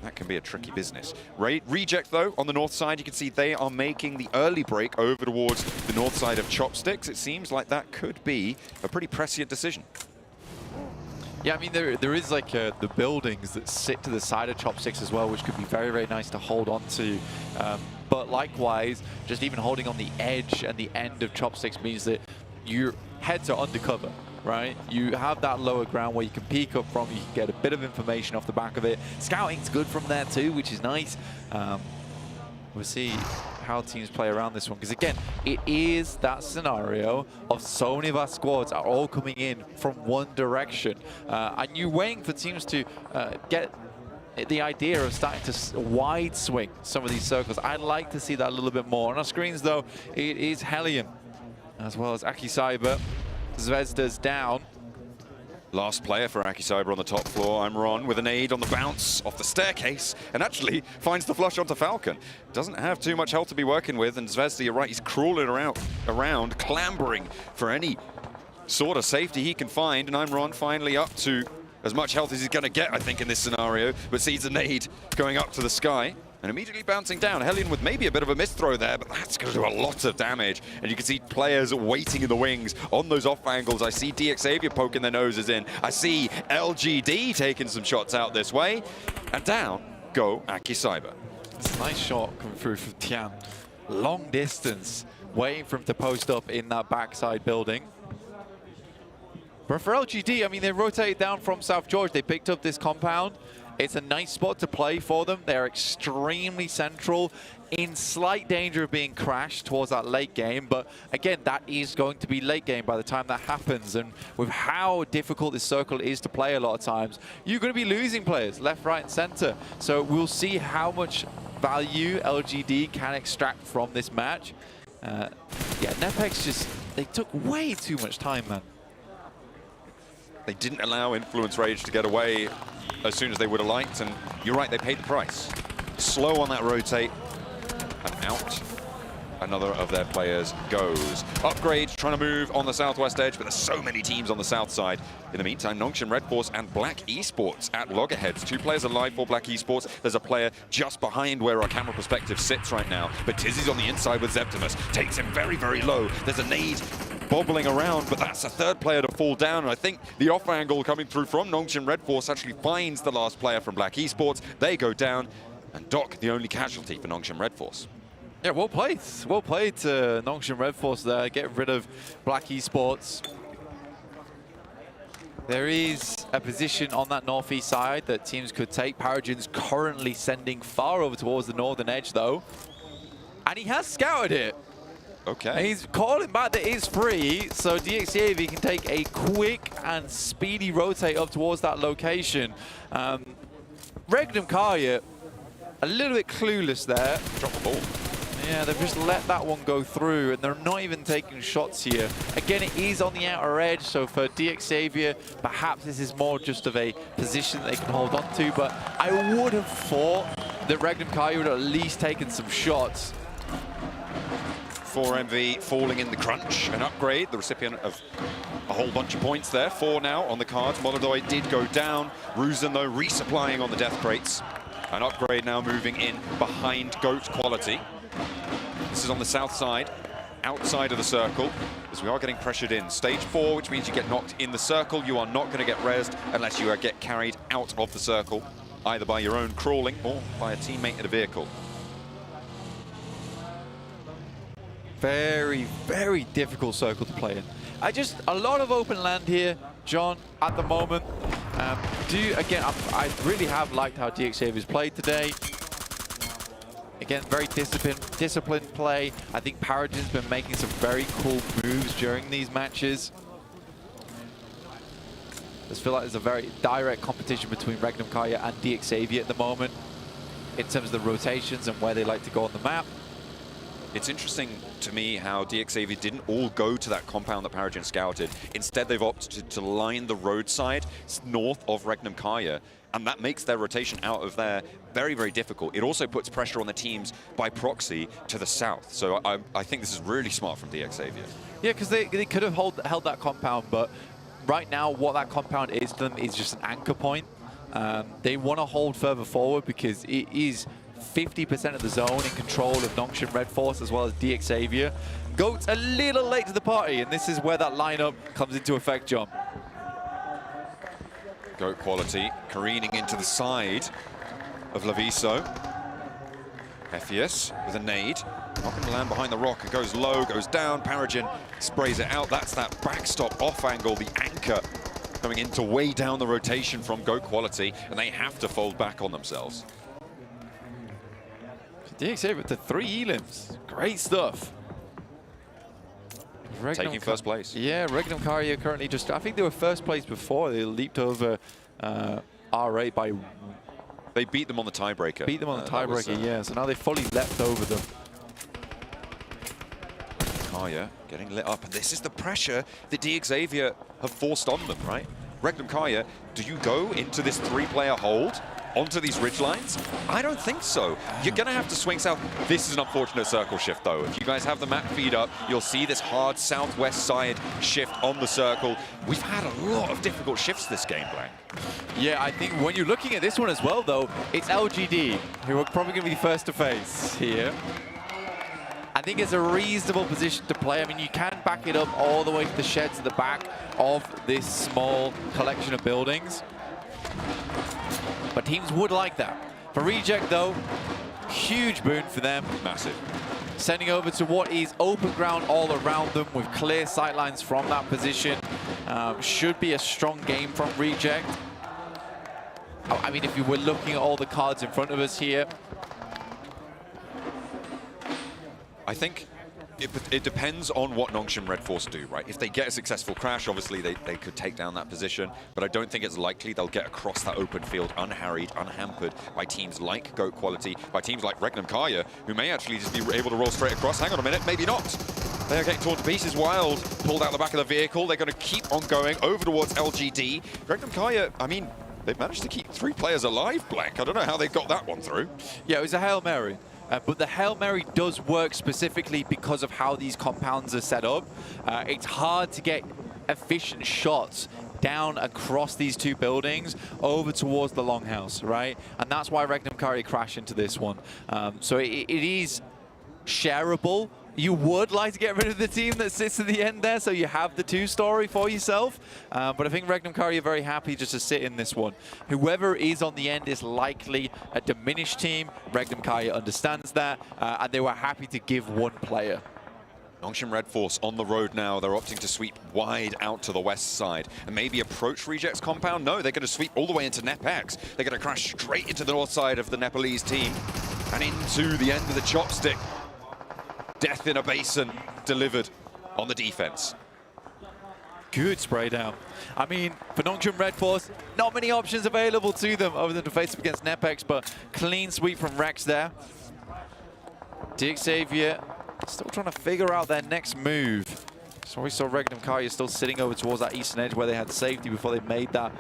That can be a tricky business. Reject, though, on the north side, you can see they are making the early break over towards the north side of Chopsticks. It seems like that could be a pretty prescient decision. Yeah, I mean, there is like the buildings that sit to the side of Chopsticks as well, which could be very, very nice to hold on to. But likewise, just even holding on the edge and the end of Chopsticks means that your heads are undercover, right? You have that lower ground where you can peek up from, you can get a bit of information off the back of it. Scouting's good from there too, which is nice. We'll see how teams play around this one, because again, it is that scenario of so many of our squads are all coming in from one direction, and you're waiting for teams to get the idea of starting to wide swing some of these circles. I'd like to see that a little bit more. On our screens, though, it is Hellion, as well as Aki Cyber. Zvezda's down. Last player for Aki Cyber on the top floor. I'm Ron with a nade on the bounce off the staircase and actually finds the flush onto Falcon. Doesn't have too much health to be working with, and Zvezda, you're right, he's crawling around, clambering for any sort of safety he can find, and I'm Ron finally up to as much health as he's going to get, I think, in this scenario, but sees a nade going up to the sky and immediately bouncing down. Hellion with maybe a bit of a missed throw there, but that's going to do a lot of damage. And you can see players waiting in the wings on those off angles. I see DXavier poking their noses in. I see LGD taking some shots out this way. And down go Aki Cyber. It's a nice shot coming through from Tian. Long distance, waiting for him to post up in that backside building. But for LGD, I mean, they rotated down from South George. They picked up this compound. It's a nice spot to play for them. They're extremely central, in slight danger of being crashed towards that late game. But again, that is going to be late game by the time that happens. And with how difficult this circle is to play a lot of times, you're going to be losing players left, right, and center. So we'll see how much value LGD can extract from this match. Yeah, Nepex just, they took way too much time, man. They didn't allow Influence Rage to get away as soon as they would have liked, and you're right, they paid the price. Slow on that rotate, and out another of their players goes. Upgrade trying to move on the southwest edge, but there's so many teams on the south side. In the meantime, Nongshim Red Force and Black Esports at loggerheads. 2 players alive for Black Esports. There's a player just behind where our camera perspective sits right now, but Tizzy's on the inside with Zeptimus. Takes him very, very low. There's a nade bobbling around, but that's a 3rd player to fall down, and I think the off angle coming through from Nongshim Red Force actually finds the last player from Black Esports. They go down, and Doc, the only casualty for Nongshim Red Force. Yeah, well played. Well played to Nongshim Red Force there. Get rid of Black Esports. There is a position on that northeast side that teams could take. Paragon's currently sending far over towards the northern edge, though. And he has scouted it. Okay. And he's calling back that it's free, so DXAV can take a quick and speedy rotate up towards that location. Regnum Karya, a little bit clueless there. Drop the ball. Yeah, they've just let that one go through, and they're not even taking shots here. Again, it is on the outer edge, so for DXAV, perhaps this is more just of a position that they can hold on to, but I would have thought that Regnum Karya would have at least taken some shots. 4MV falling in the crunch. An upgrade, the recipient of a whole bunch of points there. 4 now on the cards. Molodoi did go down. Ruzan, though, resupplying on the death crates. An upgrade now moving in behind Goat Quality. This is on the south side, outside of the circle, as we are getting pressured in. Stage 4, which means you get knocked in the circle. You are not going to get rezzed unless you get carried out of the circle, either by your own crawling or by a teammate in a vehicle. Very, very difficult circle to play in. A lot of open land here, John, at the moment. I really have liked how DXAV has played today. Again, very disciplined play. I think Paragon's been making some very cool moves during these matches. I just feel like there's a very direct competition between Regnum Karya and DXAV at the moment in terms of the rotations and where they like to go on the map. It's interesting to me how DXAV didn't all go to that compound that Paragon scouted. Instead, they've opted to line the roadside north of Regnum Karya, and that makes their rotation out of there very, very difficult. It also puts pressure on the teams by proxy to the south. So I think this is really smart from DXAV. Yeah, because they could have held that compound, but right now what that compound is to them is just an anchor point. They want to hold further forward because it is 50% of the zone in control of Nongshim Red Force as well as DXAV. Goat's a little late to the party, and this is where that lineup comes into effect, John. Goat Quality careening into the side of Laviso. Ephius with a nade. Not going to land behind the rock. It goes low, goes down. Paragon sprays it out. That's that backstop off angle, the anchor coming in to weigh down the rotation from Goat Quality, and they have to fold back on themselves. DXAV with the 3 elims. Great stuff. Taking first place. Yeah, Regnum Karya currently just, I think they were first place before. They leaped over RA by... They beat them on the tiebreaker. Beat them on the tiebreaker, yeah. So now they fully leapt over them. Karya getting lit up, and this is the pressure that DXAV have forced on them, right? Regnum Karya, do you go into this 3-player hold onto these ridge lines? I don't think so. You're going to have to swing south. This is an unfortunate circle shift, though. If you guys have the map feed up, you'll see this hard southwest side shift on the circle. We've had a lot of difficult shifts this game, Blank. Yeah, I think when you're looking at this one as well, though, it's LGD who are probably going to be first to face here. I think it's a reasonable position to play. I mean, you can back it up all the way to the sheds at the back of this small collection of buildings. But teams would like that. For Reject, though, huge boon for them. Massive. Sending over to what is open ground all around them with clear sightlines from that position. Should be a strong game from Reject. I mean, if you were looking at all the cards in front of us here, I think it depends on what Nongshim Red Force do, right? If they get a successful crash, obviously they could take down that position, but I don't think it's likely they'll get across that open field unharried, unhampered by teams like Goat Quality, by teams like Regnum Karya, who may actually just be able to roll straight across. Hang on a minute, maybe not. They are getting torn to pieces. Wild pulled out the back of the vehicle. They're going to keep on going over towards LGD. Regnum Karya, I mean, they've managed to keep 3 players alive, Blank. I don't know how they got that one through. Yeah, it was a Hail Mary. But the Hail Mary does work specifically because of how these compounds are set up. It's hard to get efficient shots down across these two buildings over towards the longhouse, right? And that's why Regnum Karya crashed into this one. So it is shareable. You would like to get rid of the team that sits at the end there, so you have the two-story for yourself. But I think Regnum Karya are very happy just to sit in this one. Whoever is on the end is likely a diminished team. Regnum Karya understands that, and they were happy to give one player. Nongshim Red Force on the road now. They're opting to sweep wide out to the west side and maybe approach Reject's compound. No, they're going to sweep all the way into NepX. They're going to crash straight into the north side of the Nepalese team and into the end of the chopstick. Death in a basin delivered on the defense. Good spray down. I mean, for Nongshim Red Force, not many options available to them other than to face up against NepX, but clean sweep from Rex there. Xavier still trying to figure out their next move. So we saw Regnum Karya still sitting over towards that eastern edge where they had safety before they made that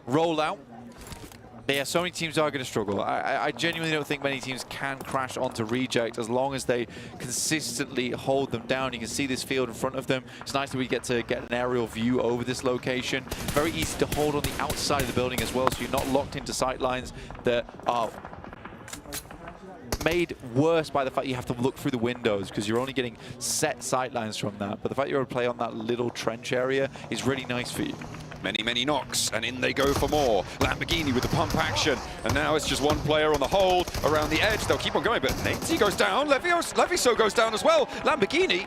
rollout. But yeah, so many teams are going to struggle. I genuinely don't think many teams can crash onto Reject as long as they consistently hold them down. You can see this field in front of them. It's nice that we get to get an aerial view over this location. Very easy to hold on the outside of the building as well, so you're not locked into sight lines that are made worse by the fact you have to look through the windows because you're only getting set sight lines from that. But the fact you're able to play on that little trench area is really nice for you. Many, many knocks, and in they go for more. Lamborghini with the pump action, and now it's just one player on the hold around the edge. They'll keep on going, but Natezy goes down, Leviso goes down as well. Lamborghini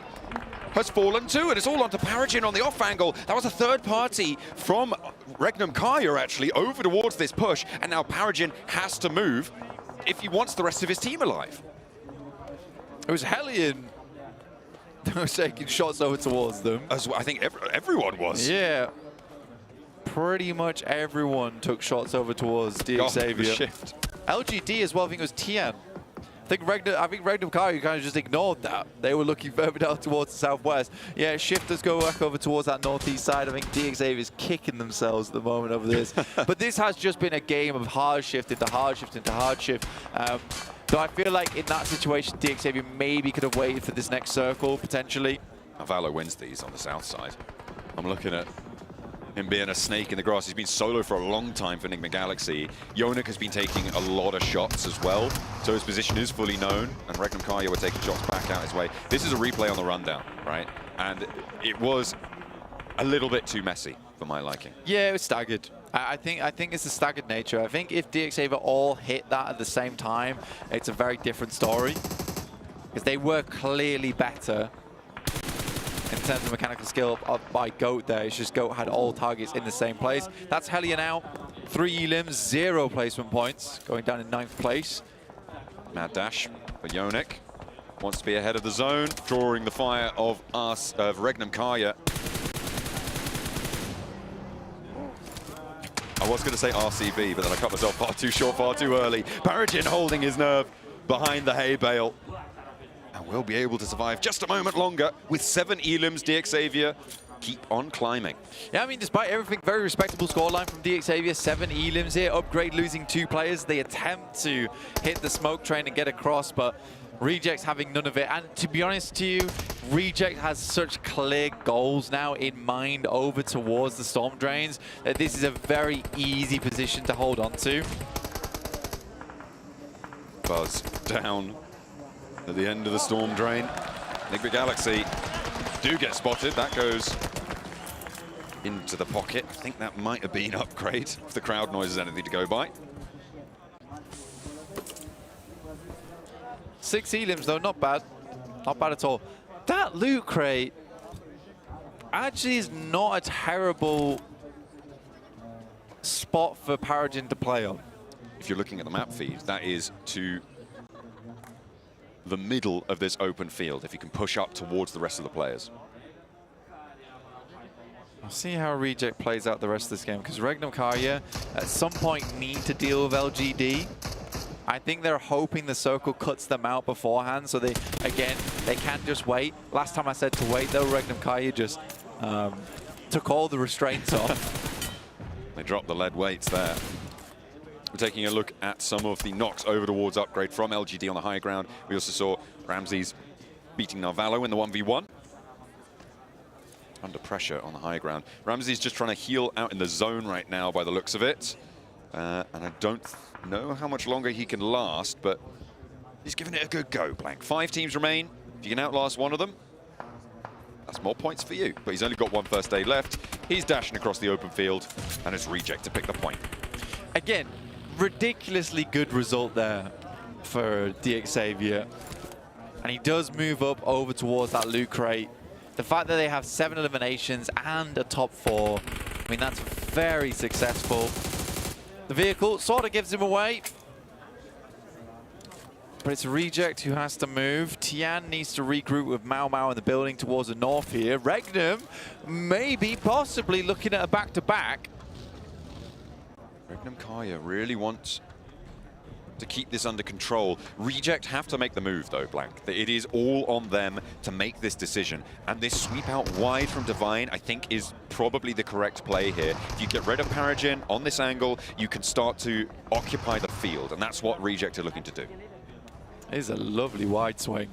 has fallen too, and it's all onto Paragin on the off angle. That was a third party from Regnum Karya actually over towards this push, and now Paragin has to move if he wants the rest of his team alive. It was Hellion that was taking shots over towards them. As well, I think everyone was. Yeah. Pretty much everyone took shots over towards Xavier. Shift. LGD as well, I think it was Tian. I think Regnum Karya kind of just ignored that. They were looking further down towards the southwest. Yeah, shifters go back over towards that northeast side. I think Xavier's kicking themselves at the moment over this. But this has just been a game of hard shift into hard shift into hard shift. So I feel like in that situation, Xavier maybe could have waited for this next circle, potentially. Valo wins these on the south side. I'm looking at him being a snake in the grass. He's been solo for a long time for Enigma Galaxy. Yonik has been taking a lot of shots as well, so his position is fully known, and Regnum Karya were taking shots back out his way. This is a replay on the rundown, right? And it was a little bit too messy for my liking. Yeah, it was staggered. I think it's the staggered nature. I think if Xavier all hit that at the same time, it's a very different story. Because they were clearly better in terms of mechanical skill by Goat there. It's just Goat had all targets in the same place. That's Hellion out. 3 elims, 0 placement points, going down in 9th place. Mad dash for Yonik. Wants to be ahead of the zone, drawing the fire of Regnum Karya. I was going to say RCB, but then I cut myself far too short, far too early. Paragin holding his nerve behind the hay bale. And will be able to survive just a moment longer with 7 elims. Xavier keep on climbing. Yeah, I mean, despite everything, very respectable scoreline from Xavier. 7 elims here. Upgrade losing 2 players. They attempt to hit the smoke train and get across, but Reject's having none of it. And to be honest to you, Reject has such clear goals now in mind over towards the storm drains that this is a very easy position to hold on to. Buzz down at the end of the storm drain. Enigma Galaxy do get spotted. That goes into the pocket. I think that might have been upgrade if the crowd noise is anything to go by. 6 elims though, not bad. Not bad at all. That loot crate actually is not a terrible spot for Paragin to play on. If you're looking at the map feed, that is to the middle of this open field, if you can push up towards the rest of the players. I'll see how Reject plays out the rest of this game, because Regnum Karya at some point need to deal with LGD. I think they're hoping the circle cuts them out beforehand, so they can't just wait. Last time I said to wait, though, Regnum Karya just took all the restraints off. They dropped the lead weights there. We're taking a look at some of the knocks over towards upgrade from LGD on the high ground. We also saw Ramses beating Narvalo in the 1v1. Under pressure on the high ground. Ramses just trying to heal out in the zone right now by the looks of it. And I don't know how much longer he can last, but he's giving it a good go, Blank. 5 teams remain. If you can outlast one of them, that's more points for you. But he's only got 1 first aid left. He's dashing across the open field, and it's Reject to pick the point. Again, ridiculously good result there for DXavier. And he does move up over towards that loot crate. The fact that they have 7 eliminations and a top 4, I mean, that's very successful. The vehicle sort of gives him away. But it's Reject who has to move. Tian needs to regroup with Mau Mau in the building towards the north here. Regnum maybe, possibly looking at a back-to-back. Regnum Kaya really wants to keep this under control. Reject have to make the move though, Blank. It is all on them to make this decision. And this sweep out wide from Divine, I think, is probably the correct play here. If you get rid of Paragin on this angle, you can start to occupy the field. And that's what Reject are looking to do. It is a lovely wide swing.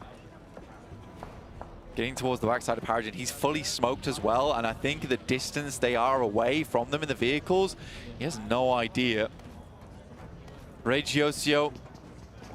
Getting towards the backside of Paragin. He's fully smoked as well. And I think the distance they are away from them in the vehicles, he has no idea. Regiosio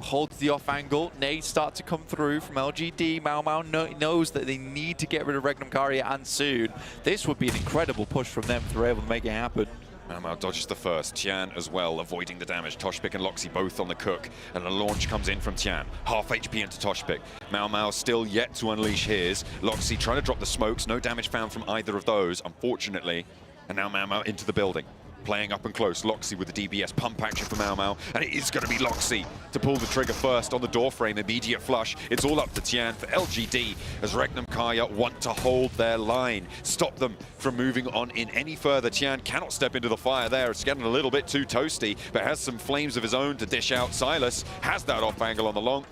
holds the off angle. Nades start to come through from LGD. Mau Mau knows that they need to get rid of Regnum Karia and soon. This would be an incredible push from them if they're able to make it happen. Mau Mau dodges the first. Tian as well, avoiding the damage. Toshpik and Loxy both on the cook. And a launch comes in from Tian. Half HP into Toshpik. Mau Mau still yet to unleash his. Loxy trying to drop the smokes. No damage found from either of those, unfortunately. And now Mau Mau into the building. Playing up and close, Loxy with the DBS pump action for Mau Mau, and it is going to be Loxy to pull the trigger first on the door frame, immediate flush. It's all up to Tian for LGD as Regnum Kaya want to hold their line, stop them from moving on in any further. Tian cannot step into the fire there. It's getting a little bit too toasty, but has some flames of his own to dish out. Silas has that off angle on the long,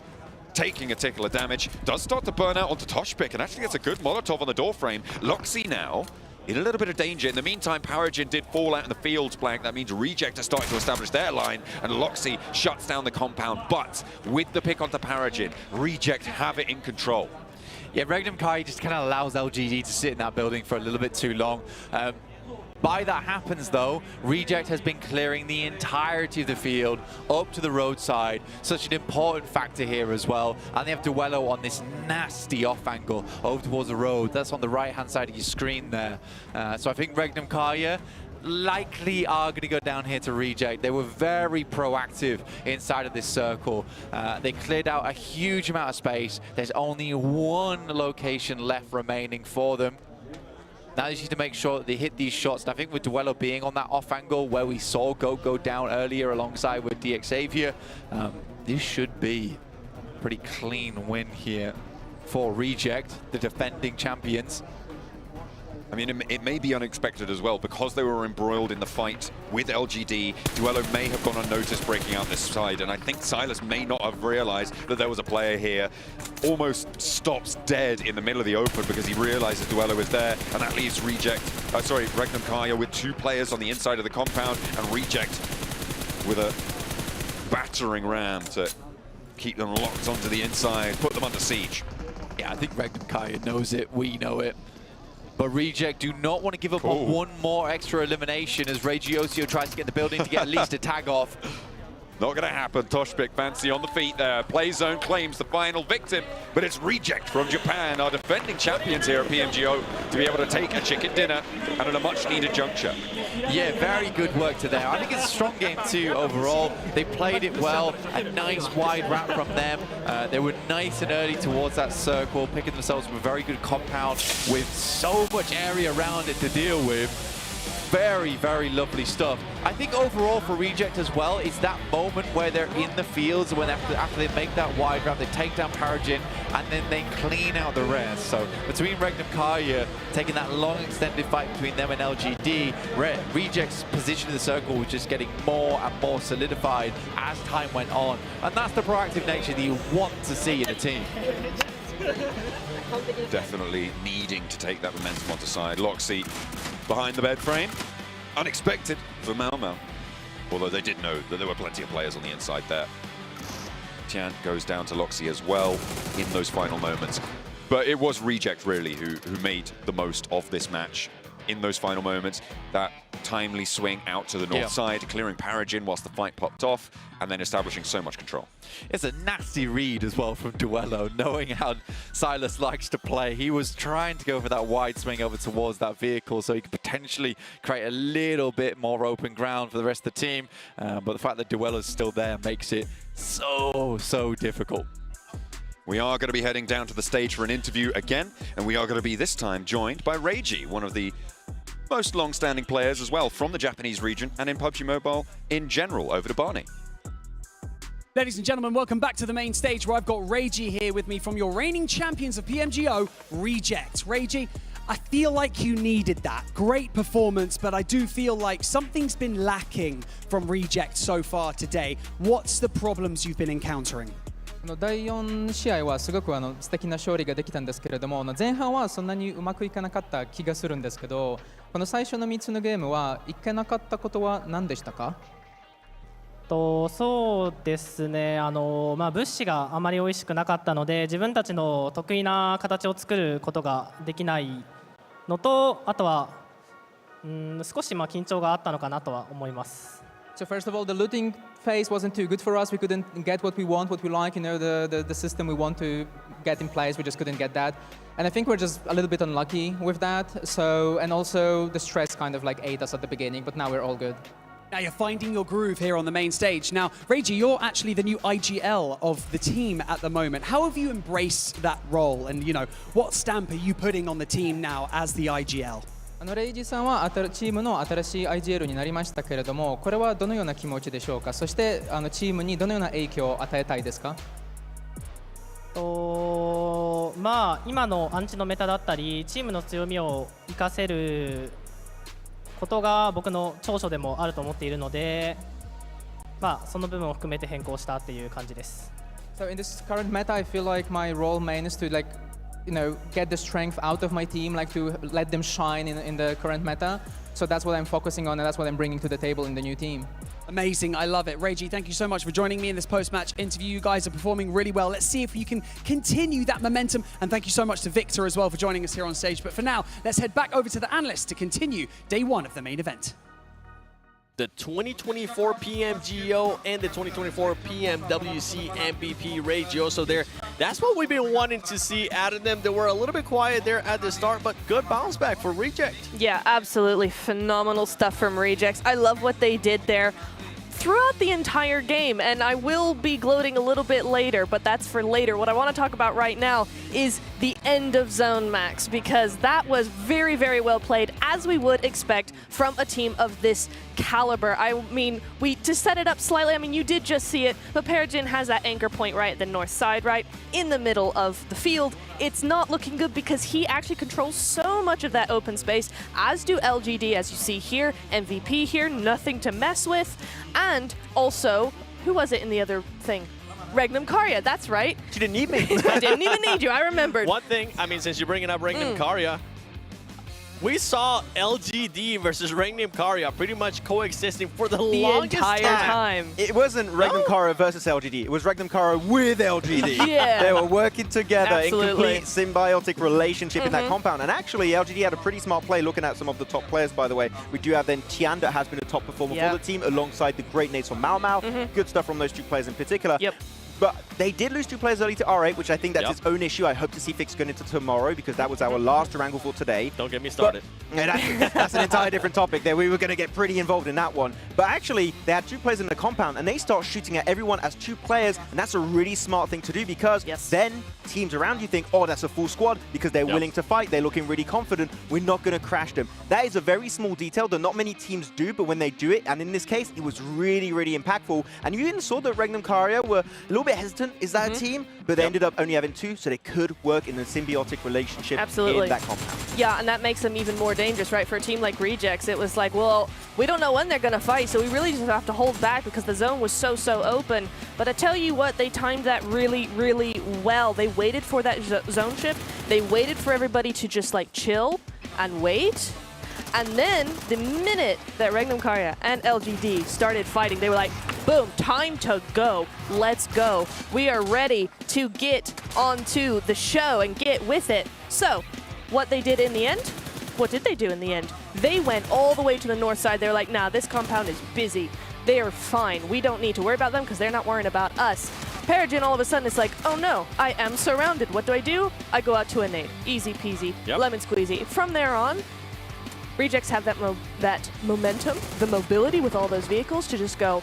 taking a tickle of damage, does start to burn out onto Toshpik, and actually gets a good Molotov on the door frame. Loxy now in a little bit of danger. In the meantime, Paragin did fall out in the fields, Blank. That means Reject are starting to establish their line, and Loxy shuts down the compound. But with the pick onto Paragin, Reject have it in control. Yeah, Regnum Kai just kind of allows LGD to sit in that building for a little bit too long. By that happens though, Reject has been clearing the entirety of the field up to the roadside. Such an important factor here as well. And they have Duello on this nasty off angle over towards the road. That's on the right hand side of your screen there. So I think Regnum Kaya likely are going to go down here to Reject. They were very proactive inside of this circle. They cleared out a huge amount of space. There's only 1 location left remaining for them. Now they just need to make sure that they hit these shots. And I think with Duello being on that off angle where we saw go down earlier alongside with DXavier, this should be a pretty clean win here for Reject, the defending champions. I mean, it may be unexpected as well, because they were embroiled in the fight with LGD. Duello may have gone unnoticed breaking out this side, and I think Silas may not have realized that there was a player here. Almost stops dead in the middle of the open because he realizes Duello is there, and that leaves Regnum Kaya with 2 players on the inside of the compound, and Reject with a battering ram to keep them locked onto the inside, put them under siege. Yeah, I think Regnum Kaya knows it, we know it. But Reject do not want to give up on 1 more extra elimination as Regiosio tries to get in the building to get at least a tag off. Not going to happen. Toshpik fancy on the feet there. Play Zone claims the final victim, but it's Reject from Japan, our defending champions here at PMGO, to be able to take a chicken dinner and at a much-needed juncture. Yeah, very good work today. I think it's a strong game too overall. They played it well. A nice wide wrap from them. They were nice and early towards that circle, picking themselves up a very good compound with so much area around it to deal with. Very, very lovely stuff. I think overall for Reject as well, it's that moment where they're in the fields, when after they make that wide wrap, they take down Paragin, and then they clean out the rest. So between Regnum Kaya taking that long extended fight between them and LGD, Reject's position in the circle was just getting more and more solidified as time went on. And that's the proactive nature that you want to see in a team. Definitely needing to take that momentum onto side. Loxy behind the bed frame. Unexpected for Mau Mau. although they did know that there were plenty of players on the inside there. Tian goes down to Loxi as well in those final moments. But it was Reject, really, who made the most of this match in those final moments. That timely swing out to the north side, clearing Paragin whilst the fight popped off, and then establishing so much control. It's a nasty read as well from Duello, knowing how Silas likes to play. He was trying to go for that wide swing over towards that vehicle so he could potentially create a little bit more open ground for the rest of the team. But the fact that Duello's still there makes it so difficult. We are going to be heading down to the stage for an interview again, and we are going to be this time joined by Reiji, one of the most long-standing players as well from the Japanese region and in PUBG Mobile in general. Over to Barney. Ladies and gentlemen, welcome back to the main stage where I've got Reiji here with me from your reigning champions of PMGO, Reject. Reiji, I feel like you needed that. Great performance, but I do feel like something's been lacking from Reject so far today. What's the problems you've been encountering? 第4試合はすごく素敵な勝利ができたんですけれども、前半はそんなにうまくいかなかった気がするんですけど、この最初の3つのゲームはいけなかったことは何でしたか？そうですね、物資があまり美味しくなかったので、自分たちの得意な形を作ることができないのと、あとは少し緊張があったのかなとは思います。So first of all, the looting phase wasn't too good for us. We couldn't get what we want, what we like, the system we want to get in place. We just couldn't get that. And I think we're just a little bit unlucky with that. So, and also the stress kind of ate us at the beginning, but now we're all good. Now you're finding your groove here on the main stage. Now, Reiji, you're actually the new IGL of the team at the moment. How have you embraced that role? And, what stamp are you putting on the team now as the IGL? レイジさんはチームの新しい IGL になりましたけれども、これはどのような気持ちでしょうか。そしてチームにどのような影響を与えたいですか。今のアンチのメタだったりチームの強みを生かせることが僕の長所でもあると思っているので、その部分を含めて変更したっていう感じです。So in this current meta, I feel like my role main is to get the strength out of my team, to let them shine in the current meta. So that's what I'm focusing on, and that's what I'm bringing to the table in the new team. Amazing, I love it. Reiji, thank you so much for joining me in this post-match interview. You guys are performing really well. Let's see if you can continue that momentum. And thank you so much to Victor as well for joining us here on stage. But for now, let's head back over to the analysts to continue day one of the main event. The 2024 PMGO and the 2024 PMWC MVP Reiji so there. That's what we've been wanting to see out of them. They were a little bit quiet there at the start, but good bounce back for Reject. Yeah, absolutely phenomenal stuff from Rejects. I love what they did there throughout the entire game, and I will be gloating a little bit later, but that's for later. What I want to talk about right now is the end of zone, Max, because that was very, very well played, as we would expect from a team of this caliber. I mean, to set it up slightly, you did just see it, but Paragin has that anchor point right at the north side, right in the middle of the field. It's not looking good because he actually controls so much of that open space, as do LGD, as you see here. MVP here, nothing to mess with. And also, who was it in the other thing? Regnum Karya, that's right. She didn't need me. I didn't even need you, I remembered. One thing, since you're bringing up Regnum Karya, we saw LGD versus Regnum Karya pretty much coexisting for the longest entire time. It wasn't Regnum Karya versus LGD. It was Regnum Karya with LGD. Yeah. They were working together Absolutely. in complete symbiotic relationship in that compound. And actually, LGD had a pretty smart play looking at some of the top players, by the way. We do have then Tian that has been a top performer for the team alongside the great nades from Mao Mao. Good stuff from those two players in particular. Yep. But they did lose two players early to R8, which I think that's its own issue. I hope to see fix going into tomorrow because that was our last wrangle for today. Don't get me started. That's an entire different topic there. We were going to get pretty involved in that one. But actually, they had two players in the compound and they start shooting at everyone as two players. And that's a really smart thing to do because then teams around you think, oh, that's a full squad because they're willing to fight. They're looking really confident. We're not going to crash them. That is a very small detail that not many teams do, but when they do it, and in this case, it was really, really impactful. And you even saw that Regnum Karya were a little bit hesitant. Is that a team? But they ended up only having two, so they could work in a symbiotic relationship in that compound. Yeah, and that makes them even more dangerous, right? For a team like Rejects, it was like, well, we don't know when they're going to fight, so we really just have to hold back because the zone was so open. But I tell you what, they timed that really, really well. They waited for that zone shift. They waited for everybody to just chill and wait. And then the minute that Regnum Karya and LGD started fighting, they were like, boom, time to go. Let's go. We are ready to get onto the show and get with it. So what they did in the end, what did they do in the end? They went all the way to the north side. They're like, nah, this compound is busy. They are fine. We don't need to worry about them because they're not worrying about us. Peregrine all of a sudden is like, oh no, I am surrounded. What do? I go out to a nade. Easy peasy, lemon squeezy. From there on, Rejects have that momentum, the mobility with all those vehicles to just go,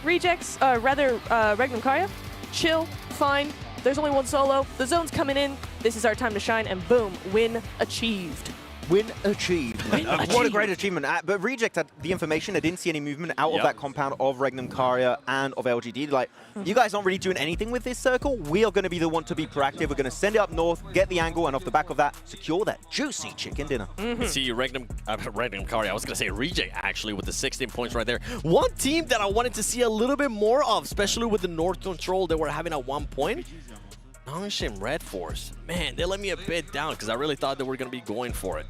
Rejects, Regnum Karya, chill, fine. There's only one solo. The zone's coming in. This is our time to shine, and boom, win achieved. Win achieved. What a great achievement. But Reject had the information. They didn't see any movement out of that compound of Regnum Karya and of LGD. Like, you guys aren't really doing anything with this circle. We are going to be the one to be proactive. We're going to send it up north, get the angle, and off the back of that, secure that juicy chicken dinner. See, Regnum Karya, I was going to say Reject, actually, with the 16 points right there. One team that I wanted to see a little bit more of, especially with the north control they were having at one point, Nongshim Red Force. Man, they let me a bit down because I really thought they were going to be going for it.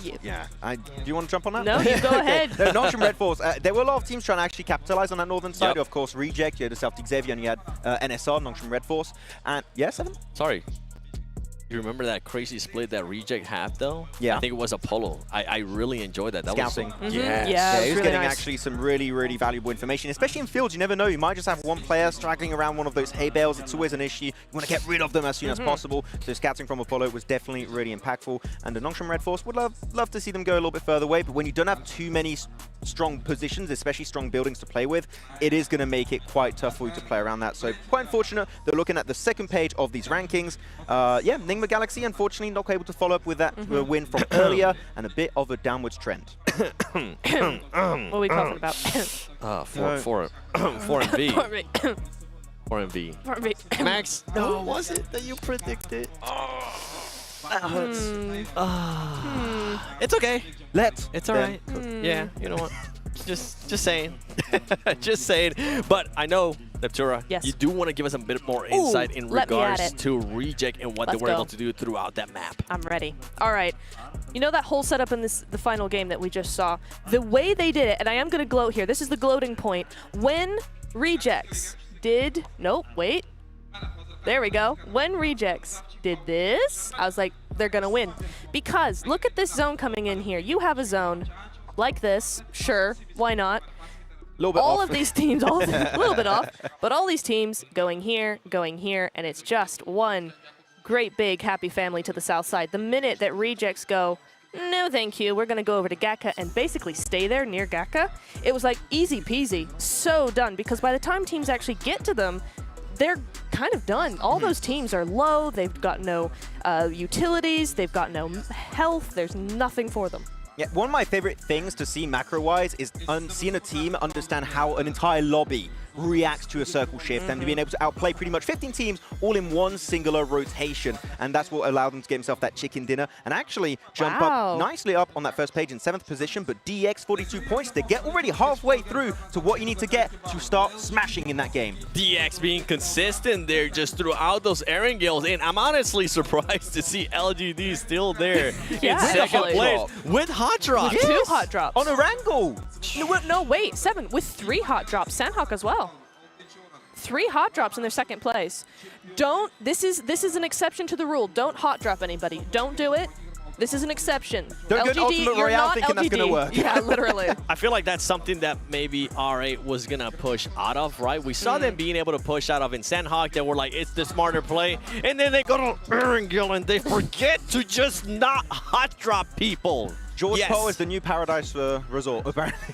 Yeah. Do you want to jump on that? No, you go ahead. Nongshim Red Force. There were a lot of teams trying to actually capitalize on that northern side. Of course, Reject, you had the Celtic Xavier, and you had NSR, Nongshim Red Force. And, yeah, Seven? Sorry. You remember that crazy split that Reject had, though? Yeah. I think it was Apollo. I really enjoyed that. That Scouting. was so, Yeah, he was really getting nice. actually some really, really valuable information, especially in fields. You never know. You might just have one player straggling around one of those hay bales. It's always an issue. You want to get rid of them as soon as possible. So scouting from Apollo was definitely really impactful. And the Nongshim Red Force would love to see them go a little bit further away. But when you don't have too many strong positions, especially strong buildings to play with, it is going to make it quite tough for you to play around that. So quite unfortunate. They're looking at the second page of these rankings. Yeah, Nigma Galaxy, unfortunately, not able to follow up with that win from earlier and a bit of a downwards trend. What are we talking about? 4 MV. 4 MV. Max, what was it that you predicted? That hurts. It's okay. It's all right. Yeah, you know what? Just saying. Just saying. But I know, Neptura, you do want to give us a bit more insight in regards to Reject and what they were able to do throughout that map. I'm ready. All right. You know that whole setup in the final game that we just saw? The way they did it, and I am going to gloat here. This is the gloating point. When Rejects did... Nope, wait. There we go. When Rejects did this, I was like, they're going to win. Because look at this zone coming in here. You have a zone like this. Sure, why not? All of these teams, a little bit off, but all these teams going here, and it's just one great big happy family to the south side. The minute that Rejects go, no thank you, we're going to go over to Gakka and basically stay there near Gakka, it was like easy peasy, so done, because by the time teams actually get to them, they're kind of done. All those teams are low, they've got no utilities, they've got no health, there's nothing for them. Yeah, one of my favorite things to see macro-wise is seeing a team understand how an entire lobby reacts to a circle shift and being able to outplay pretty much 15 teams all in one singular rotation. And that's what allowed them to get himself that chicken dinner and actually jump up nicely up on that first page in 7th position. But DX 42 points to get already halfway through to what you need to get to start smashing in that game. DX being consistent there just throughout those Erangels. And I'm honestly surprised to see LGD still there in second place with hot drops. With 2 hot drops. On a wrangle. No, wait, 7 with 3 hot drops. Sandhawk as well. 3 hot drops in their second place. This is an exception to the rule. Don't hot drop anybody. Don't do it. This is an exception. Don't go to Ultimate Royale thinking that's going to work. Yeah, literally. I feel like that's something that maybe R8 was going to push out of, right? We saw them being able to push out of in Sandhawk. They were like, it's the smarter play. And then they go to Erangel and they forget to just not hot drop people. George Poe is the new Paradise Resort, apparently.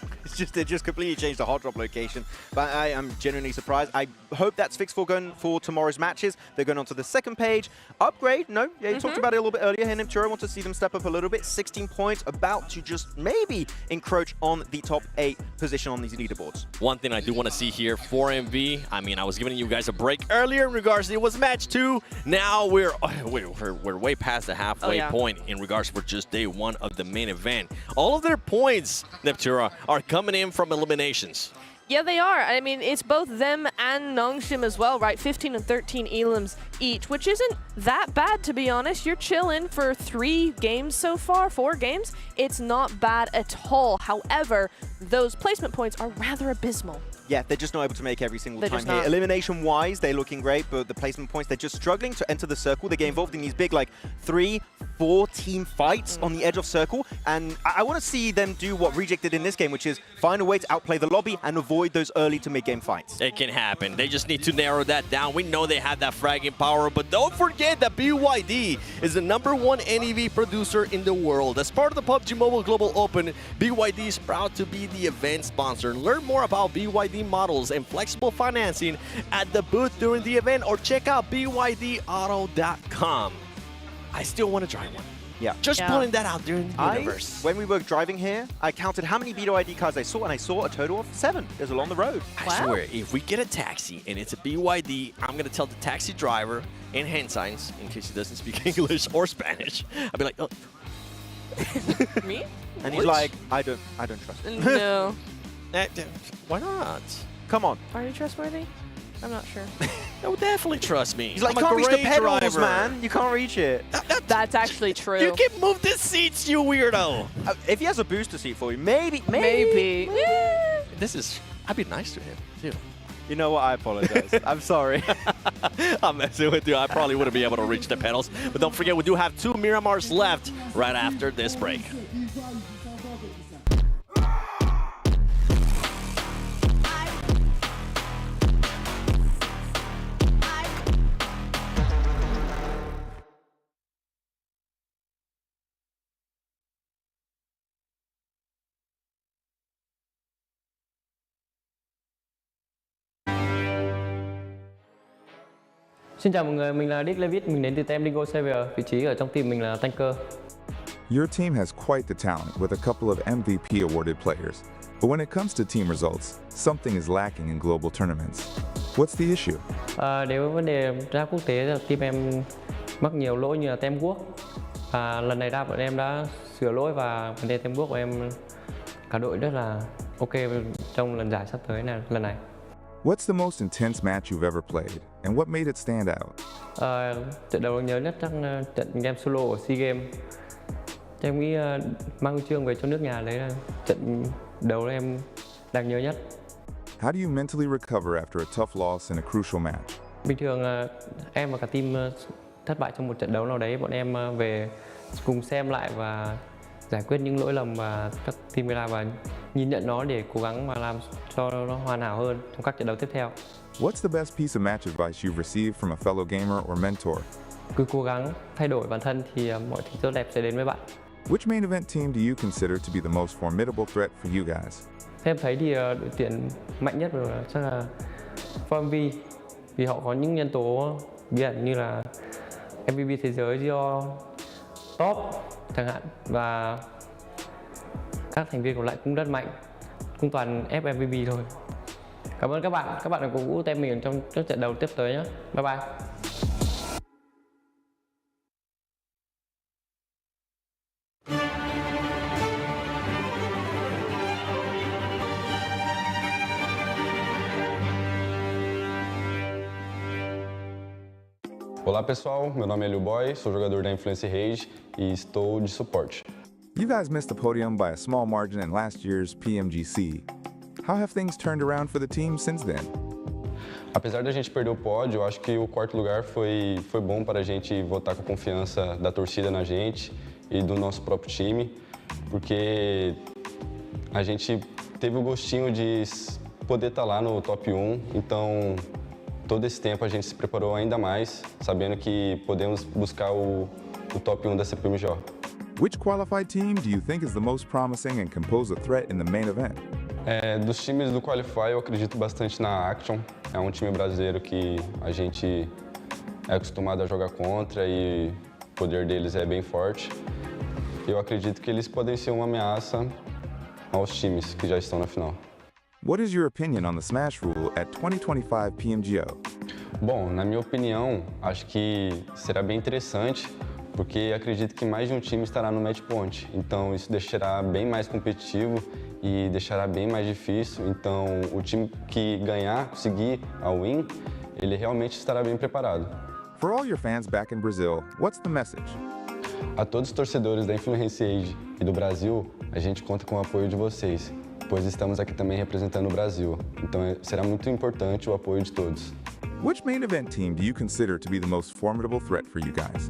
They just completely changed the hot drop location. But I am genuinely surprised. I hope that's fixed for going for tomorrow's matches. They're going on to the second page. Upgrade, no. Yeah, you talked about it a little bit earlier. Here, Nimtura want to see them step up a little bit. 16 points, about to just maybe encroach on the top 8 position on these leaderboards. One thing I do want to see here for MV, I mean, I was giving you guys a break earlier in regards to it was match 2. Now we're way past the halfway point in regards for just day 1 of the main event. All of their points, Neptura, are coming in from eliminations. Yeah, they are. I mean, it's both them and Nongshim as well, right? 15 and 13 elims each, which isn't that bad, to be honest. You're chilling for 3 games so far, 4 games. It's not bad at all. However, those placement points are rather abysmal. Yeah, they're just not able to make every single They're time just here. not. Elimination-wise, they're looking great, but the placement points, they're just struggling to enter the circle. They get involved in these big, like, 3-4 team fights on the edge of circle, and I want to see them do what Reject did in this game, which is find a way to outplay the lobby and avoid those early to mid-game fights. It can happen. They just need to narrow that down. We know they have that fragging power, but don't forget that BYD is the #1 NEV producer in the world. As part of the PUBG Mobile Global Open, BYD is proud to be the event sponsor. Learn more about BYD models and flexible financing at the booth during the event, or check out bydauto.com. I still want to try one. Yeah. Just putting that out there in the universe. When we were driving here, I counted how many BYD cars I saw, and I saw a total of 7. There's along the road. I swear, if we get a taxi and it's a BYD, I'm going to tell the taxi driver in hand signs, in case he doesn't speak English or Spanish, I'll be like, oh. Me? And he's like, I don't trust him. No. Why not? Come on. Are you trustworthy? I'm not sure. No, definitely trust me. He's like, I'm you a can't reach the great pedals, driver. man. You can't reach it. That's actually true. You can move the seats, you weirdo. If he has a booster seat for you, maybe. This is, I'd be nice to him, too. You know what? I apologize. I'm sorry. I'm messing with you. I probably wouldn't be able to reach the pedals. But don't forget, we do have 2 Miramars left right after this break. Xin chào mọi người, mình là Dick Levitt, mình đến từ PMGO Savior, vị trí ở trong team mình là tanker. Your team has quite the talent with a couple of MVP awarded players. But when it comes to team results, something is lacking in global tournaments. What's the issue? Đối với vấn đề ra quốc tế, team em mắc nhiều lỗi như là tem quốc. Lần này ra bọn em đã sửa lỗi và vấn đề tem quốc của em cả đội rất là ok trong lần giải sắp tới lần này. What's the most intense match you've ever played, and what made it stand out? Trận đấu nhớ nhất chắc trận game solo ở SEA Games. Em nghĩ mang huy chương về cho nước nhà đấy là trận đấu em đáng nhớ nhất. How do you mentally recover after a tough loss in a crucial match? Bình thường em và cả team thất bại trong một trận đấu nào đấy, bọn em về cùng xem lại và giải quyết những lỗi lầm và các team làm và nhìn nhận nó để cố gắng mà làm cho nó hoàn hảo hơn trong các trận đấu tiếp theo. What's the best piece of match advice you've received from a fellow gamer or mentor? Cứ cố gắng thay đổi bản thân thì mọi thứ tốt đẹp sẽ đến với bạn. Which main event team do you consider to be the most formidable threat for you guys? Em thấy thì đội tuyển mạnh nhất chắc là FormV, vì họ có những nhân tố bí ẩn như là MVP thế giới do top chẳng hạn, và các thành viên còn lại cũng rất mạnh, cũng toàn ép MVP thôi. Cảm ơn các bạn đã cổ vũ team mình trong các trận đấu tiếp tới nhé. Bye bye. Olá pessoal, meu nome é Liu Boy, sou jogador da Influence Rage e estou de suporte. You guys missed the podium by a small margin in last year's PMGC. How have things turned around for the team since then? Apesar da gente perder o pódio, eu acho que o 4º lugar foi bom para a gente voltar com a confiança da torcida na gente e do nosso próprio time, porque a gente teve o gostinho de poder estar lá no top 1, então todo esse tempo a gente se preparou ainda mais, sabendo que podemos buscar o top 1 da PMGO. Which qualified team do you think is the most promising and can pose a threat in the main event? Dos times do Qualify, eu acredito bastante na Action. É um time brasileiro que a gente é acostumado a jogar contra e o poder deles é bem forte. Eu acredito que eles podem ser uma ameaça aos times que já estão na final. What is your opinion on the Smash rule at 2025 PMGO? Bom, na minha opinião, acho que será bem interessante, porque acredito que mais de um time estará no match point. Então isso deixará bem mais competitivo e deixará bem mais difícil. Então, o time que ganhar, conseguir a win, ele realmente estará bem preparado. For all your fans back in Brazil, what's the message? A todos os torcedores da Influence Age e do Brasil, a gente conta com o apoio de vocês, pois estamos aqui também representando o Brasil. Então, será muito importante o apoio de todos. Which main event team do you consider to be the most formidable threat for you guys?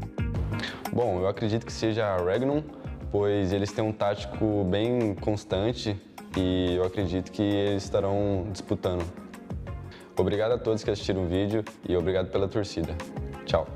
Bom, eu acredito que seja a Regnum, pois eles têm um tático bem constante e eu acredito que eles estarão disputando. Obrigado a todos que assistiram o vídeo e obrigado pela torcida. Tchau.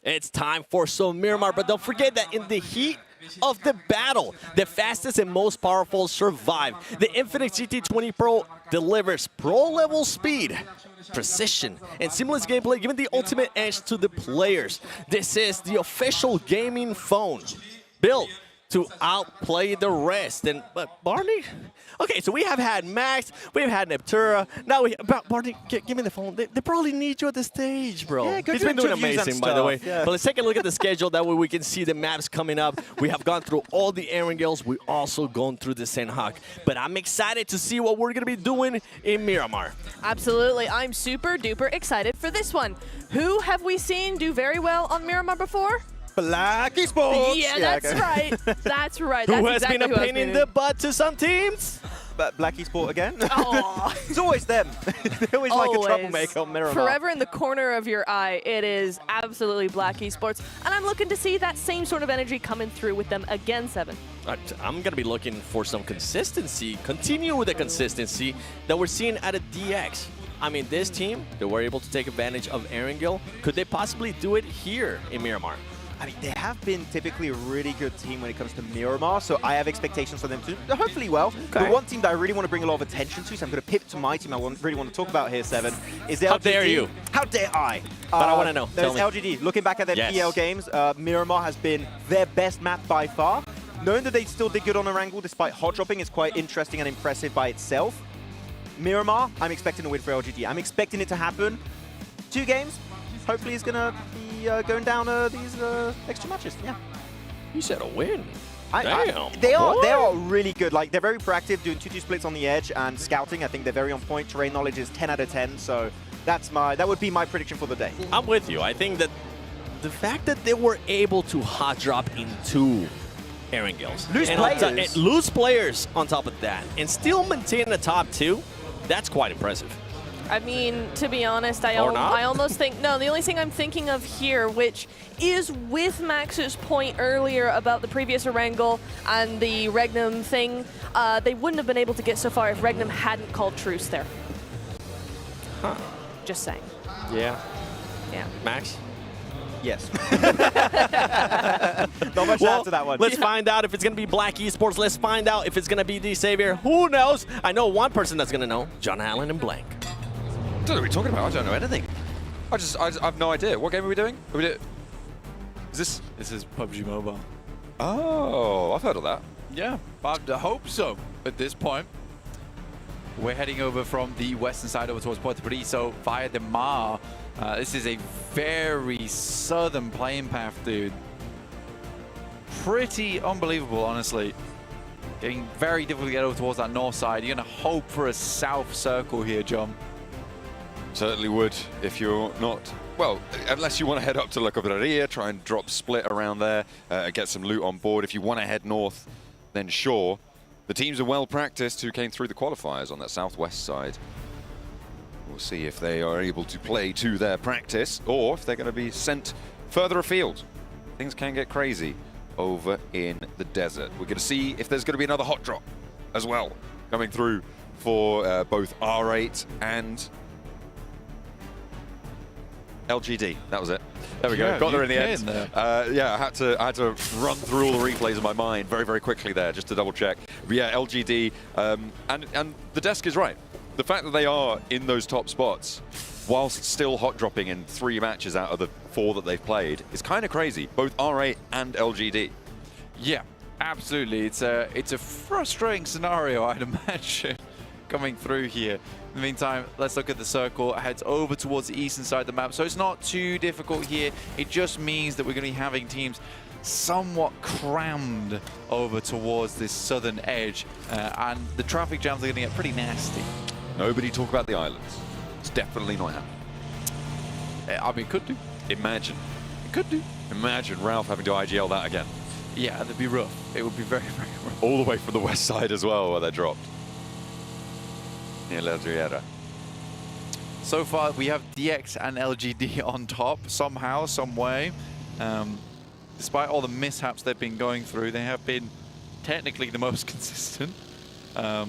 It's time for some Miramar, but don't forget that in the heat of the battle, the fastest and most powerful survive. The Infinix GT20 Pro delivers pro-level speed, precision, and seamless gameplay, giving the ultimate edge to the players. This is the official gaming phone, built to outplay the rest. And Barney? Okay, so we have had Max, we've had Neptura, now Barney, give me the phone. They probably need you at the stage, bro. Yeah, He's been doing amazing, by the way. Yeah. But let's take a look at the schedule. That way we can see the maps coming up. We have gone through all the Erangels. We also gone through the Senhak. But I'm excited to see what we're going to be doing in Miramar. Absolutely. I'm super duper excited for this one. Who have we seen do very well on Miramar before? Black Esports! Yeah, that's right. That's right. Who That's has exactly been a pain in the butt to some teams? Black Esport again? It's always them. They're always like a troublemaker on Miramar. Forever in the corner of your eye, it is absolutely Black Esports. And I'm looking to see that same sort of energy coming through with them again, Seven. I'm going to be looking for some consistency, continue with the consistency that we're seeing at a DX. I mean, this team, they were able to take advantage of Erangel. Could they possibly do it here in Miramar? I mean, they have been typically a really good team when it comes to Miramar, so I have expectations for them to hopefully well. Okay. The one team that I really want to bring a lot of attention to, so I'm going to pivot to my team I really want to talk about here, Seven, is LGD. How dare you? How dare I? But I want to know. There's Tell me. LGD. Looking back at their PL games, Miramar has been their best map by far. Knowing that they still did good on Erangel despite hot dropping is quite interesting and impressive by itself. Miramar, I'm expecting a win for LGD. I'm expecting it to happen. 2 games. Hopefully it's going to be going down these extra matches. Yeah. You said a win. Damn. They are really good. Like, they're very proactive, doing 2-2 splits on the edge and scouting. I think they're very on point. Terrain knowledge is 10 out of 10. So that would be my prediction for the day. I'm with you. I think that the fact that they were able to hot drop into Erangels, lose players on top of that, and still maintain the top 2, that's quite impressive. I mean, to be honest, I not? almost think, no, the only thing I'm thinking of here, which is with Max's point earlier about the previous Erangel and the Regnum thing, they wouldn't have been able to get so far if Regnum hadn't called truce there. Huh. Just saying. Yeah. Yeah. Max? Yes. Not much to add to that one. Let's find out if it's going to be Black Esports. Let's find out if it's going to be D-Savior. Who knows? I know one person that's going to know. John Allen and Blank. I don't know what you're talking about. I don't know anything. I have no idea. What game are we doing? This is PUBG Mobile. Oh, I've heard of that. Yeah, I hope so at this point. We're heading over from the western side over towards Puerto Rico via the Mar. This is a very southern playing path, dude. Pretty unbelievable, honestly. Getting very difficult to get over towards that north side. You're going to hope for a south circle here, John. Certainly would if you're not, well, unless you want to head up to La Cabrera, try and drop split around there, get some loot on board. If you want to head north, then sure. The teams are well practiced who came through the qualifiers on that southwest side. We'll see if they are able to play to their practice or if they're going to be sent further afield. Things can get crazy over in the desert. We're going to see if there's going to be another hot drop as well coming through for both R8 and LGD. That was it. There we go. Got there in the end. Yeah, I had to run through all the replays in my mind very, very quickly there just to double check. But yeah, LGD, and the desk is right. The fact that they are in those top spots whilst still hot dropping in 3 matches out of the 4 that they've played is kind of crazy. Both R8 and LGD. Yeah, absolutely. It's a frustrating scenario, I'd imagine, coming through here. In the meantime, let's look at the circle. It heads over towards the eastern side of the map, so it's not too difficult here. It just means that we're going to be having teams somewhat crammed over towards this southern edge, and the traffic jams are going to get pretty nasty. Nobody talk about the islands. It's definitely not happening. I mean, it could do. Imagine. It could do. Imagine Ralph having to IGL that again. Yeah, that'd be rough. It would be very, very rough. All the way from the west side as well, where they're dropped. Near La Riera. So far, we have DX and LGD on top, somehow, some way. Despite all the mishaps they've been going through, they have been technically the most consistent. I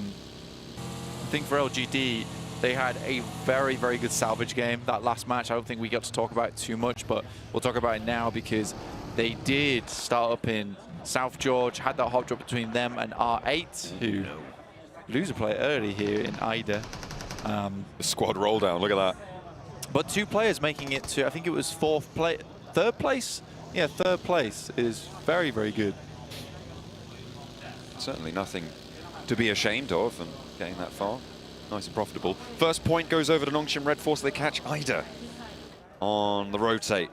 think for LGD, they had a very, very good salvage game. That last match, I don't think we got to talk about it too much, but we'll talk about it now because they did start up in South George, had that hot drop between them and R8, who lose a player early here in Ida. The squad roll down, look at that. But 2 players making it to, I think it was 3rd place? Yeah, 3rd place is very, very good. Certainly nothing to be ashamed of and getting that far. Nice and profitable. First point goes over to Nongshim Red Force. They catch Ida on the rotate.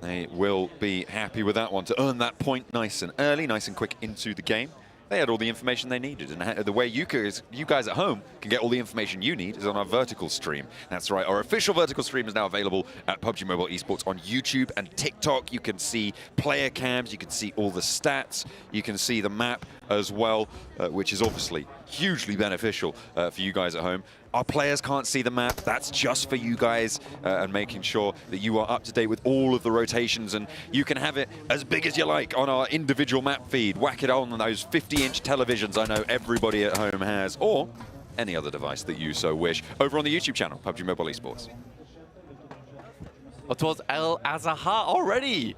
They will be happy with that one to earn that point nice and early, nice and quick into the game. They had all the information they needed, and the way you guys at home can get all the information you need is on our vertical stream. That's right, our official vertical stream is now available at PUBG Mobile Esports on YouTube and TikTok. You can see player cams, you can see all the stats, you can see the map as well, which is obviously hugely beneficial for you guys at home. Our players can't see the map. That's just for you guys and making sure that you are up to date with all of the rotations, and you can have it as big as you like on our individual map feed. Whack it on those 50-inch televisions I know everybody at home has, or any other device that you so wish, over on the YouTube channel, PUBG Mobile Esports. Up towards El Azahar already.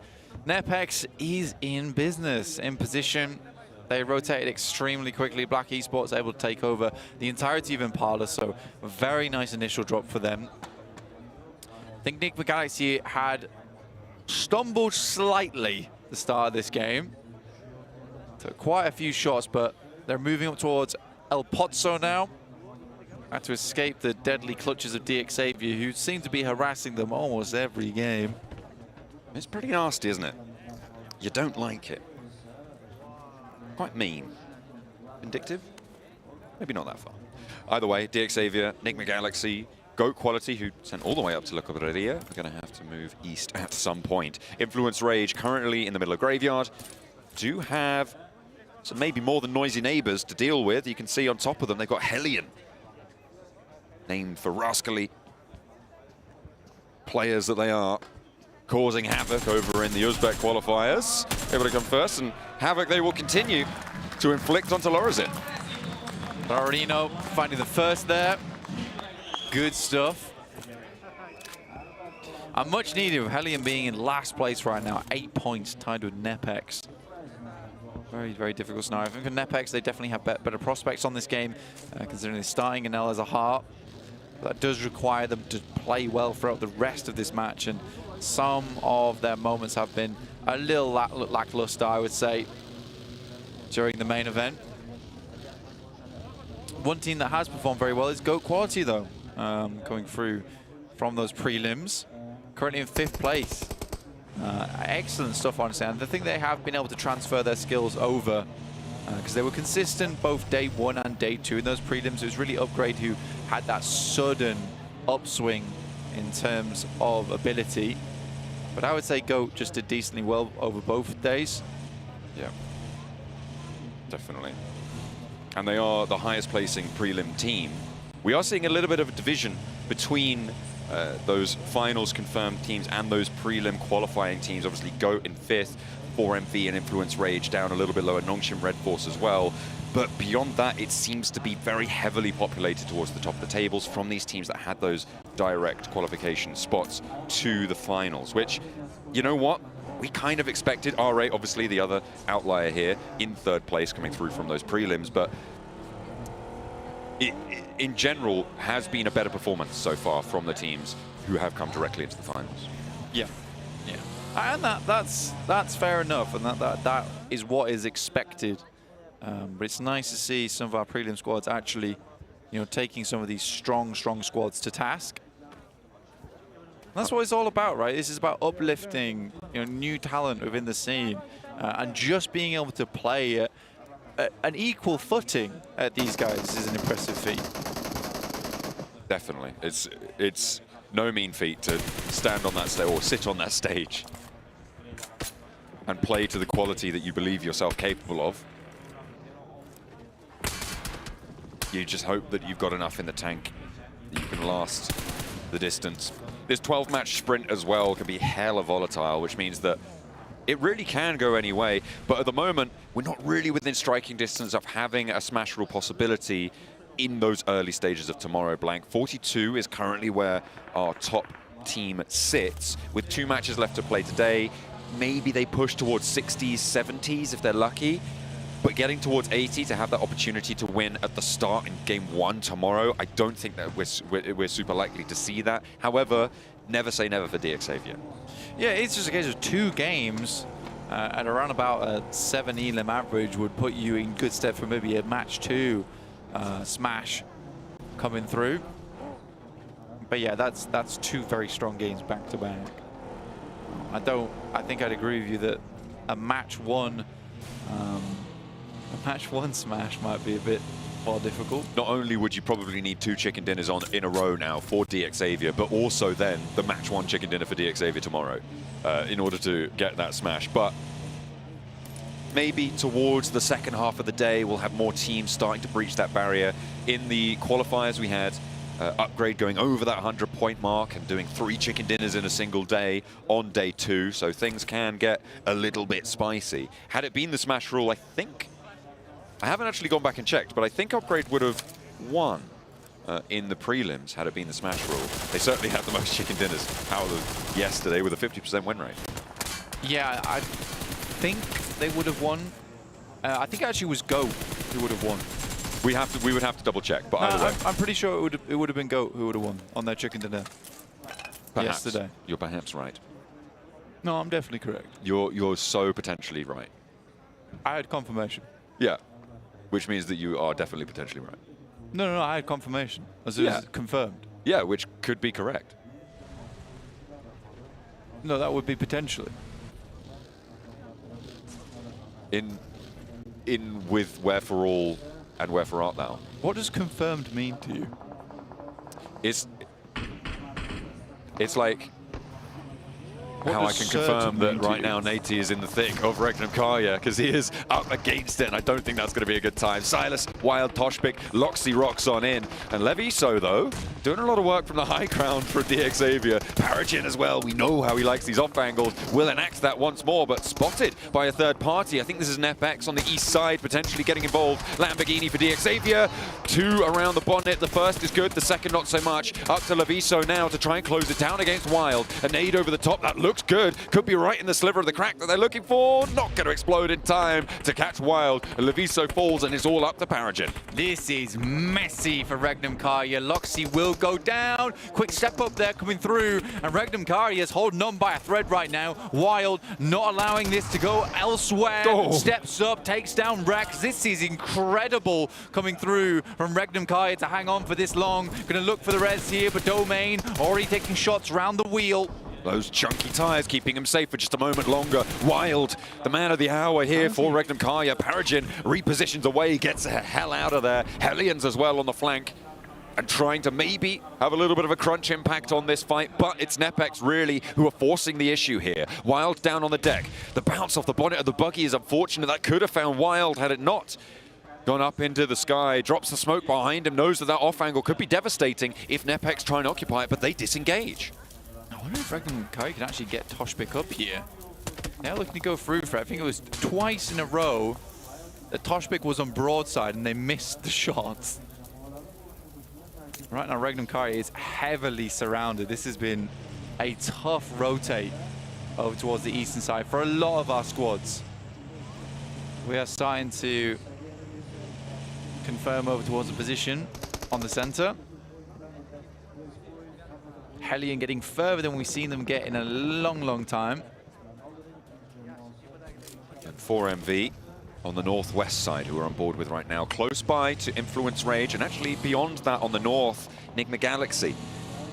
Nepex is in business, in position. They rotated extremely quickly. Black Esports able to take over the entirety of Impala, so a very nice initial drop for them. I think Nick Galaxy had stumbled slightly at the start of this game. Took quite a few shots, but they're moving up towards El Pozzo now. Had to escape the deadly clutches of DX Xavier, who seem to be harassing them almost every game. It's pretty nasty, isn't it? You don't like it. Quite mean. Vindictive? Maybe not that far. Either way, DX Xavier, Nick McGalaxy, Goat Quality, who sent all the way up to La Cabrera, are going to have to move east at some point. Influence Rage, currently in the middle of Graveyard, do have some maybe more than noisy neighbors to deal with. You can see on top of them, they've got Hellion, named for rascally players that they are, causing havoc over in the Uzbek qualifiers. Able to come first, and havoc they will continue to inflict onto Lorazin. Lorino finding the first there. Good stuff. And much needed with Hellion being in last place right now, 8 points, tied with Nepex. Very, very difficult scenario. I think for Nepex, they definitely have better prospects on this game, considering they're starting Enel as a heart. That does require them to play well throughout the rest of this match, and some of their moments have been a little lackluster, I would say, during the main event. One team that has performed very well is GOAT Quality, though, coming through from those prelims. Currently in 5th place. Excellent stuff, honestly, and I think they have been able to transfer their skills over because they were consistent both day 1 and day 2 in those prelims. It was really Upgrade who had that sudden upswing in terms of ability. But I would say GOAT just did decently well over both days. Yeah, definitely. And they are the highest placing prelim team. We are seeing a little bit of a division between those finals confirmed teams and those prelim qualifying teams. Obviously GOAT in 5th, 4MV and Influence Rage down a little bit lower, Nongshim Red Force as well. But beyond that, it seems to be very heavily populated towards the top of the tables from these teams that had those direct qualification spots to the finals, which, you know what? We kind of expected. RA, obviously the other outlier here, in 3rd place coming through from those prelims, but it, in general, has been a better performance so far from the teams who have come directly into the finals. Yeah, yeah. And that's fair enough, and that is what is expected. But it's nice to see some of our prelim squads actually, you know, taking some of these strong squads to task. And that's what it's all about, right? This is about uplifting, you know, new talent within the scene, and just being able to play at an equal footing at these guys is an impressive feat. Definitely, it's no mean feat to stand on that stage or sit on that stage and play to the quality that you believe yourself capable of. You just hope that you've got enough in the tank that you can last the distance. This 12-match sprint as well can be hella volatile, which means that it really can go any way. But at the moment, we're not really within striking distance of having a smash rule possibility in those early stages of tomorrow, Blank. 42 is currently where our top team sits, with 2 matches left to play today. Maybe they push towards 60s, 70s if they're lucky. But getting towards 80 to have that opportunity to win at the start in game 1 tomorrow, I don't think that we're super likely to see that. However, never say never for DXavier. Yeah, it's just a case of 2 games at around about a 7 elim average would put you in good stead for maybe a match 2 smash coming through. But yeah, that's 2 very strong games back to back. I think I'd agree with you that a match 1 smash might be a bit more difficult. Not only would you probably need 2 chicken dinners on in a row now for DXavier, but also then the match 1 chicken dinner for DXavier tomorrow in order to get that smash. But maybe towards the second half of the day, we'll have more teams starting to breach that barrier. In the qualifiers, we had Upgrade going over that 100-point mark and doing 3 chicken dinners in a single day on day 2, so things can get a little bit spicy. Had it been the smash rule, I haven't actually gone back and checked, but I think Upgrade would have won in the prelims had it been the smash rule. They certainly had the most chicken dinners out of yesterday with a 50% win rate. Yeah, I think they would have won. I think it actually was GOAT who would have won. We would have to double check, but either way. I'm pretty sure it would have been GOAT who would have won on their chicken dinner yesterday. You're perhaps right. No, I'm definitely correct. You're so potentially right. I had confirmation. Yeah, which means that you are definitely potentially right. No, I had confirmation. As it was confirmed. Yeah, which could be correct. No, that would be potentially. In with Where for All and Where for Art Thou. What does confirmed mean to you? It's like how I can confirm that right now Nate is in the thick of Regnum Karya, because he is up against it, and I don't think that's going to be a good time. Silas, Wild, Toshpik, Loxy rocks on in, and Leviso, though, doing a lot of work from the high ground for DXavier. Paragin as well, we know how he likes these off angles, will enact that once more, but spotted by a third party. I think this is an FX on the east side, potentially getting involved. Lamborghini for DXavier, 2 around the bonnet. The first is good, the second not so much. Up to Leviso now to try and close it down against Wild. A nade over the top, that looks good. Could be right in the sliver of the crack that they're looking for. Not going to explode in time to catch Wild. Leviso falls and it's all up to Paragin. This is messy for Regnum Karya. Loxy will go down. Quick step up there coming through. And Regnum Karya is holding on by a thread right now. Wild not allowing this to go elsewhere. Oh. Steps up, takes down Rex. This is incredible coming through from Regnum Karya to hang on for this long. Going to look for the res here, but Domain already taking shots around the wheel. Those chunky tires keeping him safe for just a moment longer. Wild, the man of the hour here for Regnum Karya. Paragin repositions away, gets the hell out of there. Hellions as well on the flank. And trying to maybe have a little bit of a crunch impact on this fight, but it's Nepex really who are forcing the issue here. Wild down on the deck. The bounce off the bonnet of the buggy is unfortunate. That could have found Wild had it not gone up into the sky. Drops the smoke behind him, knows that off angle could be devastating if Nepex try and occupy it, but they disengage. I wonder if Regnum Karya can actually get Toshpik up here. They're looking to go through for it. I think it was twice in a row that Toshpik was on broadside and they missed the shots. Right now, Regnum Karya is heavily surrounded. This has been a tough rotate over towards the eastern side for a lot of our squads. We are starting to confirm over towards the position on the center. Hellion getting further than we've seen them get in a long, long time. And 4MV on the northwest side, who are on board with right now, close by to Influence Rage, and actually beyond that on the north, Enigma Galaxy,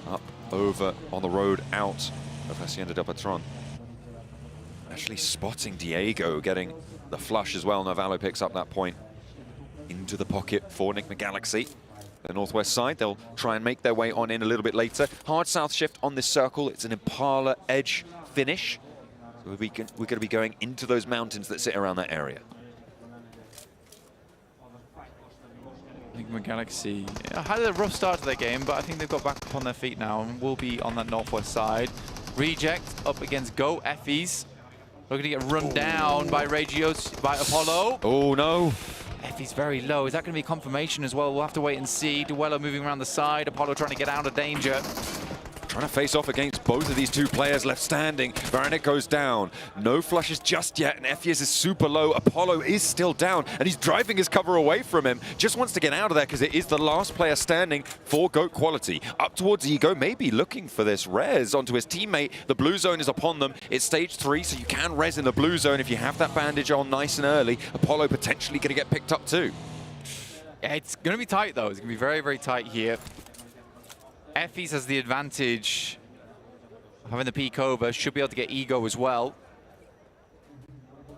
up over on the road out of Hacienda del Patron. Actually spotting Diego, getting the flush as well. Navallo picks up that point into the pocket for Enigma Galaxy. The northwest side, they'll try and make their way on in a little bit later. Hard south shift on this circle. It's an Impala edge finish. So we're going to be going into those mountains that sit around that area. Enigma Galaxy had a rough start to their game, but I think they've got back up on their feet now and will be on that northwest side. Reject up against Go Effies. Looking to get run down by Regios, by Apollo. Oh no. Effie's very low. Is that going to be confirmation as well? We'll have to wait and see. Duello moving around the side. Apollo trying to get out of danger. Trying to face off against both of these two players left standing. Varanek goes down. No flushes just yet, and Effies is super low. Apollo is still down, and he's driving his cover away from him. Just wants to get out of there because it is the last player standing for GOAT quality. Up towards Ego, maybe looking for this res onto his teammate. The blue zone is upon them. It's stage 3, so you can res in the blue zone if you have that bandage on nice and early. Apollo potentially going to get picked up too. Yeah, it's going to be tight though. It's going to be very, very tight here. Effies has the advantage of having the peek over, should be able to get Ego as well.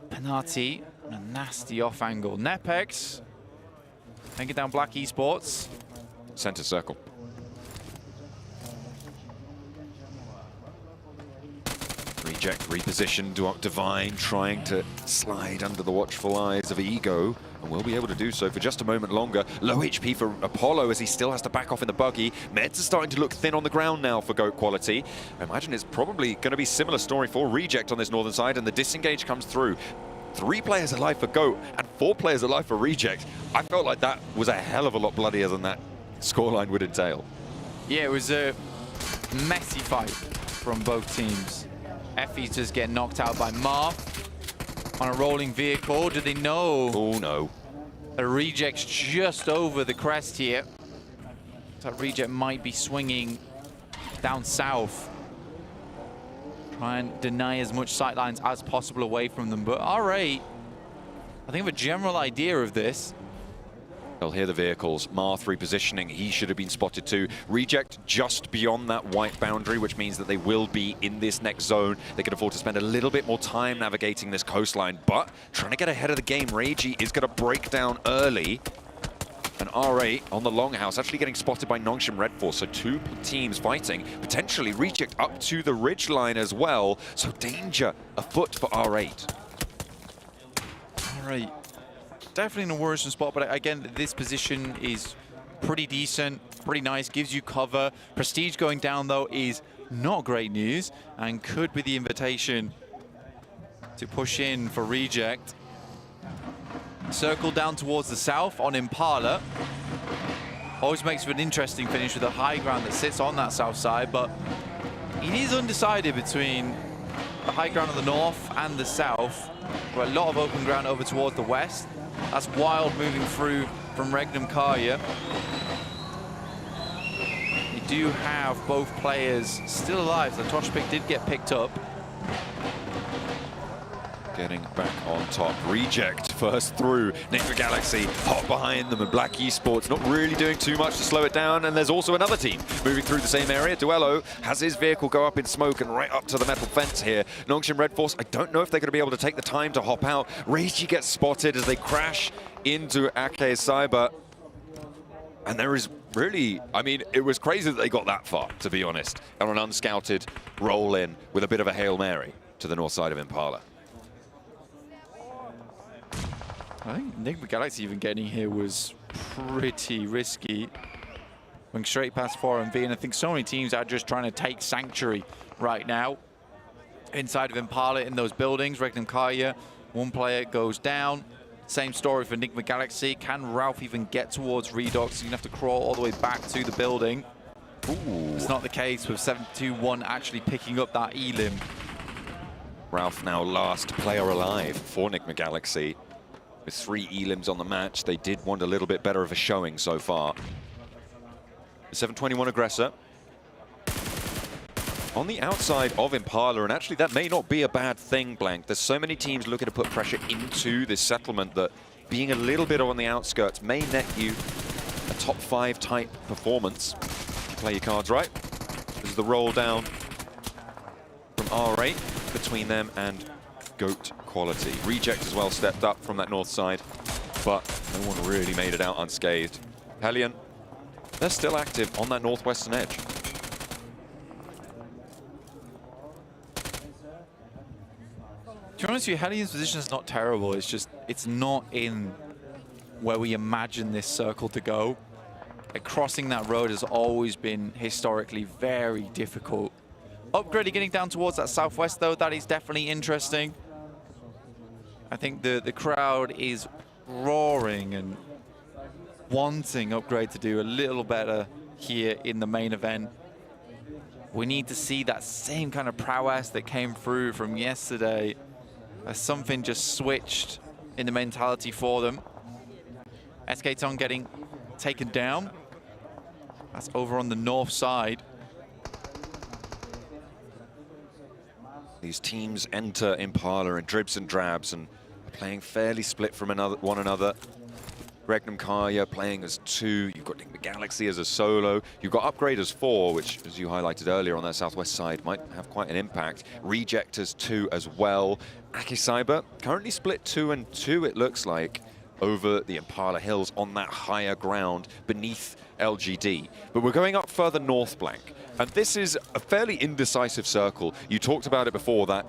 Penati, a nasty off angle. Nepex, taking down Black Esports. Center circle. Reject, reposition, Divine trying to slide under the watchful eyes of Ego, and will be able to do so for just a moment longer. Low HP for Apollo as he still has to back off in the buggy. Meds are starting to look thin on the ground now for GOAT quality. I imagine it's probably going to be similar story for Reject on this northern side, and the disengage comes through. 3 players alive for GOAT and 4 players alive for Reject. I felt like that was a hell of a lot bloodier than that scoreline would entail. Yeah, it was a messy fight from both teams. Effies just get knocked out by Marth on a rolling vehicle. Do they know? Oh no. A Reject's just over the crest here. So Reject might be swinging down south. Try and deny as much sightlines as possible away from them. But RA, I think the general idea of this. They'll hear the vehicles. Marth repositioning. He should have been spotted too. Reject just beyond that white boundary, which means that they will be in this next zone. They can afford to spend a little bit more time navigating this coastline, but trying to get ahead of the game. Reiji is going to break down early. And R8 on the longhouse actually getting spotted by Nongshim Red Force. So two teams fighting, potentially Reject up to the ridge line as well. So danger afoot for R8. All right. Definitely in a worrisome spot, but again, this position is pretty decent, pretty nice, gives you cover. Prestige going down, though, is not great news and could be the invitation to push in for Reject. Circle down towards the south on Impala. Always makes for an interesting finish with a high ground that sits on that south side, but it is undecided between the high ground on the north and the south. Got a lot of open ground over towards the west. That's Wild moving through from Regnum Karya. You do have both players still alive. The Tosh pick did get picked up. Getting back on top. Reject first through. Nigma Galaxy hot behind them, and Black Esports not really doing too much to slow it down. And there's also another team moving through the same area. Duello has his vehicle go up in smoke and right up to the metal fence here. Nongshim Red Force, I don't know if they're going to be able to take the time to hop out. Reiji gets spotted as they crash into Ake Cyber. And there is really, I mean, it was crazy that they got that far, to be honest, on an unscouted roll in with a bit of a Hail Mary to the north side of Impala. I think Nigma Galaxy even getting here was pretty risky. Going straight past 4MV, and I think so many teams are just trying to take Sanctuary right now. Inside of Impala in those buildings, Regnum Karya, one player goes down. Same story for Nigma Galaxy. Can Ralph even get towards Redox? He's going to have to crawl all the way back to the building. Ooh. It's not the case with 721 actually picking up that elim. Ralph now last player alive for Nigma Galaxy. With 3 elims on the match, they did want a little bit better of a showing so far. The 721 aggressor on the outside of Impala, and actually that may not be a bad thing, Blank. There's so many teams looking to put pressure into this settlement that being a little bit on the outskirts may net you a top 5 type performance if you play your cards right. This is the roll down from R8 between them and GOAT Quality. Reject as well stepped up from that north side, but no one really made it out unscathed. Hellion, they're still active on that northwestern edge. To be honest with you, Hellion's position is not terrible. It's just, it's not in where we imagine this circle to go. Like, crossing that road has always been historically very difficult. Upgrade getting down towards that southwest, though, that is definitely interesting. I think the crowd is roaring and wanting Upgrade to do a little better here in the main event. We need to see that same kind of prowess that came through from yesterday, as something just switched in the mentality for them. SK Tong getting taken down. That's over on the north side. These teams enter Impala in dribs and drabs and are playing fairly split from one another. Regnum Karya playing as 2. You've got Nigma Galaxy as a solo. You've got Upgrade as 4, which, as you highlighted earlier on that southwest side, might have quite an impact. Reject as 2 as well. Ake Cyber currently split 2 and 2, it looks like, over the Impala Hills on that higher ground beneath LGD. But we're going up further north, Blank. And this is a fairly indecisive circle. You talked about it before, that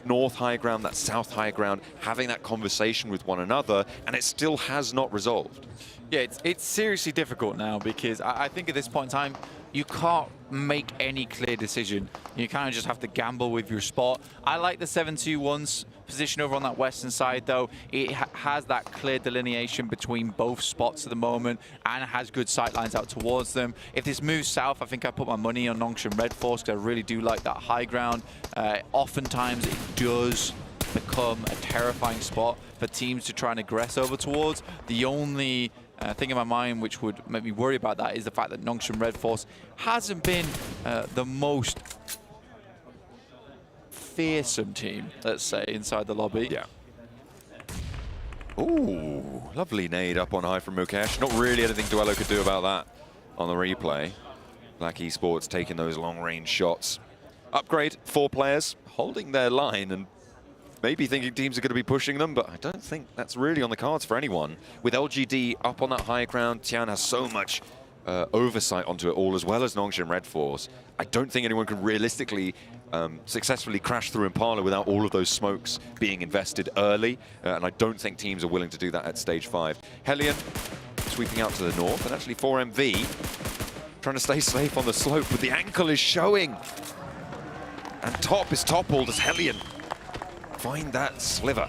north high ground, that south high ground, having that conversation with one another, and it still has not resolved. Yeah, it's seriously difficult now, because I think at this point in time, you can't make any clear decision. You kind of just have to gamble with your spot. I like the 721's position over on that western side, though. It has that clear delineation between both spots at the moment and has good sight lines out towards them. If this moves south, I think I put my money on Nongshim Red Force, because I really do like that high ground. Oftentimes it does become a terrifying spot for teams to try and aggress over towards. The only thing in my mind which would make me worry about that is the fact that Nongshim Red Force hasn't been the most fearsome team, let's say, inside the lobby. Yeah. Ooh, lovely nade up on high from Mukesh. Not really anything Duello could do about that on the replay. Black Esports taking those long-range shots. Upgrade, 4 players, holding their line and maybe thinking teams are going to be pushing them, but I don't think that's really on the cards for anyone. With LGD up on that high ground, Tian has so much oversight onto it all, as well as Nongshim Red Force. I don't think anyone can realistically successfully crash through Impala without all of those smokes being invested early, and I don't think teams are willing to do that at stage 5. Hellion sweeping out to the north, and actually 4MV trying to stay safe on the slope, but the ankle is showing. And top is toppled as Hellion find that sliver.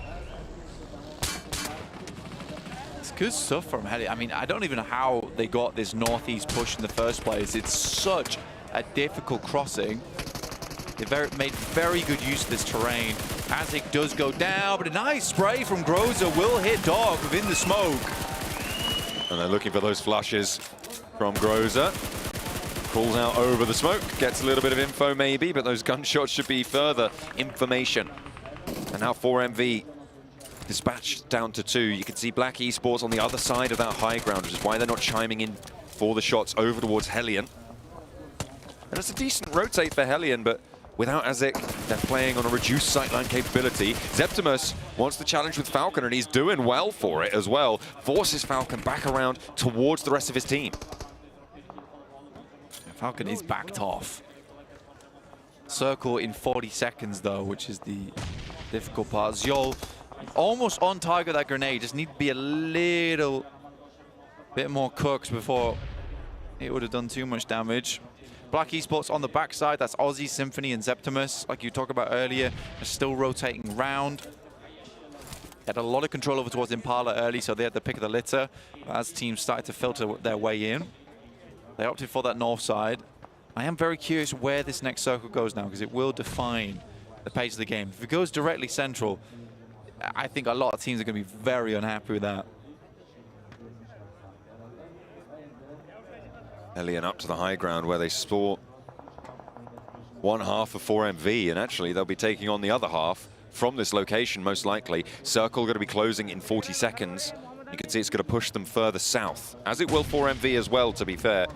It's good stuff from Hellion. I mean, I don't even know how they got this northeast push in the first place. It's such a difficult crossing. They made very good use of this terrain. Azik does go down, but a nice spray from Groza will hit Dog within the smoke. And they're looking for those flushes from Groza. Crawls out over the smoke, gets a little bit of info maybe, but those gunshots should be further information. And now 4MV dispatched down to 2. You can see Black Esports on the other side of that high ground, which is why they're not chiming in for the shots over towards Hellion. And it's a decent rotate for Hellion, but without Azik, they're playing on a reduced sightline capability. Zeptimus wants the challenge with Falcon, and he's doing well for it as well. Forces Falcon back around towards the rest of his team. Falcon is backed off. Circle in 40 seconds though, which is the difficult part. Zyol almost on target that grenade, just need to be a little bit more cooked before it would have done too much damage. Black Esports on the backside, that's Aussie, Symphony and Zeptimus, like you talked about earlier, are still rotating round. They had a lot of control over towards Impala early, so they had the pick of the litter. As teams started to filter their way in, they opted for that north side. I am very curious where this next circle goes now, because it will define the pace of the game. If it goes directly central, I think a lot of teams are going to be very unhappy with that. Hellion up to the high ground where they saw one half of 4MV, and actually they'll be taking on the other half from this location most likely. Circle going to be closing in 40 seconds. You can see it's going to push them further south, as it will 4MV as well, to be fair.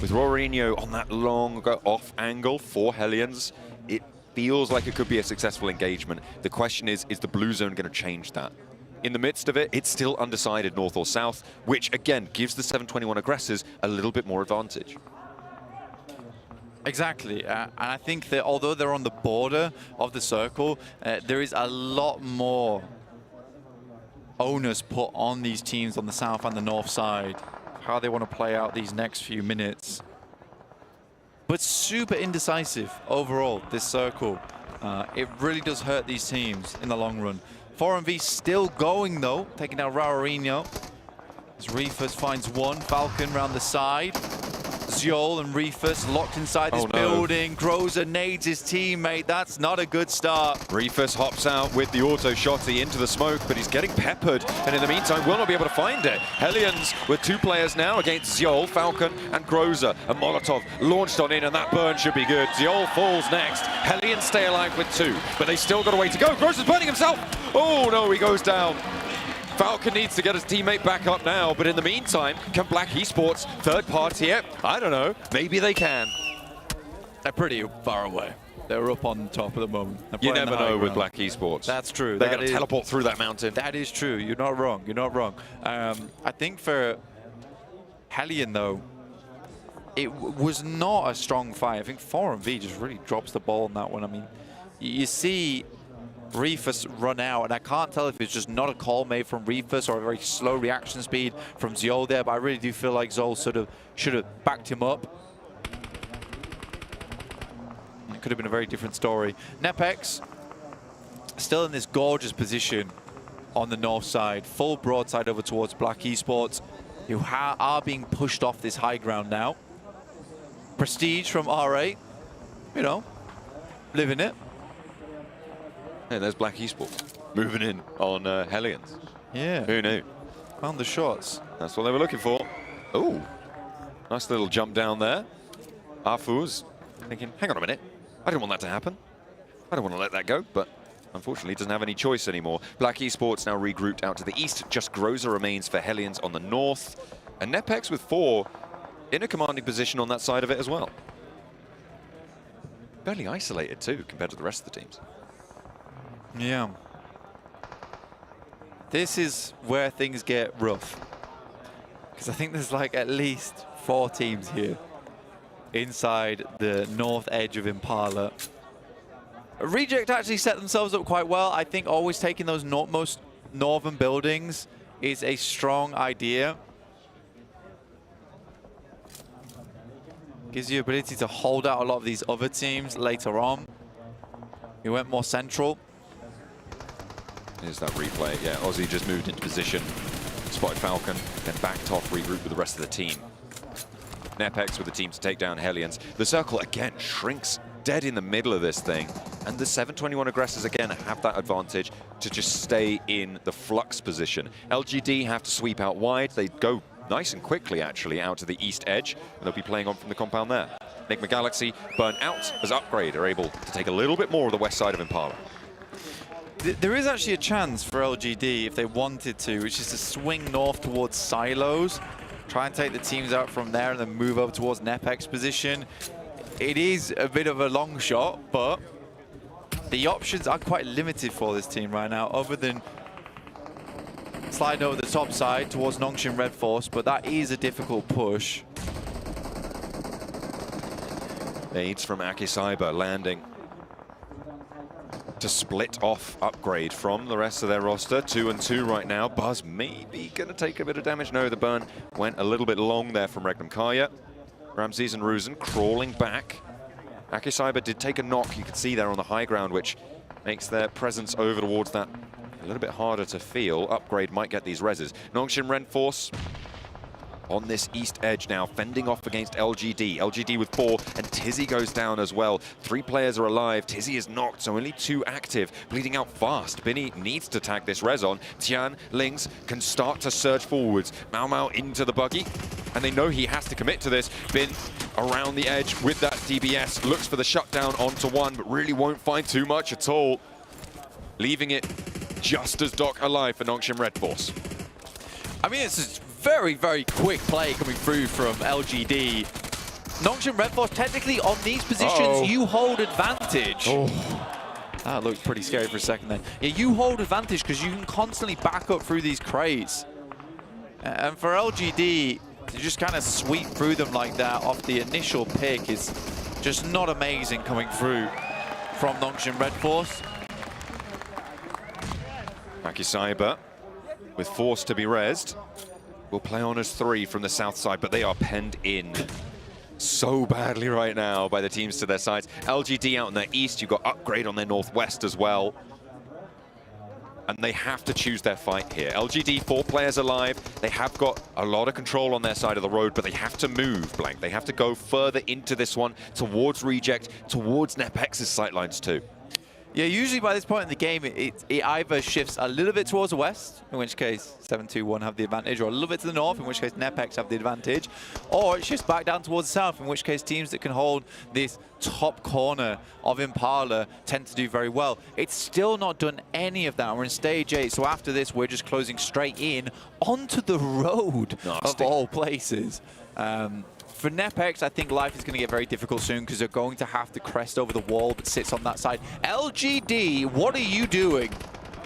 With Rorinho on that long off angle for Hellions, it feels like it could be a successful engagement. The question is the blue zone going to change that? In the midst of it, it's still undecided north or south, which again gives the 721 aggressors a little bit more advantage. Exactly, and I think that although they're on the border of the circle, there is a lot more onus put on these teams on the south and the north side, how they want to play out these next few minutes. But super indecisive overall, this circle. It really does hurt these teams in the long run. 4MV still going though, taking down Raurino. As Reefus finds one, Falcon round the side. Zyol and Reefus locked inside this building. Groza nades his teammate. That's not a good start. Reefus hops out with the auto shotty into the smoke, but he's getting peppered, and in the meantime will not be able to find it. Hellions with 2 players now against Zyol, Falcon and Groza. A Molotov launched on in, and that burn should be good. Zyol falls next. Hellions stay alive with 2, but they still got a way to go. Groza's burning himself. Oh no, he goes down. Falcon needs to get his teammate back up now, but in the meantime, can Black Esports third party here? I don't know. Maybe they can. They're pretty far away. They're up on top at the moment. You never know with Black Esports. That's true. They're going to teleport through that mountain. That is true. You're not wrong. You're not wrong. I think for Hellion, though, it was not a strong fight. I think 4MV just really drops the ball on that one. I mean, you see Reefus run out, and I can't tell if it's just not a call made from Reefus or a very slow reaction speed from Zyol there, but I really do feel like Zyol sort of should have backed him up. It could have been a very different story. Nepex still in this gorgeous position on the north side, full broadside over towards Black Esports, who are being pushed off this high ground now. Prestige from R8, you know, living it. And there's Black Esports moving in on Hellions. Yeah. Who knew? Found the shots. That's what they were looking for. Oh, nice little jump down there. Arfu's thinking, hang on a minute. I didn't want that to happen. I don't want to let that go, but unfortunately doesn't have any choice anymore. Black Esports now regrouped out to the east. Just Groza remains for Hellions on the north. And Nepex with 4 in a commanding position on that side of it as well. Fairly isolated too compared to the rest of the teams. Yeah. This is where things get rough. Because I think there's like at least 4 teams here inside the north edge of Impala. Reject actually set themselves up quite well. I think always taking those most northern buildings is a strong idea. Gives you the ability to hold out a lot of these other teams later on. He went more central. Here's that replay. Yeah, Aussie just moved into position. Spotted Falcon, then backed off, regrouped with the rest of the team. Nepex with the team to take down Hellions. The circle again shrinks dead in the middle of this thing. And the 721 aggressors again have that advantage to just stay in the flux position. LGD have to sweep out wide. They go nice and quickly actually out to the east edge. And they'll be playing on from the compound there. Enigma Galaxy burn out as Upgrade are able to take a little bit more of the west side of Impala. There is actually a chance for LGD if they wanted to, which is to swing north towards silos, try and take the teams out from there and then move over towards Nepex's position. It is a bit of a long shot, but the options are quite limited for this team right now, other than sliding over the top side towards Nongshin Red Force, but that is a difficult push. Aids from Aki Cyber landing to split off Upgrade from the rest of their roster. 2 and 2 right now. Buzz maybe going to take a bit of damage. No, the burn went a little bit long there from Regnum Kaya. Ramses and Ruzen crawling back. Aki Cyber did take a knock, you can see there on the high ground, which makes their presence over towards that a little bit harder to feel. Upgrade might get these reses. Nongshin Ren Force on this east edge now, fending off against LGD. LGD with 4, and Tizzy goes down as well. 3 players are alive. Tizzy is knocked, so only 2 active. Bleeding out fast. Binny needs to tag this res on. Tian, Lings can start to surge forwards. Mau Mau into the buggy, and they know he has to commit to this. Bin around the edge with that DBS. Looks for the shutdown onto 1, but really won't find too much at all. Leaving it just as Doc alive for Nongshin Red Force. I mean, it's just very, very quick play coming through from LGD. Nongshin Red Force, technically on these positions, you hold advantage. That looked pretty scary for a second then. Yeah, you hold advantage because you can constantly back up through these crates. And for LGD, to just kind of sweep through them like that off the initial pick is just not amazing coming through from Nongshin Red Force. Aki Cyber with Force to be rezzed. Will play on as 3 from the south side, but they are penned in so badly right now by the teams to their sides. LGD out in their east, you've got Upgrade on their northwest as well. And they have to choose their fight here. LGD, 4 players alive. They have got a lot of control on their side of the road, but they have to move, Blank. They have to go further into this one, towards Reject, towards Nepex's sightlines too. Yeah, usually by this point in the game, it either shifts a little bit towards the west, in which case 7-2-1 have the advantage, or a little bit to the north, in which case Nepex have the advantage, or it shifts back down towards the south, in which case teams that can hold this top corner of Impala tend to do very well. It's still not done any of that. We're in stage 8, so after this, we're just closing straight in onto the road of all places. For Nepex, I think life is going to get very difficult soon because they're going to have to crest over the wall that sits on that side. LGD, what are you doing?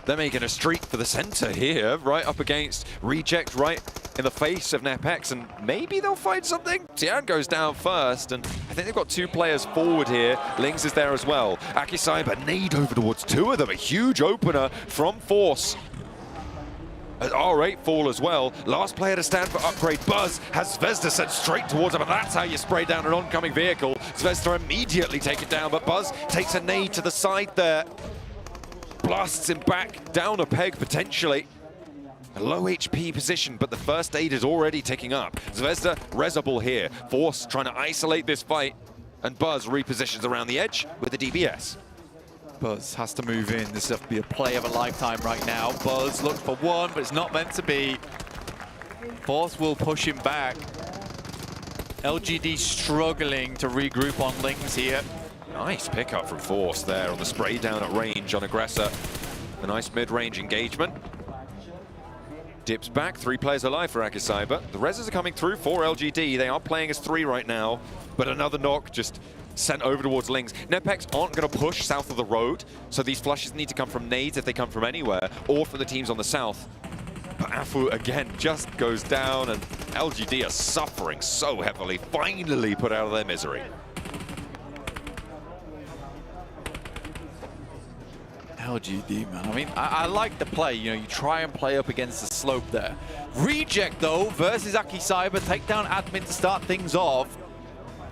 They're making a streak for the center here, right up against Reject, right in the face of Nepex, and maybe they'll find something. Tian goes down first, and I think they've got 2 players forward here. Lings is there as well. Aki Cyber nade over towards 2 of them, a huge opener from Force. R8 fall as well. Last player to stand for Upgrade. Buzz has Zvezda sent straight towards him, and that's how you spray down an oncoming vehicle. Zvezda immediately take it down, but Buzz takes a nade to the side there. Blasts him back down a peg, potentially. A low HP position, but the first aid is already ticking up. Zvezda resable here. Force trying to isolate this fight, and Buzz repositions around the edge with the DBS. Buzz has to move in. This has to be a play of a lifetime right now. Buzz looks for 1, but it's not meant to be. Force will push him back. LGD struggling to regroup on Lings here. Nice pickup from Force there on the spray down at range on Aggressor. A nice mid-range engagement. Dips back, 3 players alive for Aki Cyber. The reses are coming through for LGD. They are playing as 3 right now, but another knock just sent over towards Lings. Nepex aren't going to push south of the road, so these flushes need to come from nades if they come from anywhere, or from the teams on the south. But Afu, again, just goes down, and LGD are suffering so heavily, finally put out of their misery. LGD, man. I mean, I like the play. You know, you try and play up against the slope there. Reject, though, versus Aki Cyber. Take down admin to start things off.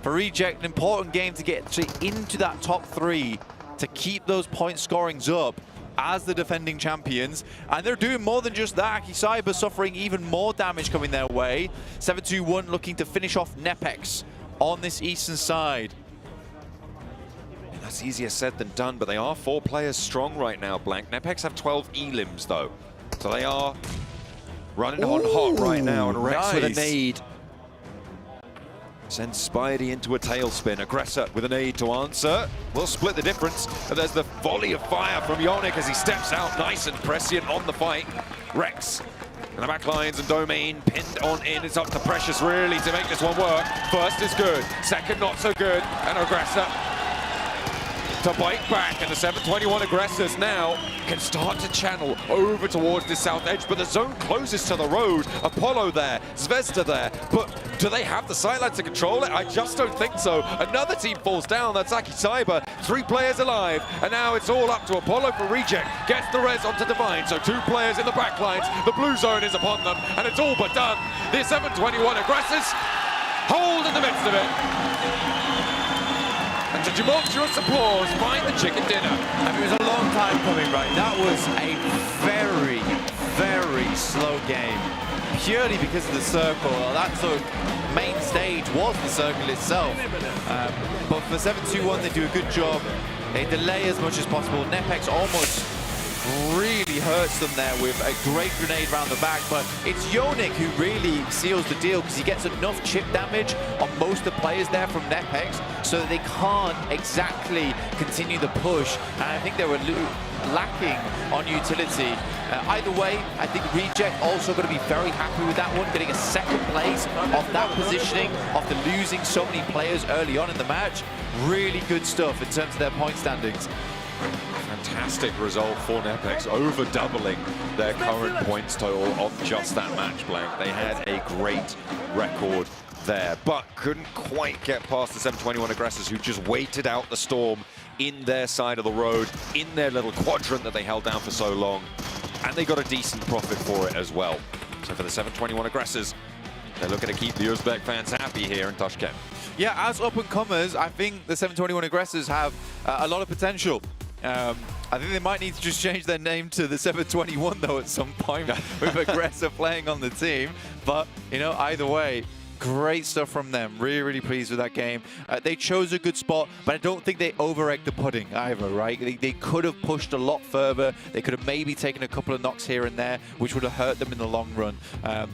For Reject, an important game to get into that top 3 to keep those point scorings up as the defending champions. And they're doing more than just that. Aki Cyber suffering even more damage coming their way. 7-2-1 looking to finish off Nepex on this eastern side. That's easier said than done, but they are 4 players strong right now, Blank. Nepex have 12 elims, though. So they are running on hot right now, and Rex with a nade. Sends Spidey into a tailspin. Aggressor with a nade to answer. Will split the difference, but there's the volley of fire from Yonic as he steps out nice and prescient on the fight. Rex in the back lines and Domain pinned on in. It's up to Precious really to make this one work. First is good, second not so good, and Aggressor to bite back, and the 721 aggressors now can start to channel over towards the south edge, but the zone closes to the road. Apollo there, Zvezda there, but do they have the sideline to control it? I just don't think so. Another team falls down, that's Aki Cyber, 3 players alive, and now it's all up to Apollo for Reject. Gets the res onto Divine, so 2 players in the back lines. The blue zone is upon them, and it's all but done. The 721 aggressors hold in the midst of it. And to tumultuous applause, find the chicken dinner. I mean, it was a long time coming, right? That was a very, very slow game. Purely because of the circle. That sort of main stage was the circle itself. But for 7-2-1, they do a good job. They delay as much as possible. Nepex almost really hurts them there with a great grenade around the back, but it's Yonic who really seals the deal because he gets enough chip damage on most of the players there from Nepex so that they can't exactly continue the push, and I think they were lacking on utility. Either way, I think Reject also going to be very happy with that one, getting a second place off that positioning after losing so many players early on in the match. Really good stuff in terms of their point standings. Fantastic result for Nepex, over doubling their current points total of just that match, Blank. They had a great record there, but couldn't quite get past the 721 aggressors who just waited out the storm in their side of the road, in their little quadrant that they held down for so long, and they got a decent profit for it as well. So for the 721 aggressors, they're looking to keep the Uzbek fans happy here in Tashkent. Yeah, as up-and-comers, I think the 721 aggressors have a lot of potential. I think they might need to just change their name to the 721 though at some point with Aggressor playing on the team. But, you know, either way, great stuff from them. Really, really pleased with that game. They chose a good spot, but I don't think they over-egged the pudding either, right? They could have pushed a lot further. They could have maybe taken a couple of knocks here and there, which would have hurt them in the long run.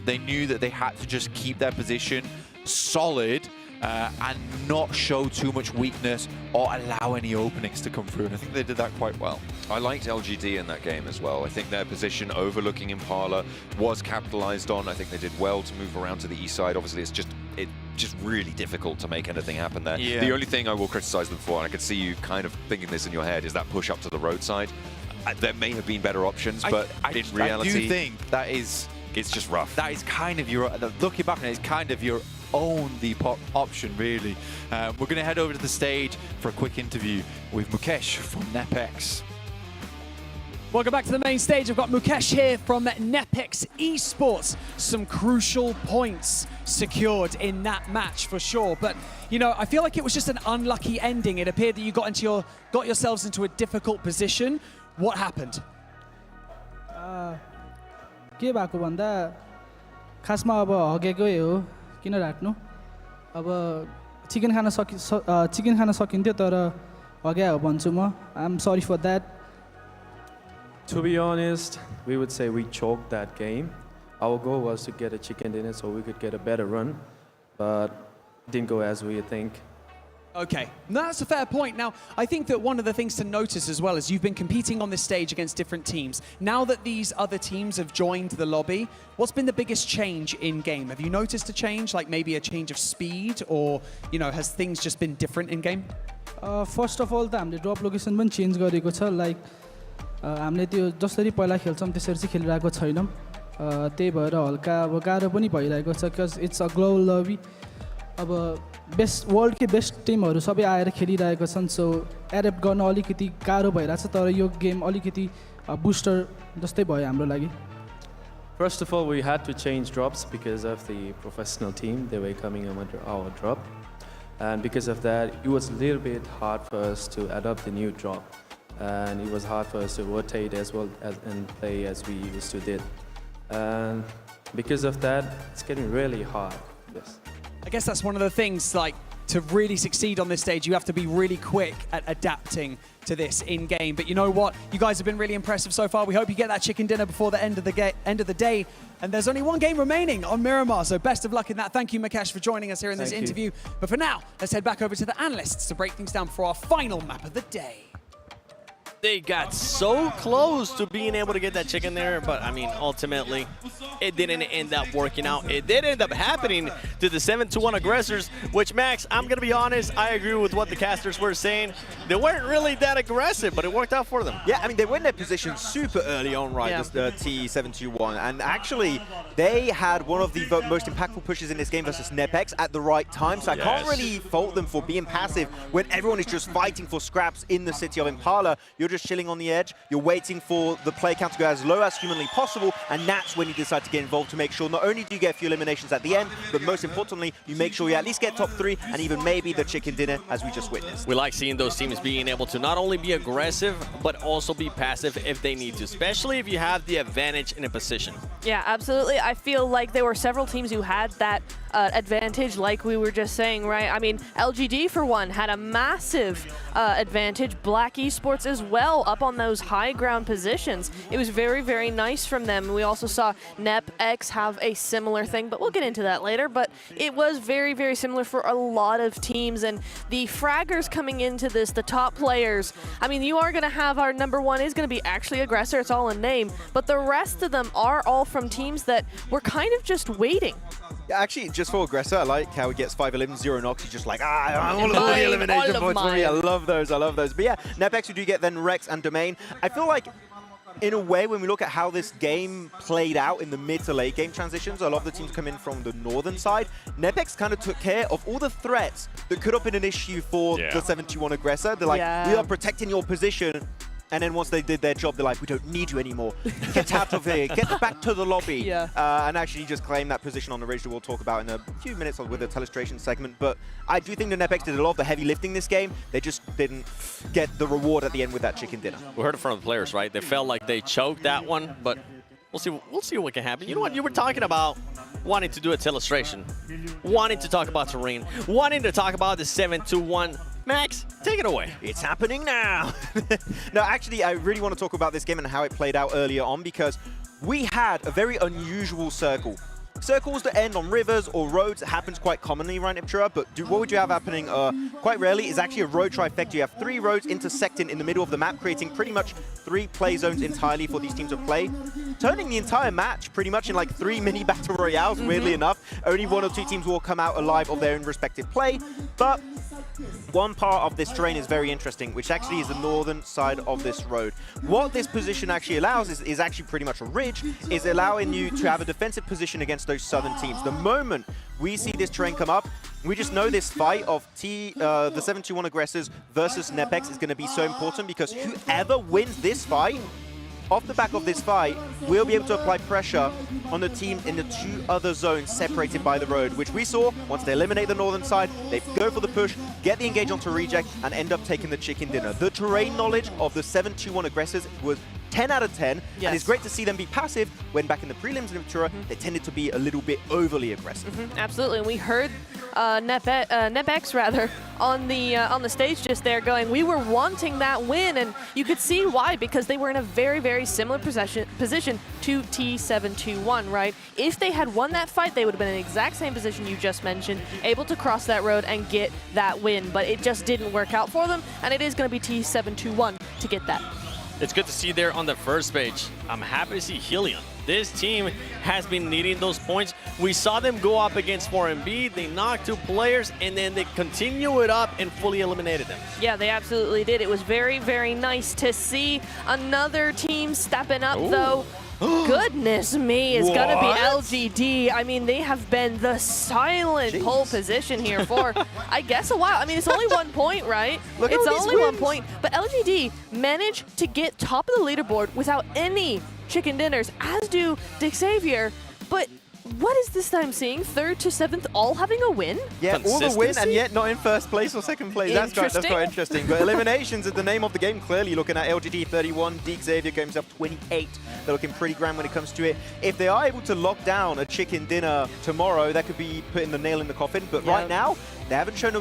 They knew that they had to just keep their position solid and not show too much weakness or allow any openings to come through. And I think they did that quite well. I liked LGD in that game as well. I think their position overlooking Impala was capitalized on. I think they did well to move around to the east side. Obviously, it's just really difficult to make anything happen there. Yeah. The only thing I will criticize them for, and I could see you kind of thinking this in your head, is that push up to the roadside. There may have been better options, but in reality, I do think that is... It's just rough. That is kind of your... Looking back on it, it's kind of your only option, really. We're going to head over to the stage for a quick interview with Mukesh from Nepex. Welcome back to the main stage. I've got Mukesh here from Nepex Esports. Some crucial points secured in that match for sure. But, you know, I feel like it was just an unlucky ending. It appeared that you got yourselves into a difficult position. What happened? के भएको भन्दा खासमा अब हगेकै हो किन राट्नु अब chicken Khan सकिन्थ्यो तर हग्या हो भन्छु म I'm sorry for that. To be honest, we would say we choked that game. Our goal was to get a chicken dinner so we could get a better run, but it didn't go as we think. Okay, no, that's a fair point. Now, I think that one of the things to notice as well is you've been competing on this stage against different teams. Now that these other teams have joined the lobby, what's been the biggest change in game? Have you noticed a change, like maybe a change of speed, or, you know, has things just been different in game? First of all, the drop location पनि change गरेको छ like हामीले त्यो जसरी पहिला खेल्छौं त्यसरी चाहिँ खेलिरहेको छैनौं त्यही भएर हल्का अब गाह्रो पनि भइरहेको छ cuz इट्स अ ग्लोबल लबी अब बेस्ट वर्ल्ड के बेस्ट टिमहरु सबै आएर खेलिरहेको छन् सो एडप्ट गर्न अलिकति गाह्रो भइराछ तर यो गेम अलिकति बुस्टर जस्तै भयो हाम्रो लागि First of all, we had to change drops because of the professional team. They were coming under our drop. And because of that, it was a little bit hard for us to adopt the new drop. And it was hard for us to rotate as well as and play as we used to did. And because of that, it's getting really hard. Yes. I guess that's one of the things, like, to really succeed on this stage, you have to be really quick at adapting to this in-game. But you know what? You guys have been really impressive so far. We hope you get that chicken dinner before the end of the day. And there's only one game remaining on Miramar, so best of luck in that. Thank you, Mukesh, for joining us here in this interview. But for now, let's head back over to the analysts to break things down for our final map of the day. They got so close to being able to get that chicken there, but I mean, ultimately, it didn't end up working out. It did end up happening to the 7-1 aggressors, which, Max, I'm going to be honest, I agree with what the casters were saying. They weren't really that aggressive, but it worked out for them. Yeah, I mean, they were in their position super early on, right, the T721, and actually, they had one of the most impactful pushes in this game versus Nepex at the right time, so I can't really fault them for being passive when everyone is just fighting for scraps in the city of Impala. You're just chilling on the edge, you're waiting for the play count to go as low as humanly possible, and that's when you decide to get involved to make sure not only do you get a few eliminations at the end, but most importantly, you make sure you at least get top 3 and even maybe the chicken dinner as we just witnessed. We like seeing those teams being able to not only be aggressive, but also be passive if they need to, especially if you have the advantage in a position. Yeah, absolutely. I feel like there were several teams who had that advantage, like we were just saying, right? I mean, LGD, for one, had a massive advantage. Black Esports as well, up on those high ground positions. It was very, very nice from them. We also saw NepX have a similar thing, but we'll get into that later. But it was very, very similar for a lot of teams. And the fraggers coming into this, the top players, I mean, you are going to have our #1 is going to be actually Aggressor. It's all in name. But the rest of them are all from teams that were kind of just waiting. Yeah, actually, just for Aggressor, I like how he gets 5 elims, 0 knocks. He's just like, all the elimination points for me. I love those, I love those. But yeah, Nepex, we do get then Rex and Domain. I feel like, in a way, when we look at how this game played out in the mid to late game transitions, a lot of the teams come in from the northern side. Nepex kind of took care of all the threats that could have been an issue for the 7-1 Aggressor. They're like, we are protecting your position. And then once they did their job, they're like, we don't need you anymore. Get out of here. Get back to the lobby. And actually just claim that position on the ridge that we'll talk about in a few minutes with the telestration segment. But I do think the Nepex did a lot of the heavy lifting this game. They just didn't get the reward at the end with that chicken dinner. We heard it from the players, right? They felt like they choked that one, but we'll see what can happen. You know what? You were talking about wanting to do a telestration, wanting to talk about terrain, wanting to talk about the 7-1. Max, take it away. It's happening now. No, actually, I really want to talk about this game and how it played out earlier on because we had a very unusual circle. Circles that end on rivers or roads, it happens quite commonly around Iptera, but what would you have happening quite rarely is actually a road trifecta. You have 3 roads intersecting in the middle of the map, creating pretty much 3 play zones entirely for these teams to play, turning the entire match pretty much in like 3 mini battle royales, weirdly enough. Only 1 or 2 teams will come out alive of their own respective play, but one part of this terrain is very interesting, which actually is the northern side of this road. What this position actually allows is actually pretty much a ridge, is allowing you to have a defensive position against those southern teams. The moment we see this terrain come up, we just know this fight of the 7-1 aggressors versus Nepex is going to be so important because whoever wins this fight, off the back of this fight, we'll be able to apply pressure on the team in the 2 other zones separated by the road, which we saw once they eliminate the northern side, they go for the push, get the engage onto reject, and end up taking the chicken dinner. The terrain knowledge of the 7-2-1 aggressors was 10 out of 10. And it's great to see them be passive when back in the prelims in Ventura, they tended to be a little bit overly aggressive. Absolutely, and we heard Nebex rather on the stage just there going, we were wanting that win, and you could see why, because they were in a very, very similar position to T721, right? If they had won that fight, they would have been in the exact same position you just mentioned, able to cross that road and get that win, but it just didn't work out for them, and it is going to be T721 to get that. It's good to see there on the first page. I'm happy to see Helion. This team has been needing those points. We saw them go up against 4MB. They knocked 2 players, and then they continue it up and fully eliminated them. Yeah, they absolutely did. It was very, very nice to see another team stepping up, though. Goodness me, is going to be LGD. I mean, they have been the silent pole position here for, I guess, a while. I mean, it's only 1 point, right? It's only 1 point. But LGD managed to get top of the leaderboard without any chicken dinners, as do Dick Xavier. But what is this time seeing? 3rd to 7th all having a win? Yeah, all the win and yet not in 1st place or 2nd place. That's quite interesting. But eliminations is the name of the game. Clearly looking at LGD 31, Dick Xavier going himself 28. They're looking pretty grand when it comes to it. If they are able to lock down a chicken dinner tomorrow, that could be putting the nail in the coffin. But right now, they haven't shown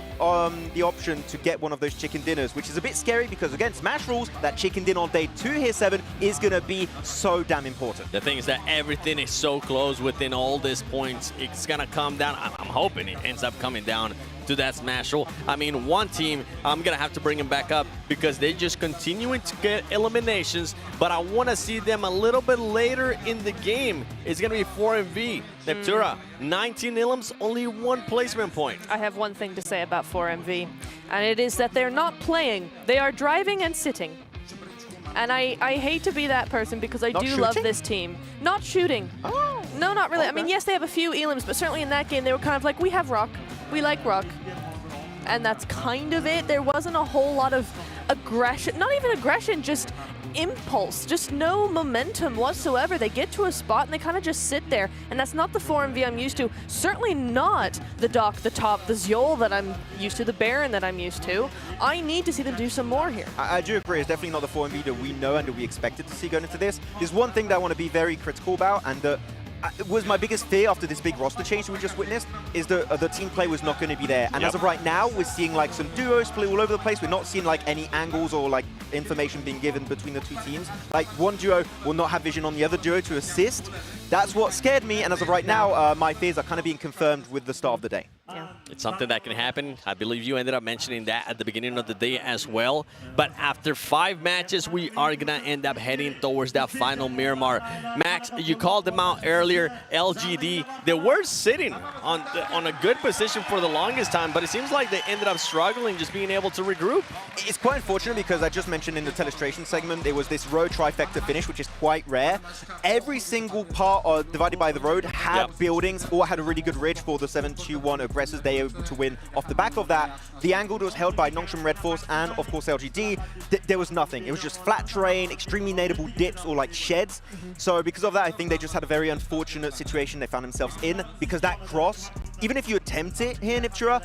the option to get one of those chicken dinners, which is a bit scary because, again, Smash rules, that chicken dinner on day 2 here, 7, is going to be so damn important. The thing is that everything is so close within all these points. It's going to come down. I'm hoping it ends up coming down to that Smash rule. I mean, one team, I'm going to have to bring them back up because they're just continuing to get eliminations, but I want to see them a little bit later in the game. It's going to be 4MV. Neptura, 19 elims, only 1 placement point. I have one thing to say about 4MV, and it is that they're not playing. They are driving and sitting. And I hate to be that person because I do love this team. Not shooting. Oh. No, not really. Okay. I mean, yes, they have a few elims, but certainly in that game, they were kind of like, we have Rock. We like Rock. And that's kind of it. There wasn't a whole lot of aggression. Not even aggression, just impulse. Just no momentum whatsoever. They get to a spot and they kind of just sit there. And that's not the 4MV I'm used to. Certainly not the Doc, the Top, the Zjol that I'm used to, the Baron that I'm used to. I need to see them do some more here. I do agree. It's definitely not the 4MV that we know and that we expected to see going into this. There's one thing that I want to be very critical about, and was my biggest fear after this big roster change that we just witnessed, is the team play was not going to be there. And as of right now, we're seeing like some duos play all over the place. We're not seeing like any angles or like information being given between the 2 teams. Like one duo will not have vision on the other duo to assist. That's what scared me. And as of right now, my fears are kind of being confirmed with the start of the day. Yeah. It's something that can happen. I believe you ended up mentioning that at the beginning of the day as well. But after 5 matches, we are going to end up heading towards that final Miramar. Max, you called them out earlier, LGD. They were sitting on a good position for the longest time, but it seems like they ended up struggling just being able to regroup. It's quite unfortunate because I just mentioned in the telestration segment, there was this road trifecta finish, which is quite rare. Every single part divided by the road had buildings or had a really good ridge for the 7-2-1 aggressors. They were able to win off the back of that. The angle that was held by Nongshim Red Force and, of course, LGD, there was nothing. It was just flat terrain, extremely nadeable dips or like sheds. So because of that, I think they just had a very unfortunate situation they found themselves in, because that cross, even if you attempt it here in Iptura,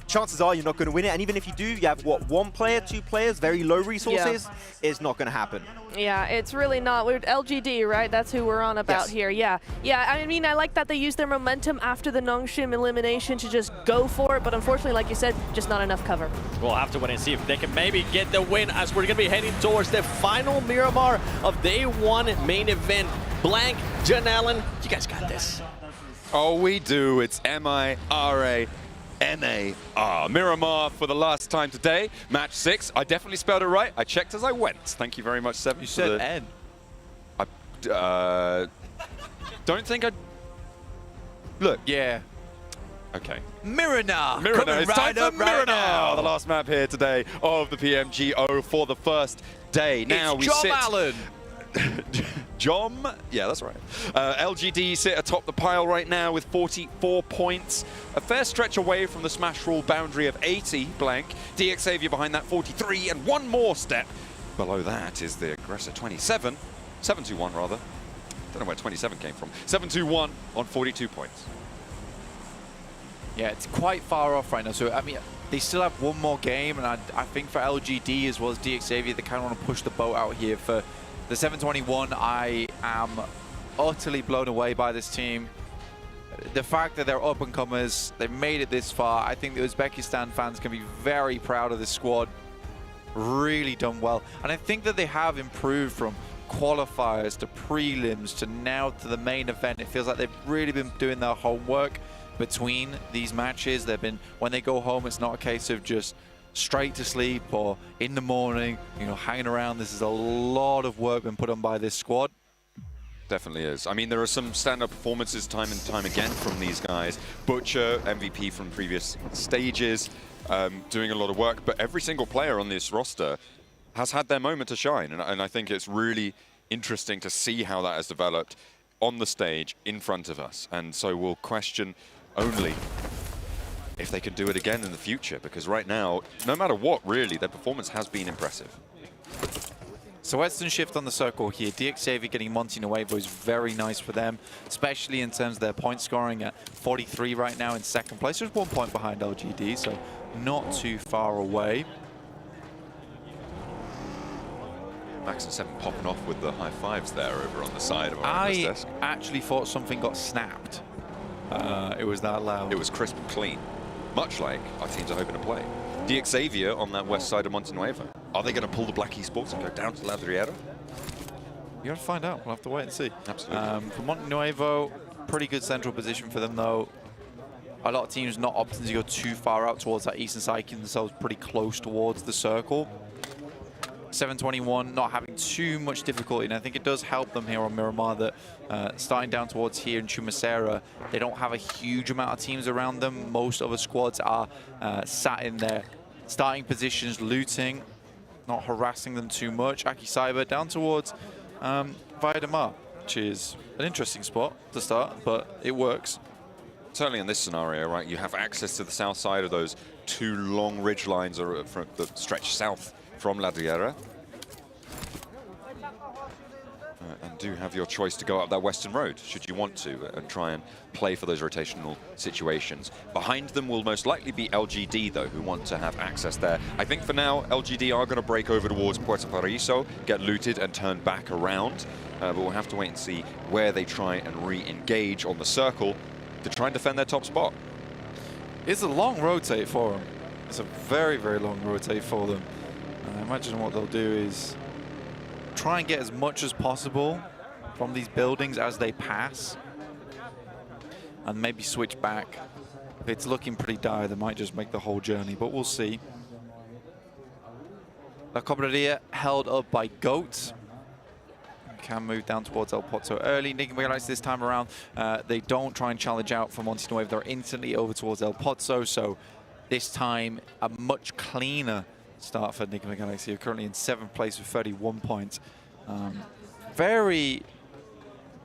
chances are you're not going to win it. And even if you do, you have, what, 1 player, 2 players, very low resources, it's not going to happen. Yeah, it's really not. We're LGD, right? That's who we're on about here. Yeah, I mean, I like that they used their momentum after the Nongshim elimination to just go for it, but unfortunately, like you said, just not enough cover. We'll have to wait and see if they can maybe get the win, as we're going to be heading towards the final Miramar of day 1 main event. Blank, John Allen, you guys got this. Oh, we do. It's M-I-R-A. N-A-R. Miramar for the last time today. Match 6. I definitely spelled it right. I checked as I went. Thank you very much, Seb. You said N. Don't think I... Look. Yeah. Okay. Miramar. Miramar. It's time right for Miramar. The last map here today of the PMGO for the first day. Now it's John Allen. Jom? Yeah, that's right. LGD sit atop the pile right now with 44 points. A fair stretch away from the Smash Rule boundary of 80 blank. DX Xavier behind that 43, and 1 more step below that is the aggressor 27. 721 rather. Don't know where 27 came from. 721 on 42 points. Yeah, it's quite far off right now. So, I mean, they still have 1 more game, and I think for LGD as well as DX Xavier, they kind of want to push the boat out here for The 721, I am utterly blown away by this team. The fact that they're up-and-comers, they've made it this far, I think the Uzbekistan fans can be very proud of this squad. Really done well. And I think that they have improved from qualifiers to prelims to now to the main event. It feels like they've really been doing their homework between these matches. They've been, when they go home, it's not a case of just straight to sleep or in the morning, you know, hanging around. This is a lot of work been put on by this squad. Definitely is. I mean, there are some stand-up performances time and time again from these guys. Butcher, MVP from previous stages, doing a lot of work, but every single player on this roster has had their moment to shine, and I think it's really interesting to see how that has developed on the stage in front of us. And so we'll question only if they can do it again in the future, because right now, no matter what, really, their performance has been impressive. So Western shift on the circle here. DXAV getting Monty Nuevo is very nice for them, especially in terms of their point scoring at 43 right now in second place. Just 1 point behind LGD, so not too far away. Max and 7 popping off with the high fives there over on the side of our analyst desk. I actually thought something got snapped. It was that loud. It was crisp and clean, much like our teams are hoping to play. DXAV on that west side of Monte Nuevo. Are they going to pull the Black Esports and go down to La Riera? You have to find out. We'll have to wait and see. Absolutely. For Monte Nuevo, pretty good central position for them, though. A lot of teams not opting to go too far out towards that eastern side, keeping themselves pretty close towards the circle. 721 not having too much difficulty, and I think it does help them here on Miramar that starting down towards here in Chumacera, they don't have a huge amount of teams around them. Most other squads are sat in their starting positions, looting, not harassing them too much. Aki Cyber down towards Viadamar, which is an interesting spot to start, but it works. Certainly in this scenario, right, you have access to the south side of those two long ridge lines that stretch south from La Riera. And do have your choice to go up that western road, should you want to, and try and play for those rotational situations. Behind them will most likely be LGD, though, who want to have access there. I think for now, LGD are going to break over towards Puerto Paraíso, get looted and turn back around. But we'll have to wait and see where they try and re-engage on the circle to try and defend their top spot. It's a long rotate for them. It's a very, very long rotate for them. I imagine what they'll do is try and get as much as possible from these buildings as they pass, and maybe switch back. If it's looking pretty dire, they might just make the whole journey, but we'll see. La Cobreria held up by Goat. Can move down towards El Pozo early. Nicky Megalites this time around, they don't try and challenge out from Monte Nuevo. They're instantly over towards El Pozo, so this time a much cleaner start for Nicky Megalites. You're currently in 7th place with 31 points. Very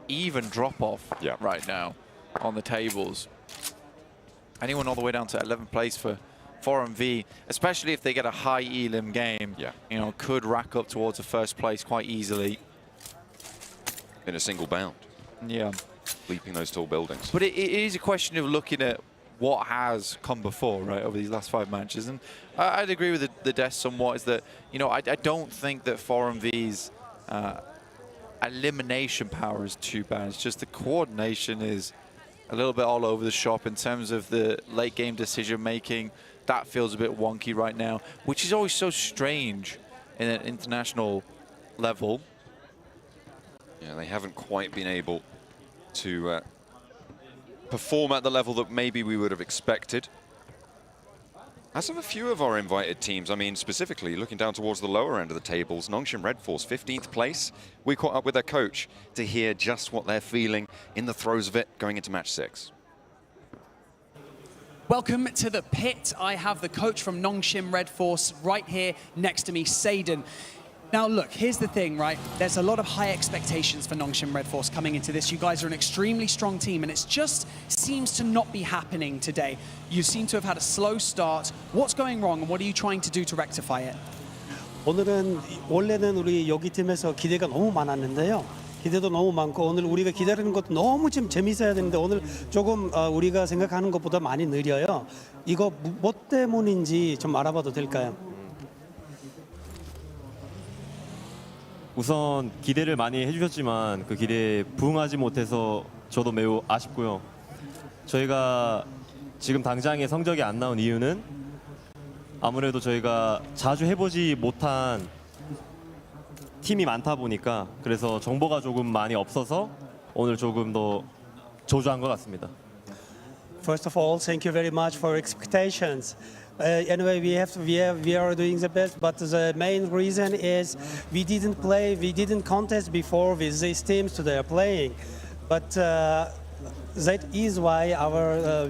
even drop-off right now on the tables. Anyone all the way down to 11th place for 4MV, especially if they get a high elim game, you know, could rack up towards the 1st place quite easily. In a single bound. Yeah. Leaping those tall buildings. But it is a question of looking at what has come before, right, over these last 5 matches. And I'd agree with the desk somewhat, is that, you know, I don't think that 4MV's elimination power is too bad. It's just the coordination is a little bit all over the shop in terms of the late game decision making. That feels a bit wonky right now, which is always so strange in an international level. Yeah, they haven't quite been able to perform at the level that maybe we would have expected. As have a few of our invited teams. I mean, specifically looking down towards the lower end of the tables, Nongshim Red Force, 15th place. We caught up with their coach to hear just what they're feeling in the throes of it going into match 6. Welcome to the pit. I have the coach from Nongshim Red Force right here next to me, Saden. Now, look, here's the thing, right? There's a lot of high expectations for Nongshim Red Force coming into this. You guys are an extremely strong team, and it just seems to not be happening today. You seem to have had a slow start. What's going wrong, and what are you trying to do to rectify it? 오늘은 원래는 우리 여기 팀에서 기대가 너무 많았는데요. 기대도 너무 많고 오늘 우리가 기다리는 것도 너무 좀 재밌어야 되는데 오늘 조금 우리가 생각하는 것보다 많이 느려요. 이거 뭐 때문인지 좀 알아봐도 될까요? 우선 기대를 많이 해주셨지만 그 기대에 부응하지 못해서 저도 매우 아쉽고요. 저희가 지금 당장의 성적이 안 나온 이유는 아무래도 저희가 자주 해보지 못한 팀이 많다 보니까 그래서 정보가 조금 많이 없어서 오늘 조금 더 조조한 것 같습니다. First of all, thank you very much for expectations. Anyway, we are doing the best, but the main reason is we didn't contest before with these teams today are playing, but that is why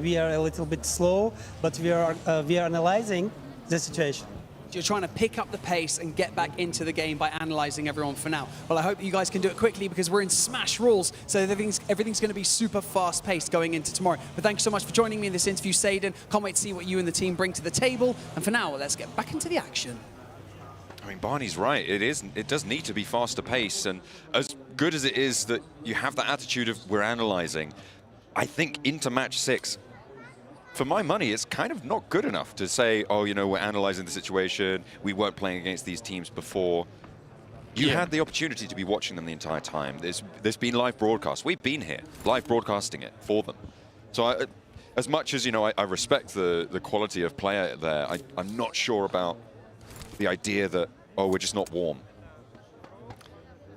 we are a little bit slow, but we are analyzing the situation. You're trying to pick up the pace and get back into the game by analysing everyone for now. Well, I hope you guys can do it quickly because we're in smash rules, so everything's going to be super fast-paced going into tomorrow. But thank you so much for joining me in this interview, Sadin. Can't wait to see what you and the team bring to the table. And for now, let's get back into the action. I mean, Barney's right. It does need to be faster pace, and as good as it is that you have the attitude of we're analysing, I think into match 6, for my money, it's kind of not good enough to say, oh, you know, we're analysing the situation, we weren't playing against these teams before. You had the opportunity to be watching them the entire time. There's been live broadcasts. We've been here, live broadcasting it for them. So as much as, you know, I respect the quality of player there, I'm not sure about the idea that, oh, we're just not warm.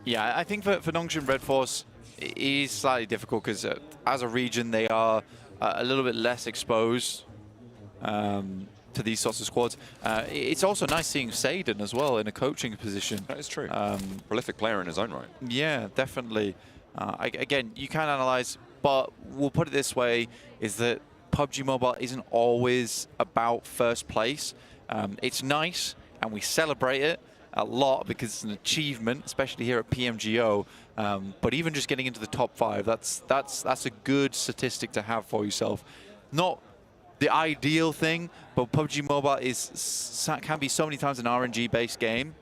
Yeah, I think for Nongshim Red Force, it is slightly difficult because as a region, they are a little bit less exposed to these sorts of squads. It's also nice seeing Sadin as well in a coaching position. That is true. Prolific player in his own right. Yeah, definitely. Again, you can analyze, but we'll put it this way, is that PUBG Mobile isn't always about first place. It's nice, and we celebrate it a lot because it's an achievement, especially here at PMGO. But even just getting into the top 5, that's a good statistic to have for yourself. Not the ideal thing, but PUBG Mobile can be so many times an RNG-based game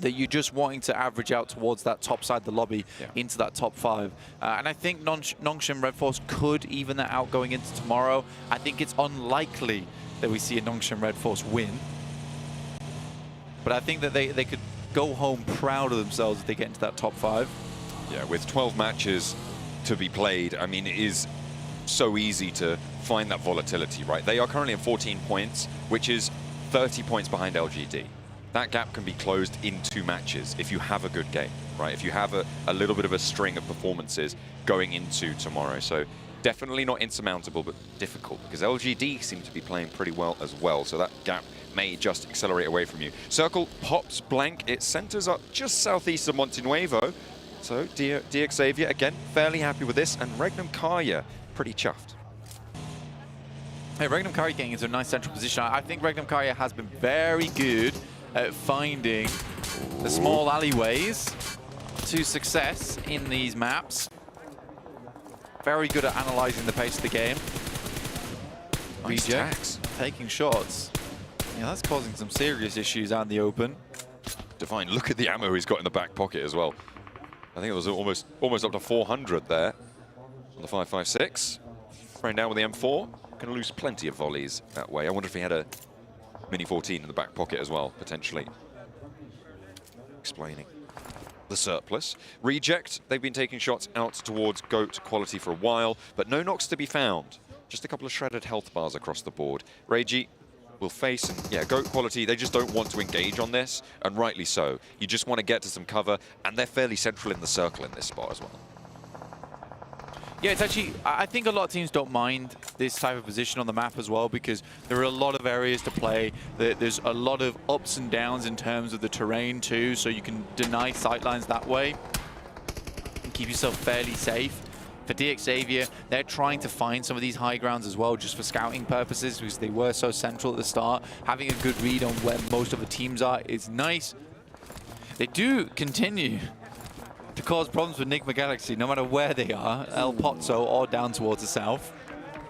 that you're just wanting to average out towards that top side of the lobby into that top 5. And I think Nongshim Red Force could even that out going into tomorrow. I think it's unlikely that we see a Nongshim Red Force win. But I think that they could go home proud of themselves if they get into that top 5. Yeah, with 12 matches to be played, I mean, it is so easy to find that volatility, right? They are currently at 14 points, which is 30 points behind LGD. That gap can be closed in 2 matches if you have a good game, right? If you have a little bit of a string of performances going into tomorrow. So definitely not insurmountable, but difficult, because LGD seem to be playing pretty well as well. So that gap may just accelerate away from you. Circle pops blank. It centers up just southeast of Montenuevo. So DXavier, again, fairly happy with this. And Regnum Karya, pretty chuffed. Hey, Regnum Karya getting into a nice central position. I think Regnum Karya has been very good at finding the small alleyways to success in these maps. Very good at analysing the pace of the game. Nice attacks. Taking shots. Yeah, that's causing some serious issues out in the open. Divine, look at the ammo he's got in the back pocket as well. I think it was almost up to 400 there on the 5.56. Spraying down with the M4. Going to lose plenty of volleys that way. I wonder if he had a Mini 14 in the back pocket as well, potentially. Explaining the surplus. Reject, they've been taking shots out towards GOAT quality for a while, but no knocks to be found. Just a couple of shredded health bars across the board. Reiji will face, and yeah, GOAT quality, they just don't want to engage on this, and rightly so. You just want to get to some cover, and they're fairly central in the circle in this spot as well. Yeah, it's actually, I think a lot of teams don't mind this type of position on the map as well, because there are a lot of areas to play. There's a lot of ups and downs in terms of the terrain too, so you can deny sightlines that way and keep yourself fairly safe. For DXavier, they're trying to find some of these high grounds as well, just for scouting purposes, because they were so central at the start. Having a good read on where most of the teams are is nice. They do continue to cause problems with Enigma Galaxy, no matter where they are, El Pozzo or down towards the south.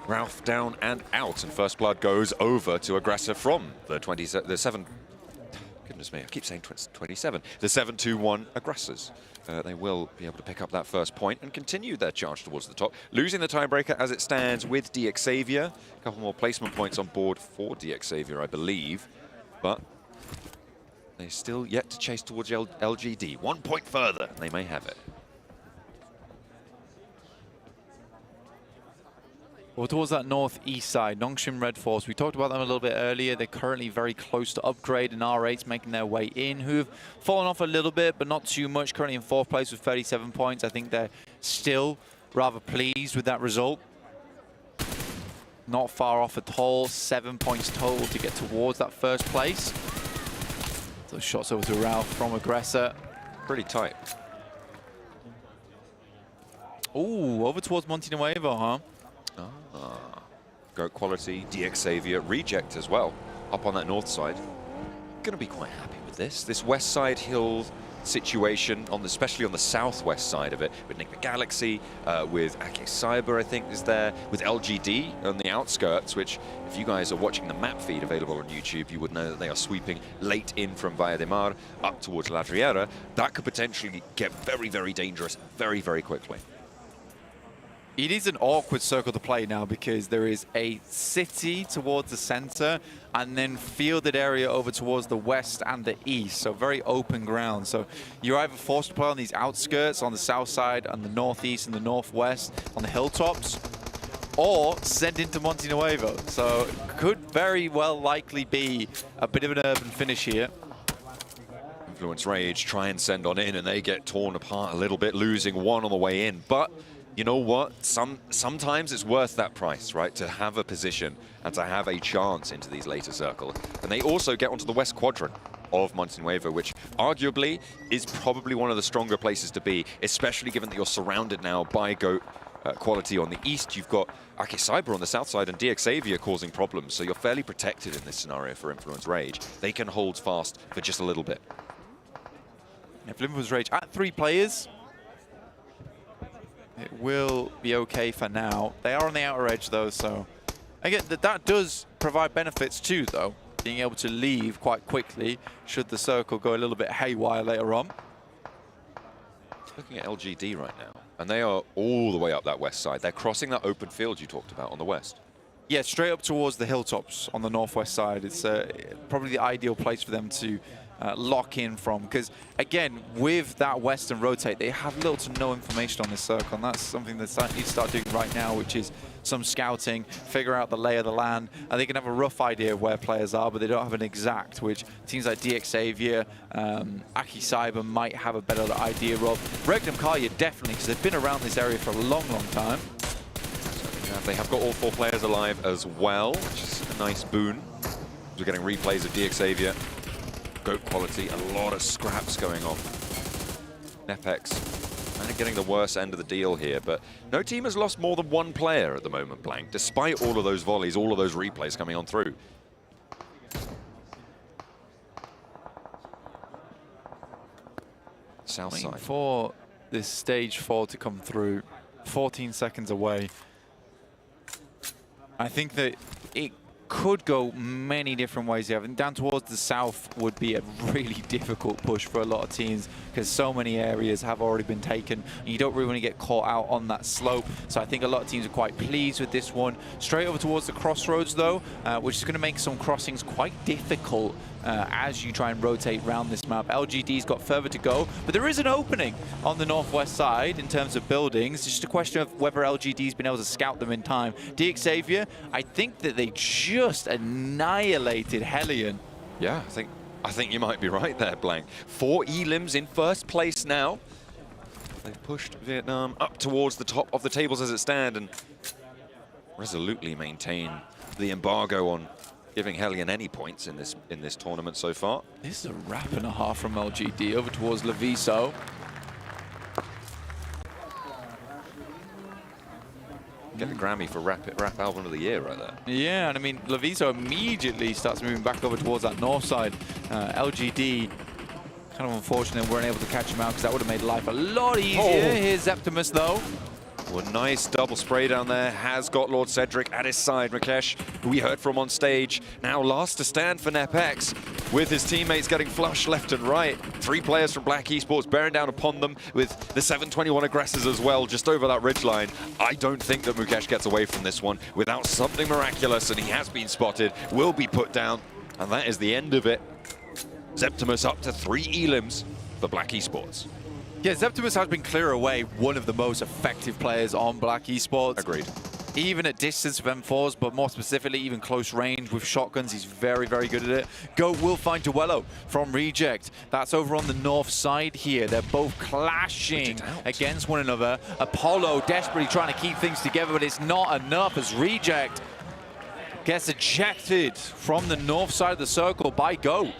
Ralph down and out, and First Blood goes over to Aggressor from the 7. Goodness me, I keep saying 27. The 7-2-1 Aggressors. They will be able to pick up that first point and continue their charge towards the top. Losing the tiebreaker as it stands with DXavier. A couple more placement points on board for DXavier, I believe. But They're still yet to chase towards LGD. 1 point further, and they may have it. Well, towards that northeast side, Nongshim Red Force, we talked about them a little bit earlier. They're currently very close to upgrade, and R8's making their way in, who've fallen off a little bit, but not too much. Currently in 4th place with 37 points. I think they're still rather pleased with that result. Not far off at all. 7 points total to get towards that 1st place. So shots over to Ralph from Aggressor. Pretty tight. Ooh, over towards Montenuevo, huh? Goat Quality, DX Xavier, Reject as well, up on that north side. Gonna be quite happy with this. This west side hill situation, especially on the southwest side of it, with Nick the Galaxy, with Ake Cyber, I think, is there, with LGD on the outskirts, which, if you guys are watching the map feed available on YouTube, you would know that they are sweeping late in from Valle de Mar up towards La Riera. That could potentially get very, very dangerous very, very quickly. It is an awkward circle to play now because there is a city towards the center and then fielded area over towards the west and the east. So very open ground. So you're either forced to play on these outskirts, on the south side, on the northeast and the northwest, on the hilltops, or send into Montenuevo. So could very well likely be a bit of an urban finish here. Influence Rage try and send on in, and they get torn apart a little bit, losing one on the way in. But you know what? Sometimes it's worth that price, right? To have a position and to have a chance into these later circles. And they also get onto the west quadrant of Montenuevo, which arguably is probably one of the stronger places to be, especially given that you're surrounded now by Goat Quality on the east. You've got Ake Cyber on the south side and DX Xavier causing problems. So you're fairly protected in this scenario for Influence Rage. They can hold fast for just a little bit. If Influence Rage at 3 players, it will be okay for now. They are on the outer edge, though, so again, that does provide benefits too, though, being able to leave quite quickly should the circle go a little bit haywire later on. Looking at LGD right now, and they are all the way up that west side. They're crossing that open field you talked about on the west. Yeah, straight up towards the hilltops on the northwest side. It's probably the ideal place for them to lock in from, because again, with that western rotate, they have little to no information on this circle, and that's something that they need to start doing right now, which is some scouting, figure out the lay of the land, and they can have a rough idea of where players are, but they don't have an exact, which teams like DX Xavier, Ake Cyber might have a better idea of. Regnum Karya definitely, because they've been around this area for a long, long time. They have got all 4 players alive as well, which is a nice boon. We're getting replays of DX Xavier. Goat Quality, a lot of scraps going on. Nepex kind of getting the worst end of the deal here, but no team has lost more than 1 player at the moment, Blank, despite all of those volleys, all of those replays coming on through. South side. For this stage 4 to come through, 14 seconds away. I think that it could go many different ways here. I think down towards the south would be a really difficult push for a lot of teams because so many areas have already been taken and you don't really want to get caught out on that slope. So I think a lot of teams are quite pleased with this one. Straight over towards the crossroads though, which is going to make some crossings quite difficult as you try and rotate around this map. LGD's got further to go, but there is an opening on the northwest side in terms of buildings. It's just a question of whether LGD's been able to scout them in time. DX Xavier, I think that they just annihilated Hellion. Yeah, I think you might be right there, Blank. 4 elims in first place now. They've pushed Vietnam up towards the top of the tables as it stands and resolutely maintain the embargo on giving Hellion any points in this tournament so far. This is a wrap and a half from LGD over towards Leviso. Get the Grammy for rap album of the year right there. Yeah, and I mean, Leviso immediately starts moving back over towards that north side. LGD, kind of unfortunate weren't able to catch him out because that would have made life a lot easier. Here's Zeptimus though. Well, nice double spray down there. Has got Lord Cedric at his side. Rakesh, who we heard from on stage, now last to stand for Nepex, with his teammates getting flushed left and right. 3 players from Black Esports bearing down upon them with the 721 aggressors as well, just over that ridgeline. I don't think that Mukesh gets away from this one without something miraculous, and he has been spotted, will be put down, and that is the end of it. Zeptimus up to 3 elims for Black Esports. Yeah, Zeptimus has been clear away one of the most effective players on Black Esports. Agreed. Even at distance with M4s, but more specifically, even close range with shotguns, he's very, very good at it. Goat will find Duello from Reject. That's over on the north side here. They're both clashing against one another. Apollo desperately trying to keep things together, but it's not enough as Reject gets ejected from the north side of the circle by Goat.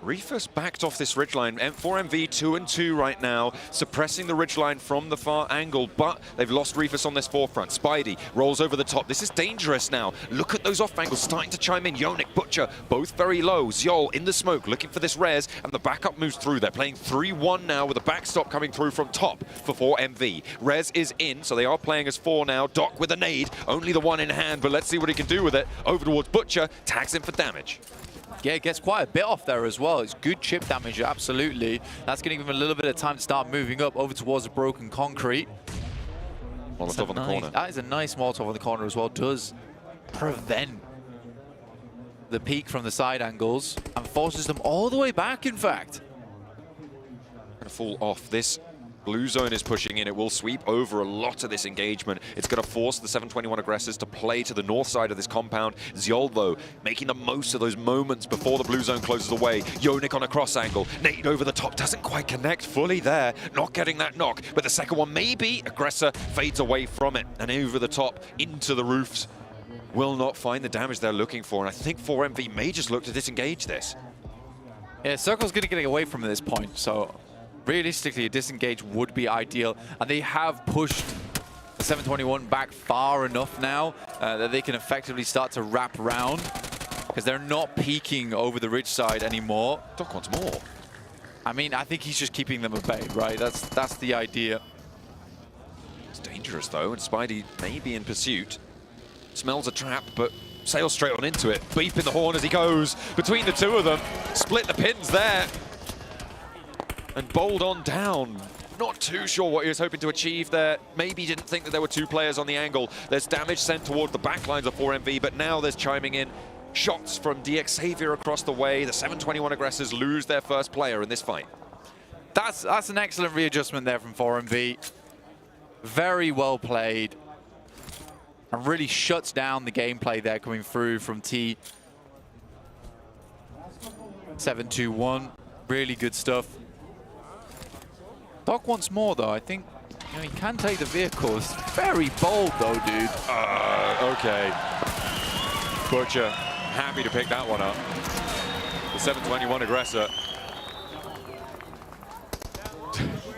Reefus backed off this ridgeline. M4MV 2-2 right now, suppressing the ridgeline from the far angle, but they've lost Reefus on this forefront. Spidey rolls over the top. This is dangerous now. Look at those off angles starting to chime in. Yonik, Butcher, both very low. Zyol in the smoke, looking for this res, and the backup moves through. They're playing 3-1 now with a backstop coming through from top for 4MV. Res is in, so they are playing as 4 now. Doc with a nade, only the one in hand, but let's see what he can do with it. Over towards Butcher, tags him for damage. Yeah, it gets quite a bit off there as well. It's good chip damage, absolutely. That's going to give him a little bit of time to start moving up over towards the broken concrete. Molotov on the corner. That is a nice Molotov on the corner as well. Does prevent the peak from the side angles and forces them all the way back, in fact. Going to fall off. This blue zone is pushing in. It will sweep over a lot of this engagement. It's going to force the 721 aggressors to play to the north side of this compound. Zyol, though, making the most of those moments before the blue zone closes away. Yonik on a cross angle. Nade over the top. Doesn't quite connect fully there. Not getting that knock. But the second one, maybe. Aggressor fades away from it. And over the top, into the roofs. Will not find the damage they're looking for. And I think 4MV may just look to disengage this. Yeah, Circle's going to get away from this point, so realistically, a disengage would be ideal, and they have pushed the 721 back far enough now that they can effectively start to wrap around because they're not peeking over the ridge side anymore. Doc wants more. I mean, I think he's just keeping them at bay, right? That's the idea. It's dangerous, though, and Spidey may be in pursuit. Smells a trap, but sails straight on into it. Beeping the horn as he goes between the two of them. Split the pins there. And bowled on down. Not too sure what he was hoping to achieve there. Maybe didn't think that there were 2 players on the angle. There's damage sent toward the back lines of 4MV, but now there's chiming in shots from DX Xavier across the way. The 721 aggressors lose their first player in this fight. That's an excellent readjustment there from 4MV. Very well played. And really shuts down the gameplay there coming through from T. 721. Really good stuff. Doc wants more, though. I think he can take the vehicles. Very bold, though, dude. Okay. Butcher, happy to pick that one up. The 721 aggressor.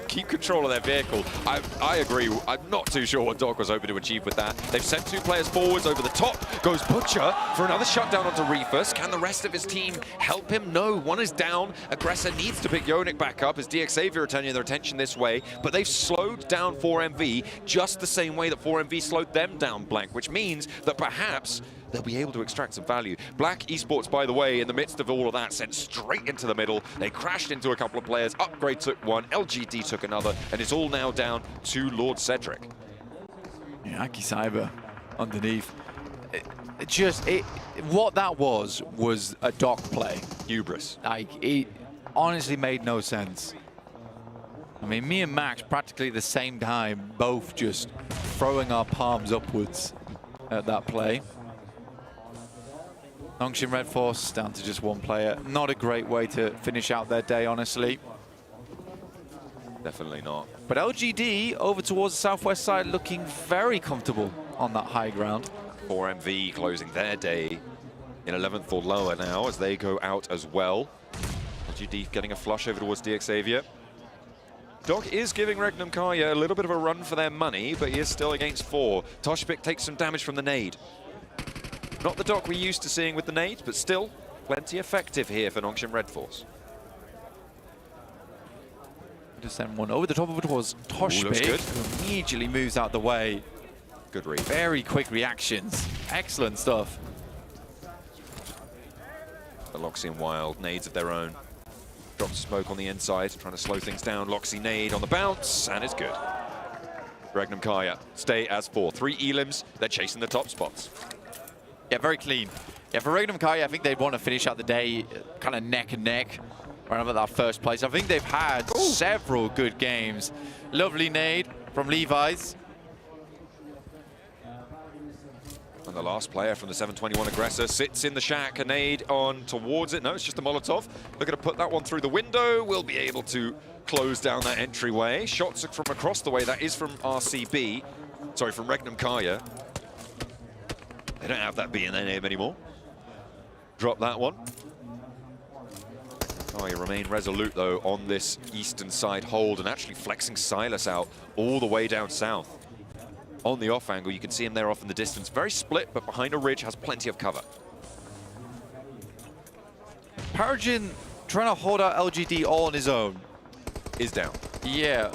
Keep control of their vehicle. I agree. I'm not too sure what Doc was hoping to achieve with that. They've sent 2 players forwards over the top. Goes Butcher for another shutdown onto Reefus. Can the rest of his team help him? No, one is down. Aggressor needs to pick Yonik back up as DX Xavier are turning their attention this way. But they've slowed down 4MV just the same way that 4MV slowed them down, Blank, which means that perhaps they'll be able to extract some value. Black Esports, by the way, in the midst of all of that, sent straight into the middle. They crashed into a couple of players. Upgrade took one, LGD took another, and it's all now down to Lord Cedric. Yeah, Aki Cyber underneath. What that was a Doc play. Hubris. Like, it honestly made no sense. I mean, me and Max practically at the same time, both just throwing our palms upwards at that play. Nongshim Red Force down to just 1 player. Not a great way to finish out their day, honestly. Definitely not. But LGD over towards the southwest side looking very comfortable on that high ground. 4MV closing their day in 11th or lower now as they go out as well. LGD getting a flush over towards DX Xavier. Doc is giving Regnum Karya a little bit of a run for their money, but he is still against 4. Toshpik takes some damage from the nade. Not the Doc we're used to seeing with the nades, but still plenty effective here for Nongshim Red Force. Just send one over the top of it was Toshpik, who immediately moves out the way. Good read. Very quick reactions. Excellent stuff. The Loxy Wild, nades of their own. Drops smoke on the inside, trying to slow things down. Loxy nade on the bounce, and it's good. Regnum Karya stay as 4. 3 elims, they're chasing the top spots. Yeah, very clean. Yeah, for Regnum Karya, I think they'd want to finish out the day kind of neck and neck. right about that first place. I think they've had several good games. Lovely nade from Levi's. And the last player from the 721 aggressor sits in the shack, a nade on towards it. No, it's just a Molotov. They're going to put that one through the window. We'll be able to close down that entryway. Shots from across the way. That is from RCB. Sorry, from Regnum Kaya. They don't have that B in their name anymore. Drop that one. Oh, you remain resolute, though, on this eastern side hold and actually flexing Silas out all the way down south. On the off angle, you can see him there off in the distance. Very split, but behind a ridge, has plenty of cover. Paragin trying to hold out LGD all on his own. Is down. Yeah.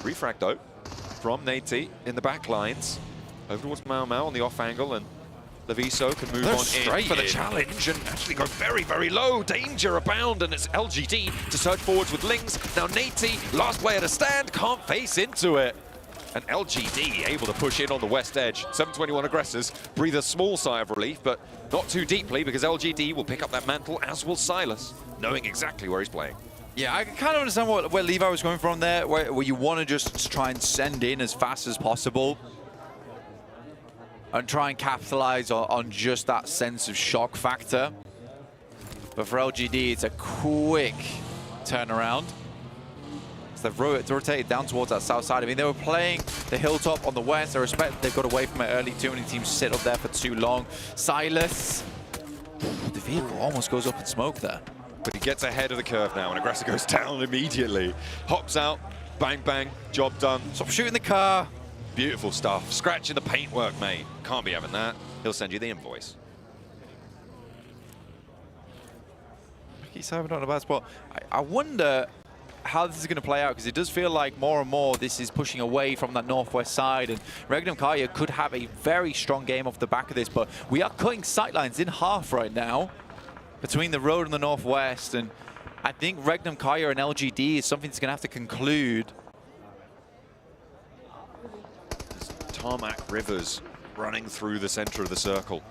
Refrag, though, from Nate in the back lines. Over towards Mau Mau on the off angle, and Leviso can move on in for the challenge and actually go very, very low. Danger abound, and it's LGD to surge forwards with Lings. Now Nate, last player to stand, can't face into it. And LGD able to push in on the west edge. 721 aggressors breathe a small sigh of relief, but not too deeply, because LGD will pick up that mantle, as will Silas, knowing exactly where he's playing. Yeah, I kind of understand where Levi was going from there, where you want to just try and send in as fast as possible and try and capitalize on just that sense of shock factor. But for LGD, it's a quick turnaround. They've rotated down towards that south side. I mean, they were playing the hilltop on the west. I respect they've got away from it early. Too many teams sit up there for too long. Silas, the vehicle almost goes up in smoke there. But he gets ahead of the curve now, and Aggressor goes down immediately. Hops out, bang, bang, job done. Stop shooting the car. Beautiful stuff. Scratching the paintwork, mate. Can't be having that. He'll send you the invoice. He's having not a bad spot. I wonder how this is going to play out, because it does feel like more and more this is pushing away from that northwest side, and Regnum Kaya could have a very strong game off the back of this, but we are cutting sightlines in half right now between the road and the northwest, and I think Regnum Kaya and LGD is something that's going to have to conclude. Tarmac rivers running through the center of the circle,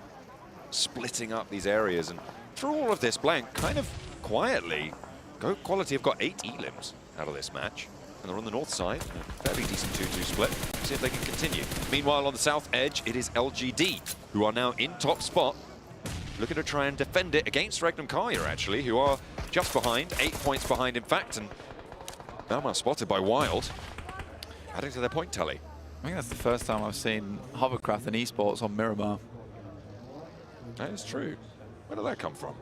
splitting up these areas, and through all of this, Blank kind of quietly, Go Quality have got 8 elims out of this match, and they're on the north side, a fairly decent 2-2 split. See if they can continue. Meanwhile, on the south edge, it is LGD, who are now in top spot, looking to try and defend it against Regnum Kaya, actually, who are just behind, 8 points behind, in fact, and Malma spotted by Wild, adding to their point tally. I think that's the first time I've seen hovercraft and esports on Miramar. That is true. Where did that come from?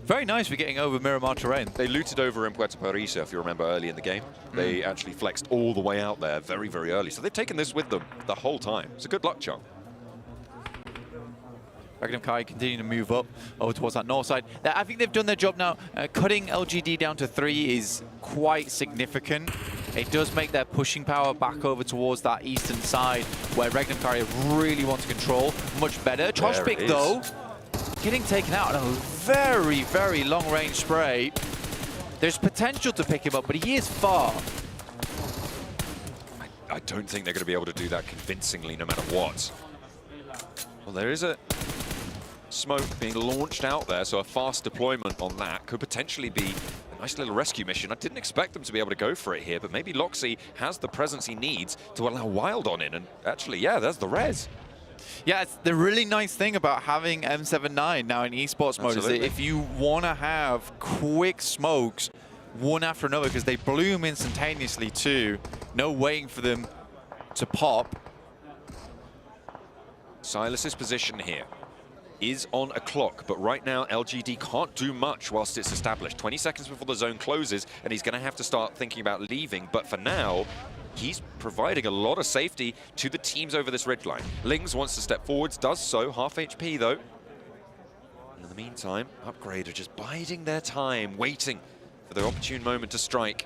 Very nice for getting over Miramar terrain. They looted over in Puerto Parisa, if you remember, early in the game. They actually flexed all the way out there very, very early. So they've taken this with them the whole time. It's a good luck charm. Regnum Kai continuing to move up over towards that north side. I think they've done their job now. Cutting LGD down to 3 is quite significant. It does make their pushing power back over towards that eastern side, where Regnum Kai really want to control much better. Troshpik, though, getting taken out on a very, very long-range spray. There's potential to pick him up, but he is far. I don't think they're going to be able to do that convincingly, no matter what. Well, there is a smoke being launched out there, so a fast deployment on that could potentially be a nice little rescue mission. I didn't expect them to be able to go for it here, but maybe Loxy has the presence he needs to allow Wild on in, and actually, yeah, there's the res. Yeah, it's the really nice thing about having M79 now in esports mode is that if you want to have quick smokes one after another, because they bloom instantaneously too, no waiting for them to pop. Silas's position here is on a clock, but right now LGD can't do much whilst it's established. 20 seconds before the zone closes, and he's going to have to start thinking about leaving, but for now, he's providing a lot of safety to the teams over this ridgeline. Lings wants to step forwards, does so, half HP though. And in the meantime, Upgrade are just biding their time, waiting for the opportune moment to strike.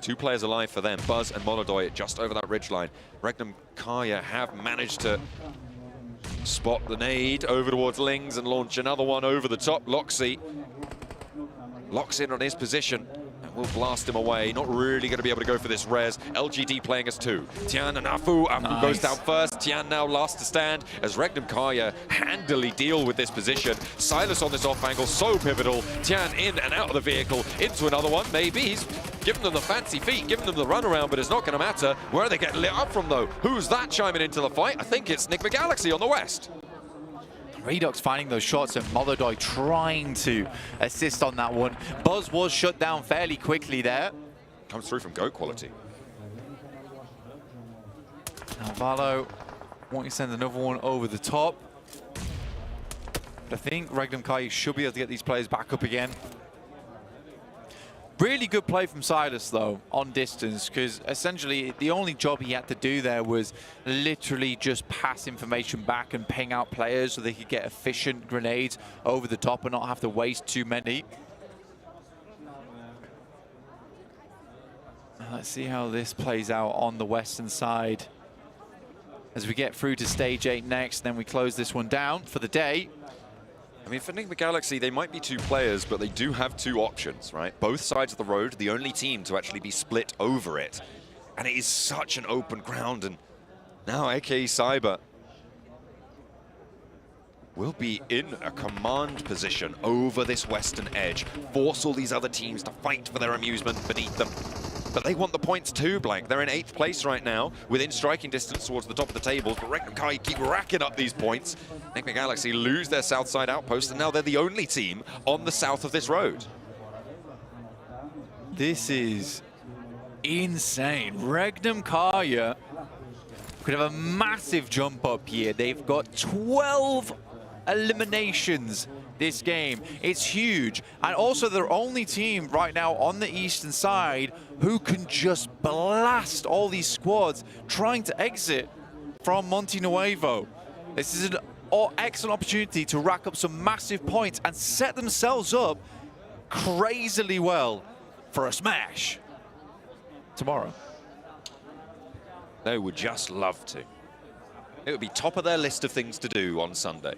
2 players alive for them, Buzz and Molodoy just over that ridgeline. Regnum Kaya have managed to spot the nade over towards Lings and launch another one over the top. Loxy locks in on his position. will blast him away. Not really going to be able to go for this res. LGD playing as two. Tian and Afu. Afu goes down first. Tian now last to stand as Regnum Kaya handily deal with this position. Silas on this off angle, so pivotal. Tian in and out of the vehicle, into another one. Maybe he's giving them the fancy feet, giving them the runaround, but it's not going to matter. Where are they getting lit up from, though? Who's that chiming into the fight? I think it's Nick McGalaxy on the west. Redux finding those shots and Molodoi trying to assist on that one. Buzz was shut down fairly quickly there. Comes through from Go Quality. Now Valo wanting to send another one over the top. But I think Regnum Kai should be able to get these players back up again. Really good play from Silas, though, on distance, because essentially the only job he had to do there was literally just pass information back and ping out players so they could get efficient grenades over the top and not have to waste too many. Let's see how this plays out on the western side as we get through to stage 8 next, then we close this one down for the day. I mean, for Nick McGalaxy, they might be two players, but they do have two options, right? Both sides of the road, the only team to actually be split over it. And it is such an open ground, and now AKE Cyber will be in a command position over this western edge, force all these other teams to fight for their amusement beneath them. But they want the points too, Blank. They're in 8th place right now, within striking distance towards the top of the tables, but Regnum Kai keep racking up these points. Nick McGalaxy lose their south side outpost, and now they're the only team on the south of this road. This is insane. Regnum Kaya could have a massive jump up here. They've got 12 eliminations this game. It's huge. And also their only team right now on the eastern side who can just blast all these squads trying to exit from Monte Nuevo. This is an excellent opportunity to rack up some massive points and set themselves up crazily well for a smash tomorrow. They would just love to. It would be top of their list of things to do on Sunday.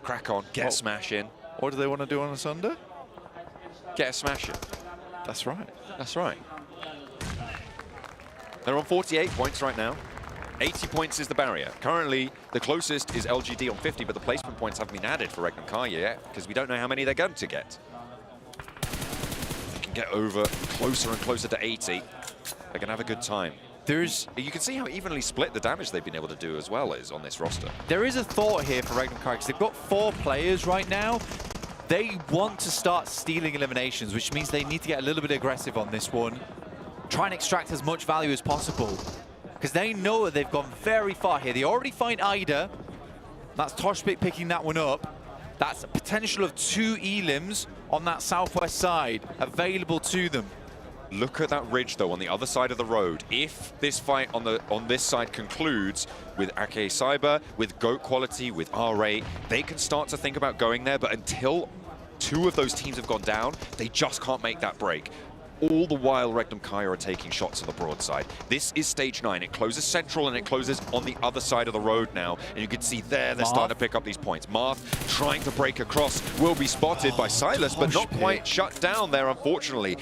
Crack on, get a smash in. What do they want to do on a Sunday? Get a smash in. That's right. That's right. They're on 48 points right now. 80 points is the barrier. Currently, the closest is LGD on 50, but the placement points haven't been added for Regnum Kaya yet, because we don't know how many they're going to get. They can get over closer and closer to 80. They're going to have a good time. You can see how evenly split the damage they've been able to do as well is on this roster. There is a thought here for Regnum Kaya, because they've got 4 players right now. They want to start stealing eliminations, which means they need to get a little bit aggressive on this one. Try and extract as much value as possible, because they know that they've gone very far here. They already find Ida. That's Toshpik picking that one up. That's a potential of 2 elims on that southwest side available to them. Look at that ridge, though, on the other side of the road. If this fight on this side concludes with AKE Cyber, with GOAT Quality, with RA, they can start to think about going there, but until 2 of those teams have gone down, they just can't make that break. All the while, Regnum Kaya are taking shots on the broadside. This is stage 9. It closes central and it closes on the other side of the road now. And you can see there, they're starting to pick up these points. Marth trying to break across, will be spotted by Silas, but not quite shut down there, unfortunately.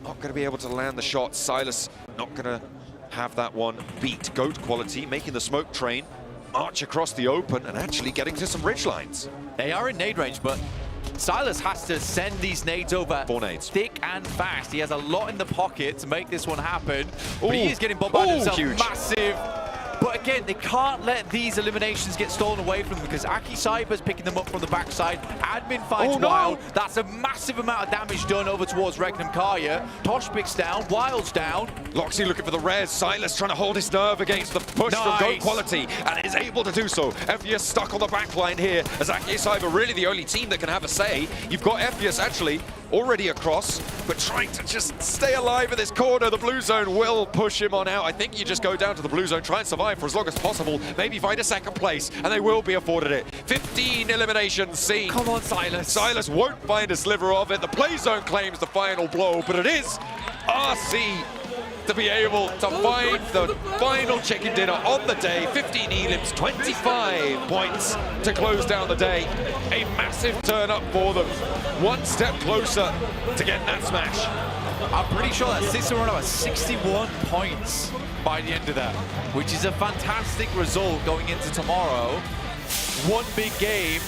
Not going to be able to land the shot. Silas not going to have that one beat. GOAT Quality making the smoke train march across the open and actually getting to some ridge lines. They are in nade range, but Silas has to send these nades over 4 nades. Thick and fast. He has a lot in the pocket to make this one happen. But he is getting bombarded himself. Huge. Massive. But again, they can't let these eliminations get stolen away from them, because Aki Cyber's picking them up from the backside. Admin finds Wild. That's a massive amount of damage done over towards Regnum Kaya. Toshpik's down, Wild's down. Loxy looking for the res. Silas trying to hold his nerve against the push from GOAT Quality, and is able to do so. Effius stuck on the back line here, as AKE Cyber really the only team that can have a say. You've got Effius actually already across, but trying to just stay alive in this corner. The blue zone will push him on out. I think you just go down to the blue zone, try and survive for as long as possible, maybe find a second place, and they will be afforded it. 15 eliminations seen. Come on, Silas. Silas won't find a sliver of it. The play zone claims the final blow, but it is RC to be able to find the final chicken dinner on the day. 15 elims, 25 points to close down the day. A massive turn up for them. One step closer to getting that smash. I'm pretty sure that sits around about 61 points by the end of that, which is a fantastic result going into tomorrow. One big game,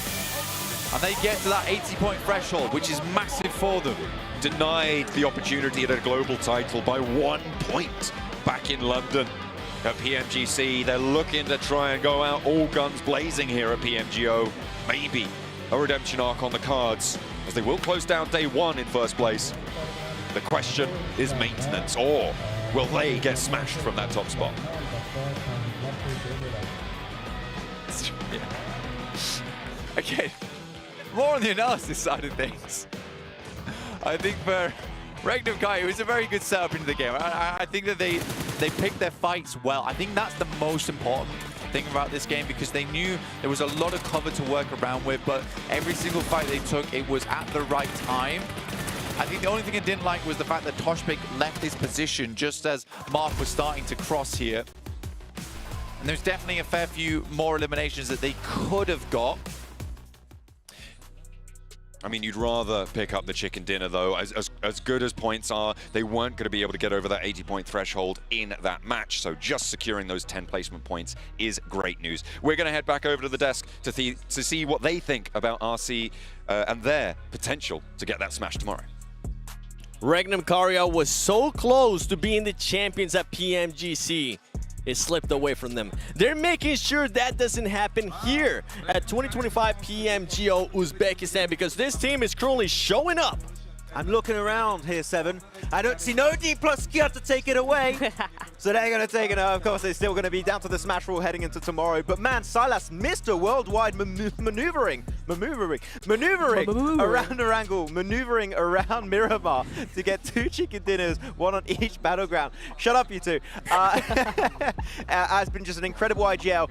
and they get to that 80-point threshold, which is massive for them. Denied the opportunity at a global title by 1 point back in London at PMGC. They're looking to try and go out all guns blazing here at PMGO. Maybe a redemption arc on the cards, as they will close down day one in first place. The question is maintenance, or will they get smashed from that top spot? Okay, more on the analysis side of things. I think for Regnum Kai, it was a very good setup into the game. I think that they picked their fights well. I think that's the most important thing about this game, because they knew there was a lot of cover to work around with, but every single fight they took, it was at the right time. I think the only thing I didn't like was the fact that Toshbek left his position just as Mark was starting to cross here. And there's definitely a fair few more eliminations that they could have got. I mean, you'd rather pick up the chicken dinner, though. As good as points are, they weren't going to be able to get over that 80-point threshold in that match. So just securing those 10 placement points is great news. We're going to head back over to the desk to see what they think about RC and their potential to get that smash tomorrow. Regnum Karia was so close to being the champions at PMGC. It slipped away from them. They're making sure that doesn't happen here at 2025 PMGO Uzbekistan, because this team is currently showing up. I'm looking around here, Seven. I don't see no D plus Skirt to take it away. So they're going to take it. Of course, they're still going to be down to the smash rule heading into tomorrow. But man, Silas missed a worldwide maneuvering around Erangel, maneuvering around Miramar to get 2 chicken dinners, 1 on each battleground. Shut up, you two. Has been just an incredible IGL.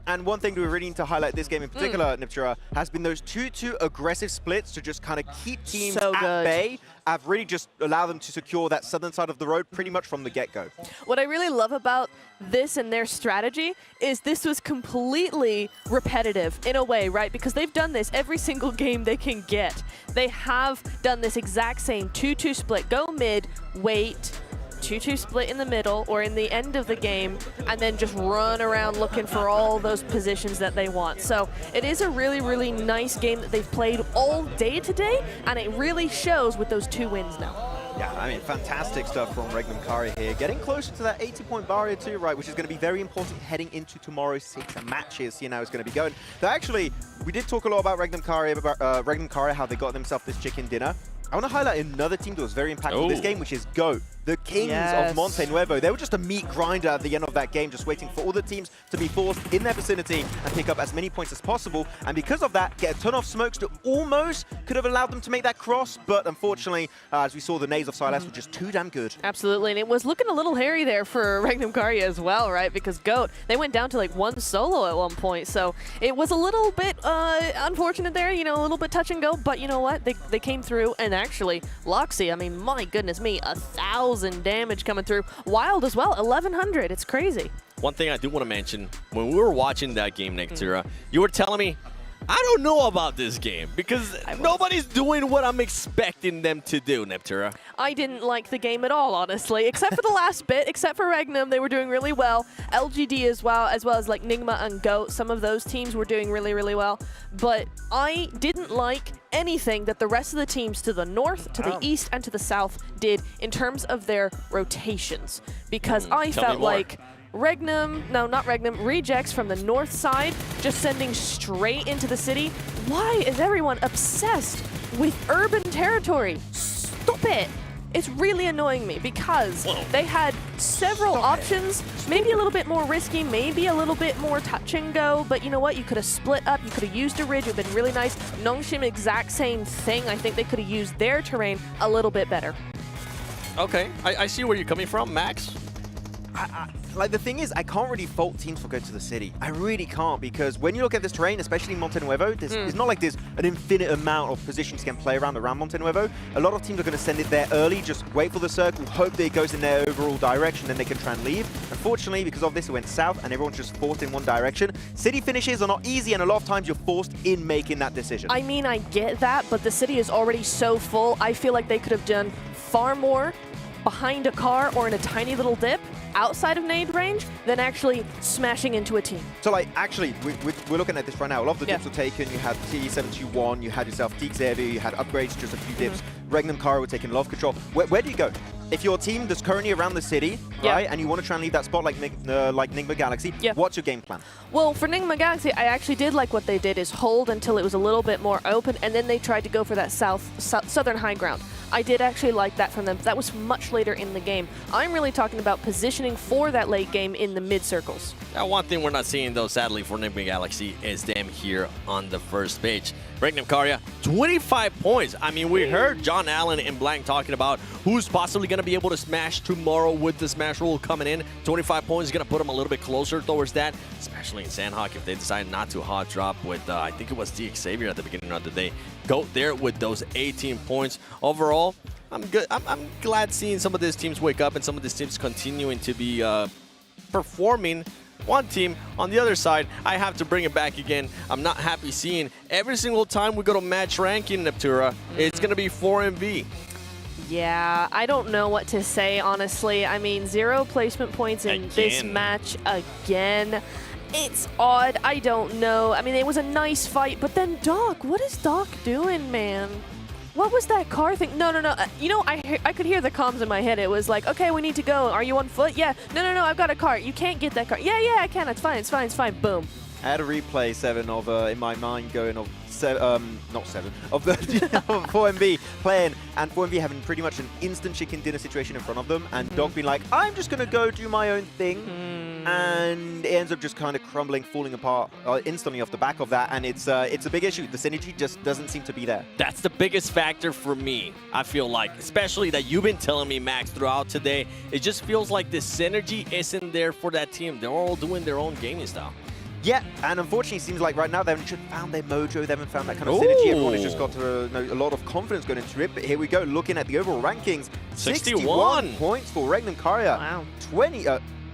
And one thing we really need to highlight this game in particular, Niptura, has been those 2-2 aggressive splits to just kind of keep teams at bay. Have really just allowed them to secure that southern side of the road pretty much from the get-go. What I really love about this and their strategy is this was completely repetitive in a way, right? Because they've done this every single game they can get. They have done this exact same 2-2 split. Go mid, wait, 2-2 split in the middle or in the end of the game, and then just run around looking for all those positions that they want. So it is a really, really nice game that they've played all day today, and it really shows with those 2 wins now. Yeah, I mean, fantastic stuff from Regnum Kari here. Getting closer to that 80-point barrier too, right, which is going to be very important heading into tomorrow's 6 matches. You know, it's going to be going. Though actually, we did talk a lot about Regnum Kari, how they got themselves this chicken dinner. I want to highlight another team that was very impactful in this game, which is GO, the Kings of Monte Nuevo. They were just a meat grinder at the end of that game, just waiting for all the teams to be forced in their vicinity and pick up as many points as possible. And because of that, get a ton of smokes that almost could have allowed them to make that cross. But unfortunately, as we saw, the nades of Silas were just too damn good. Absolutely, and it was looking a little hairy there for Regnum Karia as well, right? Because GOAT, they went down to like 1 solo at one point. So it was a little bit unfortunate there, you know, a little bit touch and go. But you know what? They came through, and actually, Loxy, I mean, my goodness me, 1,000 damage coming through. Wild as well, 1,100. It's crazy. One thing I do want to mention, when we were watching that game, Nectura, you were telling me, I don't know about this game because nobody's doing what I'm expecting them to do, Neptura. I didn't like the game at all, honestly, except for the last bit, except for Regnum. They were doing really well. LGD as well as like Nigma and GOAT. Some of those teams were doing really, really well. But I didn't like anything that the rest of the teams to the north, to the east, and to the south did in terms of their rotations. Because I felt like Regnum, no, not Regnum, Rejects from the north side, just sending straight into the city. Why is everyone obsessed with urban territory? Stop it. It's really annoying me because they had several options, maybe a little bit more risky, maybe a little bit more touch and go, but you know what? You could have split up, you could have used a ridge, it would have been really nice. Nongshim, exact same thing. I think they could have used their terrain a little bit better. Okay, I see where you're coming from, Max. like the thing is, I can't really fault teams for going to the city. I really can't, because when you look at this terrain, especially in Monte Nuevo, it's not like there's an infinite amount of positions you can play around Monte Nuevo. A lot of teams are going to send it there early, just wait for the circle, hope that it goes in their overall direction, then they can try and leave. Unfortunately, because of this, it went south and everyone's just forced in one direction. City finishes are not easy, and a lot of times you're forced in making that decision. I mean, I get that, but the city is already so full. I feel like they could have done far more behind a car or in a tiny little dip outside of nade range than actually smashing into a team. So like, actually, we're looking at this right now. A lot of the dips were taken. You had T721, you had yourself Xavier, you had upgrades, just a few dips. Regnum Kara were taking love control. Where do you go? If you're a team that's currently around the city, right, and you want to try and leave that spot like Nigma Galaxy, what's your game plan? Well, for Nigma Galaxy, I actually did like what they did is hold until it was a little bit more open, and then they tried to go for that southern high ground. I did actually like that from them. That was much later in the game. I'm really talking about positioning for that late game in the mid circles. Now, one thing we're not seeing, though, sadly, for Nigma Galaxy is them here on the first page. Regnum Karya, 25 points. I mean, we heard John Allen and Blank talking about who's possibly going to be able to smash tomorrow with the smash rule coming in. 25 points is going to put them a little bit closer towards that, especially in Sandhawk if they decide not to hot drop with, I think it was Xavier at the beginning of the day. Go there with those 18 points. Overall, I'm good. I'm glad seeing some of these teams wake up and some of these teams continuing to be performing. One team on the other side, I have to bring it back again. I'm not happy seeing every single time we go to match ranking, Neptura, it's going to be 4MV. Yeah, I don't know what to say, honestly. I mean, 0 placement points in this match again. It's odd. I don't know. I mean, it was a nice fight, but then Doc, what is Doc doing, man? What was that car thing? No. You know, I could hear the comms in my head. It was like, okay, we need to go. Are you on foot? Yeah. No, I've got a car. You can't get that car. Yeah, I can. It's fine. Boom. I had a replay 7 of in my mind going of not 7 of the of 4MV playing, and 4MV having pretty much an instant chicken dinner situation in front of them, and Doc being like, I'm just gonna go do my own thing, and it ends up just kind of crumbling, falling apart instantly off the back of that, and it's a big issue. The synergy just doesn't seem to be there. That's the biggest factor for me, I feel like, especially that you've been telling me, Max, throughout today. It just feels like the synergy isn't there for that team. They're all doing their own gaming style. Yeah, and unfortunately, it seems like right now they haven't found their mojo, they haven't found that kind of synergy. Everyone has just got a lot of confidence going into it. But here we go, looking at the overall rankings. 61 points for Regnum Karya. Wow.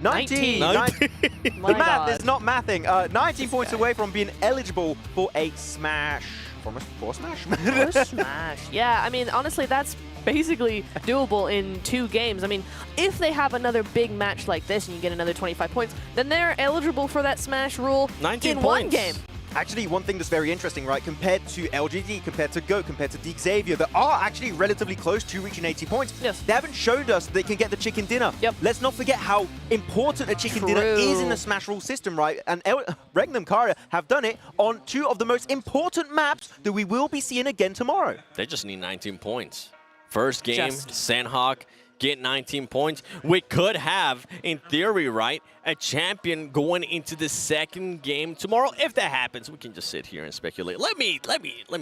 19. The math is not mathing. 19 points away from being eligible for a smash. For a smash? For a smash. Yeah, I mean, honestly, that's basically doable in 2 games. I mean, if they have another big match like this and you get another 25 points, then they're eligible for that smash rule 19 in points. 1 game. Actually, one thing that's very interesting, right, compared to LGD, compared to GOAT, compared to Xavier, that are actually relatively close to reaching 80 points. Yes. They haven't showed us they can get the chicken dinner. Yep. Let's not forget how important a chicken dinner is in the Smash Rule system, right? And Regnum Karya have done it on 2 of the most important maps that we will be seeing again tomorrow. They just need 19 points. First game, Sandhawk get 19 points. We could have, in theory, right, a champion going into the second game tomorrow. If that happens, we can just sit here and speculate. Let me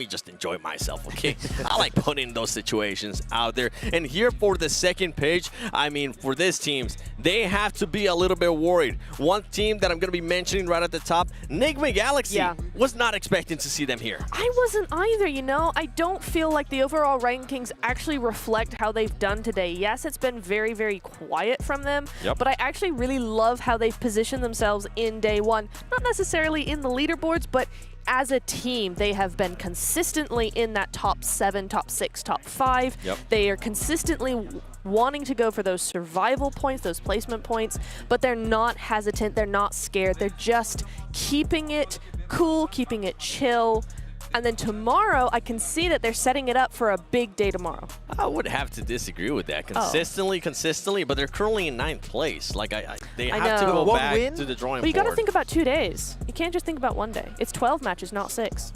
just enjoy myself, okay? I like putting those situations out there. And here for the second page, I mean, for these teams, they have to be a little bit worried. One team that I'm going to be mentioning right at the top, Nigma Galaxy, was not expecting to see them here. I wasn't either, you know. I don't feel like the overall rankings actually reflect how they've done today. Yes, it's been very, very quiet from them, but I actually really love how they've positioned themselves in day 1. Not necessarily in the leaderboards, but as a team, they have been consistently in that top 7, top 6, top 5. They are consistently wanting to go for those survival points, those placement points, but they're not hesitant, they're not scared, they're just keeping it cool, keeping it chill. And then tomorrow, I can see that they're setting it up for a big day tomorrow. I would have to disagree with that. Consistently, but they're currently in 9th place. Like, they have to go back to the drawing board. But you got to think about 2 days. You can't just think about 1 day. It's 12 matches, not 6.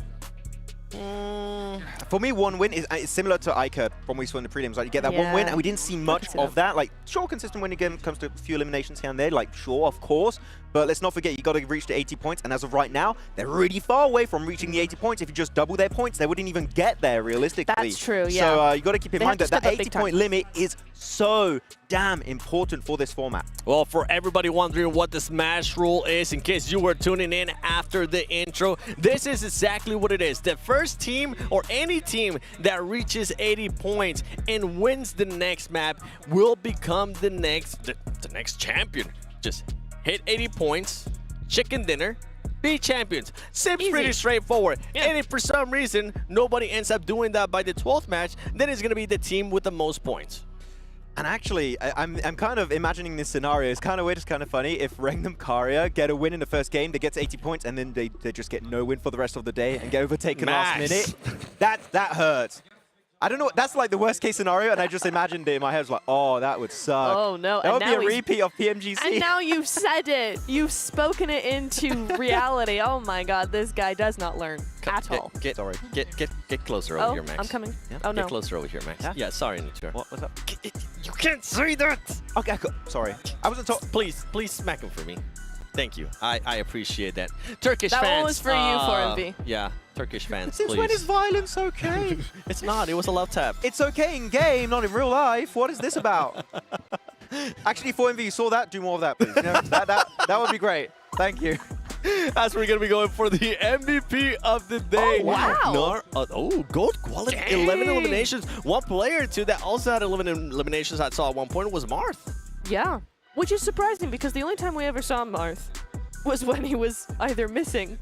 For me, 1 win is similar to Ica from we saw in the prelims. Like, you get that 1 win, and we didn't see much of that. Like, sure, consistent when it comes to a few eliminations here and there. Like, sure, of course. But let's not forget, you got to reach the 80 points. And as of right now, they're really far away from reaching the 80 points. If you just double their points, they wouldn't even get there realistically. That's true, yeah. So you got to keep in mind that that 80-point limit limit is so damn important for this format. Well, for everybody wondering what the Smash rule is, in case you were tuning in after the intro, this is exactly what it is. The first team or any team that reaches 80 points and wins the next map will become the next champion. Just hit 80 points, chicken dinner, be champions. Seems pretty straightforward. And if for some reason nobody ends up doing that by the 12th match, then it's going to be the team with the most points. And actually, I'm kind of imagining this scenario. It's kind of weird, it's kind of funny. If Regnum Karya get a win in the first game, they get to 80 points, and then they just get no win for the rest of the day and get overtaken last minute. That hurts. I don't know. That's like the worst case scenario, and I just imagined it in my head. I was like, oh, that would suck. Oh, no. That would be a repeat of PMGC. And now you've said it. You've spoken it into reality. Oh, my God. This guy does not learn at all. Get closer over here, Max. I'm coming. Yeah? Oh, no. Get closer over here, Max. Yeah, sorry, Nature. What's up? You can't say that! Okay, sorry. I wasn't talking. Please smack him for me. Thank you. I appreciate that. Turkish fans. That one was for you, 4MV. Yeah, Turkish fans, Since please. when is violence okay? It's not. It was a love tap. It's okay in game, not in real life. What is this about? Actually, 4MV, you saw that? Do more of that, please. You know, that would be great. Thank you. As we're going to be going for the MVP of the day. Oh, wow. Gold quality. 11 eliminations. One player, too, that also had 11 eliminations I saw at one point was Marth. Yeah. Which is surprising because the only time we ever saw Marth was when he was either missing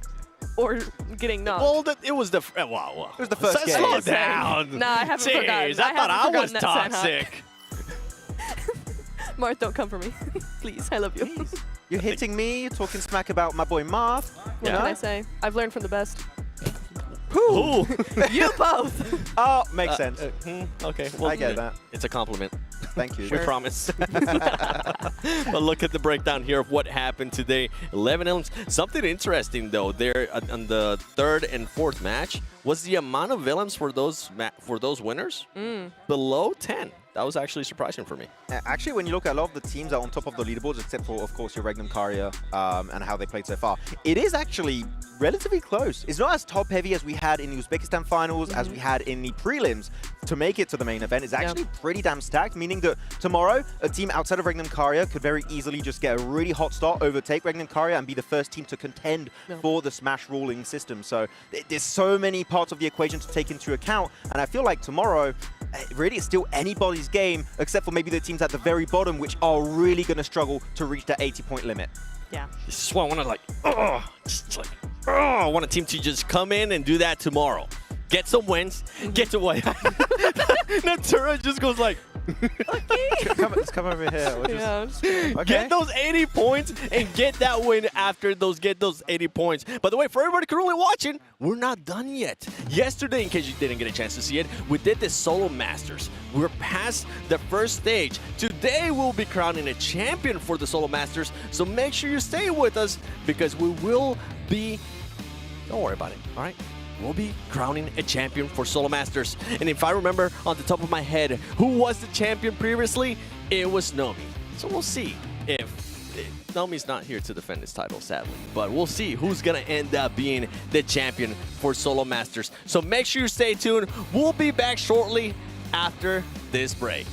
or getting knocked. Well, it was the wow. It was the first game. Slow down. Nah, I haven't forgotten. I thought I was that toxic. Marth, don't come for me. Please, I love you. Please. You're hitting me, you're talking smack about my boy Marth. What can I say? I've learned from the best. Who? You both. Oh, makes sense. Okay, well, I get that. It's a compliment. Thank you. We promise. But look at the breakdown here of what happened today. 11 elements. Something interesting, though, there on the third and fourth match was the amount of villains for those winners below 10. That was actually surprising for me. Actually, when you look at a lot of the teams that are on top of the leaderboards, except for, of course, your Regnum Karya and how they played so far, it is actually relatively close. It's not as top-heavy as we had in the Uzbekistan finals, as we had in the prelims to make it to the main event. It's actually pretty damn stacked, meaning that tomorrow, a team outside of Regnum Karya could very easily just get a really hot start, overtake Regnum Karya, and be the first team to contend for the Smash ruling system. So there's so many parts of the equation to take into account, and I feel like tomorrow, really, it's still anybody's game, except for maybe the teams at the very bottom, which are really going to struggle to reach that 80-point limit. Yeah. This is why I want to I want a team to just come in and do that tomorrow. Get some wins, get away. Natura just goes like, Let's come over here. Get those 80 points and get that win after get those 80 points. By the way, for everybody currently watching, we're not done yet. Yesterday, in case you didn't get a chance to see it, we did the Solo Masters. We're past the first stage. Today, we'll be crowning a champion for the Solo Masters, so make sure you stay with us because we will be... Don't worry about it, all right? We'll be crowning a champion for Solo Masters. And if I remember on the top of my head who was the champion previously, it was Nomi. So we'll see if Nomi's not here to defend his title, sadly. But we'll see who's going to end up being the champion for Solo Masters. So make sure you stay tuned. We'll be back shortly after this break.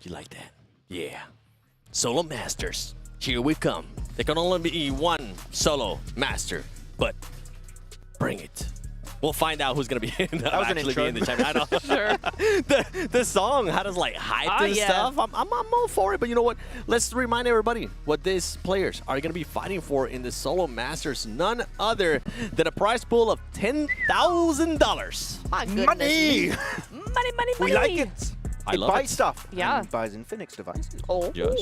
You like that? Yeah. Solo Masters. Here we come. There can only be one solo master, but bring it. We'll find out who's gonna be in the, actually be in the champion. I know. Sure. the song had us like hyped and stuff. I'm all for it, but you know what? Let's remind everybody what these players are gonna be fighting for in the solo masters. None other than a prize pool of $10,000. My goodness. Money. Money. We like it. I It love buys it. stuff. Yeah. And buys Infinix devices. Oh. Yes.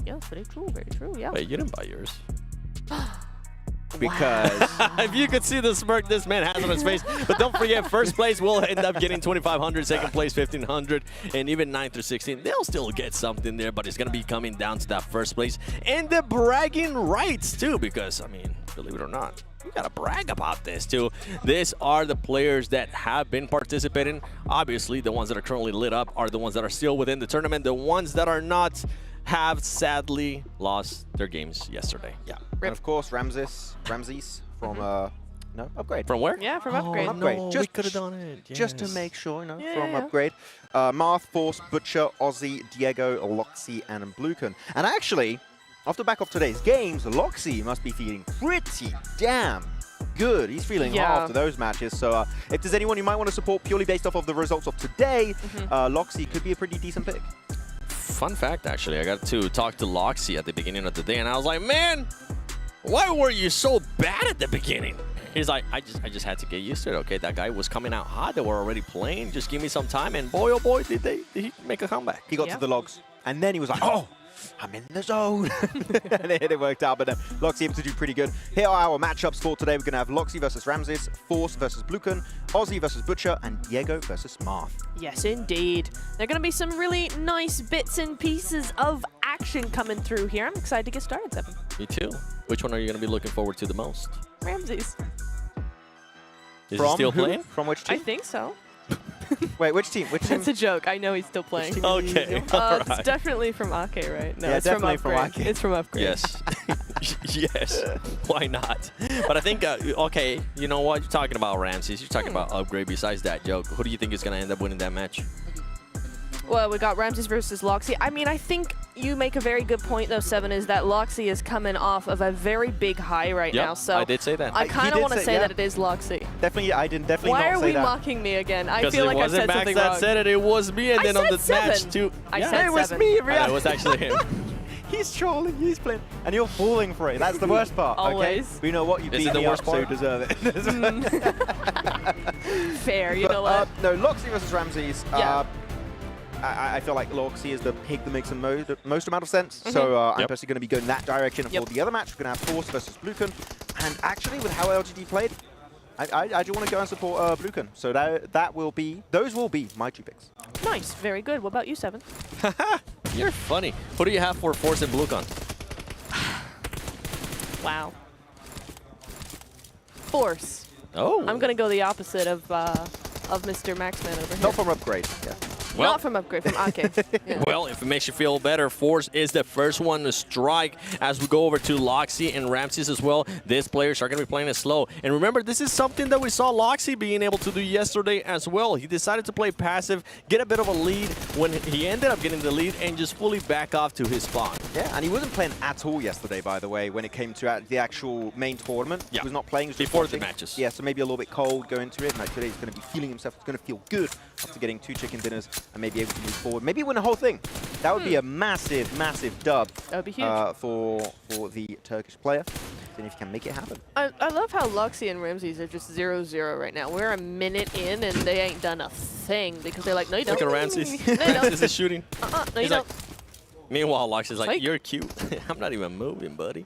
Yes, very true, yeah. Wait, you didn't buy yours. Because if you could see the smirk this man has on his face. But don't forget, first place will end up getting 2,500, second place 1,500, and even 9 through 16. They'll still get something there, but it's going to be coming down to that first place. And the bragging rights, too, because, I mean, believe it or not, we got to brag about this, too. These are the players that have been participating. Obviously, the ones that are currently lit up are the ones that are still within the tournament. The ones that are not have sadly lost their games yesterday. Yeah. And of course, Ramses from no, Upgrade. From where? Yeah, from Upgrade. Upgrade. No, Just we could have done it. Just to yes. make sure, you know, Yeah, from yeah. Upgrade. Marth, Force, Butcher, Ozzy, Diego, Loxy, and Bluken. And actually, off the back of today's games, Loxy must be feeling pretty damn good. He's feeling hot after those matches. So if there's anyone you might want to support purely based off of the results of today, Loxy could be a pretty decent pick. Fun fact, actually, I got to talk to Loxy at the beginning of the day, and I was like, man, why were you so bad at the beginning? He's like, I just had to get used to it, okay? That guy was coming out hot. They were already playing. Just give me some time, and boy, oh boy, did he make a comeback. He got to the logs, and then he was like, oh, I'm in the zone. And it worked out, but Loxy able to do pretty good. Here are our matchups for today. We're going to have Loxy versus Ramses, Force versus Bluken, Ozzy versus Butcher, and Diego versus Marth. Yes, indeed. There are going to be some really nice bits and pieces of action coming through here. I'm excited to get started, Seven. Me too. Which one are you going to be looking forward to the most? Ramses. Is he still playing? From which team? I think so. Wait, which team? Which team? That's a joke. I know he's still playing. Okay, It's definitely from Ake, right? No, Yeah, it's definitely from from Upgrade. Ake. It's from Upgrade. Yes. Yes. Why not? But I think, okay, you know what? You're talking about Ramses. You're talking about Upgrade. Besides that joke, who do you think is going to end up winning that match? Well, we got Ramses versus Loxy. I mean, I think you make a very good point, though, Seven, is that Loxy is coming off of a very big high right now. So I did say that. I kind of want to say yeah. that it is Loxy. Definitely, I didn't definitely Why not are say we that. mocking me again? I feel like I said Max something that wrong. said it. It was me, and I then on said the seven. match too. I said it was seven. me, I know, it was actually him. He's trolling, he's playing, and you're falling for it. That's the worst part. Always. Okay? We know what you Is beat it the me worst up, so you part? deserve it. Fair, you know what? No, Loxy versus Ramses. Yeah. I feel like Loxy is the pick that makes the most amount of sense. So I'm personally going to be going that direction. And for the other match, we're going to have Force versus Bluken. And actually, with how LGD played, I do want to go and support Bluken. So those will be my two picks. Nice, very good. What about you, Seven? You're funny. Who do you have for Force and Bluken? Wow. Force. Oh. I'm gonna go the opposite of Mr. Maxman over here. Not from Upgrade. Yeah. Well, Not from Upgrade, from Ake. Yeah. well, if it makes you feel better, Force is the first one to strike as we go over to Loxy and Ramses as well. These players are going to be playing it slow. And remember, this is something that we saw Loxy being able to do yesterday as well. He decided to play passive, get a bit of a lead when he ended up getting the lead, and just fully back off to his spawn. Yeah, and he wasn't playing at all yesterday, by the way, when it came to the actual main tournament. Yeah. He was not playing. He was just Before watching. the matches. Yeah, so maybe a little bit cold going into it. And like today, he's going to be feeling himself. He's going to feel good after getting 2 chicken dinners and maybe able to move forward. Maybe win the whole thing. That would be a massive, massive dub. That would be huge. For the Turkish player. And if you can make it happen. I love how Loxy and Ramses are just 0-0 right now. We're a minute in and they ain't done a thing because they're like, no, you don't. Look at Ramses. No, you don't. Ramses is shooting. No, you He's don't. Meanwhile, Loxy's like, Psych. you're cute. I'm not even moving, buddy.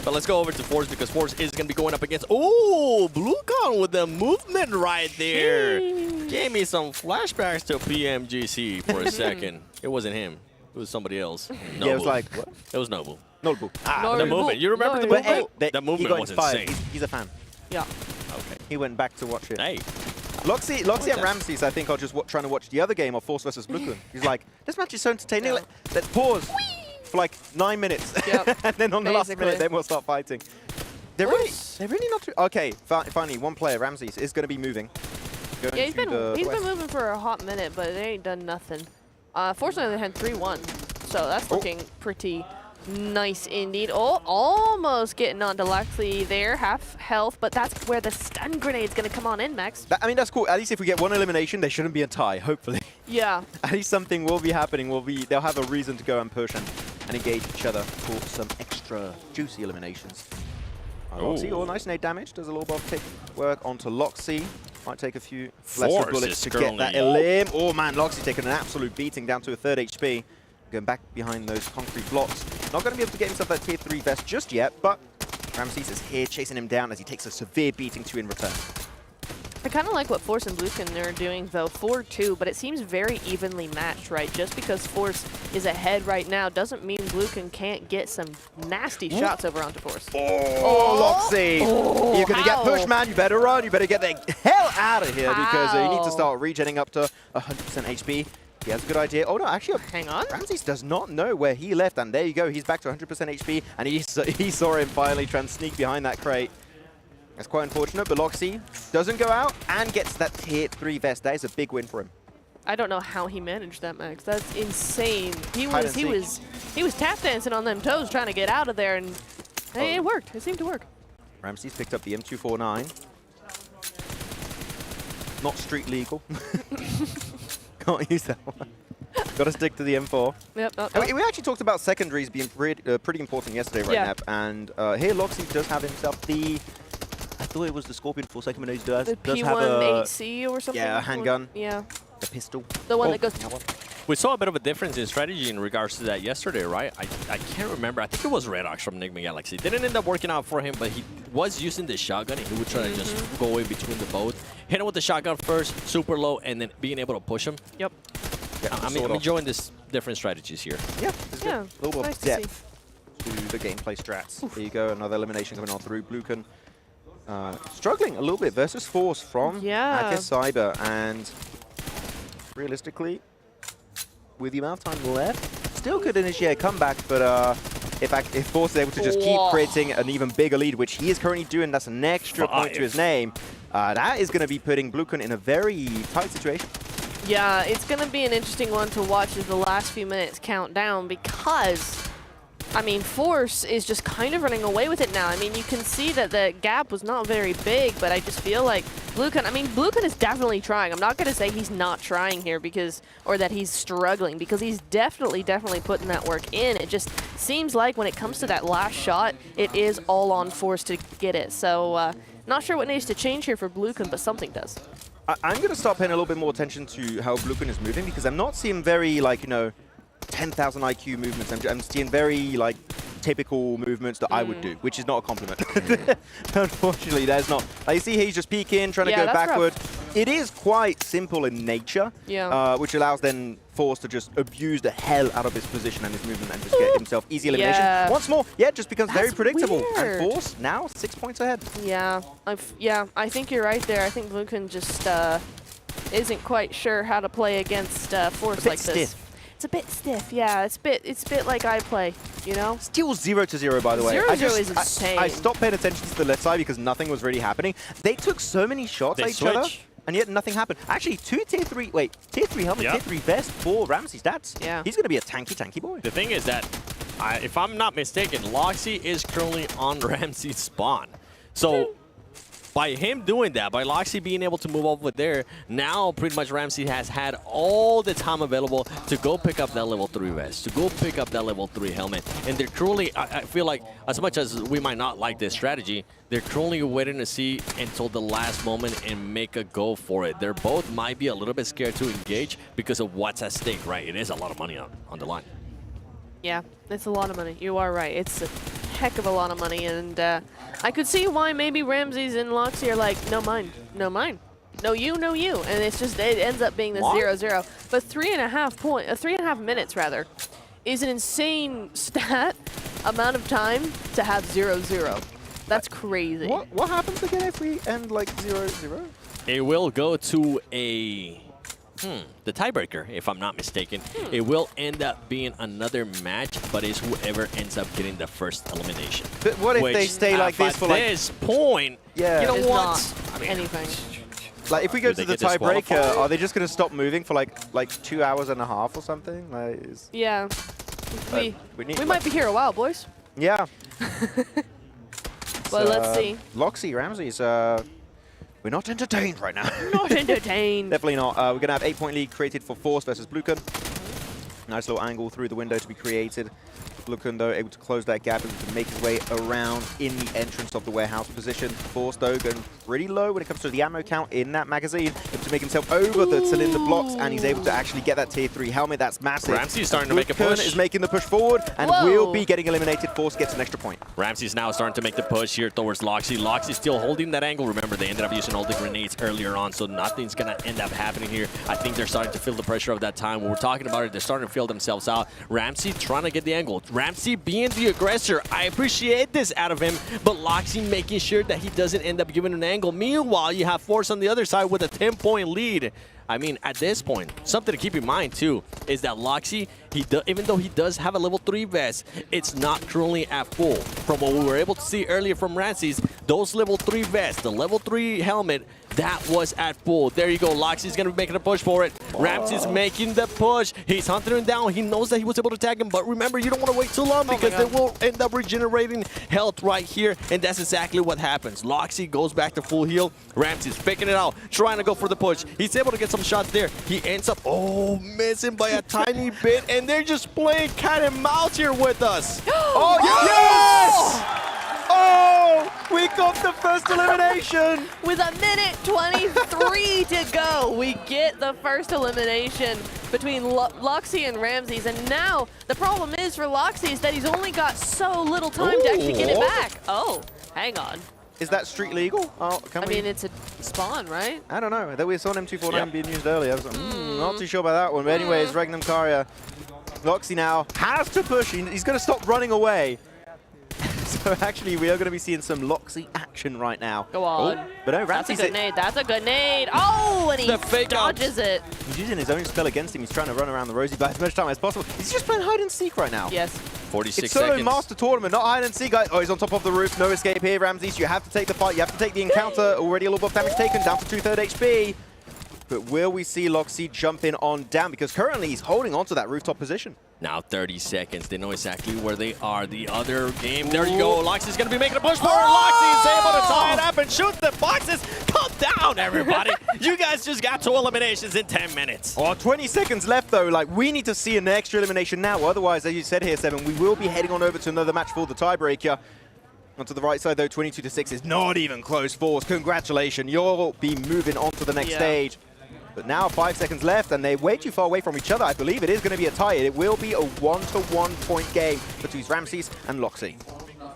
But let's go over to Force because Force is going to be going up against... Oh, Bluken with the movement right there. Gave me some flashbacks to PMGC for a second. It wasn't him. It was somebody else. Noble. Yeah, it was like, what? It was Noble. Noble. The movement. You remember the But, movement? hey, The he movement got was inspired. insane. He's a fan. Yeah. Okay. He went back to watch it. Hey. Loxy and Ramses, I think, are just trying to watch the other game of Force versus Bluken. He's like, this match is so entertaining. Let's pause for like 9 minutes. Yep. And then on the last Basically. minute, then we'll start fighting. They're really not too... Okay, finally, one player, Ramses, is going to be moving. Yeah, he's been moving for a hot minute, but they ain't done nothing. Force on the other hand, 3-1. So that's looking pretty nice indeed. Oh, almost getting onto Loxy there, half health, but that's where the stun grenade's going to come on in, Max. I mean, that's cool. At least if we get one elimination, they shouldn't be a tie, hopefully. Yeah. At least something will be happening. They'll have a reason to go and push and engage each other for some extra juicy eliminations. Loxy, nice nade damage. Does a little buff work onto Loxy. Might take a few lesser bullets to get that elim. Oh man, Loxy taking an absolute beating down to a 3rd HP. Going back behind those concrete blocks. Not going to be able to get himself that tier 3 vest just yet, but Ramses is here chasing him down as he takes a severe beating too in return. I kind of like what Force and Bluekin are doing, though. 4-2, but it seems very evenly matched, right? Just because Force is ahead right now doesn't mean Bluekin can't get some nasty shots over onto Force. Oh, Loxy! You're going to get pushed, man. You better run. You better get the hell out of here because you need to start regenning up to 100% HP. He has a good idea. Oh, no, actually, hang on. Ramses does not know where he left, and there you go. He's back to 100% HP, and he saw him finally try and sneak behind that crate. That's quite unfortunate, but Loxy doesn't go out and gets that tier 3 vest. That is a big win for him. I don't know how he managed that, Max. That's insane. He was tap dancing on them toes trying to get out of there, and it worked. It seemed to work. Ramses picked up the M249. Not street legal. Can't use that one. Got to stick to the M4. Yep. We actually talked about secondaries being pretty important yesterday, right, Nap? And here Loxy does have himself the... I thought it was the Scorpion full second minute does. The does P1 have a 8C or something? Yeah, a handgun. Yeah. A pistol. The one that goes... We saw a bit of a difference in strategy in regards to that yesterday, right? I can't remember. I think it was Red Ox from Enigma Galaxy. Didn't end up working out for him, but he was using the shotgun, and he would try to just go in between the both. Hit him with the shotgun first, super low, and then being able to push him. Yep. I'm enjoying this different strategies here. Yeah, it's yeah, a little bit of depth to the gameplay strats. There you go, another elimination coming on through. Bluekin struggling a little bit versus Force from Akis Cyber, and realistically, with the amount of time left, still could initiate a comeback, but if Force is able to just keep creating an even bigger lead, which he is currently doing, that's an extra point to his name, that is going to be putting Bluekin in a very tight situation. Yeah, it's going to be an interesting one to watch as the last few minutes count down because, I mean, Force is just kind of running away with it now. I mean, you can see that the gap was not very big, but I just feel like Bluekin is definitely trying. I'm not going to say he's not trying here or that he's struggling, because he's definitely putting that work in. It just seems like when it comes to that last shot, it is all on Force to get it. So, not sure what needs to change here for Bluekin, but something does. I'm going to start paying a little bit more attention to how Bluekin is moving, because I'm not seeing very, 10,000 IQ movements. I'm seeing very, typical movements that I would do, which is not a compliment. Unfortunately, there's not. You see he's just peeking, trying to go backward. Rough. It is quite simple in nature, which allows then Force to just abuse the hell out of his position and his movement and just get himself easy elimination. Once more, it just becomes very predictable. Weird. And Force now 6 points ahead. Yeah, I think you're right there. I think Bluekin just isn't quite sure how to play against Force like this. Stiff. It's a bit stiff, yeah. It's a bit like I play, you know? Still 0-0, by the way. 0-0 is insane. I stopped paying attention to the left side because nothing was really happening. They took so many shots at each other, and yet nothing happened. Actually, tier 3 helmet, tier 3 vest for Ramses. Yeah. He's going to be a tanky boy. The thing is that, if I'm not mistaken, Loxy is currently on Ramses' spawn. So, by him doing that, by Loxy being able to move over there, now pretty much Ramses has had all the time available to go pick up that level 3 vest, to go pick up that level 3 helmet. And they're truly, I feel like, as much as we might not like this strategy, they're truly waiting to see until the last moment and make a go for it. They're both might be a little bit scared to engage because of what's at stake, right? It is a lot of money on the line. Yeah, it's a lot of money. You are right. It's a heck of a lot of money, and I could see why maybe Ramses and Loxy are like, no mine, no mine, no you, and it's just it ends up being this 0-0. But 3.5 minutes rather, is an insane amount of time to have 0-0. That's crazy. What happens again if we end 0-0? It will go to the tiebreaker, if I'm not mistaken. It will end up being another match, but it's whoever ends up getting the first elimination. But what if they stay like this for this point? Yeah. You know it's what? Not anything. Like, if we go Do to they the get tiebreaker, disqualified? are they just going to stop moving for like 2 hours and a half or something? Like, Yeah. We need, might be here a while, boys. Yeah. Well, let's see. Loxy, Ramses, we're not entertained right now. Not entertained. Definitely not. We're going to have 8-point lead created for Force versus Bluken. Nice little angle through the window to be created. Bluken, though, able to close that gap, able to make his way around in the entrance of the warehouse position. Force, though, going pretty low when it comes to the ammo count in that magazine. Able to make himself over the cylinder blocks, and he's able to actually get that tier 3 helmet. That's massive. Ramsey's starting to make a push. is making the push forward, and will be getting eliminated. Force gets an extra point. Ramsey's now starting to make the push here towards Loxy. Loxy's still holding that angle. Remember, they ended up using all the grenades earlier on, so nothing's going to end up happening here. I think they're starting to feel the pressure of that time. When we're talking about it, they're starting to feel themselves out. Ramsey trying to get the angle. Ramsey being the aggressor. I appreciate this out of him, but Loxy making sure that he doesn't end up giving an angle. Meanwhile, you have Force on the other side with a 10-point lead. I mean, at this point, something to keep in mind, too, is that Loxy, even though he does have a level 3 vest, it's not currently at full. From what we were able to see earlier from Ramses, those level 3 vests, the level 3 helmet, that was at full. There you go. Loxy's going to be making a push for it. Ramses making the push. He's hunting him down. He knows that he was able to tag him, but remember, you don't want to wait too long because they will end up regenerating health right here, and that's exactly what happens. Loxy goes back to full heal. Ramses picking it out, trying to go for the push. He's able to get some shots there. He ends up, missing by a tiny bit, and they're just playing cat and mouse here with us. Oh, yes! Oh, we got the first elimination. With a minute 23 to go, we get the first elimination between Loxy and Ramses. And now the problem is for Loxy is that he's only got so little time to actually get it back. Oh, hang on. Is that street legal? Oh, I mean, it's a spawn, right? I don't know. That we saw an M249 being used earlier. I was like, not too sure about that one. But anyways, Regnum Karya. Loxy now has to push. He's going to stop running away. So actually, we are going to be seeing some Loxy action right now. Go on. Oh, but no, That's a Ramses. good nade. That's a good nade. Oh, and he dodges it. He's using his own spell against him. He's trying to run around the Rosie by as much time as possible. He's just playing hide and seek right now. Yes. 46 it's solo seconds. master tournament, not hide and seek, guys. Oh, he's on top of the roof. No escape here, Ramses. You have to take the fight. You have to take the encounter. Already a little bit of damage taken, down to 2/3 HP. But will we see Loxy jumping on down? Because currently he's holding on to that rooftop position. Now 30 seconds. They know exactly where they are. The other game. There you go. Loxy's going to be making a push for it. Loxy's able to tie it up and shoot the boxes. Calm down, everybody. You guys just got 2 eliminations in 10 minutes. Oh, 20 seconds left, though. Like, we need to see an extra elimination now. Otherwise, as you said here, Seven, we will be heading on over to another match for the tiebreaker. Onto the right side, though, 22-6 is not even close. Force, congratulations. You'll be moving on to the next stage. But now 5 seconds left, and they're way too far away from each other. I believe it is going to be a tie. It will be a 1-to-1 point game between Ramses and Loxy.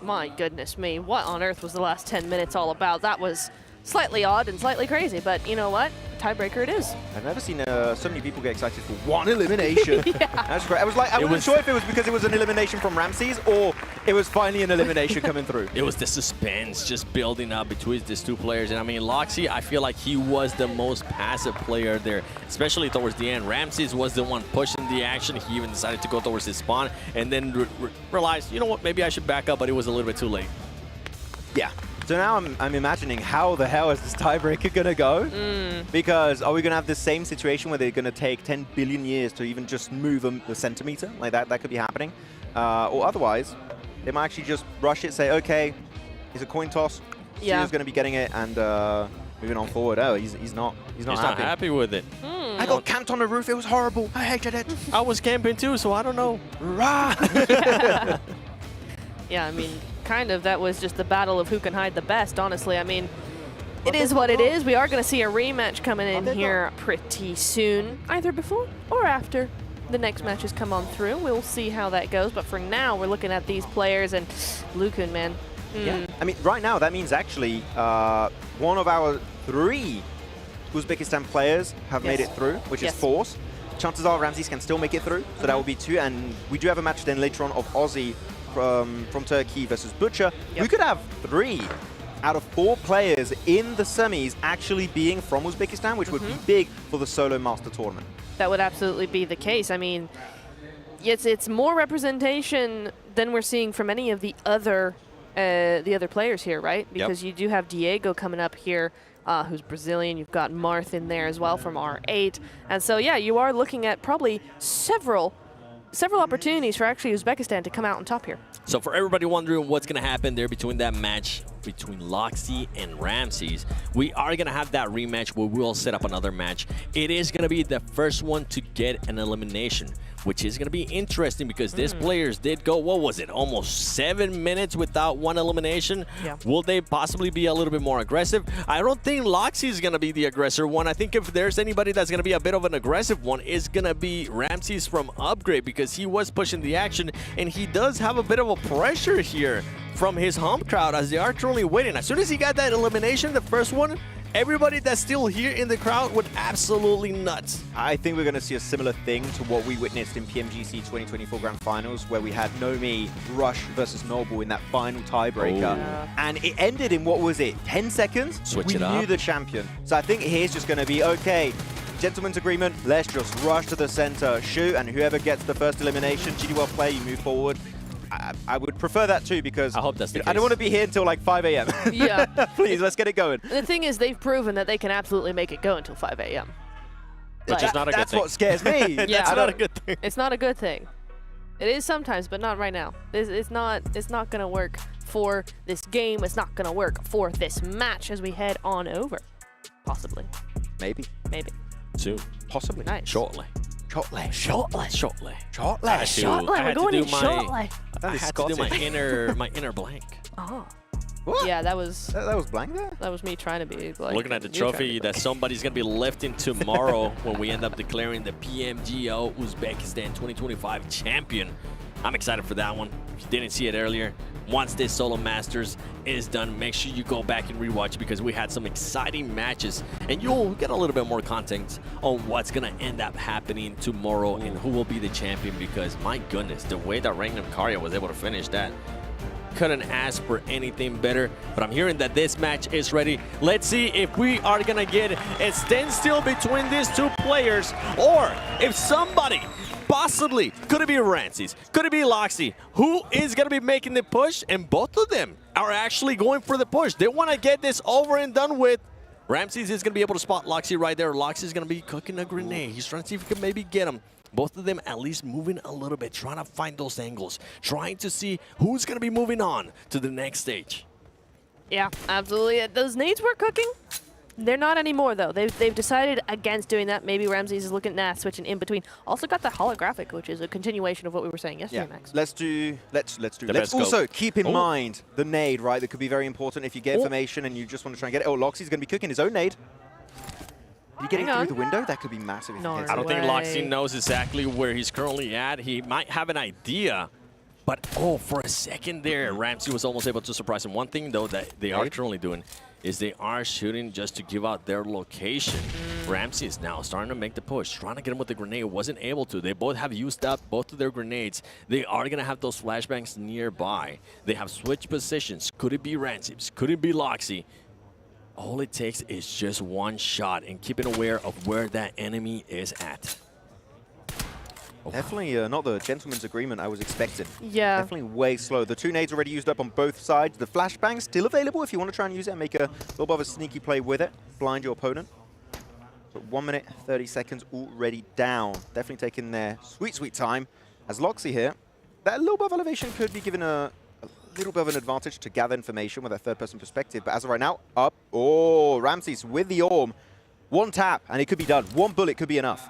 My goodness me, what on earth was the last 10 minutes all about? That was slightly odd and slightly crazy, but you know what? Tiebreaker it is. I've never seen so many people get excited for one elimination. That's great. I wasn't sure if it was because it was an elimination from Ramses or it was finally an elimination coming through. It was the suspense just building up between these two players. And I mean, Loxy, I feel like he was the most passive player there, especially towards the end. Ramses was the one pushing the action. He even decided to go towards his spawn and then realized, you know what, maybe I should back up, but it was a little bit too late. Yeah. So now I'm imagining how the hell is this tiebreaker going to go? Because are we going to have the same situation where they're going to take 10 billion years to even just move a centimeter? Like that could be happening. Or otherwise, they might actually just rush it, say, okay, it's a coin toss. See who's going to be getting it and moving on forward. Oh, he's not happy with it. I got camped on the roof. It was horrible. I hated it. I was camping too, so I don't know. Yeah, I mean, kind of that was just the battle of who can hide the best, honestly. I mean, it is what it is. We are going to see a rematch coming in here pretty soon, either before or after the next matches come on through. We'll see how that goes, but for now, we're looking at these players and Lukun, man. Yeah, I mean, right now, that means actually one of our 3 Uzbekistan players have made it through, which is Force. Chances are Ramses can still make it through, so that will be 2. And we do have a match then later on of Aussie from Turkey versus Butcher. We could have 3 out of 4 players in the semis actually being from Uzbekistan, which would be big for the solo master tournament. That would absolutely be the case. I mean, it's more representation than we're seeing from any of the other players here, right? Because you do have Diego coming up here who's Brazilian. You've got Marth in there as well from R8. And so, yeah, you are looking at probably several opportunities for actually Uzbekistan to come out on top here. So for everybody wondering what's going to happen there between that match between Loxy and Ramses, we are going to have that rematch where we'll set up another match. It is going to be the first one to get an elimination, which is going to be interesting because these players did go, what was it, almost 7 minutes without one elimination. Yeah. Will they possibly be a little bit more aggressive? I don't think Loxy is going to be the aggressor one. I think if there's anybody that's going to be a bit of an aggressive one, it's going to be Ramses from Upgrade, because he was pushing the action and he does have a bit of a pressure here from his home crowd as they are truly waiting. As soon as he got that elimination, the first one, everybody that's still here in the crowd went absolutely nuts. I think we're going to see a similar thing to what we witnessed in PMGC 2024 Grand Finals, where we had Nomi Rush versus Noble in that final tiebreaker. And it ended in, what was it, 10 seconds? Switch it up. We knew the champion. So I think here's just going to be, okay, gentleman's agreement, let's just rush to the center, shoot, and whoever gets the first elimination, GD well play, you move forward. I would prefer that too, because I hope that's the case. I don't want to be here until like 5 a.m. Yeah. Please, let's get it going. The thing is, they've proven that they can absolutely make it go until 5 a.m. Which is not a good thing. That's what scares me. Yeah. That's not a good thing. It's not a good thing. It is sometimes, but not right now. It's not going to work for this game. It's not going to work for this match as we head on over. Possibly. Maybe. Maybe. Soon. Possibly. Nice. Shortly. Shortly. Shortly. We're going in shortly. I had to do my inner blank. Oh. What? Yeah, that was blank there? That was me trying to be like, Looking at the you trying to trophy be that somebody's going to be lifting tomorrow when we end up declaring the PMGO Uzbekistan 2025 champion. I'm excited for that one. If you didn't see it earlier, once this Solo Masters is done, make sure you go back and rewatch, because we had some exciting matches and you'll get a little bit more context on what's going to end up happening tomorrow and who will be the champion, because my goodness, the way that Rangam Karya was able to finish that, couldn't ask for anything better. But I'm hearing that this match is ready. Let's see if we are going to get a standstill between these two players, or if somebody possibly, could it be Ramses, could it be Loxy, who is going to be making the push, and both of them are actually going for the push. They want to get this over and done with. Ramses is going to be able to spot Loxy right there. Loxy is going to be cooking a grenade. He's trying to see if he can maybe get him. Both of them at least moving a little bit, trying to find those angles, trying to see who's going to be moving on to the next stage. Yeah, absolutely. Those nades were cooking. They're not anymore, though. They've decided against doing that. Maybe Ramses is looking at switching in between. Also got the holographic, which is a continuation of what we were saying yesterday, Max. Let's also keep in mind the nade, right? That could be very important if you get information and you just want to try and get it. Oh, Loxy's going to be cooking his own nade. Are you getting through the window? That could be massive if he gets I don't it. think Loxy knows exactly where he's currently at. He might have an idea, but for a second there, Ramsey was almost able to surprise him. One thing, though, that they are currently doing is they are shooting just to give out their location. Ramsey is now starting to make the push, trying to get him with the grenade, wasn't able to. They both have used up both of their grenades. They are going to have those flashbangs nearby. They have switched positions. Could it be Ramsey? Could it be Loxy? All it takes is just one shot and keeping aware of where that enemy is at. Definitely not the gentleman's agreement I was expecting. Yeah. Definitely way slow. The two nades already used up on both sides. The flashbang still available if you want to try and use it and make a little bit of a sneaky play with it. Blind your opponent. So 1 minute, 30 seconds already down. Definitely taking their sweet, sweet time. As Loxy here, that little bit of elevation could be given a little bit of an advantage to gather information with a third-person perspective. But as of right now, up. Oh, Ramses with the Orm. One tap, and it could be done. One bullet could be enough.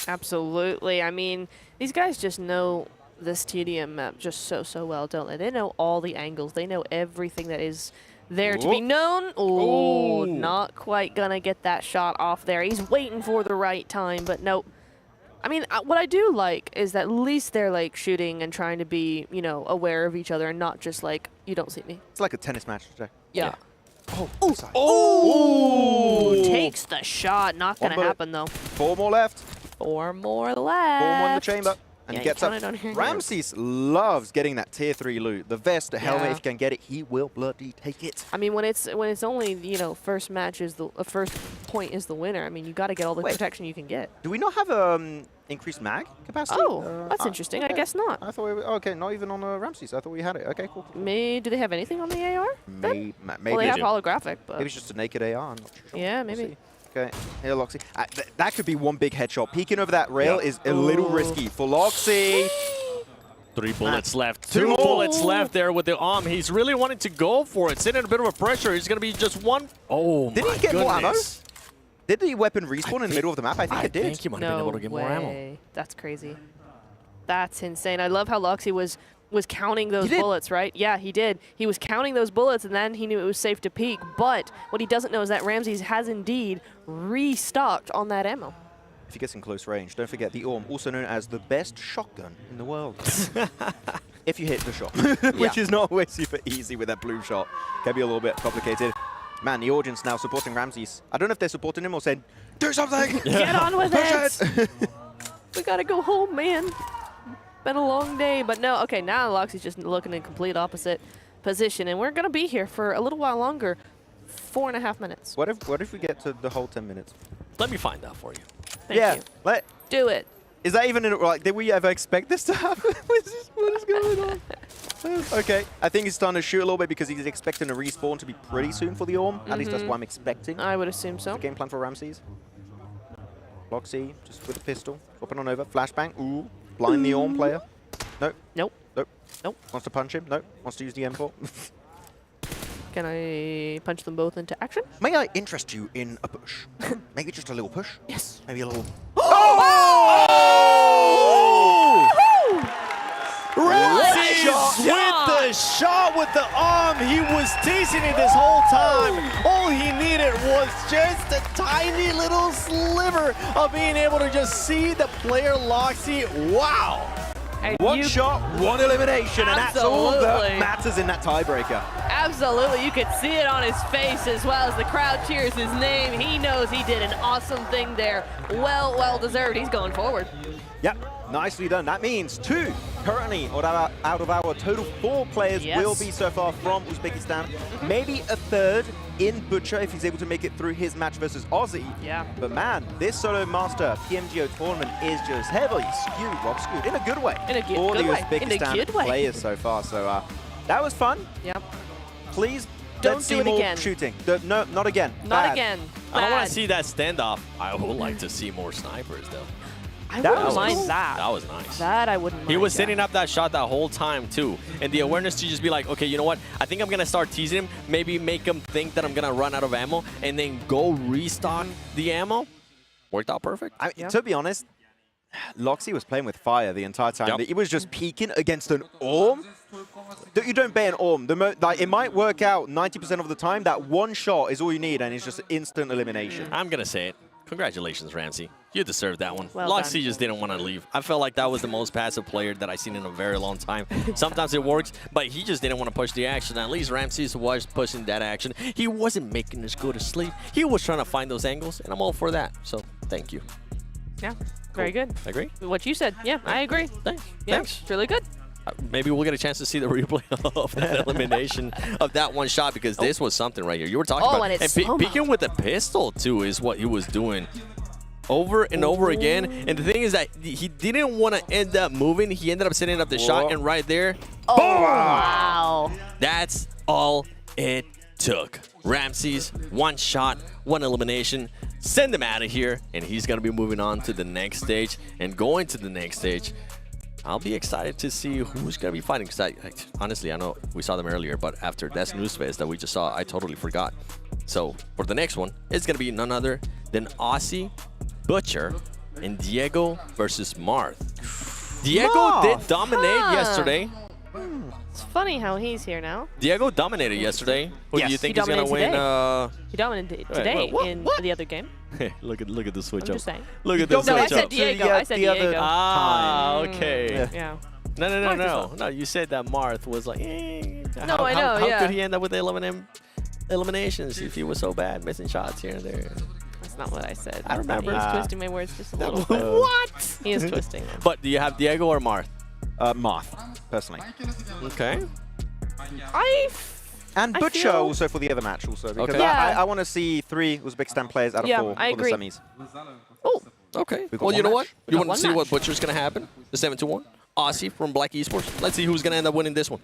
Absolutely. I mean, these guys just know this TDM map just so well, don't they? They know all the angles. They know everything that is there to be known. Oh, not quite gonna get that shot off there. He's waiting for the right time, but nope. I mean, what I do like is that at least they're like shooting and trying to be, you know, aware of each other and not just like, you don't see me. It's like a tennis match, Jack. Yeah. Oh, takes the shot. Not gonna happen though. 4 more left. 4 more left. 4 more in the chamber. And Yeah, he gets you up. counted on your Ramses loves getting that tier 3 loot. The vest, the helmet, if he can get it, he will bloody take it. I mean, when it's only, you know, first match is the first point is the winner. I mean, you got to get all the protection you can get. Do we not have increased mag capacity. Oh, that's interesting. I guess not. I thought okay, not even on Ramses. I thought we had it. Okay, cool. Do they have anything on the AR? Maybe. Well, they have holographic, but maybe it's just a naked AR. I'm not sure. Yeah, maybe. Okay, here Loxy. That could be one big headshot. Peeking over that rail is a little risky for Loxy. 3 bullets left. 2 bullets left there with the arm. He's really wanting to go for it. Sitting in a bit of a pressure. He's going to be just one. Oh, Did he get more ammo? Did the weapon respawn in the middle of the map? I think it did. I think he might have been able to get more ammo. That's crazy. That's insane. I love how Loxy was counting those bullets, right? Yeah, he did. He was counting those bullets, and then he knew it was safe to peek. But what he doesn't know is that Ramses has indeed restocked on that ammo. If he gets in close range, don't forget the Orm, also known as the best shotgun in the world. If you hit the shot, which is not always super easy with that blue shot. Can be a little bit complicated. Man, the audience now supporting Ramses. I don't know if they're supporting him or saying, do something! Get on with it! We gotta go home, man. Been a long day, but no. Okay, now Loxy's just looking in complete opposite position, and we're gonna be here for a little while longer. 4.5 minutes. What if we get to the whole 10 minutes? Let me find out for you. Thank you. Do it. Is that even like? Did we ever expect this to happen? What is going on? Okay, I think he's starting to shoot a little bit because he's expecting a respawn to be pretty soon for the Orm. At least that's what I'm expecting. I would assume so. The game plan for Ramses. Loxy just with a pistol, swapping on over. Flashbang. Ooh, blind the Orm player. Nope. Nope. Nope. Nope. Wants to punch him. Nope. Wants to use the M4. Can I punch them both into action? May I interest you in a push? Maybe just a little push? Yes. Maybe a little... Ramses with the shot with the arm. He was teasing it this whole time. All he needed was just a tiny little sliver of being able to just see the player Loxy. Wow. One shot, one elimination, and that's all that matters in that tiebreaker. Absolutely, you could see it on his face as well as the crowd cheers his name. He knows he did an awesome thing there. Well deserved. He's going forward. Yep, nicely done. That means 2 currently out of our total 4 players will be so far from Uzbekistan. Maybe a 3rd in Butcher if he's able to make it through his match versus Aussie. Yeah. But man, this Solo Master PMGO tournament is just heavily skewed, in a good way. In a good for the way. Uzbekistan players so far. So that was fun. Yep. Please Don't let's do see it more again. shooting. No, not again. Not again. I don't want to see that standoff. I would like to see more snipers though. I wouldn't mind that. That was nice. That I wouldn't mind. He was setting up that shot that whole time too. And the awareness to just be like, okay, you know what? I think I'm going to start teasing him. Maybe make him think that I'm going to run out of ammo and then go restock the ammo. Worked out perfect. To be honest, Loxy was playing with fire the entire time. He was just peeking against an Orm. You don't bet an Orm. It might work out 90% of the time. That one shot is all you need, and it's just instant elimination. I'm going to say it. Congratulations, Ramsey. You deserved that one. Well Loxy done. just didn't want to leave. I felt like that was the most passive player that I've seen in a very long time. Sometimes it works, but he just didn't want to push the action. At least Ramsey was pushing that action. He wasn't making us go to sleep. He was trying to find those angles, and I'm all for that. So, thank you. Yeah, very good. Agree? What you said. Yeah, I agree. Thanks. Yeah, Thanks. it's really good. Maybe we'll get a chance to see the replay of that elimination of that one shot because this was something right here. You were talking about and it's slow-mo. peeking with a pistol too is what he was doing over and over again. And the thing is that he didn't want to end up moving. He ended up setting up the shot, and right there, oh, wow. That's all it took. Ramses, one shot, one elimination. Send him out of here, and he's going to be moving on to the next stage. And going to the next stage, I'll be excited to see who's going to be fighting. Because honestly, I know we saw them earlier, but after that news fest that we just saw, I totally forgot. So for the next one, it's going to be none other than Aussie, Butcher, and Diego versus Marth. Diego did dominate yesterday. It's funny how he's here now. Diego dominated yesterday. Who do you think is going to win? He dominated today in the other game. Look at the switch I'm up. just saying. Look at the switch up. No, I said Diego. I said Diego. Ah, okay. Yeah. No. You said that Marth was like, No, I know, How yeah. could he end up with 11 eliminations if he was so bad, missing shots here and there? That's not what I said. I remember. He's twisting my words just a little bit. What? He is twisting them. But do you have Diego or Marth? Marth, personally. Okay. And Butcher also for the other match also. Because Okay. I want to see 3 Uzbekistan players out of 4 I for agree. the semis. Oh, Okay. We've got Well, you one know match. what? You We've got want to one see what match. Butcher's going to happen? The 7-1. Aussie from Black Esports. Let's see who's going to end up winning this one.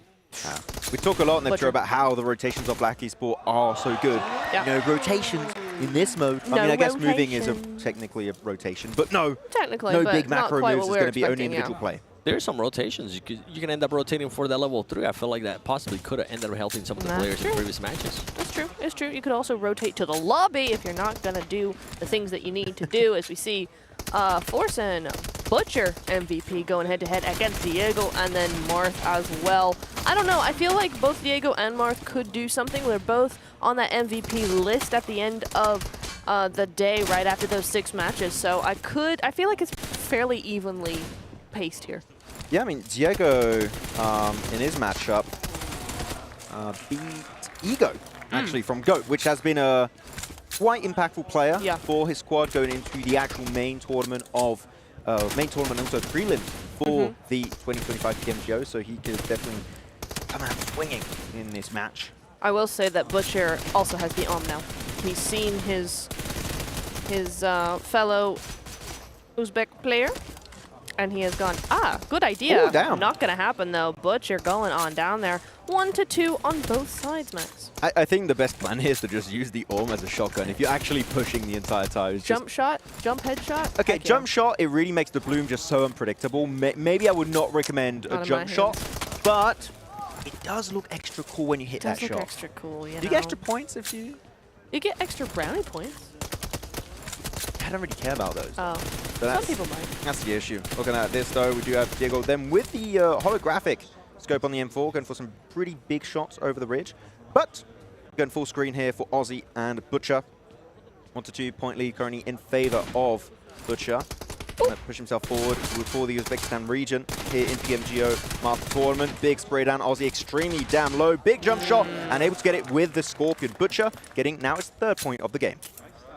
We talk a lot in the Butcher. show about how the rotations of Black Esport are so good. Yeah. You know, rotations in this mode. I No mean, I guess moving is rotations. technically a rotation, but no. Technically, no but big not macro quite moves. what It's we're going to be only expecting, individual play. There's some rotations. You can end up rotating for that level 3. I feel like that possibly could have ended up helping some of the That's players in true. previous matches. That's true. It's true. You could also rotate to the lobby if you're not going to do the things that you need to do, as we see Force and Butcher MVP going head-to-head against Diego and then Marth as well. I don't know. I feel like both Diego and Marth could do something. They're both on that MVP list at the end of the day right after those 6 matches. So I feel like it's fairly evenly paced here. Yeah, I mean, Diego in his matchup beat Ego, actually, from GOAT, which has been a quite impactful player for his squad going into the actual main tournament of and also prelim for the 2025 PMGO. So he could definitely come out swinging in this match. I will say that Butcher also has the now. He's seen his fellow Uzbek player, and he has gone, good idea. Ooh, down. Not going to happen, though. Butcher going on down there. 1-2 on both sides, Max. I think the best plan here is to just use the Orm as a shotgun. If you're actually pushing the entire time, it's Jump shot, jump headshot. Okay, Heck yeah. jump shot, it really makes the bloom just so unpredictable. Maybe I would not recommend Not a in jump my shot, but it does look extra cool when you hit that Does look shot. extra cool, you Do know. you get extra points if you... You get extra brownie points. I don't really care about those. Oh, But some people might. That's the issue. Looking at this though, we do have Diego. Then with the holographic scope on the M4, going for some pretty big shots over the ridge. But going full screen here for Aussie and Butcher. 1-2 point lead currently in favor of Butcher. Gonna push himself forward for the Uzbekistan region here in PMGO Master Tournament. Big spray down, Aussie extremely damn low. Big jump shot and able to get it with the Scorpion. Butcher getting now his 3rd point of the game.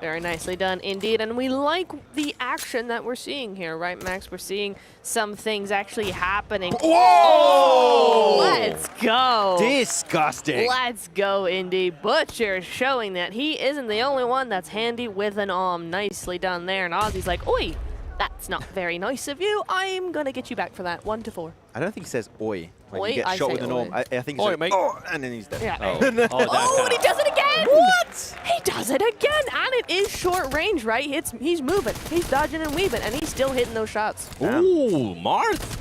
Very nicely done indeed, and we like the action that we're seeing here, right, Max? We're seeing some things actually happening. Whoa! Oh, let's go. Disgusting. Let's go, indeed. Butcher showing that he isn't the only one that's handy with an arm. Nicely done there, and Aussie's like, oi, that's not very nice of you. I'm going to get you back for that. 1-4. I don't think he says oi. Like Oi? you get I shot say with an oi. Orm. I think he Oi, says, mate. oh, and then he's dead. Yeah. Oh, And he does it again! What? He does it again, and it is short range, right? He's moving, he's dodging and weaving, and he's still hitting those shots. Ooh, Marth.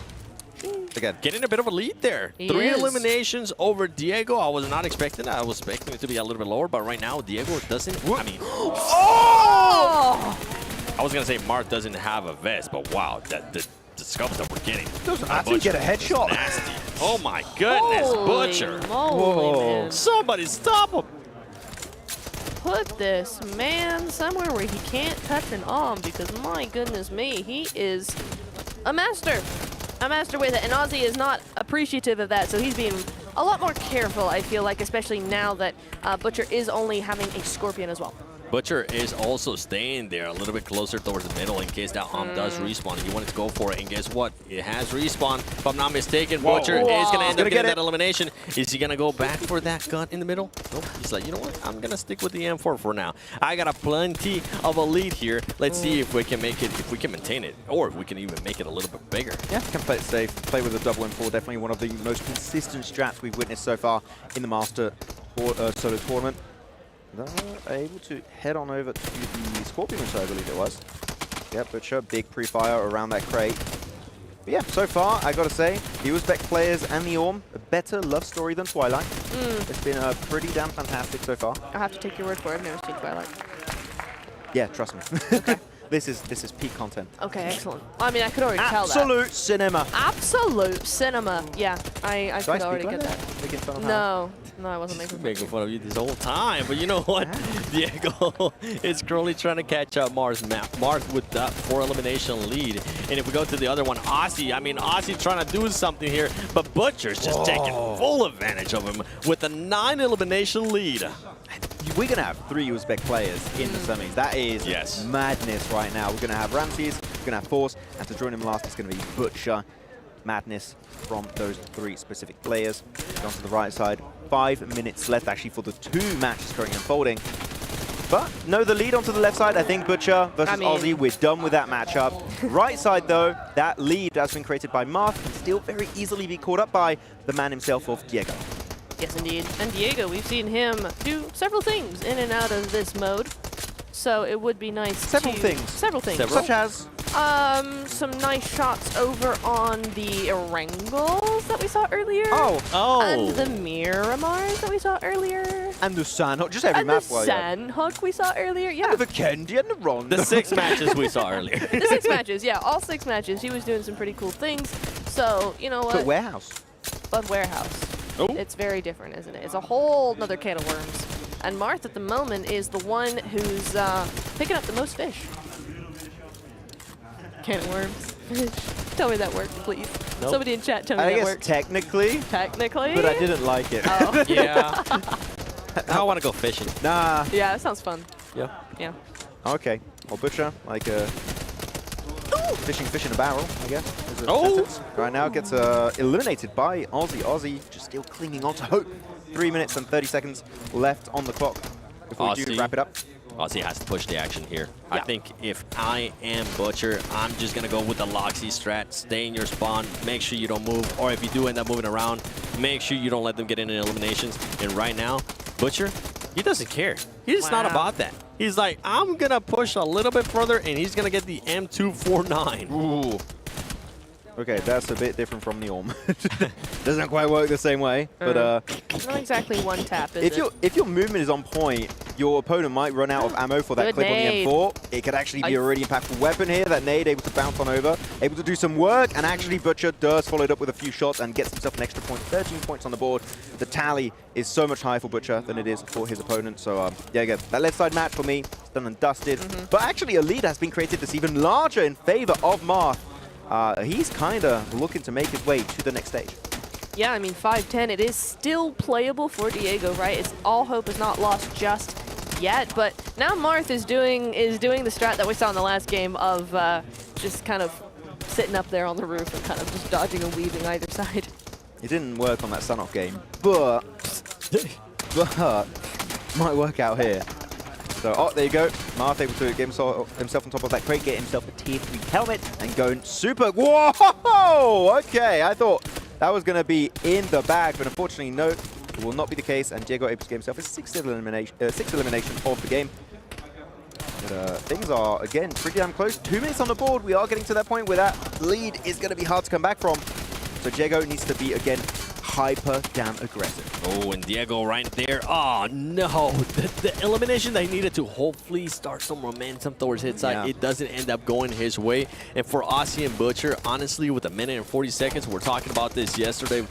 Again, getting a bit of a lead there. He 3 is. eliminations over Diego. I was not expecting that. I was expecting it to be a little bit lower, but right now Diego doesn't. I mean, Oh! I was gonna say Marth doesn't have a vest, but wow, the scuffs that we're getting. Doesn't actually get a headshot. Nasty. Oh my goodness, Holy Butcher. moly, man. Somebody stop him. Put this man somewhere where he can't touch an arm, because my goodness me, he is a master. A master with it, and Aussie is not appreciative of that, so he's being a lot more careful, I feel like, especially now that Butcher is only having a Scorpion as well. Butcher is also staying there a little bit closer towards the middle in case that does respawn. He wanted to go for it, and guess what? It has respawn. If I'm not mistaken, Butcher is going to end up getting that elimination. Is he going to go back for that gun in the middle? Nope. He's like, you know what? I'm going to stick with the M4 for now. I got a plenty of a lead here. Let's see if we can make it, if we can maintain it, or if we can even make it a little bit bigger. Yeah, can play it safe. Play with a double M4. Definitely one of the most consistent strats we've witnessed so far in the Master Solo Tournament. They're able to head on over to the Scorpion, which I believe it was. Yep, Butcher, big pre-fire around that crate. But yeah, so far, I gotta say, the Uzbek players and the Orm, a better love story than Twilight. It's been pretty damn fantastic so far. I'll have to take your word for it. I've never seen Twilight. Yeah, trust me. This is peak content. Okay, excellent. I mean, I could already tell that. Absolute cinema. Absolute cinema. Yeah, I Do I could already speak like get that? that. Making fun of how- No, I wasn't making fun. Making fun of you this whole time, but you know what? Diego is currently trying to catch up Marth with that 4 elimination lead. And if we go to the other one, Aussie, I mean, Aussie trying to do something here, but Butcher's just taking full advantage of him with a 9 elimination lead. We're going to have 3 Uzbek players in the semis. That is madness right now. We're going to have Ramses, we're going to have Force, and to join him last is going to be Butcher. Madness from those 3 specific players. Down to the right side. 5 minutes left actually for the 2 matches currently unfolding. But no, the lead onto the left side. I think Butcher versus Ozzy, we're done with that matchup. Right side, though, that lead has been created by Marth can still very easily be caught up by the man himself of Diego. Yes, indeed. And Diego, we've seen him do several things in and out of this mode. So it would be nice Several things. Such as? Some nice shots over on the Erangles that we saw earlier. Oh. And the Miramars that we saw earlier. And the Sandhawk, just every and map. the Sandhawk we saw earlier, yeah. And the Kendi and the Ron. The 6 matches we saw earlier. The 6 matches, yeah, all 6 matches. He was doing some pretty cool things. So, you know what? But Warehouse. But Warehouse. Oh. It's very different, isn't it? It's a whole nother can of worms. And Marth at the moment is the one who's picking up the most fish. Can of worms. Fish. Tell me that worked, please. Nope. Somebody in chat tell me I that guess worked. technically. Technically? But I didn't like it. Oh. Yeah. I want to go fishing. Nah. Yeah, that sounds fun. Yeah. Yeah. Okay. Well, Butcher, like fishing fish in a barrel, I guess. Oh! Right now gets eliminated by Ozzy. Ozzy just still clinging on to hope. 3 minutes and 30 seconds left on the clock before we do wrap it up. Ozzy has to push the action here. Yeah. I think if I am Butcher, I'm just going to go with the Loxy strat. Stay in your spawn. Make sure you don't move. Or if you do end up moving around, make sure you don't let them get in eliminations. And right now, Butcher, he doesn't care. He's not about that. He's like, I'm going to push a little bit further, and he's going to get the M249. Ooh. Okay, that's a bit different from the Orm. Doesn't quite work the same way, but not exactly one tap, is if your movement is on point, your opponent might run out of ammo for that Good clip nade. on the M4. It could actually be a really impactful weapon here. That nade able to bounce on over, able to do some work, and actually Butcher does follow it up with a few shots and gets himself an extra point. 13 points on the board. The tally is so much higher for Butcher than it is for his opponent. So yeah, again, that left side match for me, it's done and dusted. But actually a lead has been created that's even larger in favor of Marth. He's kind of looking to make his way to the next stage. Yeah, I mean, 5-10, it is still playable for Diego, right? It's all hope is not lost just yet, but now Marth is doing the strat that we saw in the last game of just kind of sitting up there on the roof and kind of just dodging and weaving either side. It didn't work on that Sun-Off game, but might work out here. So, there you go. Marth able to get himself on top of that crate, get himself a tier 3 helmet, and going super. Whoa! Okay, I thought that was going to be in the bag, but unfortunately, no, it will not be the case. And Diego able to get himself his sixth elimination of the game. But things are, again, pretty damn close. 2 minutes on the board. We are getting to that point where that lead is going to be hard to come back from. So Diego needs to be, again, hyper damn aggressive. Oh, and Diego right there. Oh, no. The elimination that he needed to hopefully start some momentum towards his side, it doesn't end up going his way. And for Ozzy and Butcher, honestly, with 1 minute and 40 seconds, we were talking about this yesterday,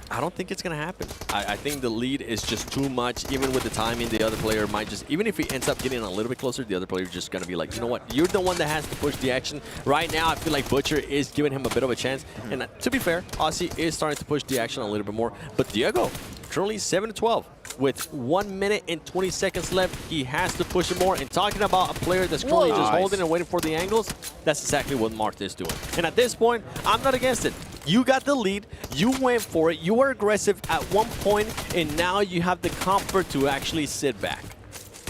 I don't think it's going to happen. I think the lead is just too much. Even with the timing, the other player might just, even if he ends up getting a little bit closer, the other player is just going to be like, you know what, you're the one that has to push the action. Right now, I feel like Butcher is giving him a bit of a chance. And to be fair, Ozzy is starting to push the action a little bit more. But Diego, currently 7-12. With 1 minute and 20 seconds left, he has to push it more. And talking about a player that's currently just holding and waiting for the angles, that's exactly what Marth is doing. And at this point, I'm not against it. You got the lead, you went for it, you were aggressive at one point, and now you have the comfort to actually sit back.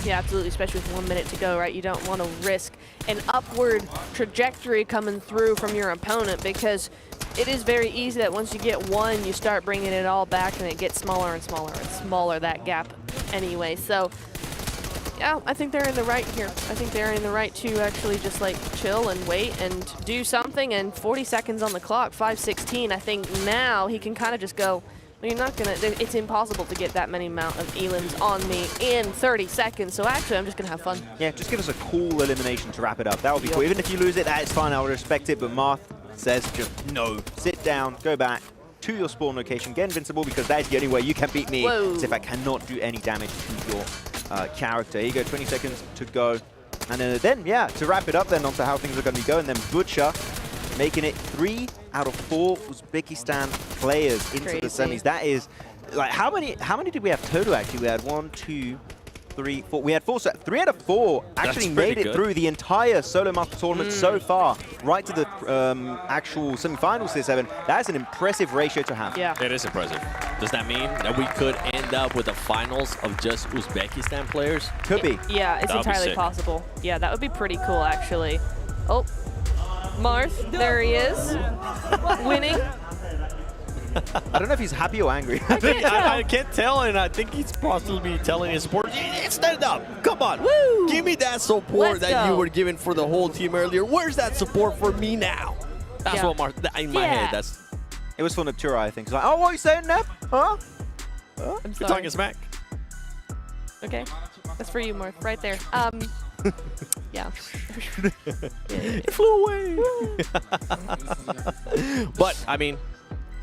Yeah, absolutely, especially with 1 minute to go, right? You don't want to risk an upward trajectory coming through from your opponent, because it is very easy that once you get one, you start bringing it all back, and it gets smaller and smaller and smaller, that gap anyway. So, yeah, I think they're in the right here. I think they're in the right to actually just, like, chill and wait and do something. And 40 seconds on the clock, 5:16. I think now he can kind of just go, well, you're not going to, it's impossible to get that many amount of elims on me in 30 seconds. So actually, I'm just going to have fun. Yeah, just give us a cool elimination to wrap it up. That would be cool. Even if you lose it, that is fine. I would respect it. But Marth says just no. Sit down, go back to your spawn location, get invincible, because that is the only way you can beat me. Is if I cannot do any damage to your character. Here you go, 20 seconds to go. And then, yeah, to wrap it up then onto how things are going to be going, then Butcher making it 3 out of 4 Uzbekistan players into the semis. That is, like, how many did we have total actually? We had 1, 2, 3, 4. We had 4, so 3 out of 4 actually made it through the entire Solo Master Tournament so far, right to the actual semi-finals this 7. That is an impressive ratio to have. Yeah. It is impressive. Does that mean that we could end up with the finals of just Uzbekistan players? Could be. Yeah, it's That would be entirely sick. possible. Yeah, that would be pretty cool, actually. Oh, Marth, there he is, winning. I don't know if he's happy or angry. I can't tell, and I think he's possibly telling his support, stand up, come on, give me that support Let's that you go. were giving for the whole team earlier. Where's that support for me now? That's Yeah. what in my head, that's... It was for Neptura, I think. It's like, oh, what are you saying, Nep? Huh? I'm You're sorry. talking smack. Okay, that's for you, Marth, right there. Yeah. It flew away. But, I mean,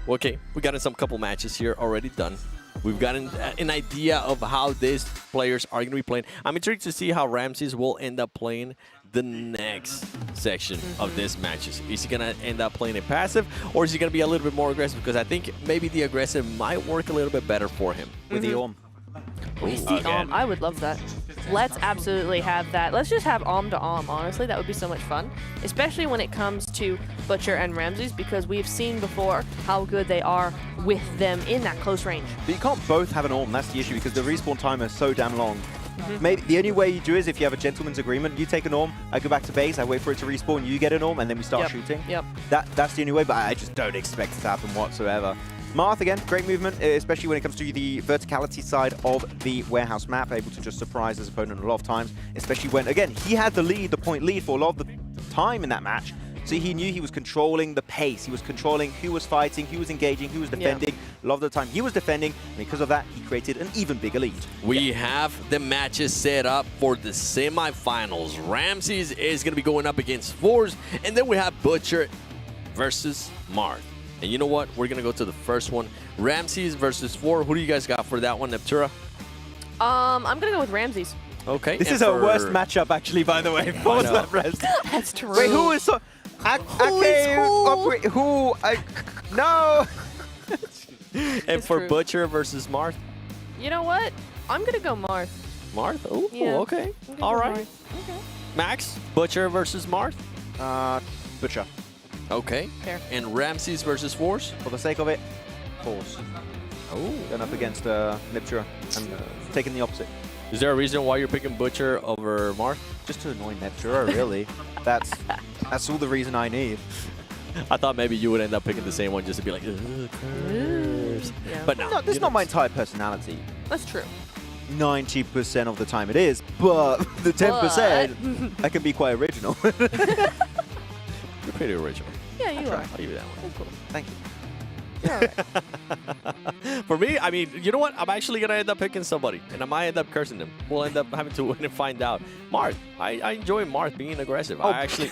okay, we got in some couple matches here already done. We've gotten an idea of how these players are going to be playing. I'm intrigued to see how Ramses will end up playing the next section of this matches. Is he going to end up playing it passive, or is he going to be a little bit more aggressive? Because I think maybe the aggressive might work a little bit better for him. With the Orm. With the I would love that. Let's absolutely have that. Let's just have Om to Om, honestly. That would be so much fun. Especially when it comes to Butcher and Ramses, because we've seen before how good they are with them in that close range. But you can't both have an Orm, that's the issue, because the respawn time is so damn long. Maybe the only way you do is if you have a gentleman's agreement. You take an Orm, I go back to base, I wait for it to respawn, you get an Orm, and then we start shooting. Yep. That's the only way, but I just don't expect it to happen whatsoever. Marth, again, great movement, especially when it comes to the verticality side of the warehouse map, able to just surprise his opponent a lot of times, especially when, again, he had the lead, the point lead for a lot of the time in that match. So he knew he was controlling the pace. He was controlling who was fighting, who was engaging, who was defending. A lot of the time he was defending, and because of that, he created an even bigger lead. We have the matches set up for the semifinals. Ramses is going to be going up against Force, and then we have Butcher versus Marth. And you know what? We're going to go to the first one. Ramses versus Four. Who do you guys got for that one, Neptura? I'm going to go with Ramses. Okay. This and is our for- worst matchup, actually, by the way. Force know. versus That's true. Wait, who is so... Who? No! And for true. Butcher versus Marth? You know what? I'm going to go Marth. Marth? Oh, Yeah. okay. I'm gonna All go right. Marth. Okay. Max, Butcher versus Marth? Butcher. Okay. Fair. And Ramses versus Force? For the sake of it, Force. Oh. Going up against Niptura. I'm taking the opposite. Is there a reason why you're picking Butcher over Marth? Just to annoy Niptura, really. That's all the reason I need. I thought maybe you would end up picking the same one just to be like, ugh, curse. Yeah. But no. No, this is not my entire personality. That's true. 90% of the time it is, but the 10%, I can be quite original. You're pretty original. Yeah, you are. I'll give you that one. That's cool. Thank you. For me, I mean, you know what? I'm actually going to end up picking somebody, and I might end up cursing them. We'll end up having to win and find out. Marth. I enjoy Marth being aggressive. I actually...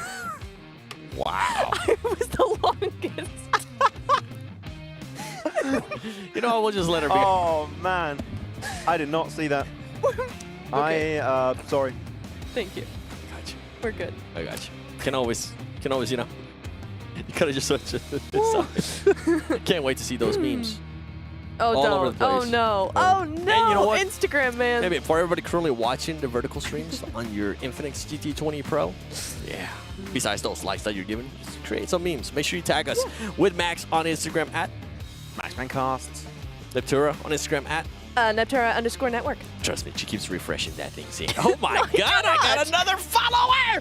Wow. I was the longest. You know, we'll just let her be. Oh, man. I did not see that. Sorry. Thank you. I got you. We're good. I got you. Can always, you know. You could have just switched it. Can't wait to see those memes. Oh, all over don't. the Oh, place. no. Oh, no. And you know what? Instagram, man. Maybe for everybody currently watching the vertical streams on your Infinix GT20 Pro, yeah. Besides those likes that you're giving, just create some memes. Make sure you tag us with Max on Instagram at MaxManCasts. Neptura on Instagram at Neptura_network. Trust me, she keeps refreshing that thing. See, oh my God, I got another follower!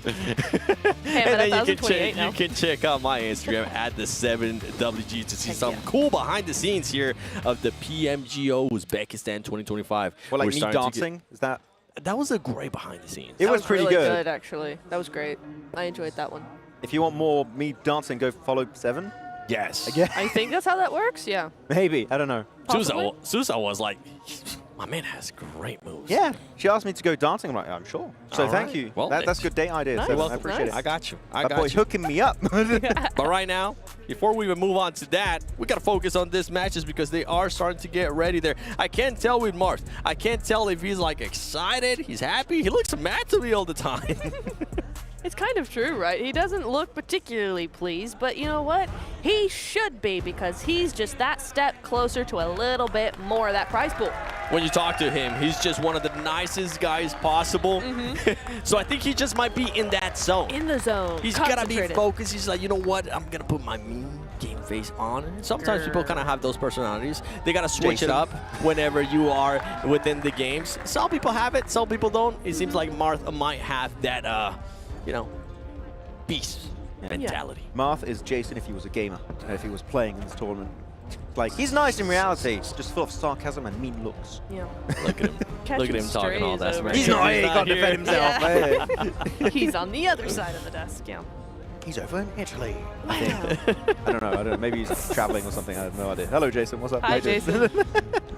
Hey, And I'm then at you 1,028 now. can check out my Instagram at the 7WG to see some cool behind the scenes here of the PMGO Uzbekistan 2025. Well, like We're me starting to dancing? Is that... That was a great behind the scenes. It That was pretty really good. actually. That was great. I enjoyed that one. If you want more me dancing, go follow 7. Yes. Yeah. I think that's how that works. Yeah. Maybe. I don't know. Susa was like, my man has great moves. Yeah. She asked me to go dancing. I'm like, I'm sure. So All thank right. you. Well, That's a good date idea. Nice. Seven. I Welcome. appreciate it. I got you. I That got boy you. hooking me up. But right now, before we even move on to that, we got to focus on this matches because they are starting to get ready there. I can't tell with Marth. I can't tell if he's like excited, he's happy. He looks mad to me all the time. It's kind of true, right? He doesn't look particularly pleased, but you know what? He should be because he's just that step closer to a little bit more of that prize pool. When you talk to him, he's just one of the nicest guys possible. So I think he just might be in that zone. In the zone. He's got to be Concentrated. focused. He's like, you know what? I'm going to put my game face on. Sometimes people kind of have those personalities. They gotta switch Jason. it up whenever you are within the games. Some people have it, some people don't. It seems like Marth might have that, you know, beast mentality. Marth is Jason if he was a gamer, and if he was playing in this tournament. Like, he's nice in reality, just full of sarcasm and mean looks. Yeah. Look at him. Look at him talking all that smack. He's not here, he can't defend himself. Yeah. He's on the other side of the desk, yeah. He's over in Italy. I don't know. Maybe he's traveling or something. I have no idea. Hello, Jason. What's up? Hi, Jason.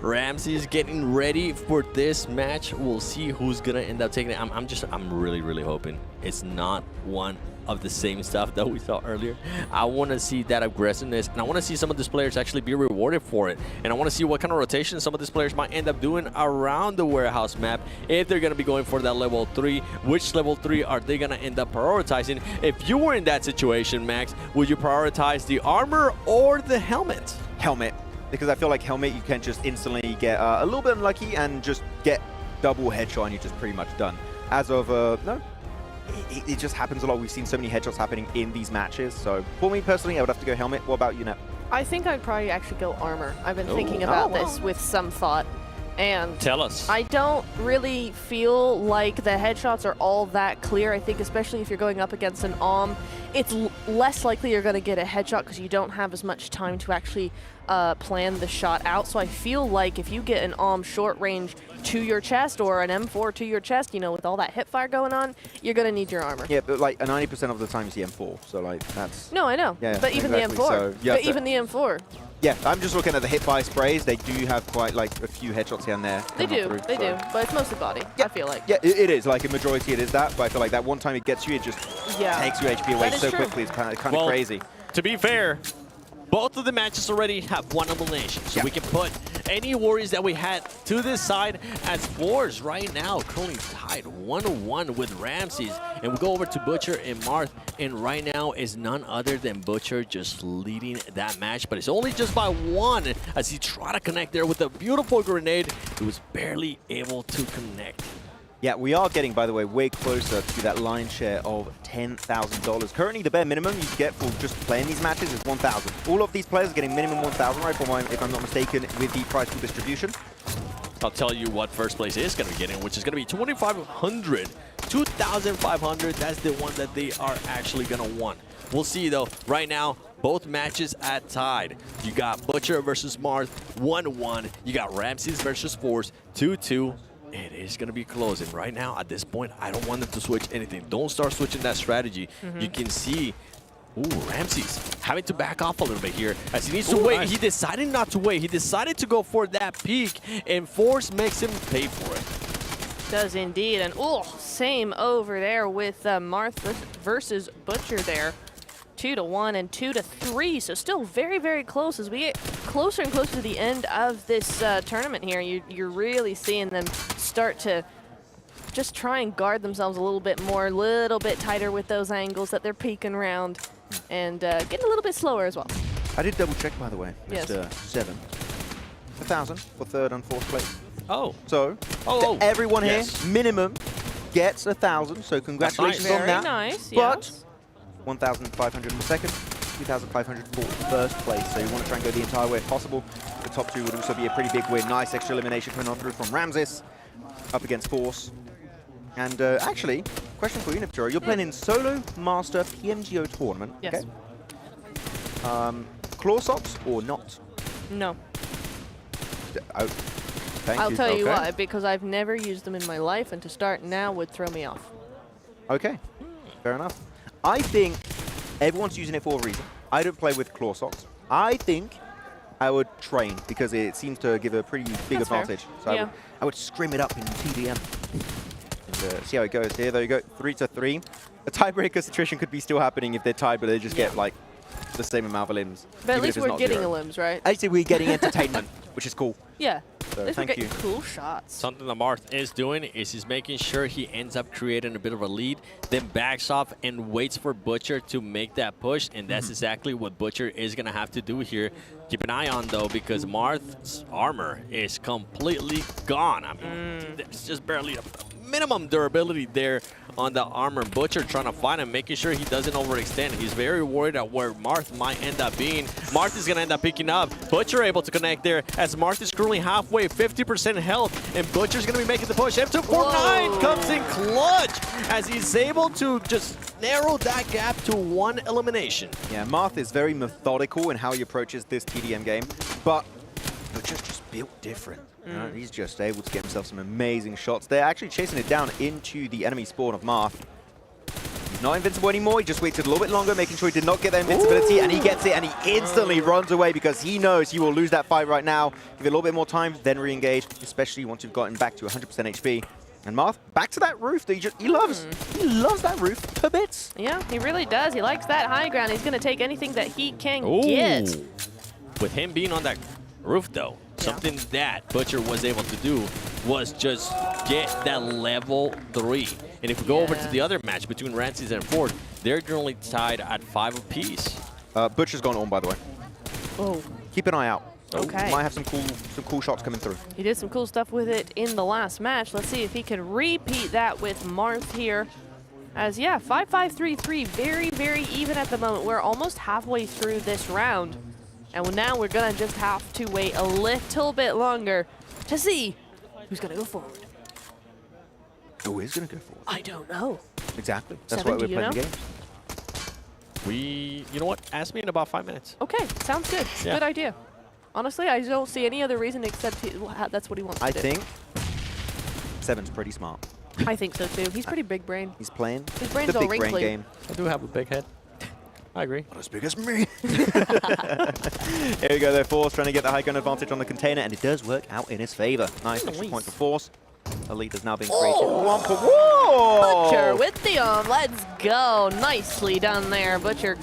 Ramsey's getting ready for this match. We'll see who's gonna end up taking it. I'm really hoping it's not one of the same stuff that we saw earlier. I want to see that aggressiveness, and I want to see some of these players actually be rewarded for it. And I want to see what kind of rotation some of these players might end up doing around the warehouse map if they're going to be going for that level 3. Which level 3 are they going to end up prioritizing? If you were in that situation, Max, would you prioritize the armor or the helmet? Helmet. Because I feel like helmet, you can just instantly get a little bit unlucky and just get double headshot and you're just pretty much done. As of, no. It just happens a lot. We've seen so many headshots happening in these matches. So for me personally, I would have to go helmet. What about you, Nep? I think I'd probably actually go armor. I've been thinking about this with some thought. And tell us. I don't really feel like the headshots are all that clear. I think especially if you're going up against an AUM, it's less likely you're going to get a headshot because you don't have as much time to actually plan the shot out. So I feel like if you get an AUM short range to your chest or an M4 to your chest, you know, with all that hip fire going on, you're going to need your armor. Yeah, but like 90% of the time it's the M4. So like that's... No, I know. Yeah, but even exactly. the M4. So, yeah, but even the M4. Yeah, I'm just looking at the hip fire sprays. They do have quite like a few headshots here and there. They do, they do. But it's mostly body, I feel like. Yeah, it is. Like a majority it is that. But I feel like that one time it gets you, it just Yeah. takes your HP away That is so true. quickly. It's kind of Well, crazy. To be fair, both of the matches already have one elimination. So we can put any worries that we had to this side as Force right now currently tied 1-1 with Ramses. And we go over to Butcher and Marth. And right now is none other than Butcher just leading that match. But it's only just by 1 as he tried to connect there with a beautiful grenade. He was barely able to connect. Yeah, we are getting, by the way, way closer to that line share of $10,000. Currently, the bare minimum you get for just playing these matches is $1,000. All of these players are getting minimum $1,000, right, if I'm not mistaken, with the prize pool distribution. I'll tell you what first place is going to be getting, which is going to be 2,500. 2,500, that's the one that they are actually going to want. We'll see, though. Right now, both matches at tied. You got Butcher versus Marth, 1-1. You got Ramses versus Force, 2-2. It is going to be closing right now. At this point, I don't want them to switch anything. Don't start switching that strategy. You can see, Ramses having to back off a little bit here as he needs to wait. Nice. He decided not to wait. He decided to go for that peek, and Force makes him pay for it. Does indeed. And same over there with Marth versus Butcher there. 2-1 and 2-3, so still very, very close. As we get closer and closer to the end of this tournament here, you're really seeing them start to just try and guard themselves a little bit more, a little bit tighter with those angles that they're peeking around, and getting a little bit slower as well. I did double check, by the way, Yes. Mr. Seven. 1,000 for 3rd and 4th place. Oh. So, everyone here, minimum, gets 1,000. So congratulations on Very that. nice, But yes. 1,500 for 2nd, 2,500 for 1st place. So you want to try and go the entire way if possible. The top 2 would also be a pretty big win. Nice extra elimination coming on through from Ramses up against Force. And actually, question for you, Niptero. You're playing in Solo Master PMGO tournament. Yes. Okay. Claw socks or not? No. Oh, thank I'll you. tell you Okay. why, because I've never used them in my life, and to start now would throw me off. Okay, fair enough. I think everyone's using it for a reason. I don't play with claw socks. I think I would train because it seems to give a pretty big That's fair. advantage. So Yeah. I would scrim it up in TDM and see how it goes. Here, there you go, 3-3. A tiebreaker situation could be still happening if they're tied, but they just get like the same amount of limbs. But at even least if it's we're not getting 0. a limbs, right? I say we're getting entertainment, which is cool. Yeah. So At least we're thank getting you. cool shots. Something that Marth is doing is he's making sure he ends up creating a bit of a lead, then backs off and waits for Butcher to make that push, and that's exactly what Butcher is going to have to do here. Keep an eye on, though, because Marth's armor is completely gone. I mean, there's just barely a minimum durability there on the armor. Butcher trying to find him, making sure he doesn't overextend. He's very worried at where Marth might end up being. Marth is going to end up picking up. Butcher able to connect there as Marth is currently halfway, 50% health, and Butcher's going to be making the push. M249 comes in clutch as he's able to just narrow that gap to one elimination. Yeah, Marth is very methodical in how he approaches this TDM game, but Butcher's just built different. You know, he's just able to get himself some amazing shots. They're actually chasing it down into the enemy spawn of Marth. He's not invincible anymore. He just waited a little bit longer, making sure he did not get that invincibility, and he gets it, and he instantly runs away because he knows he will lose that fight right now. Give it a little bit more time, then re-engage, especially once you've gotten back to 100% HP. And Marth, back to that roof that he loves. He loves that roof to bits. Yeah, he really does. He likes that high ground. He's going to take anything that he can get. With him being on that roof, though, something that Butcher was able to do was just get that level 3. And if we go over to the other match between Ramses and Ford, they're currently tied at 5 apiece. Butcher's gone on, by the way. Oh. Keep an eye out. Okay. Might have some cool shots coming through. He did some cool stuff with it in the last match. Let's see if he can repeat that with Marth here. As, yeah, 5-5-3-3, very, very even at the moment. We're almost halfway through this round. And now we're going to just have to wait a little bit longer to see who's going to go forward. Who is going to go forward? I don't know. Exactly. That's Seven, why we're do you playing the know? games. You know what? Ask me in about 5 minutes. Okay, sounds good. Yeah. Good idea. Honestly, I don't see any other reason except that's what he wants to do. I think Seven's pretty smart. I think so too. He's pretty big brain. He's playing His brain's the all big brain wrinkly. game. I do have a big head. I agree. Not as big as me. Here we go, though. Force trying to get the high gun advantage on the container, and it does work out in his favor. Nice extra point for Force. A lead has now been created. Butcher with the arm. Let's go. Nicely done there, Butcher.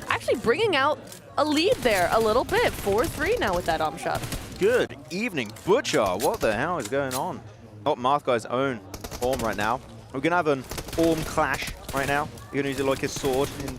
Actually bringing out a lead there a little bit. 4-3 now with that arm shot. Good evening, Butcher. What the hell is going on? Oh, Marth guy's own Orm right now. We're going to have an Orm clash right now. You're going to use it like his sword in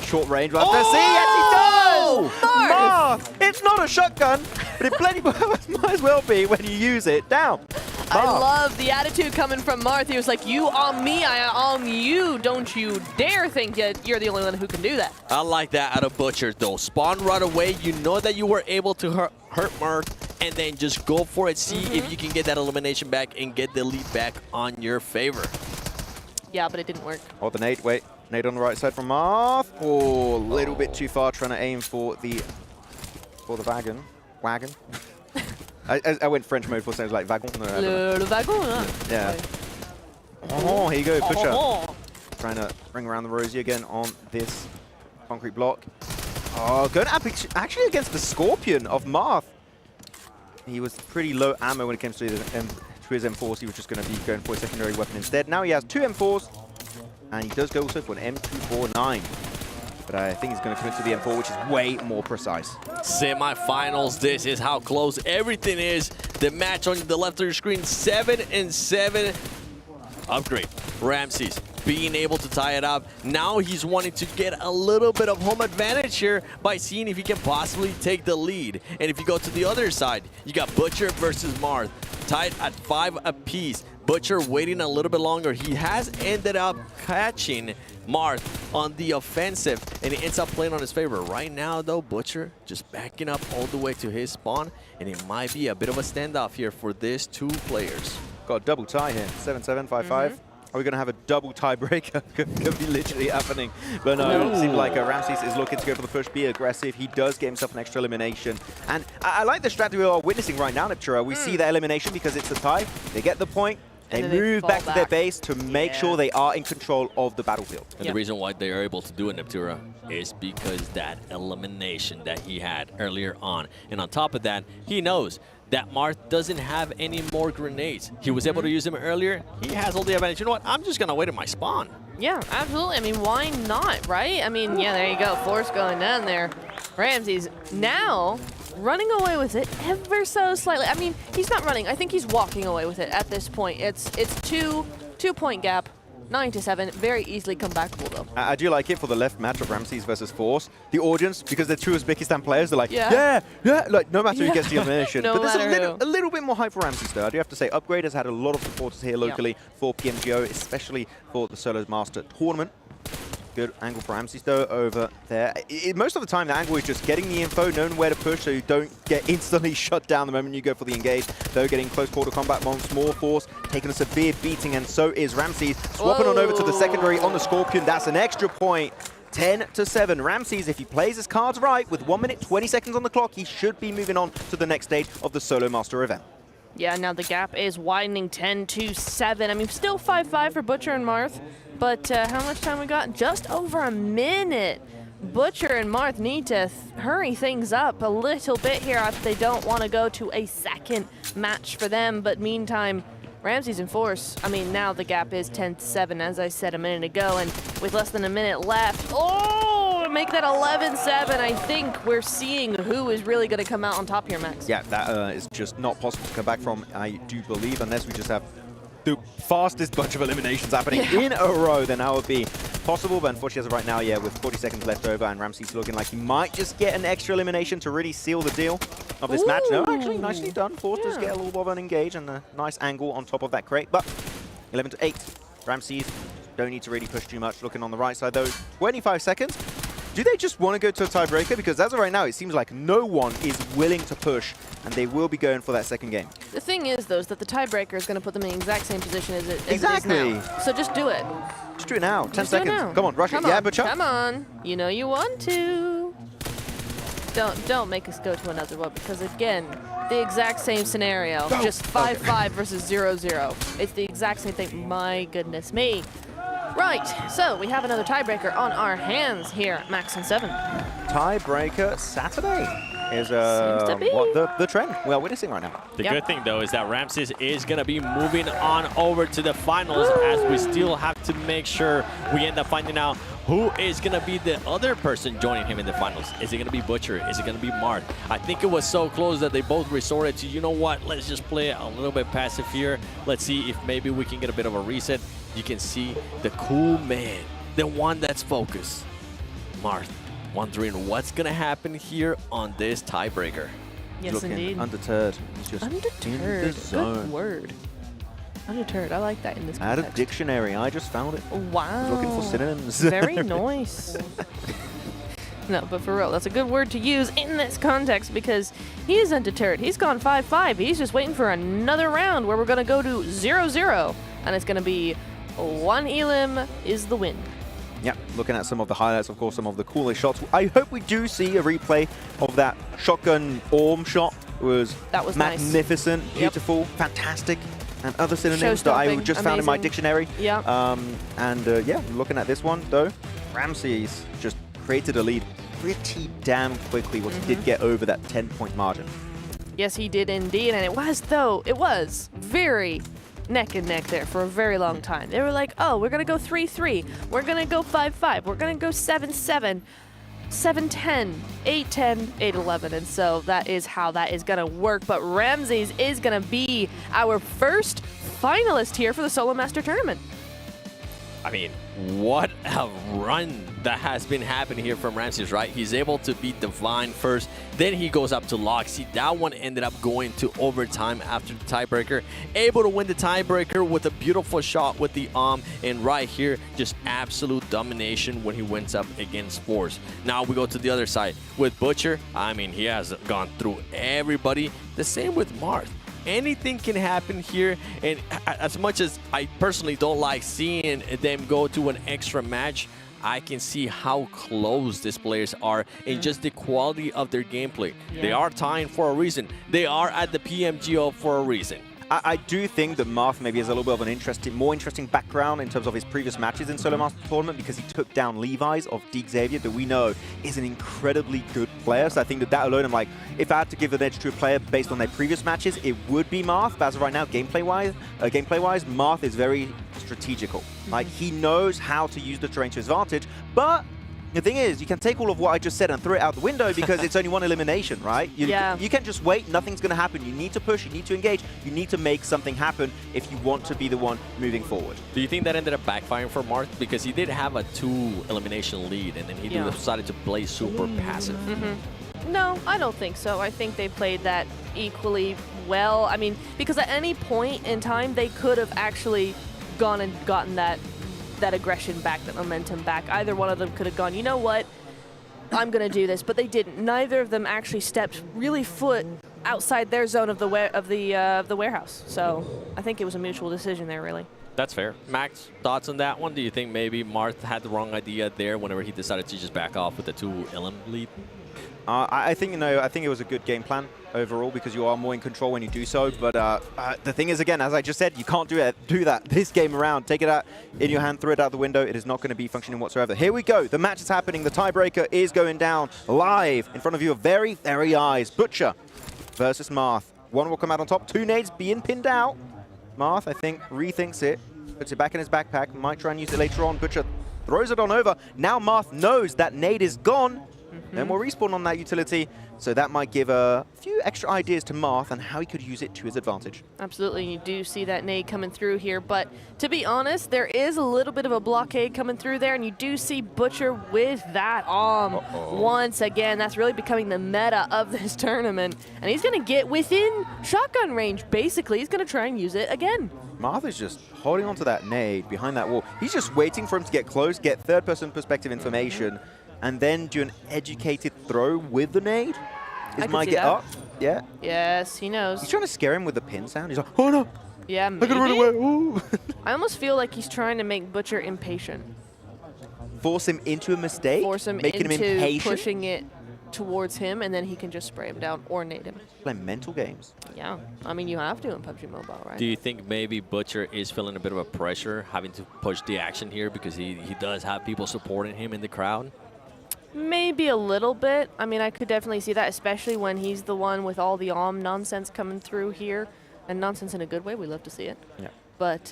short range. We'll have to see. Yes, he does! Marth! It's not a shotgun, but it plenty might as well be when you use it. Down. I love the attitude coming from Marth. He was like, you on me, I on you. Don't you dare think that you're the only one who can do that. I like that out of Butcher, though. Spawn right away. You know that you were able to hurt Marth, and then just go for it. See if you can get that elimination back and get the lead back on your favor. Yeah, but it didn't work. Oh, the nade. Wait. Nade on the right side from Marth. Oh, a little bit too far, trying to aim for the wagon. Wagon. I went French mode for sounds like wagon. No, Le wagon. Yeah. Oh, here you go, Pusher. Trying to ring around the rosy again on this concrete block. Oh, going up actually against the Scorpion of Marth. He was pretty low ammo when it came to his M4s. He was just going to be going for a secondary weapon instead. Now he has 2 M4s, and he does go also for an M249. But I think he's going to commit to the M4, which is way more precise. Semi-finals, this is how close everything is. The match on the left of your screen, 7-7. Upgrade, Ramses being able to tie it up. Now he's wanting to get a little bit of home advantage here by seeing if he can possibly take the lead. And if you go to the other side, you got Butcher versus Marth, tied at 5 apiece. Butcher waiting a little bit longer. He has ended up catching Marth on the offensive, and it ends up playing on his favor. Right now, though, Butcher just backing up all the way to his spawn, and it might be a bit of a standoff here for these 2 players. Got a double tie here, 7-7, 5-5. Are we going to have a double tiebreaker? Could be literally happening. But no, it seems like Ramses is looking to go for the push, be aggressive. He does get himself an extra elimination. And I like the strategy we are witnessing right now, Neptura. We see the elimination because it's a tie. They get the point. They move back to their base to make sure they are in control of the battlefield. And the reason why they are able to do it, Neptura, is because that elimination that he had earlier on. And on top of that, he knows that Marth doesn't have any more grenades. He was able to use them earlier. He has all the advantage. You know what? I'm just going to wait at my spawn. Yeah, absolutely. I mean, why not, right? I mean, yeah, there you go. Force going down there. Ramses now running away with it ever so slightly. I mean, he's not running. I think he's walking away with it at this point. It's two-point gap. 9-7, very easily comebackable though. I do like it for the left matchup, Ramses versus Force. The audience, because they're true Uzbekistan players, they're like, yeah, like no matter who gets the elimination. No but there's matter a little bit more hype for Ramses though. I do have to say, Upgrade has had a lot of supporters here locally for PMGO, especially for the Solo Master Tournament. Good angle for Ramses though over there. Most of the time the angle is just getting the info, knowing where to push so you don't get instantly shut down the moment you go for the engage. Though getting close quarter combat once more, Force taking a severe beating, and so is Ramses. Swapping on over to the secondary on the Scorpion. That's an extra point. 10-7. Ramses, if he plays his cards right, with 1 minute 20 seconds on the clock, he should be moving on to the next stage of the Solo Master event. Yeah, now the gap is widening 10-7. I mean, still 5-5 for Butcher and Marth, but how much time we got? Just over a minute. Butcher and Marth need to hurry things up a little bit here if they don't want to go to a second match for them. But meantime, Ramses and Force, I mean, now the gap is 10-7, as I said a minute ago, and with less than a minute left, make that 11-7. I think we're seeing who is really going to come out on top here, Max. Yeah, that is just not possible to come back from, I do believe, unless we just have the fastest bunch of eliminations happening in a row, then that would be possible. But unfortunately, as of right now, yeah, with 40 seconds left over, and Ramses looking like he might just get an extra elimination to really seal the deal of this match. No, actually, nicely done. Force does get a little bit of an engage and a nice angle on top of that crate. But 11-8, Ramses don't need to really push too much. Looking on the right side, though, 25 seconds. Do they just want to go to a tiebreaker? Because as of right now, it seems like no one is willing to push, and they will be going for that second game. The thing is, though, is that the tiebreaker is going to put them in the exact same position as it is Exactly. now. So just do it. Just do it now. 10 Just do it seconds. now. Come on, rush it. Yeah, Butcher. Come on. You know you want to. Don't make us go to another one, because again, the exact same scenario. Just 5-5 versus 0-0. It's the exact same thing. My goodness me. Right, so we have another tiebreaker on our hands here at Max and 7. Tiebreaker Saturday is what the trend we are witnessing right now. The good thing, though, is that Ramses is going to be moving on over to the finals, as we still have to make sure we end up finding out who is going to be the other person joining him in the finals. Is it going to be Butcher? Is it going to be Marth? I think it was so close that they both resorted to, you know what, let's just play a little bit passive here. Let's see if maybe we can get a bit of a reset. You can see the cool man, the one that's focused. Marth, wondering what's going to happen here on this tiebreaker. Yes, looking indeed. Undeterred. He's just in the zone. Good word. Undeterred. I like that in this Out context. of dictionary. I just found it. Wow. I was looking for synonyms. Very nice. No, but for real, that's a good word to use in this context, because he is undeterred. He's gone 5-5. He's just waiting for another round where we're going to go to 0-0, and it's going to be one elim is the win. Yeah, looking at some of the highlights, of course, some of the coolest shots. I hope we do see a replay of that shotgun orm shot. That was magnificent, nice. beautiful, fantastic, and other synonyms that I just found in my dictionary. Yeah. Yeah, looking at this one, though, Ramses just created a lead pretty damn quickly once he did get over that 10-point margin. Yes, he did indeed, and it was very neck and neck there for a very long time. They were like, oh, we're going to go 3-3. We're going to go 5-5. We're going to go 7-7, 7-10, 8-10, 8-11. And so that is how that is going to work. But Ramses is going to be our first finalist here for the Solo Master Tournament. I mean, what a run that has been happening here from Ramses, right? He's able to beat Divine first, then he goes up to Loxy. That one ended up going to overtime after the tiebreaker. Able to win the tiebreaker with a beautiful shot with the and right here, just absolute domination when he went up against Force. Now we go to the other side with Butcher. I mean, he has gone through everybody. The same with Marth. Anything can happen here, and as much as I personally don't like seeing them go to an extra match, I can see how close these players are and just the quality of their gameplay. They are tying for a reason. They are at the PMGO for a reason. I do think that Marth maybe has a little bit of an more interesting background in terms of his previous matches in Solo Master Tournament, because he took down Levi's of Deke Xavier, that we know is an incredibly good player. So I think that alone, I'm like, if I had to give an edge to a player based on their previous matches, it would be Marth. But as of right now, gameplay-wise, Marth is very strategical. Like, he knows how to use the terrain to his advantage, but The thing is, you can take all of what I just said and throw it out the window because it's only one elimination, right? You can't just wait, nothing's going to happen. You need to push, you need to engage, you need to make something happen if you want to be the one moving forward. Do you think that ended up backfiring for Marth? Because he did have a 2 elimination lead, and then he decided to play super passive. No, I don't think so. I think they played that equally well. I mean, because at any point in time, they could have actually gone and gotten that aggression back, that momentum back. Either one of them could have gone, you know what, I'm going to do this, but they didn't. Neither of them actually stepped really foot outside their zone of the warehouse. So I think it was a mutual decision there, really. That's fair. Max, thoughts on that one? Do you think maybe Marth had the wrong idea there whenever he decided to just back off with the 2 LM lead? I think it was a good game plan overall because you are more in control when you do so. But the thing is, again, as I just said, you can't do that this game around. Take it out in your hand, throw it out the window. It is not going to be functioning whatsoever. Here we go. The match is happening. The tiebreaker is going down live in front of your very, very eyes. Butcher versus Marth. One will come out on top. 2 nades being pinned out. Marth, I think, rethinks it. Puts it back in his backpack. Might try and use it later on. Butcher throws it on over. Now Marth knows that nade is gone. Then we'll respawn on that utility, so that might give a few extra ideas to Marth and how he could use it to his advantage. Absolutely, you do see that nade coming through here, but to be honest, there is a little bit of a blockade coming through there, and you do see Butcher with that once again. That's really becoming the meta of this tournament, and he's going to get within shotgun range, basically. He's going to try and use it again. Marth is just holding onto that nade behind that wall. He's just waiting for him to get close, get third-person perspective information, and then do an educated throw with the nade. Is my get up? Yeah. Yes, he knows. He's trying to scare him with the pin sound. He's like, oh no. Yeah, maybe. I gotta run away. Ooh. I almost feel like he's trying to make Butcher impatient. Force him into a mistake? Force him making into him impatient? pushing it towards him, and then he can just spray him down or nade him. Play mental games. Yeah, I mean, you have to in PUBG Mobile, right? Do you think maybe Butcher is feeling a bit of a pressure having to push the action here because he does have people supporting him in the crowd? Maybe a little bit. I mean, I could definitely see that, especially when he's the one with all the nonsense coming through here. And nonsense in a good way, we love to see it. Yeah. But,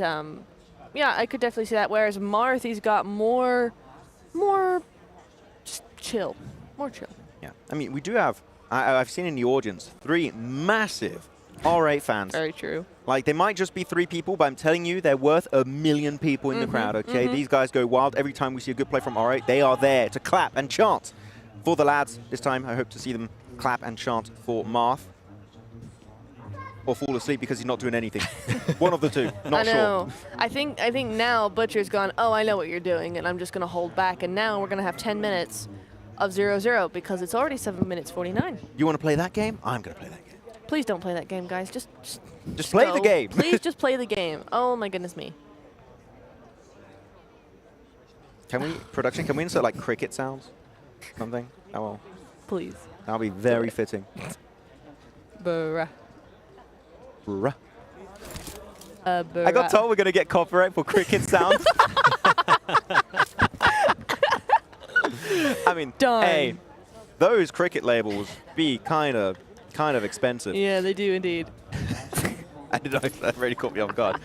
yeah, I could definitely see that. Whereas Marth, he's got more just chill. More chill. Yeah. I mean, we do have, I've seen in the audience, 3 massive R8 fans. Very true. Like, they might just be 3 people, but I'm telling you, they're worth 1 million people in the crowd, okay? These guys go wild. Every time we see a good play from R8, they are there to clap and chant for the lads. This time, I hope to see them clap and chant for Marth. Or fall asleep because he's not doing anything. One of the two, not sure. I know. I think now Butcher's gone, oh, I know what you're doing, and I'm just going to hold back. And now we're going to have 10 minutes of 0-0 because it's already 7 minutes 49. You want to play that game? I'm going to play that game. Please don't play that game, guys. Just play go. the game. Please just play the game. Oh my goodness me. Can we, production, can we insert like cricket sounds? Something? Oh well. Please. That'll be very fitting. Bruh. Bruh. Bruh. I got told we're going to get copyright for cricket sounds. I mean, hey, those cricket labels be kind of expensive. Yeah, they do indeed. I did not, that really caught me off guard.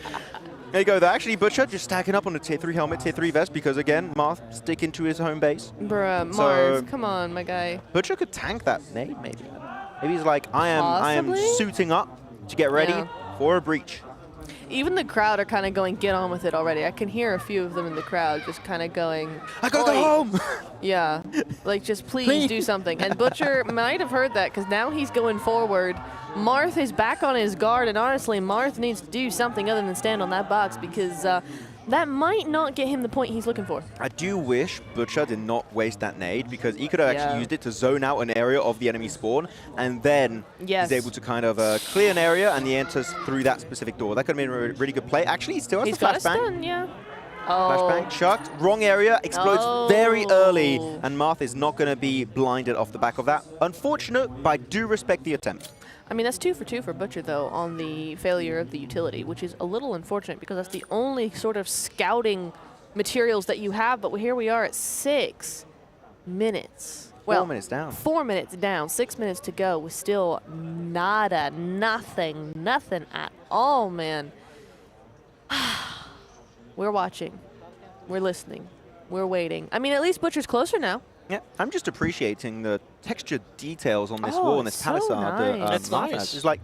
There you go. They're actually Butcher just stacking up on a tier 3 helmet, tier 3 vest because again, Marth sticking to his home base. Bruh, So, Mars, come on, my guy. Butcher could tank that nade maybe. Maybe he's like, I am Possibly? suiting up to get ready for a breach. Even the crowd are kind of going, get on with it already. I can hear a few of them in the crowd just kind of going, I gotta go home! Yeah, like just please do something. And Butcher might have heard that because now he's going forward. Marth is back on his guard, and honestly, Marth needs to do something other than stand on that box because that might not get him the point he's looking for. I do wish Butcher did not waste that nade because he could have actually used it to zone out an area of the enemy spawn, and then he's able to kind of clear an area and he enters through that specific door. That could have been a really good play. Actually, he still has He's the got a flashbang. stun, yeah. Oh. Flashbang, chucked, wrong area, explodes very early, and Marth is not going to be blinded off the back of that. Unfortunate, but I do respect the attempt. I mean, that's 2 for 2 for Butcher, though, on the failure of the utility, which is a little unfortunate because that's the only sort of scouting materials that you have. But here we are at 6 minutes. Well, 4 minutes down. 4 minutes down, 6 minutes to go with still nada, nothing at all, man. We're watching. We're listening. We're waiting. I mean, at least Butcher's closer now. Yeah, I'm just appreciating the textured details on this Oh, wall and this so palisade. nice. It's nice. It's like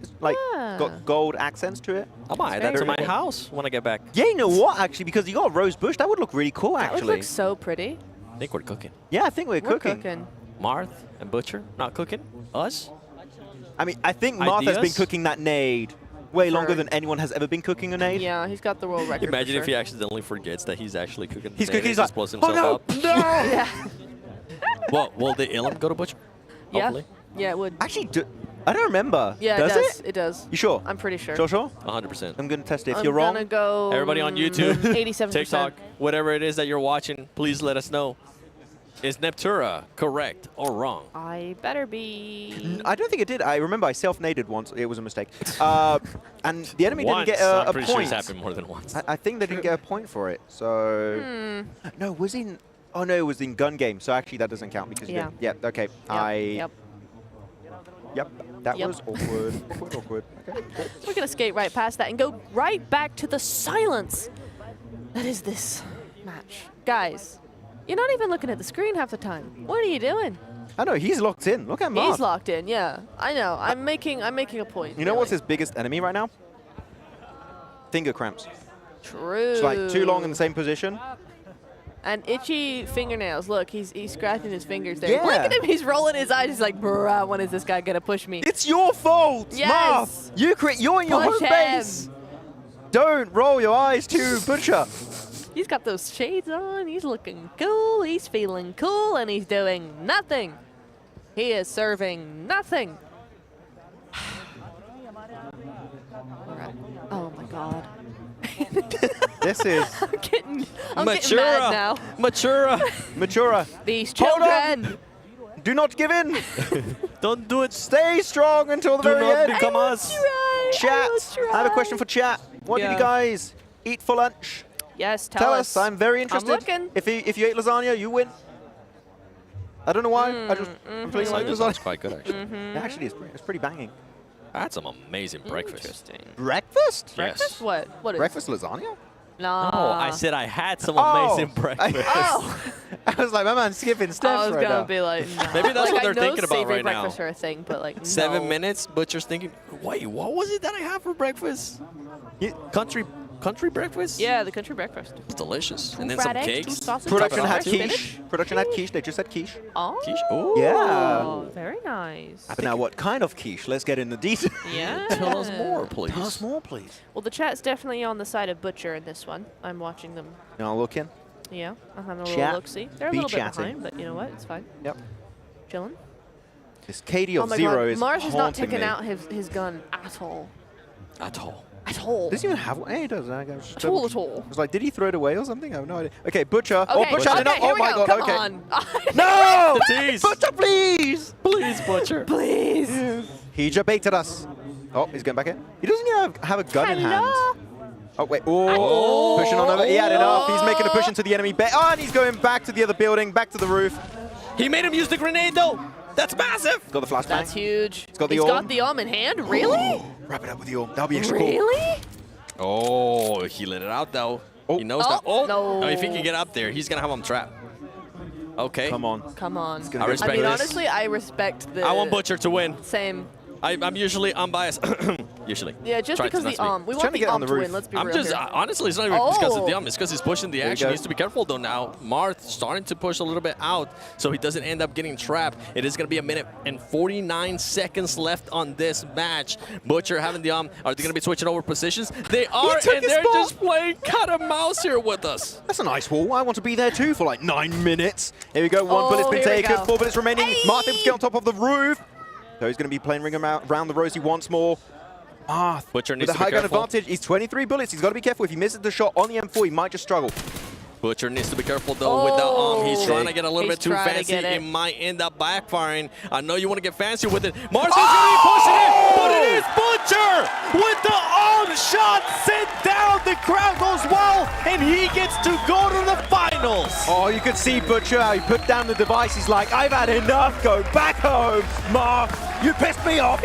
got gold accents to it. I'll buy that to my house when I get back. Yeah, you know what? Actually, because you got a rose bush, that would look really cool. That would Actually, look so pretty. I think we're cooking. yeah, I think we're cooking. Marth and Butcher not cooking. Us? I mean, I think Martha's been Ideas? cooking that nade way longer For- than anyone has ever been cooking a nade. Yeah, he's got the world record. Imagine for if he sure. accidentally forgets that he's actually cooking. He's the nade cooking. and He's like, just blows oh himself no, up. no. Yeah. Well, will the Ilum go to Butcher? Yeah. Hopefully. Yeah, it would. Actually, I don't remember. Yeah, does it does. It does. You sure? I'm pretty sure. Sure? 100%. I'm gonna test it. If I'm you're wrong, gonna go. Everybody on YouTube, 87%. TikTok, whatever it is that you're watching, please let us know. Is Neptura correct or wrong? I better be. I don't think it did. I remember I self-naded once. It was a mistake. And the enemy Once. didn't get a I'm pretty point. sure it's happened more than once. I think they didn't get a point for it. So no, was in. Oh no, it was in gun game. So actually, that doesn't count because you Yeah. didn't. Yeah. Okay. Yep. Yep. That Yep. was awkward. Awkward. Okay. Cool. We're gonna skate right past that and go right back to the silence that is this match, guys. You're not even looking at the screen half the time. What are you doing? I know he's locked in. Look at Mark. He's locked in. Yeah, I know. I'm making a point. You know what's his biggest enemy right now? Finger cramps. True. It's like too long in the same position. And itchy fingernails. Look, he's scratching his fingers there. Yeah. Look at him. He's rolling his eyes. He's like, bruh, when is this guy gonna push me? It's your fault, Yes. Marth. You're in your Push home him. base. Don't roll your eyes to Butcher. He's got those shades on. He's looking cool. He's feeling cool, and he's doing nothing. He is serving nothing. All right. Oh my God. This is I'm getting mad now. Matura. These Hold on. children. Do not give in. Don't do it. Stay strong until the Do very not end. become us. Chat. I have a question for chat. What did Yeah. you guys eat for lunch? Yes, Tell us. I'm very interested. I'm looking. If you ate lasagna, you win. I don't know why. I just completely like This lasagna. sounds quite good, actually. Mm-hmm. It actually, it's pretty banging. That's some amazing breakfast. Interesting. Breakfast? Breakfast? What? What is? Breakfast lasagna? Nah. No, I said I had some Oh. amazing breakfast. I was like, my man's skipping steps I was right gonna now. be like, nah. Maybe that's Like, what I they're know thinking about savory right now. breakfasts are a thing, but like 7 no. minutes, Butcher's thinking, wait, what was it that I had for breakfast? Country breakfast? Yeah, the country breakfast. It's delicious. Two And then fried some eggs, two cakes. sausages, Production some had fresh quiche. Production had quiche. They just said quiche. Oh. Quiche? Ooh. Yeah. Very nice. But now, what kind of quiche? Let's get in the details. Yeah. Tell us more, please. Tell us more, please. Well, the chat's definitely on the side of Butcher in this one. I'm watching them. Now look in. Yeah, I'm having a Chat. little look-see. They're a Be little chatting. bit behind, but you know what? It's fine. Yep. Chilling. This KD Oh of my 0 God. is Mars is not haunting taking me. out his gun at all. At all. At all. Does he even have one? Hey, he does. I was At all, at all. I was like, did he throw it away or something? I have no idea. Okay, Butcher. Okay, Oh, Butcher. okay, no, here oh we my go. God. Come okay. on. No! The tease. Butcher, please! Please, Butcher. Please. He just baited us. Oh, he's going back in. He doesn't even have a gun in hand. Oh, wait. Oh, pushing on over. He had enough. He's making a push into the enemy. Oh, and he's going back to the other building, back to the roof. He made him use the grenade, though. That's massive. Got the flashbang. That's huge. He's got the He's orb. got the arm in hand? Really? Wrap it up with the orb. That'll be extra cool. Really? Oh, he let it out, though. He knows Oh, that. Oh, no. if he can get up there, he's going to have him trapped. Okay. Come on. Come on. I respect I mean, this. honestly, I respect the... I want Butcher to win. Same. I'm usually unbiased. Usually. Yeah, just Try because to the not arm. We Trying want to the get on arm the to roof. win. Let's be I'm real just, here. honestly, it's not even because of the Oh. arm. It's because he's pushing the There you action. go. He needs to be careful, though, now. Marth starting to push a little bit out so he doesn't end up getting trapped. It is going to be 1 minute and 49 seconds left on this match. Butcher having the arm. Are they going to be switching over positions? They are, took and his they're spot. just playing cat and mouse here with us. That's a nice wall. I want to be there too for like 9 minutes. Here we go. One bullet's been here we taken. go. 4 bullets remaining. Marth able to get on top of the roof. So he's going to be playing ring around the rosy once more. Marth Butcher with needs a to be high gun careful. advantage. He's 23 bullets. He's got to be careful. If he misses the shot on the M4, he might just struggle. Butcher needs to be careful, though, with the arm. He's trying to get a little He's bit too trying to fancy. get it. It might end up backfiring. I know you want to get fancy with it. Marth's going to be pushing it, but it is Butcher with the arm shot sent down. The crowd goes wild, and he gets to go to the finals. Oh, you could see Butcher how he put down the device. He's like, I've had enough. Go back home, Marth. You pissed me off.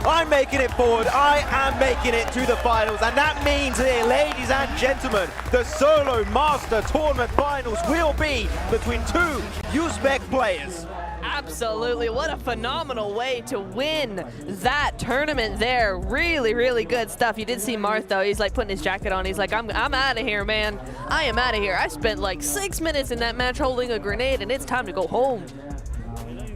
I'm making it forward. I am making it to the finals. And that means here, ladies and gentlemen, the Solo Master Tournament finals will be between two Uzbek players. Absolutely. What a phenomenal way to win that tournament there. Really, really good stuff. You did see Marth, though. He's like putting his jacket on. He's like, I'm out of here, man. I am out of here. I spent like 6 minutes in that match holding a grenade, and it's time to go home.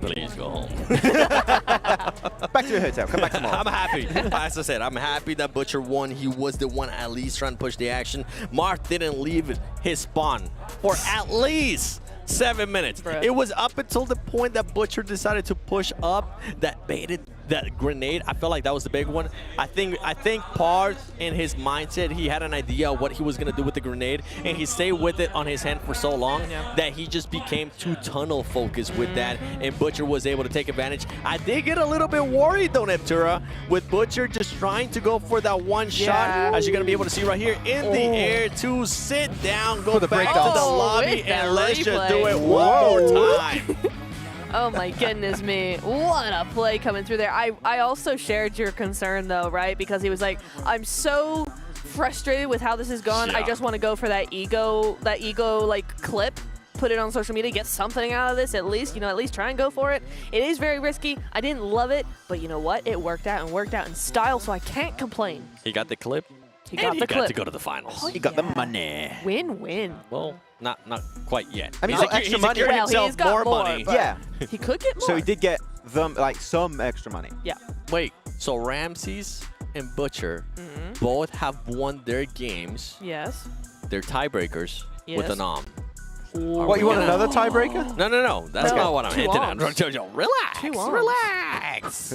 Please go home. Back to your hotel. Come back tomorrow. I'm happy. As I said, I'm happy that Butcher won. He was the one at least trying to push the action. Marth didn't leave his spawn for at least 7 minutes. Bruh. It was up until the point that Butcher decided to push up that baited that grenade. I felt like that was the big one. I think Parth in his mindset, he had an idea of what he was gonna do with the grenade, and he stayed with it on his hand for so long that he just became too tunnel focused with that, and Butcher was able to take advantage. I did get a little bit worried though, Neptura, with Butcher just trying to go for that one shot, as you're gonna be able to see right here in the air, to sit down, go back to the lobby, and let's just do it one more time. Oh my goodness me. What a play coming through there. I also shared your concern though, right? Because he was like, I'm so frustrated with how this has gone. I just want to go for that ego like clip, put it on social media, get something out of this at least, you know, at least try and go for it. It is very risky. I didn't love it, but you know what? It worked out and worked out in style, so I can't complain. He got the clip. He got the clip. Got to go to the finals. Oh, He got the money. Win-win. Well, not quite yet. I mean, he's extra money. secured Well, himself he's got more, money. but- Yeah. He could get more. So he did get them like some extra money. Yeah. Wait, so Ramses and Butcher both have won their games, Yes. their tiebreakers, with Yes. an arm. What, you want another tiebreaker? No. That's No, not what I'm two hinting arms. at. Jojo, relax. Two arms. Relax.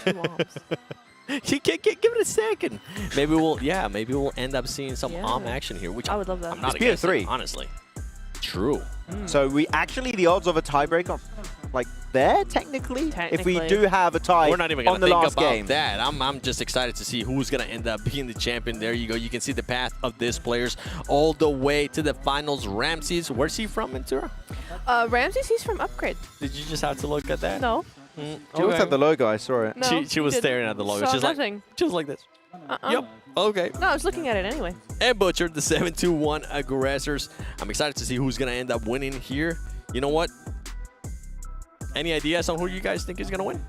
Two arms. Give it a second. Maybe we'll end up seeing some arm action here, which I would love that. I'm not It's against it, PS3. honestly. True. So we actually, the odds of a tiebreaker, like there technically. If we do have a tie We're not even on gonna the think last about game. that. I'm just excited to see who's gonna end up being the champion. There you go. You can see the path of these players all the way to the finals. Ramses, where's he from, Ventura? Ramses, he's from Upgrade. Did you just have to look at that? No. She looked at the logo, I saw it. No, She was didn't. staring at the logo. Saw She's nothing. like this. Yep. Okay. No, I was looking at it anyway. And Butcher, the 7-2-1 aggressors. I'm excited to see who's gonna end up winning here. You know what? Any ideas on who you guys think is gonna win?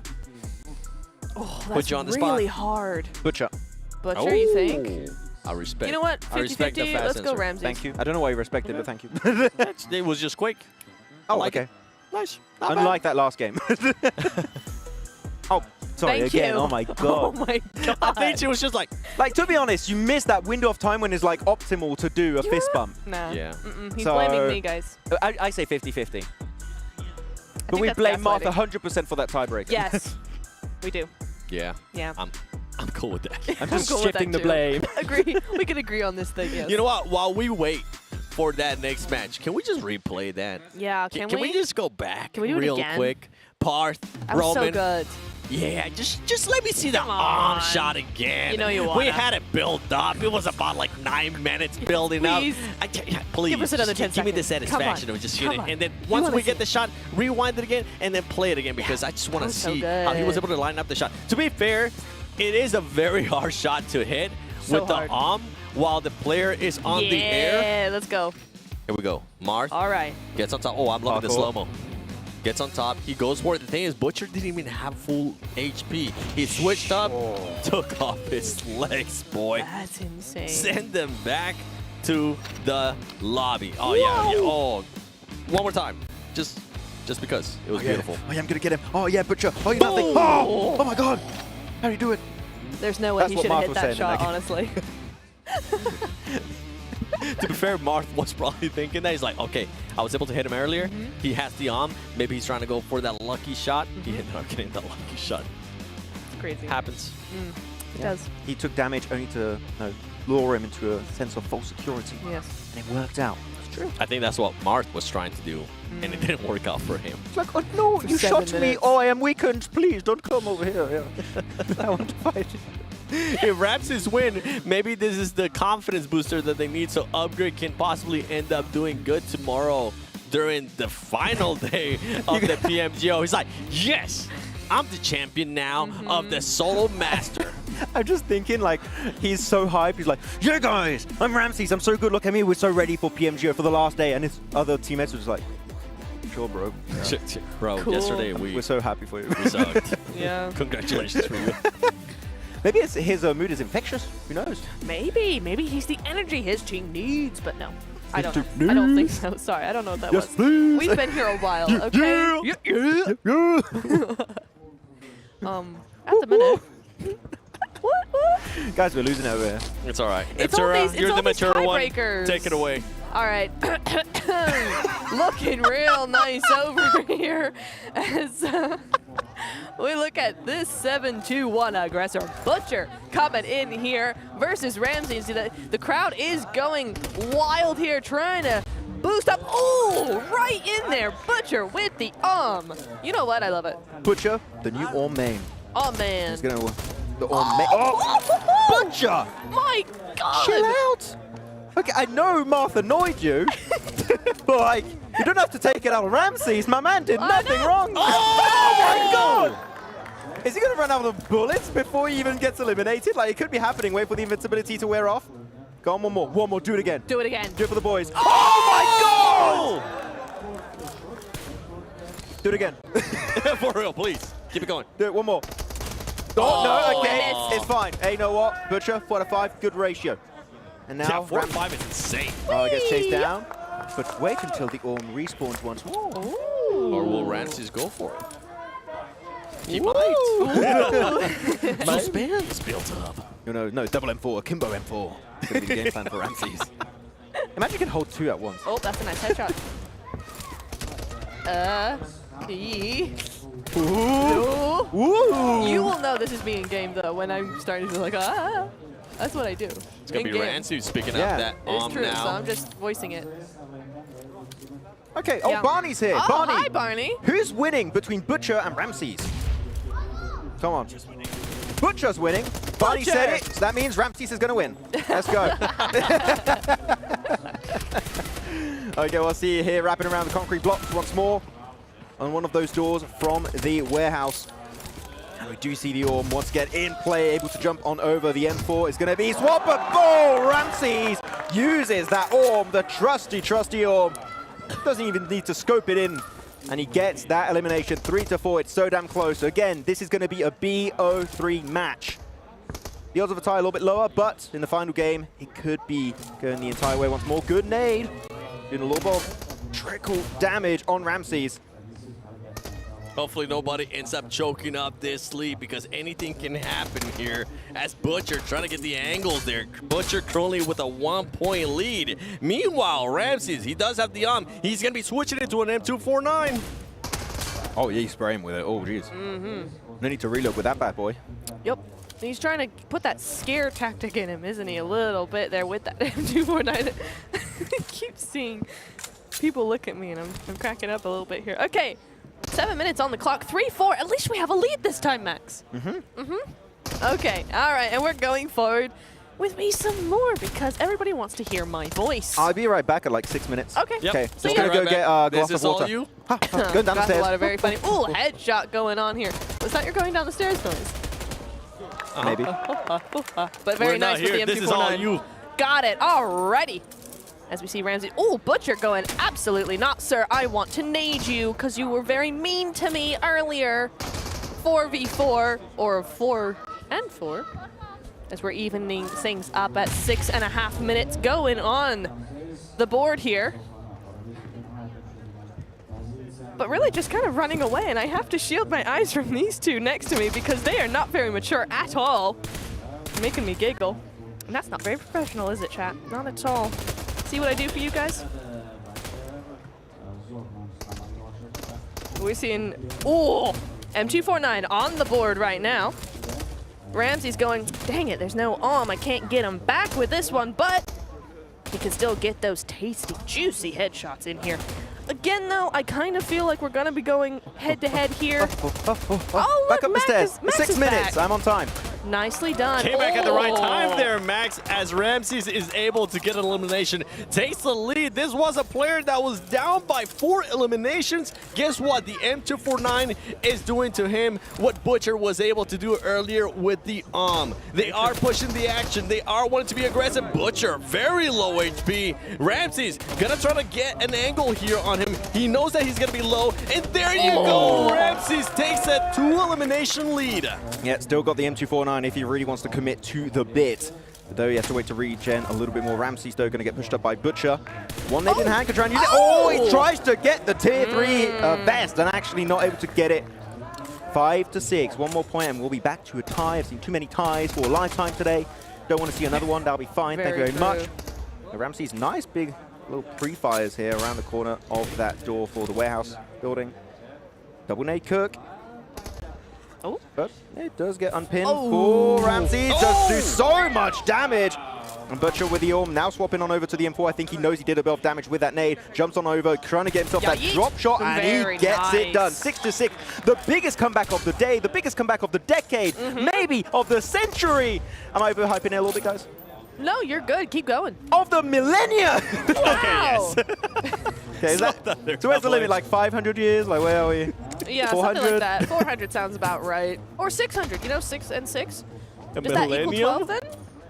Oh, Put that's you on the really spot. hard. Butcher. Butcher, you think? I respect. You know what? I respect the 50-50, fast let's go answer. Ramses. Thank you. I don't know why you respect it, but thank you. It was just quick. I like okay. it. Nice. Not bad. Unlike that last game. Oh, sorry Thank again. you. Oh my god. Oh my god. I think she was just like, to be honest, you missed that window of time when it's like optimal to do a fist bump. Nah. Yeah. He's So- blaming me, guys. I say 50-50. But think we that's blame Marth gaslighting. 100% for that tiebreaker. Yes. We do. yeah. Yeah. I'm cool with that. I'm just cool with shifting the that too. blame. Agree. We can agree on this thing, yes. You know what? While we wait for that next match, can we just replay that? Yeah, Can can we just go back Can we do it real again? quick? Parth, That was Roman. so good. Yeah, just let me see the Come arm on. shot again. You know you We wanna. had it built up. It was about like 9 minutes building Please. up. Please, Give us another just 10 give me the seconds. Come satisfaction on. of just Come shooting. on. And then We once wanna we get see the shot, rewind it again and then play it again because I just want to was so see how he was good. able to line up the shot. To be fair, it is a very hard shot to hit So with hard. the arm while the player is on the air. Yeah, let's go. Here we go. Marth All right. gets on top. Oh, I'm loving the Parkour. slow-mo. Gets on top. He goes for it. The thing is, Butcher didn't even have full HP. He switched up, took off his legs, boy. That's insane. Send them back to the lobby. Oh, yeah. Oh, one more time. Just because. It was beautiful. Oh yeah, I'm gonna get him. Oh yeah, Butcher. Oh, you're nothing. Oh my god. How do you do it? There's no way That's he what should have Marth hit was that saying in shot, that game. honestly. To be fair, Marth was probably thinking that. He's like, okay, I was able to hit him earlier. He has the arm. Maybe he's trying to go for that lucky shot. He ended up getting the lucky shot. It's crazy. Happens. It does. He took damage only to lure him into a sense of false security. Yes. And it worked out. It's true. I think that's what Marth was trying to do, and it didn't work out for him. It's like, oh no, you 7 shot me. minutes. Oh, I am weakened. Please don't come over here. Yeah. I want to fight you. If Ramses win, maybe this is the confidence booster that they need so Upgrade can possibly end up doing good tomorrow during the final day of the PMGO. He's like, yes, I'm the champion now of the solo master. I'm just thinking, like, he's so hyped. He's like, yeah, guys, I'm Ramses. I'm so good. Look at me. We're so ready for PMGO for the last day. And his other teammates were just like, sure, bro. Yeah. Bro, Cool. yesterday we're so happy for you. we sucked. Yeah. Congratulations for you. Maybe his mood is infectious. Who knows? Maybe he's the energy his team needs, but no. I don't know. I don't think so. Sorry, I don't know what that was. Please. We've been here a while, okay? At the minute. What? Guys, we're losing over here. It's all right. It's all these, you're it's the all these mature one. tiebreakers. Take it away. All right. Looking real nice over here as we look at this 7-2-1 aggressor. Butcher coming in here versus Ramses. The crowd is going wild here, trying to boost up. Oh, right in there. Butcher with the You know what? I love it. Butcher, the new Orm main. Oh, man. He's going to the Orm main. Oh! Butcher! My God! Chill out! Okay, I know Marth annoyed you, but like, you don't have to take it out on Ramses. My man did nothing wrong. Oh my God! Is he going to run out of bullets before he even gets eliminated? Like, it could be happening. Wait for the invincibility to wear off. Go on, one more. Do it again. Do it again. Do it for the boys. Oh my God! Do it again. For real, please. Keep it going. Do it, one more. Oh, no, okay, it's fine. Hey, you know what? Butcher, 4 out of 5, good ratio. And now, yeah, 4 out of 5 is insane. Oh, he gets chased down. But wait until the Orm respawns once more. Or will Ramses go for it? He might. Suspense built up. No, double M4, Kimbo M4. It's going to be the game plan for Ramses. Imagine you can hold 2 at once. Oh, that's a nice headshot. Ooh. You will know this is me in game though when I'm starting to be like, ah. That's what I do. It's going to be Ramses who's picking up that It's true, now. so I'm just voicing it. Okay, Yeah. Barney's here. Oh, Barney. hi, Barney. Who's winning between Butcher and Ramses? Come on. Butcher's winning. Barney said it, so that means Ramses is going to win. Let's go. Okay, we'll see you here wrapping around the concrete blocks once more on one of those doors from the warehouse. And we do see the Orm once again in play, able to jump on over. The M4 is going to be swap, but Ramses uses that Orm, the trusty Orm. Doesn't even need to scope it in. And he gets that elimination, 3-4. It's so damn close. So again, this is going to be a BO3 match. The odds of a tie a little bit lower, but in the final game, it could be going the entire way once more. Good nade. Doing a little bit of trickle damage on Ramses. Hopefully nobody ends up choking up this lead because anything can happen here as Butcher trying to get the angles there. Butcher currently with a 1-point lead. Meanwhile, Ramses, he does have the He's going to be switching it to an M249. Oh, yeah, he's spraying with it. Oh, jeez. No need to reload with that bad boy. Yep. He's trying to put that scare tactic in him, isn't he? A little bit there with that M249. I keep seeing people look at me and I'm cracking up a little bit here. Okay. 7 minutes on the clock, 3-4. At least we have a lead this time, Max. Okay, all right, and we're going forward with me some more because everybody wants to hear my voice. I'll be right back at like 6 minutes. Okay. Yep. Okay, So just gonna go get a glass This of is water. all you? Going down the stairs. A lot of very funny. Ooh, headshot going on here. Was that you're going down the stairs noise? Maybe. But very We're not nice with here. the M249. This is all you. Got it. Alrighty. As we see Ramsey. Oh, Butcher going, absolutely not, sir. I want to nade you because you were very mean to me earlier. 4v4 or 4-4. As we're evening things up at 6.5 minutes going on the board here. But really just kind of running away, and I have to shield my eyes from these two next to me because they are not very mature at all. Making me giggle. And that's not very professional, is it, chat? Not at all. See what I do for you guys? We're seeing, oh, M249 on the board right now. Ramsey's going, dang it, there's no I can't get him back with this one, but he can still get those tasty, juicy headshots in here. Again, though, I kind of feel like we're going to be going head-to-head here. Oh, look, back up the Max stairs. Max 6 is minutes. back. I'm on time. Nicely done. Came back at the right time there, Max, as Ramses is able to get an elimination. Takes the lead. This was a player that was down by 4 eliminations. Guess what? The M249 is doing to him what Butcher was able to do earlier with the ARM. They are pushing the action. They are wanting to be aggressive. Butcher, very low HP. Ramses gonna try to get an angle here on him. He knows that he's gonna be low, and there you go. Ramses takes a 2 elimination lead. Yeah, still got the M249 if he really wants to commit to the bit. But though he has to wait to regen a little bit more. Ramses though going to get pushed up by Butcher. One nade in hand, can try and use it. Oh, he tries to get the tier 3 vest and actually not able to get it. 5-6, 1 more point and we'll be back to a tie. I've seen too many ties for a lifetime today. Don't want to see another one, that'll be fine. Thank you very much. Ramses, nice big little pre-fires here around the corner of that door for the warehouse building. Double nade cook. Oh, but it does get unpinned for Ramses. Does do so much damage. And Butcher with the Orm now swapping on over to the M4. I think he knows he did a bit of damage with that nade. Jumps on over, trying to get himself that drop shot, and he gets it done. 6-6. The biggest comeback of the day, the biggest comeback of the decade, maybe of the century. Am I overhyping it a little bit, guys? No, you're good. Keep going. Of the millennia! Wow. Okay, is that, so where's the limit? Like 500 years? Like where are we? Yeah, 400? something like that. 400 sounds about right. Or 600, you know, 6 and 6? A Does that equal millennium? 12 then?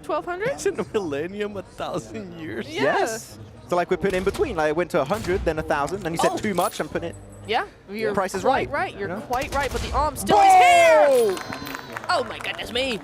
1200? Isn't a millennium 1,000 years? Yeah. Yes. So like we're putting in between. Like I went to 100, then 1,000, then you said too much, I'm putting it. Yeah, you're Price is quite right. You're quite right, but the arm still is here! Oh my goodness me.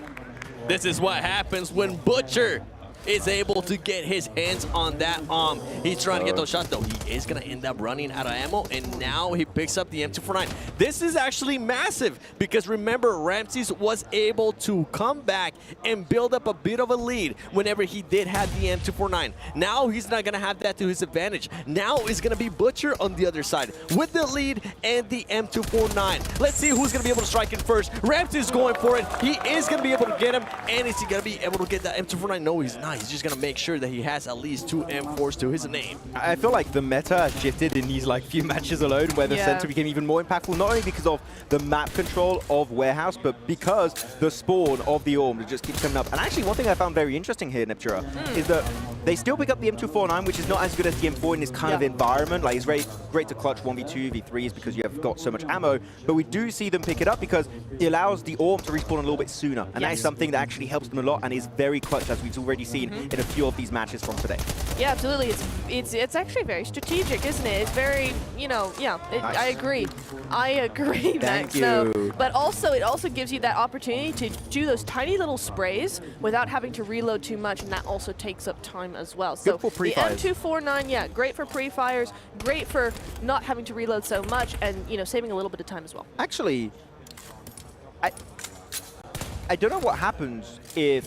This is what happens when Butcher is able to get his hands on that arm. He's trying to get those shots, though. He is going to end up running out of ammo, and now he picks up the M249. This is actually massive, because remember, Ramses was able to come back and build up a bit of a lead whenever he did have the M249. Now he's not going to have that to his advantage. Now it's going to be Butcher on the other side with the lead and the M249. Let's see who's going to be able to strike it first. Ramses going for it. He is going to be able to get him, and is he going to be able to get that M249? No, he's not. He's just going to make sure that he has at least 2 M4s to his name. I feel like the meta has shifted in these like few matches alone, where the center became even more impactful, not only because of the map control of Warehouse, but because the spawn of the Orm just keeps coming up. And actually, one thing I found very interesting here, Neptura, is that they still pick up the M249, which is not as good as the M4 in this kind of environment. Like, it's very great to clutch 1v2, v3s because you have got so much ammo, but we do see them pick it up because it allows the Orm to respawn a little bit sooner. And that is something that actually helps them a lot and is very clutch, as we've already seen in a few of these matches from today. Yeah, absolutely. It's actually very strategic, isn't it? It's very, you know, Nice. I agree. I agree, Max. Thank No, you. but also, it also gives you that opportunity to do those tiny little sprays without having to reload too much, and that also takes up time as well. So Good for the pre-fires. M249, great for pre-fires, great for not having to reload so much, and saving a little bit of time as well. Actually, I don't know what happens if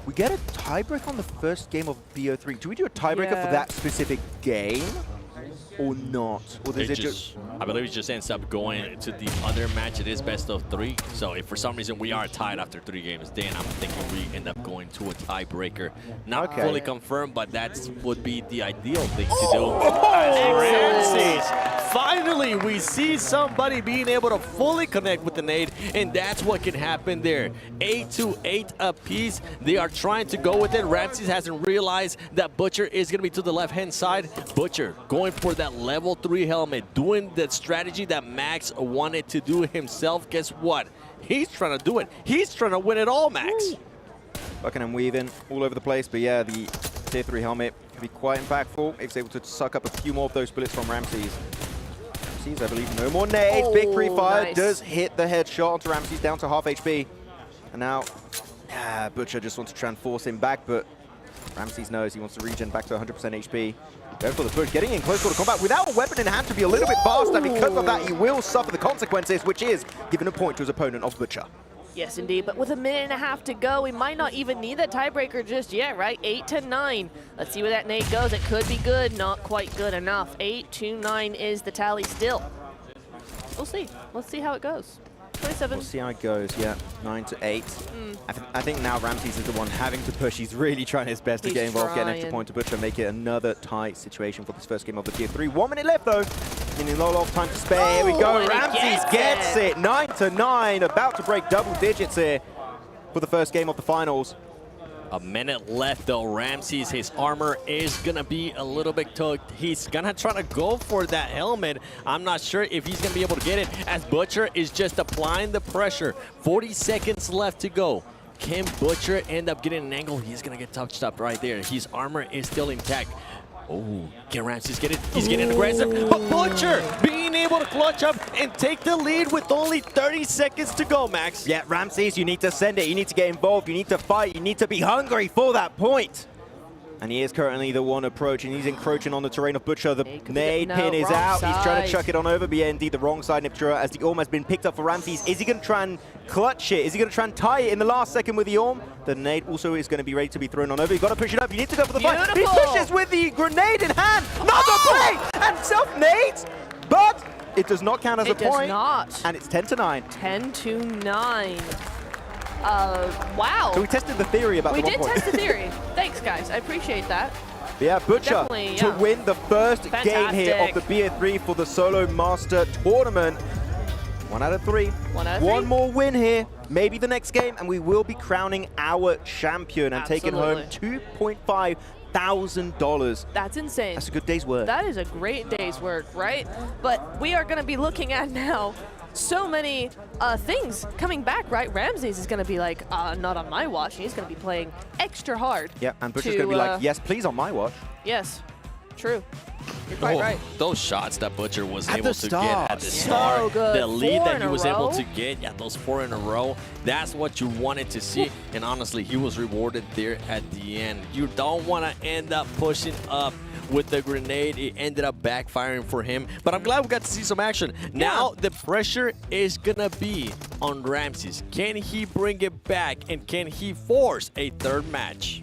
we get a tiebreaker on the first game of BO3. Do we do a tiebreaker for that specific game or not? Or does it just... I believe it just ends up going to the other match. It is best of 3. So if for some reason we are tied after 3 games, then I'm thinking we end up going to a tiebreaker. Not fully confirmed, but that would be the ideal thing to do. Ramses! Finally, we see somebody being able to fully connect with the nade, and that's what can happen there. 8-8 apiece. They are trying to go with it. Ramses hasn't realized that Butcher is going to be to the left-hand side. Butcher going for that level 3 helmet, doing the strategy that Max wanted to do himself. Guess what? He's trying to do it. He's trying to win it all, Max. Bucking and weaving all over the place, but yeah, the tier 3 helmet can be quite impactful. It's able to suck up a few more of those bullets from Ramses. Ramses, I believe, no more nades. Big pre-fire does hit the headshot onto Ramses, down to half HP. And now, Butcher just wants to try and force him back, but Ramses knows he wants to regen back to 100% HP. Going for the push, getting in close quarter combat without a weapon in hand to be a little bit faster. Because of that, he will suffer the consequences, which is giving a point to his opponent of Butcher. Yes, indeed. But with a minute and a half to go, we might not even need that tiebreaker just yet, right? 8-9. Let's see where that nade goes. It could be good, not quite good enough. 8-9 is the tally still. We'll see. Let's see how it goes. 27. We'll see how it goes, yeah. 9-8. I think now Ramses is the one having to push. He's really trying his best to get involved, get an extra point to Butcher, make it another tight situation for this first game of the tier 3. 1 minute left, though. Meaning not a lot of time to spare. Here we go. Ramses gets it. 9-9. About to break double digits here. for the first game of the finals. A minute left though. Ramses, his armor is gonna be a little bit tucked. He's gonna try to go for that helmet. I'm not sure if he's gonna be able to get it, as Butcher is just applying the pressure. 40 seconds left to go. Can Butcher end up getting an angle? He's gonna get touched up right there. His armor is still intact. Oh, can Ramses get it? He's getting aggressive. But Butcher being able to clutch up and take the lead with only 30 seconds to go, Max. Yeah, Ramses, you need to send it. You need to get involved. You need to fight. You need to be hungry for that point. And he is currently the one approaching. He's encroaching on the terrain of Butcher. The nade pin is out. He's trying to chuck it on over, but yeah, indeed, the wrong side, Niptura, as the Orm has been picked up for Ramses. Is he going to try and clutch it? Is he going to try and tie it in the last second with the Orm? The nade also is going to be ready to be thrown on over. You've got to push it up. You need to go for the fight. He pushes with the grenade in hand. Another play! And self-nades! But it does not count as a point. It does not. And it's 10-9. 10-9. Wow. So we tested the theory about the 1 point. We did test the theory. Thanks, guys. I appreciate that. Yeah, Butcher to win the first game here of the BO3 for the Solo Master Tournament. 1 out of 3. 1 out of 3. One more win here, maybe the next game, and we will be crowning our champion and taking home $2,500. That's insane. That's a good day's work. That is a great day's work, right? But we are going to be looking at now so many things coming back, right? Ramses is going to be like, not on my watch. He's going to be playing extra hard. Yeah, and Butcher's going to be like, yes, please, on my watch. Yes, true. You're quite right. Those shots that Butcher was At able the to start. get at the start, So good. the lead 4 that in he a was able row. to get, yeah, those 4 in a row, that's what you wanted to see. And honestly, he was rewarded there at the end. You don't want to end up pushing up with the grenade. It ended up backfiring for him. But I'm glad we got to see some action. Now the pressure is going to be on Ramses. Can he bring it back, and can he force a third match?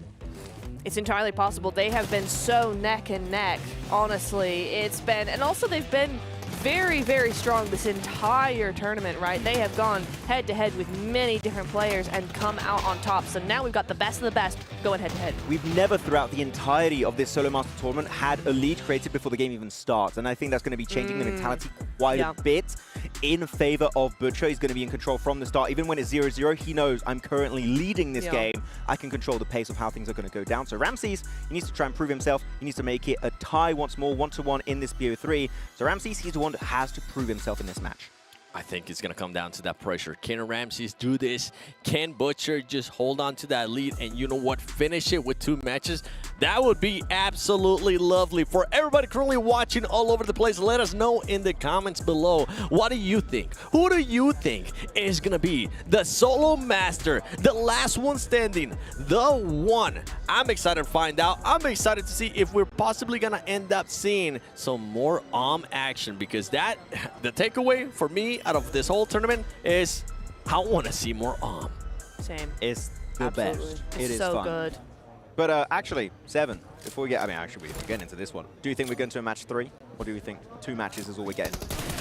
It's entirely possible. They have been so neck and neck, honestly. It's been, and also they've been very, very strong this entire tournament, right? They have gone head-to-head with many different players and come out on top. So now we've got the best of the best going head-to-head. We've never throughout the entirety of this Solo Master Tournament had a lead created before the game even starts. And I think that's going to be changing the mentality quite a bit in favor of Butcher. He's going to be in control from the start. Even when it's 0-0, he knows I'm currently leading this game. I can control the pace of how things are going to go down. So Ramses, he needs to try and prove himself. He needs to make it a tie once more, 1-1 in this BO3. So Ramses, he's the one that has to prove himself in this match. I think it's going to come down to that pressure. Can Ramses do this? Can Butcher just hold on to that lead and, you know what, finish it with 2 matches? That would be absolutely lovely. For everybody currently watching all over the place, let us know in the comments below. What do you think? Who do you think is going to be the solo master, the last one standing, the one? I'm excited to find out. I'm excited to see if we're possibly going to end up seeing some more action, because that, the takeaway for me out of this whole tournament is I want to see more Same. It's the best. It is so fun. good. But actually, 7, before we get, actually, we're getting into this one. Do you think we're going to a match 3? Or do we think 2 matches is all we're getting?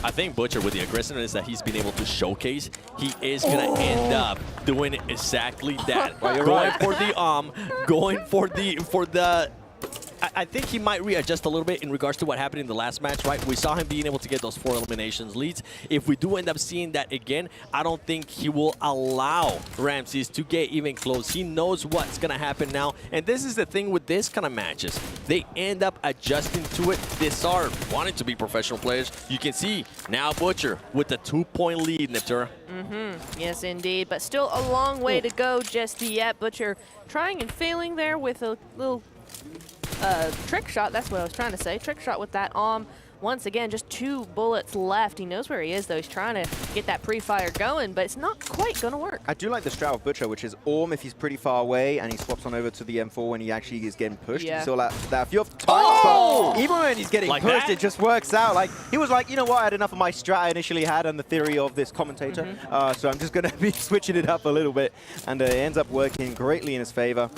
I think Butcher, with the aggressiveness that he's been able to showcase, he is going to end up doing exactly that. Going for the going for the I think he might readjust a little bit in regards to what happened in the last match, right? We saw him being able to get those 4 eliminations leads. If we do end up seeing that again, I don't think he will allow Ramses to get even close. He knows what's going to happen now. And this is the thing with this kind of matches. They end up adjusting to it. These are wanting to be professional players. You can see now Butcher with the 2-point lead, Niptura. Yes, indeed. But still a long way to go just yet. Butcher trying and failing there with a little trick shot. That's what I was trying to say. Trick shot with that Once again, just 2 bullets left. He knows where he is, though. He's trying to get that pre-fire going, but it's not quite going to work. I do like the strat of Butcher, which is Orm if he's pretty far away, and he swaps on over to the M4 when he actually is getting pushed. Yeah. You saw that few of times, but even when he's getting Like pushed, that? it just works out. Like, he was like, you know what, I had enough of my strat I initially had and the theory of this commentator, so I'm just going to be switching it up a little bit, and it ends up working greatly in his favor.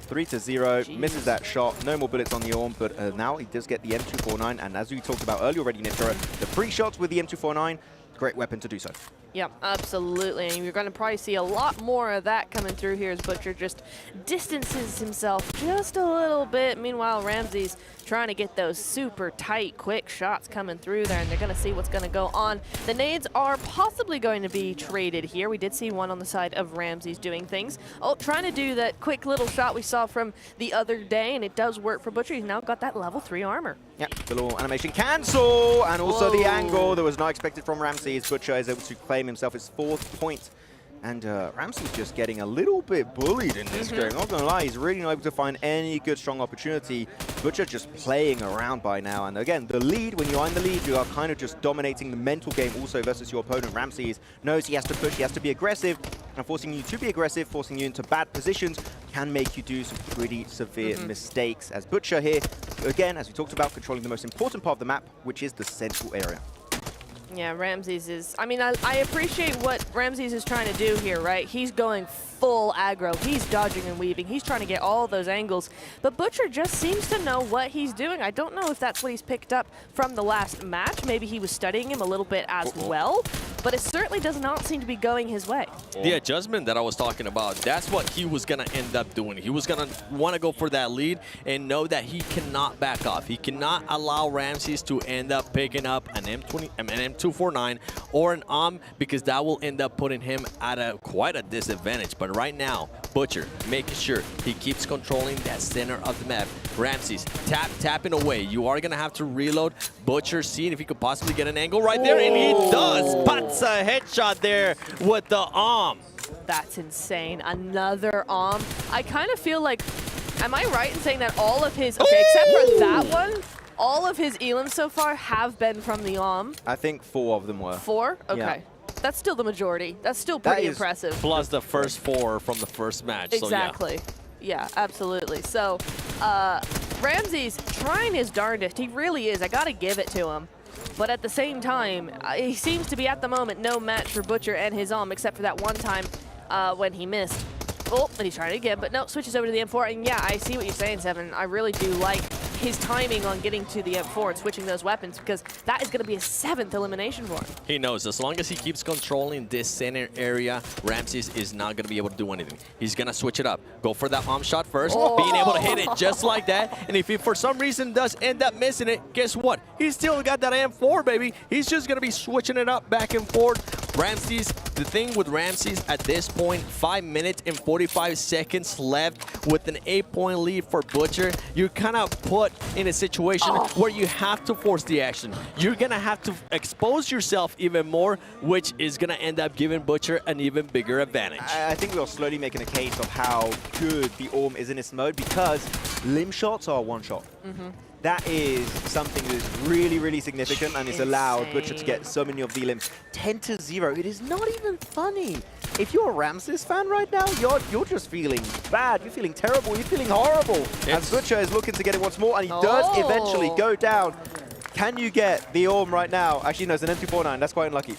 3-0, misses that shot. No more bullets on the Orm, but now he does get the M249. And as we talked about earlier already, Niptura, the free shots with the M249 great weapon to do so. Yeah, absolutely. And you're going to probably see a lot more of that coming through here as Butcher just distances himself just a little bit. Meanwhile, Ramsey's trying to get those super tight, quick shots coming through there, and they're going to see what's going to go on. The nades are possibly going to be traded here. We did see one on the side of Ramsey's doing things. Oh, trying to do that quick little shot we saw from the other day, and it does work for Butcher. He's now got that level 3 armor. Yep, the little animation cancel, and also the angle that was not expected from Ramsey as Butcher is able to claim himself his 4th point. And Ramsey's just getting a little bit bullied in this game. Not gonna lie, he's really not able to find any good, strong opportunity. Butcher just playing around by now. And again, the lead, when you are in the lead, you are kind of just dominating the mental game also versus your opponent. Ramsey knows he has to push, he has to be aggressive. And forcing you to be aggressive, forcing you into bad positions, can make you do some pretty severe mistakes. As Butcher here, again, as we talked about, controlling the most important part of the map, which is the central area. Yeah, Ramses is, I mean, I appreciate what Ramses is trying to do here, right? He's going full aggro. He's dodging and weaving. He's trying to get all those angles. But Butcher just seems to know what he's doing. I don't know if that's what he's picked up from the last match. Maybe he was studying him a little bit as well. But it certainly does not seem to be going his way. The adjustment that I was talking about, that's what he was going to end up doing. He was going to want to go for that lead and know that he cannot back off. He cannot allow Ramses to end up picking up an M249 or an because that will end up putting him at quite a disadvantage. But right now, Butcher making sure he keeps controlling that center of the map. Ramses tapping away. You are going to have to reload. Butcher seeing if he could possibly get an angle right there, and he does. Pats a headshot there with the That's insane. Another I kind of feel like, am I right in saying that all of his, okay, except for that one, all of his elims so far have been from the I think 4 of them were. 4? Okay. Yeah. That's still the majority. That's still pretty impressive. Plus the first 4 from the first match. Exactly. So yeah, absolutely. So Ramsey's trying his darndest. He really is. I got to give it to him. But at the same time, he seems to be at the moment no match for Butcher and his except for that one time when he missed. Oh, and he's trying it again, but no, switches over to the M4. And yeah, I see what you're saying, Seven. I really do like his timing on getting to the M4 and switching those weapons, because that is going to be a 7th elimination for him. He knows as long as he keeps controlling this center area, Ramses is not going to be able to do anything. He's going to switch it up. Go for that shot first, being able to hit it just like that. And if he, for some reason, does end up missing it, guess what? He's still got that M4, baby. He's just going to be switching it up back and forth. Ramses, the thing with Ramses at this point, 5 minutes and 45 seconds left with an 8-point lead for Butcher. You're kind of put in a situation where you have to force the action. You're going to have to expose yourself even more, which is going to end up giving Butcher an even bigger advantage. I think we are slowly making a case of how good the Orm is in this mode, because limb shots are one shot. That is something that is really, really significant, and it's allowed Butcher to get so many of the limbs. 10-0. It is not even funny. If you're a Ramses fan right now, you're just feeling bad. You're feeling terrible. You're feeling horrible. As Butcher is looking to get it once more, and he does eventually go down. Can you get the Orm right now? Actually, no, it's an M249. That's quite unlucky.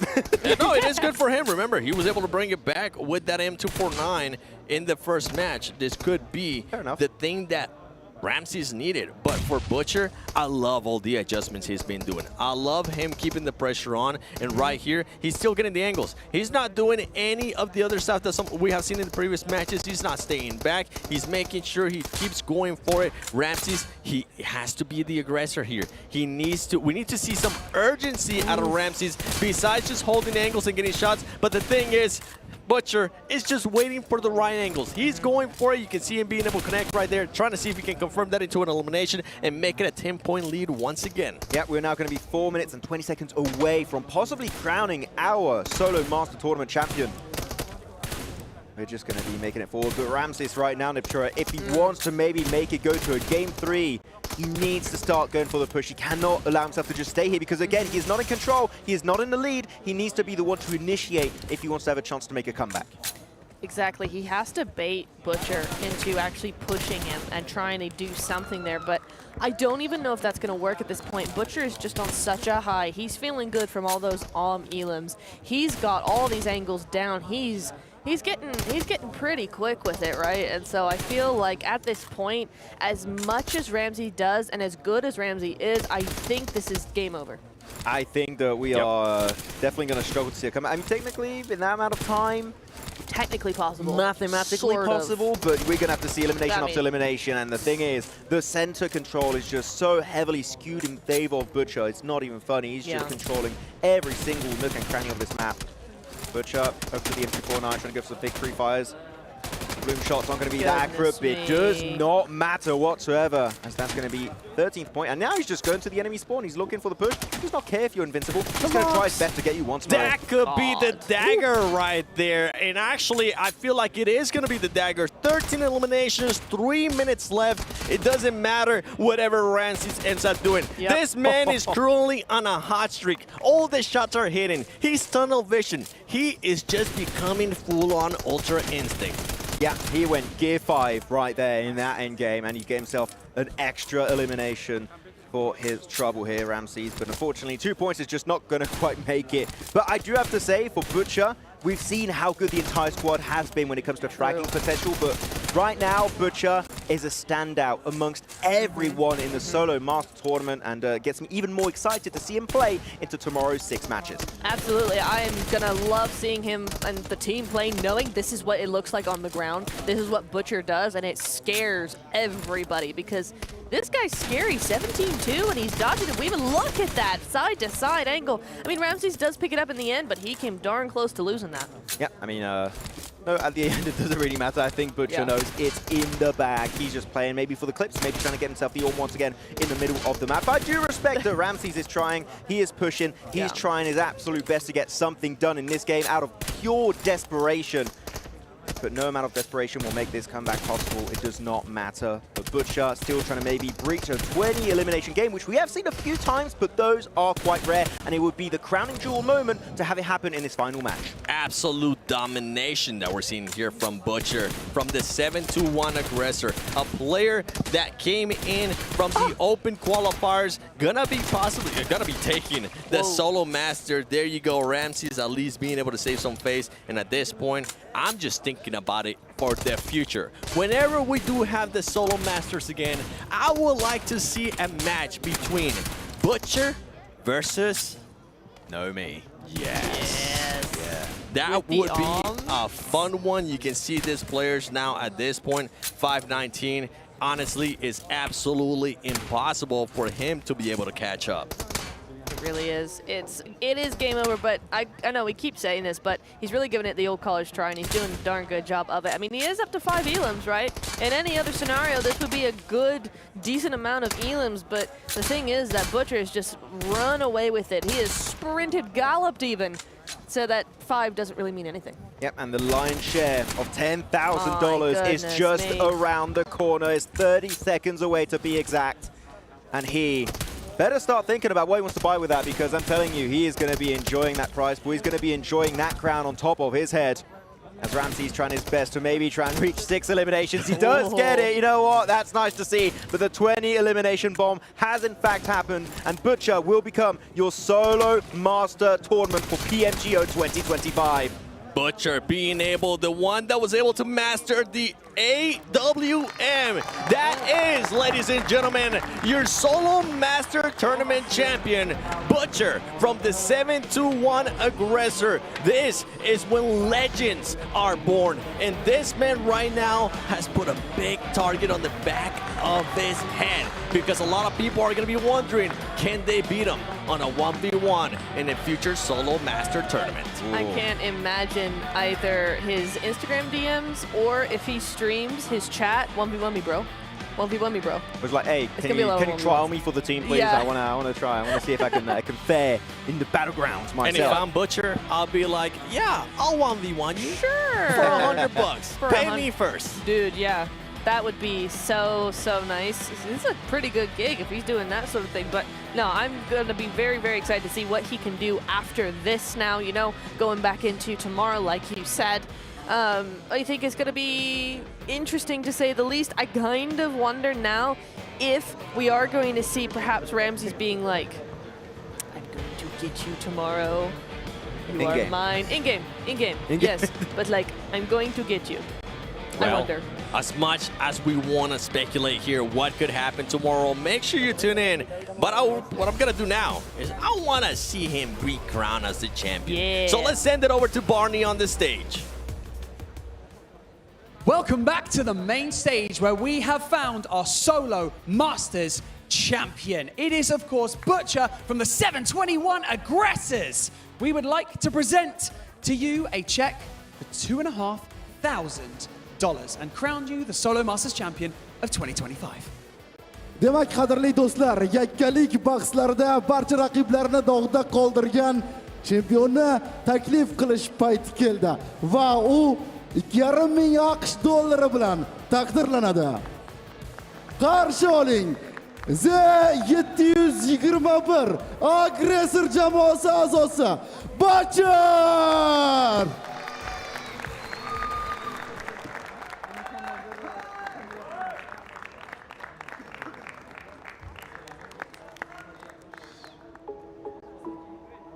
No, it is good for him. Remember, he was able to bring it back with that M249 in the first match. This could be the thing that Ramses needed. But for Butcher, I love all the adjustments he's been doing. I love him keeping the pressure on, and right here, he's still getting the angles. He's not doing any of the other stuff that we have seen in the previous matches. He's not staying back. He's making sure he keeps going for it. Ramses, he has to be the aggressor here. He needs to. We need to see some urgency out of Ramses besides just holding angles and getting shots. But the thing is, Butcher is just waiting for the right angles. He's going for it. You can see him being able to connect right there, trying to see if he can confirm that into an elimination and make it a 10-point lead once again. Yeah, we're now going to be 4 minutes and 20 seconds away from possibly crowning our solo master tournament champion. We're just going to be making it forward. But Ramses right now, Nipchura, if he wants to maybe make it go to a game 3, he needs to start going for the push. He cannot allow himself to just stay here, because again, he is not in control. He is not in the lead. He needs to be the one to initiate if he wants to have a chance to make a comeback. Exactly. He has to bait Butcher into actually pushing him and trying to do something there. But I don't even know if that's going to work at this point. Butcher is just on such a high. He's feeling good from all those elims. He's got all these angles down. He's getting pretty quick with it, right? And so I feel like at this point, as much as Ramsey does and as good as Ramsey is, I think this is game over. I think that we are definitely going to struggle to see it come. I mean, technically, in that amount of time, technically possible. Mathematically Sort of. possible, but we're going to have to see elimination I after mean- elimination. And the thing is, the center control is just so heavily skewed in favor of Butcher. It's not even funny. He's just controlling every single nook and cranny of this map. Butcher up to the M249, trying to go for some big free fires. Bloom shot's not going to be that accurate, but it does not matter whatsoever, as that's going to be 13th point. And now he's just going to the enemy spawn. He's looking for the push. He does not care if you're invincible. He's going to try his best to get you once more. That could be the dagger right there. And actually, I feel like it is going to be the dagger. 13 eliminations, 3 minutes left. It doesn't matter whatever Ramses ends up doing. This man is currently on a hot streak. All the shots are hitting. He's tunnel vision. He is just becoming full-on Ultra Instinct. Yeah, he went Gear 5 right there in that end game, and he gave himself an extra elimination for his trouble here, Ramses. But unfortunately, 2 points is just not going to quite make it. But I do have to say, for Butcher, we've seen how good the entire squad has been when it comes to fragging potential. But right now, Butcher is a standout amongst everyone in the solo master tournament, and gets me even more excited to see him play into tomorrow's 6 matches. Absolutely. I am going to love seeing him and the team play, knowing this is what it looks like on the ground. This is what Butcher does, and it scares everybody because this guy's scary, 17-2, and he's dodging it. We even look at that side-to-side angle. I mean, Ramses does pick it up in the end, but he came darn close to losing that. Yeah, I mean, no, at the end, it doesn't really matter. I think Butcher knows it's in the bag. He's just playing maybe for the clips, maybe trying to get himself the orb once again in the middle of the map. I do respect that Ramses is trying. He is pushing. He's trying his absolute best to get something done in this game out of pure desperation. But no amount of desperation will make this comeback possible. It does not matter. But Butcher still trying to maybe breach a 20 elimination game, which we have seen a few times, but those are quite rare. And it would be the crowning jewel moment to have it happen in this final match. Absolute domination that we're seeing here from Butcher, from the 7-1 aggressor, a player that came in from the open qualifiers, gonna be taking the solo master. There you go, Ramses at least being able to save some face. And at this point, I'm just thinking about it for the future. Whenever we do have the solo masters again, I would like to see a match between Butcher versus Nomi. Yes. Yeah. That would be a fun one. You can see these players now at this point, 519. Honestly, it's absolutely impossible for him to be able to catch up. It really is. It is game over, but I know we keep saying this, but he's really giving it the old college try, and he's doing a darn good job of it. I mean, he is up to 5 elims, right? In any other scenario, this would be a good, decent amount of elims, but the thing is that Butcher has just run away with it. He has sprinted, galloped even, so that 5 doesn't really mean anything. Yep, and the lion's share of $10,000 is just around the corner. It's 30 seconds away to be exact, and he better start thinking about what he wants to buy with that, because I'm telling you, he is going to be enjoying that prize pool. He's going to be enjoying that crown on top of his head. As Ramsey's trying his best to maybe try and reach 6 eliminations. He does get it. You know what? That's nice to see. But the 20 elimination bomb has in fact happened, and Butcher will become your solo master tournament for PMGO 2025. Butcher being the one that was able to master the AWM. That is, ladies and gentlemen, your solo master tournament champion, Butcher, from the 7-1 aggressor. This is when legends are born, and this man right now has put a big target on the back of his head, because a lot of people are going to be wondering, can they beat him on a 1v1 in a future solo master tournament? I can't imagine either his Instagram DMs or if he streams his chat. 1v1 me, bro. 1v1 me, bro. It was like, hey, can you trial me for the team, please? Yeah. I want to try. I want to see if I can fare in the battlegrounds myself. And if I'm Butcher, I'll be like, yeah, I'll 1v1 you. Sure. For $100. Pay me first. Dude, yeah. That would be so nice. This is a pretty good gig if he's doing that sort of thing. But no, I'm going to be very excited to see what he can do after this now, you know, going back into tomorrow, like you said. I think it's going to be interesting to say the least. I kind of wonder now if we are going to see perhaps Ramses being like, I'm going to get you tomorrow. You are mine. In-game. Yes. But like, I'm going to get you. Well, I wonder. as much as we want to speculate here what could happen tomorrow, make sure you tune in. But what I'm going to do now is I want to see him re-crowned as the champion. Yeah. So let's send it over to Barney on the stage. Welcome back to the main stage where we have found our solo Masters champion. It is, of course, Butcher from the 721 Aggressors. We would like to present to you a check for $2,500 and crown you the solo Masters champion of 2025. Demak, qadrli do'stlar, yakkalik bahslarida barcha raqiblarini dog'da qoldirgan chempionni taklif qilish payti keldi va u 2,5 ming AQSh dollari bilan taqdirlanadi. Qarshi oling, Z721 Aggressor jamoasi a'zosi Butcher!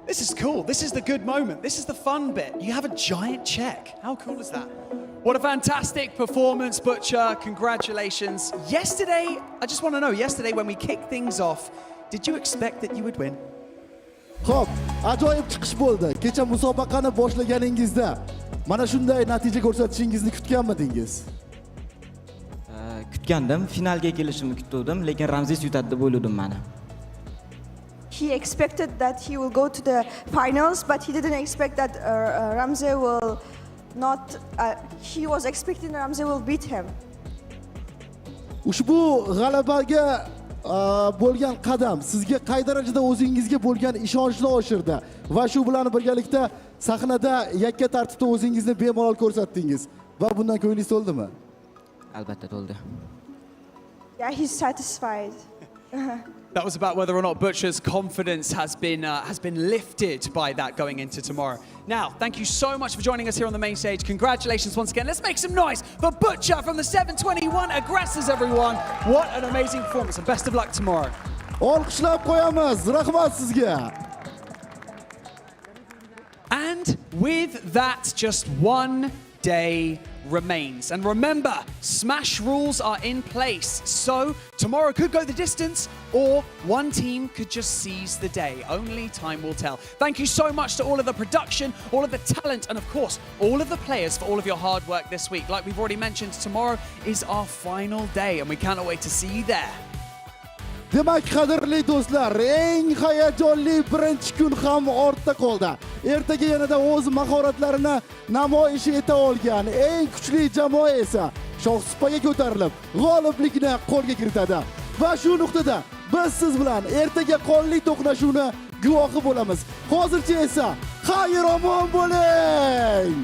This is cool. This is the good moment. This is the fun bit. You have a giant check. How cool is that? What a fantastic performance, Butcher. Congratulations. Yesterday, I just want to know, yesterday when we kicked things off, did you expect that you would win? Xo'p, ajoyib chiqish bo'ldi. Kecha musobaqani boshlaganingizda mana shunday natija ko'rsatishingizni kutganmidingiz? Kutgandim, finalga kelishimni kutdim, lekin Ramzes yutadi deb o'yladim meni. He expected that he will go to the finals, but he didn't expect that Ramzes will not. He was expecting Ramzes will beat him. Ushbu g'alabaga bo'lgan qadam sizga qay darajada o'zingizga bo'lgan ishonchni oshirdi va shu bilan birgalikda sahnada yakka tartibda o'zingizni bemalol ko'rsatdingiz va bundan ko'nglingiz to'ldimi? Albatta to'ldi. Yeah, he's satisfied. That was about whether or not Butcher's confidence has been lifted by that going into tomorrow. Now, thank you so much for joining us here on the main stage. Congratulations once again. Let's make some noise for Butcher from the 721 Aggressors, everyone. What an amazing performance, and best of luck tomorrow. Olqishlab qo'yamiz. Rahmat sizga. And with that, just one day remains. And remember, Smash rules are in place. So tomorrow could go the distance, or one team could just seize the day. Only time will tell. Thank you so much to all of the production, all of the talent, and of course, all of the players for all of your hard work this week. Like we've already mentioned, tomorrow is our final day, and we cannot wait to see you there. Demak, qadrli do'stlar, eng hayajonli birinchi kun ham ortda qoldi. Ertaga yanada o'z mahoratlarini namoyish eta olgan eng kuchli jamoa esa shohsupaga ko'tarilib, g'oliblikni qo'lga kiritadi. Va shu nuqtada biz siz bilan ertaga qonli to'qnashuvni guvohi bo'lamiz. Hozircha esa xayr omon bo'ling.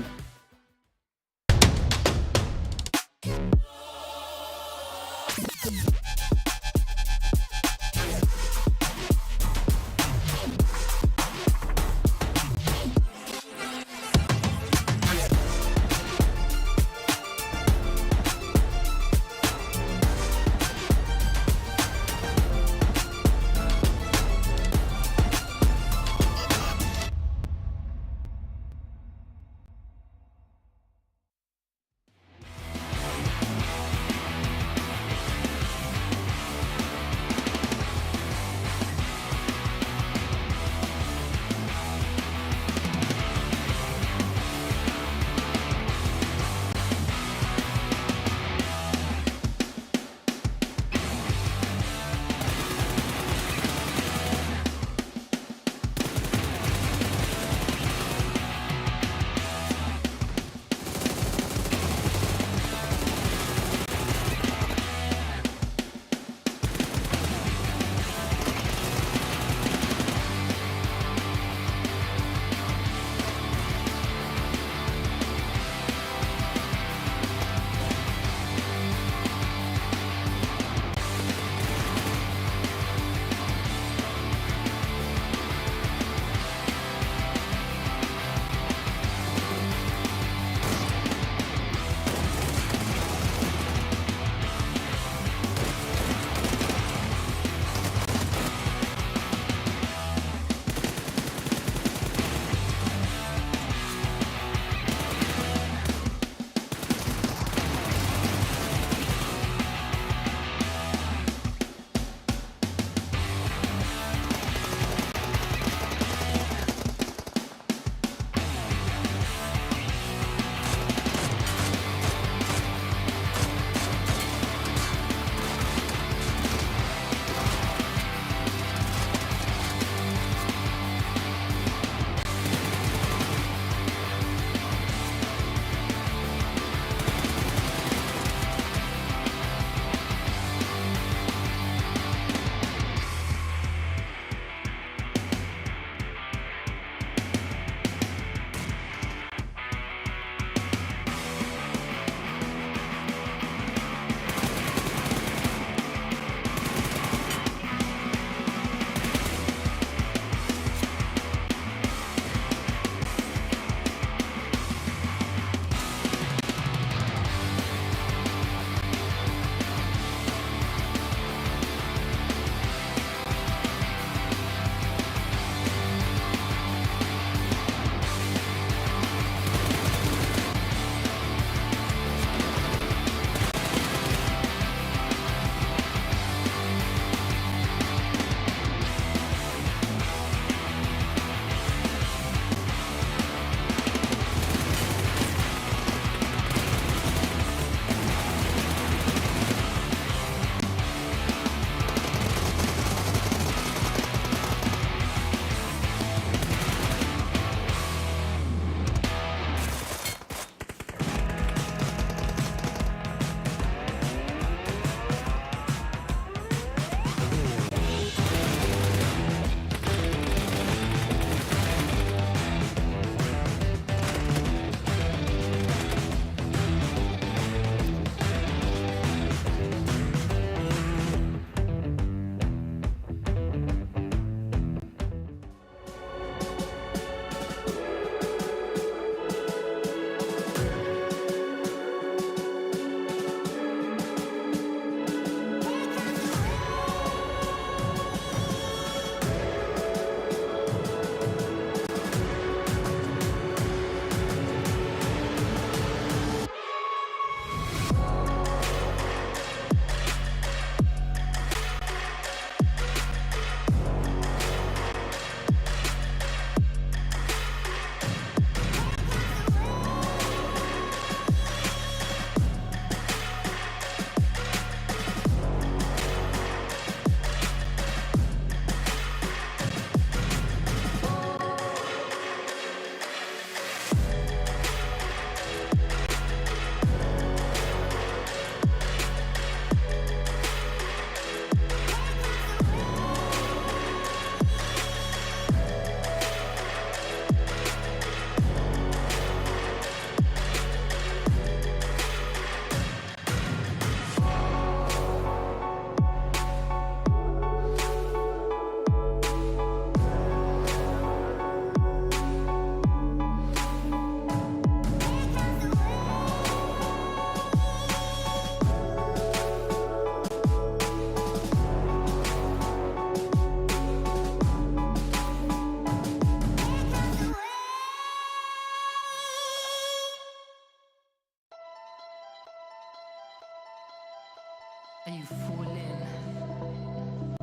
Are you falling?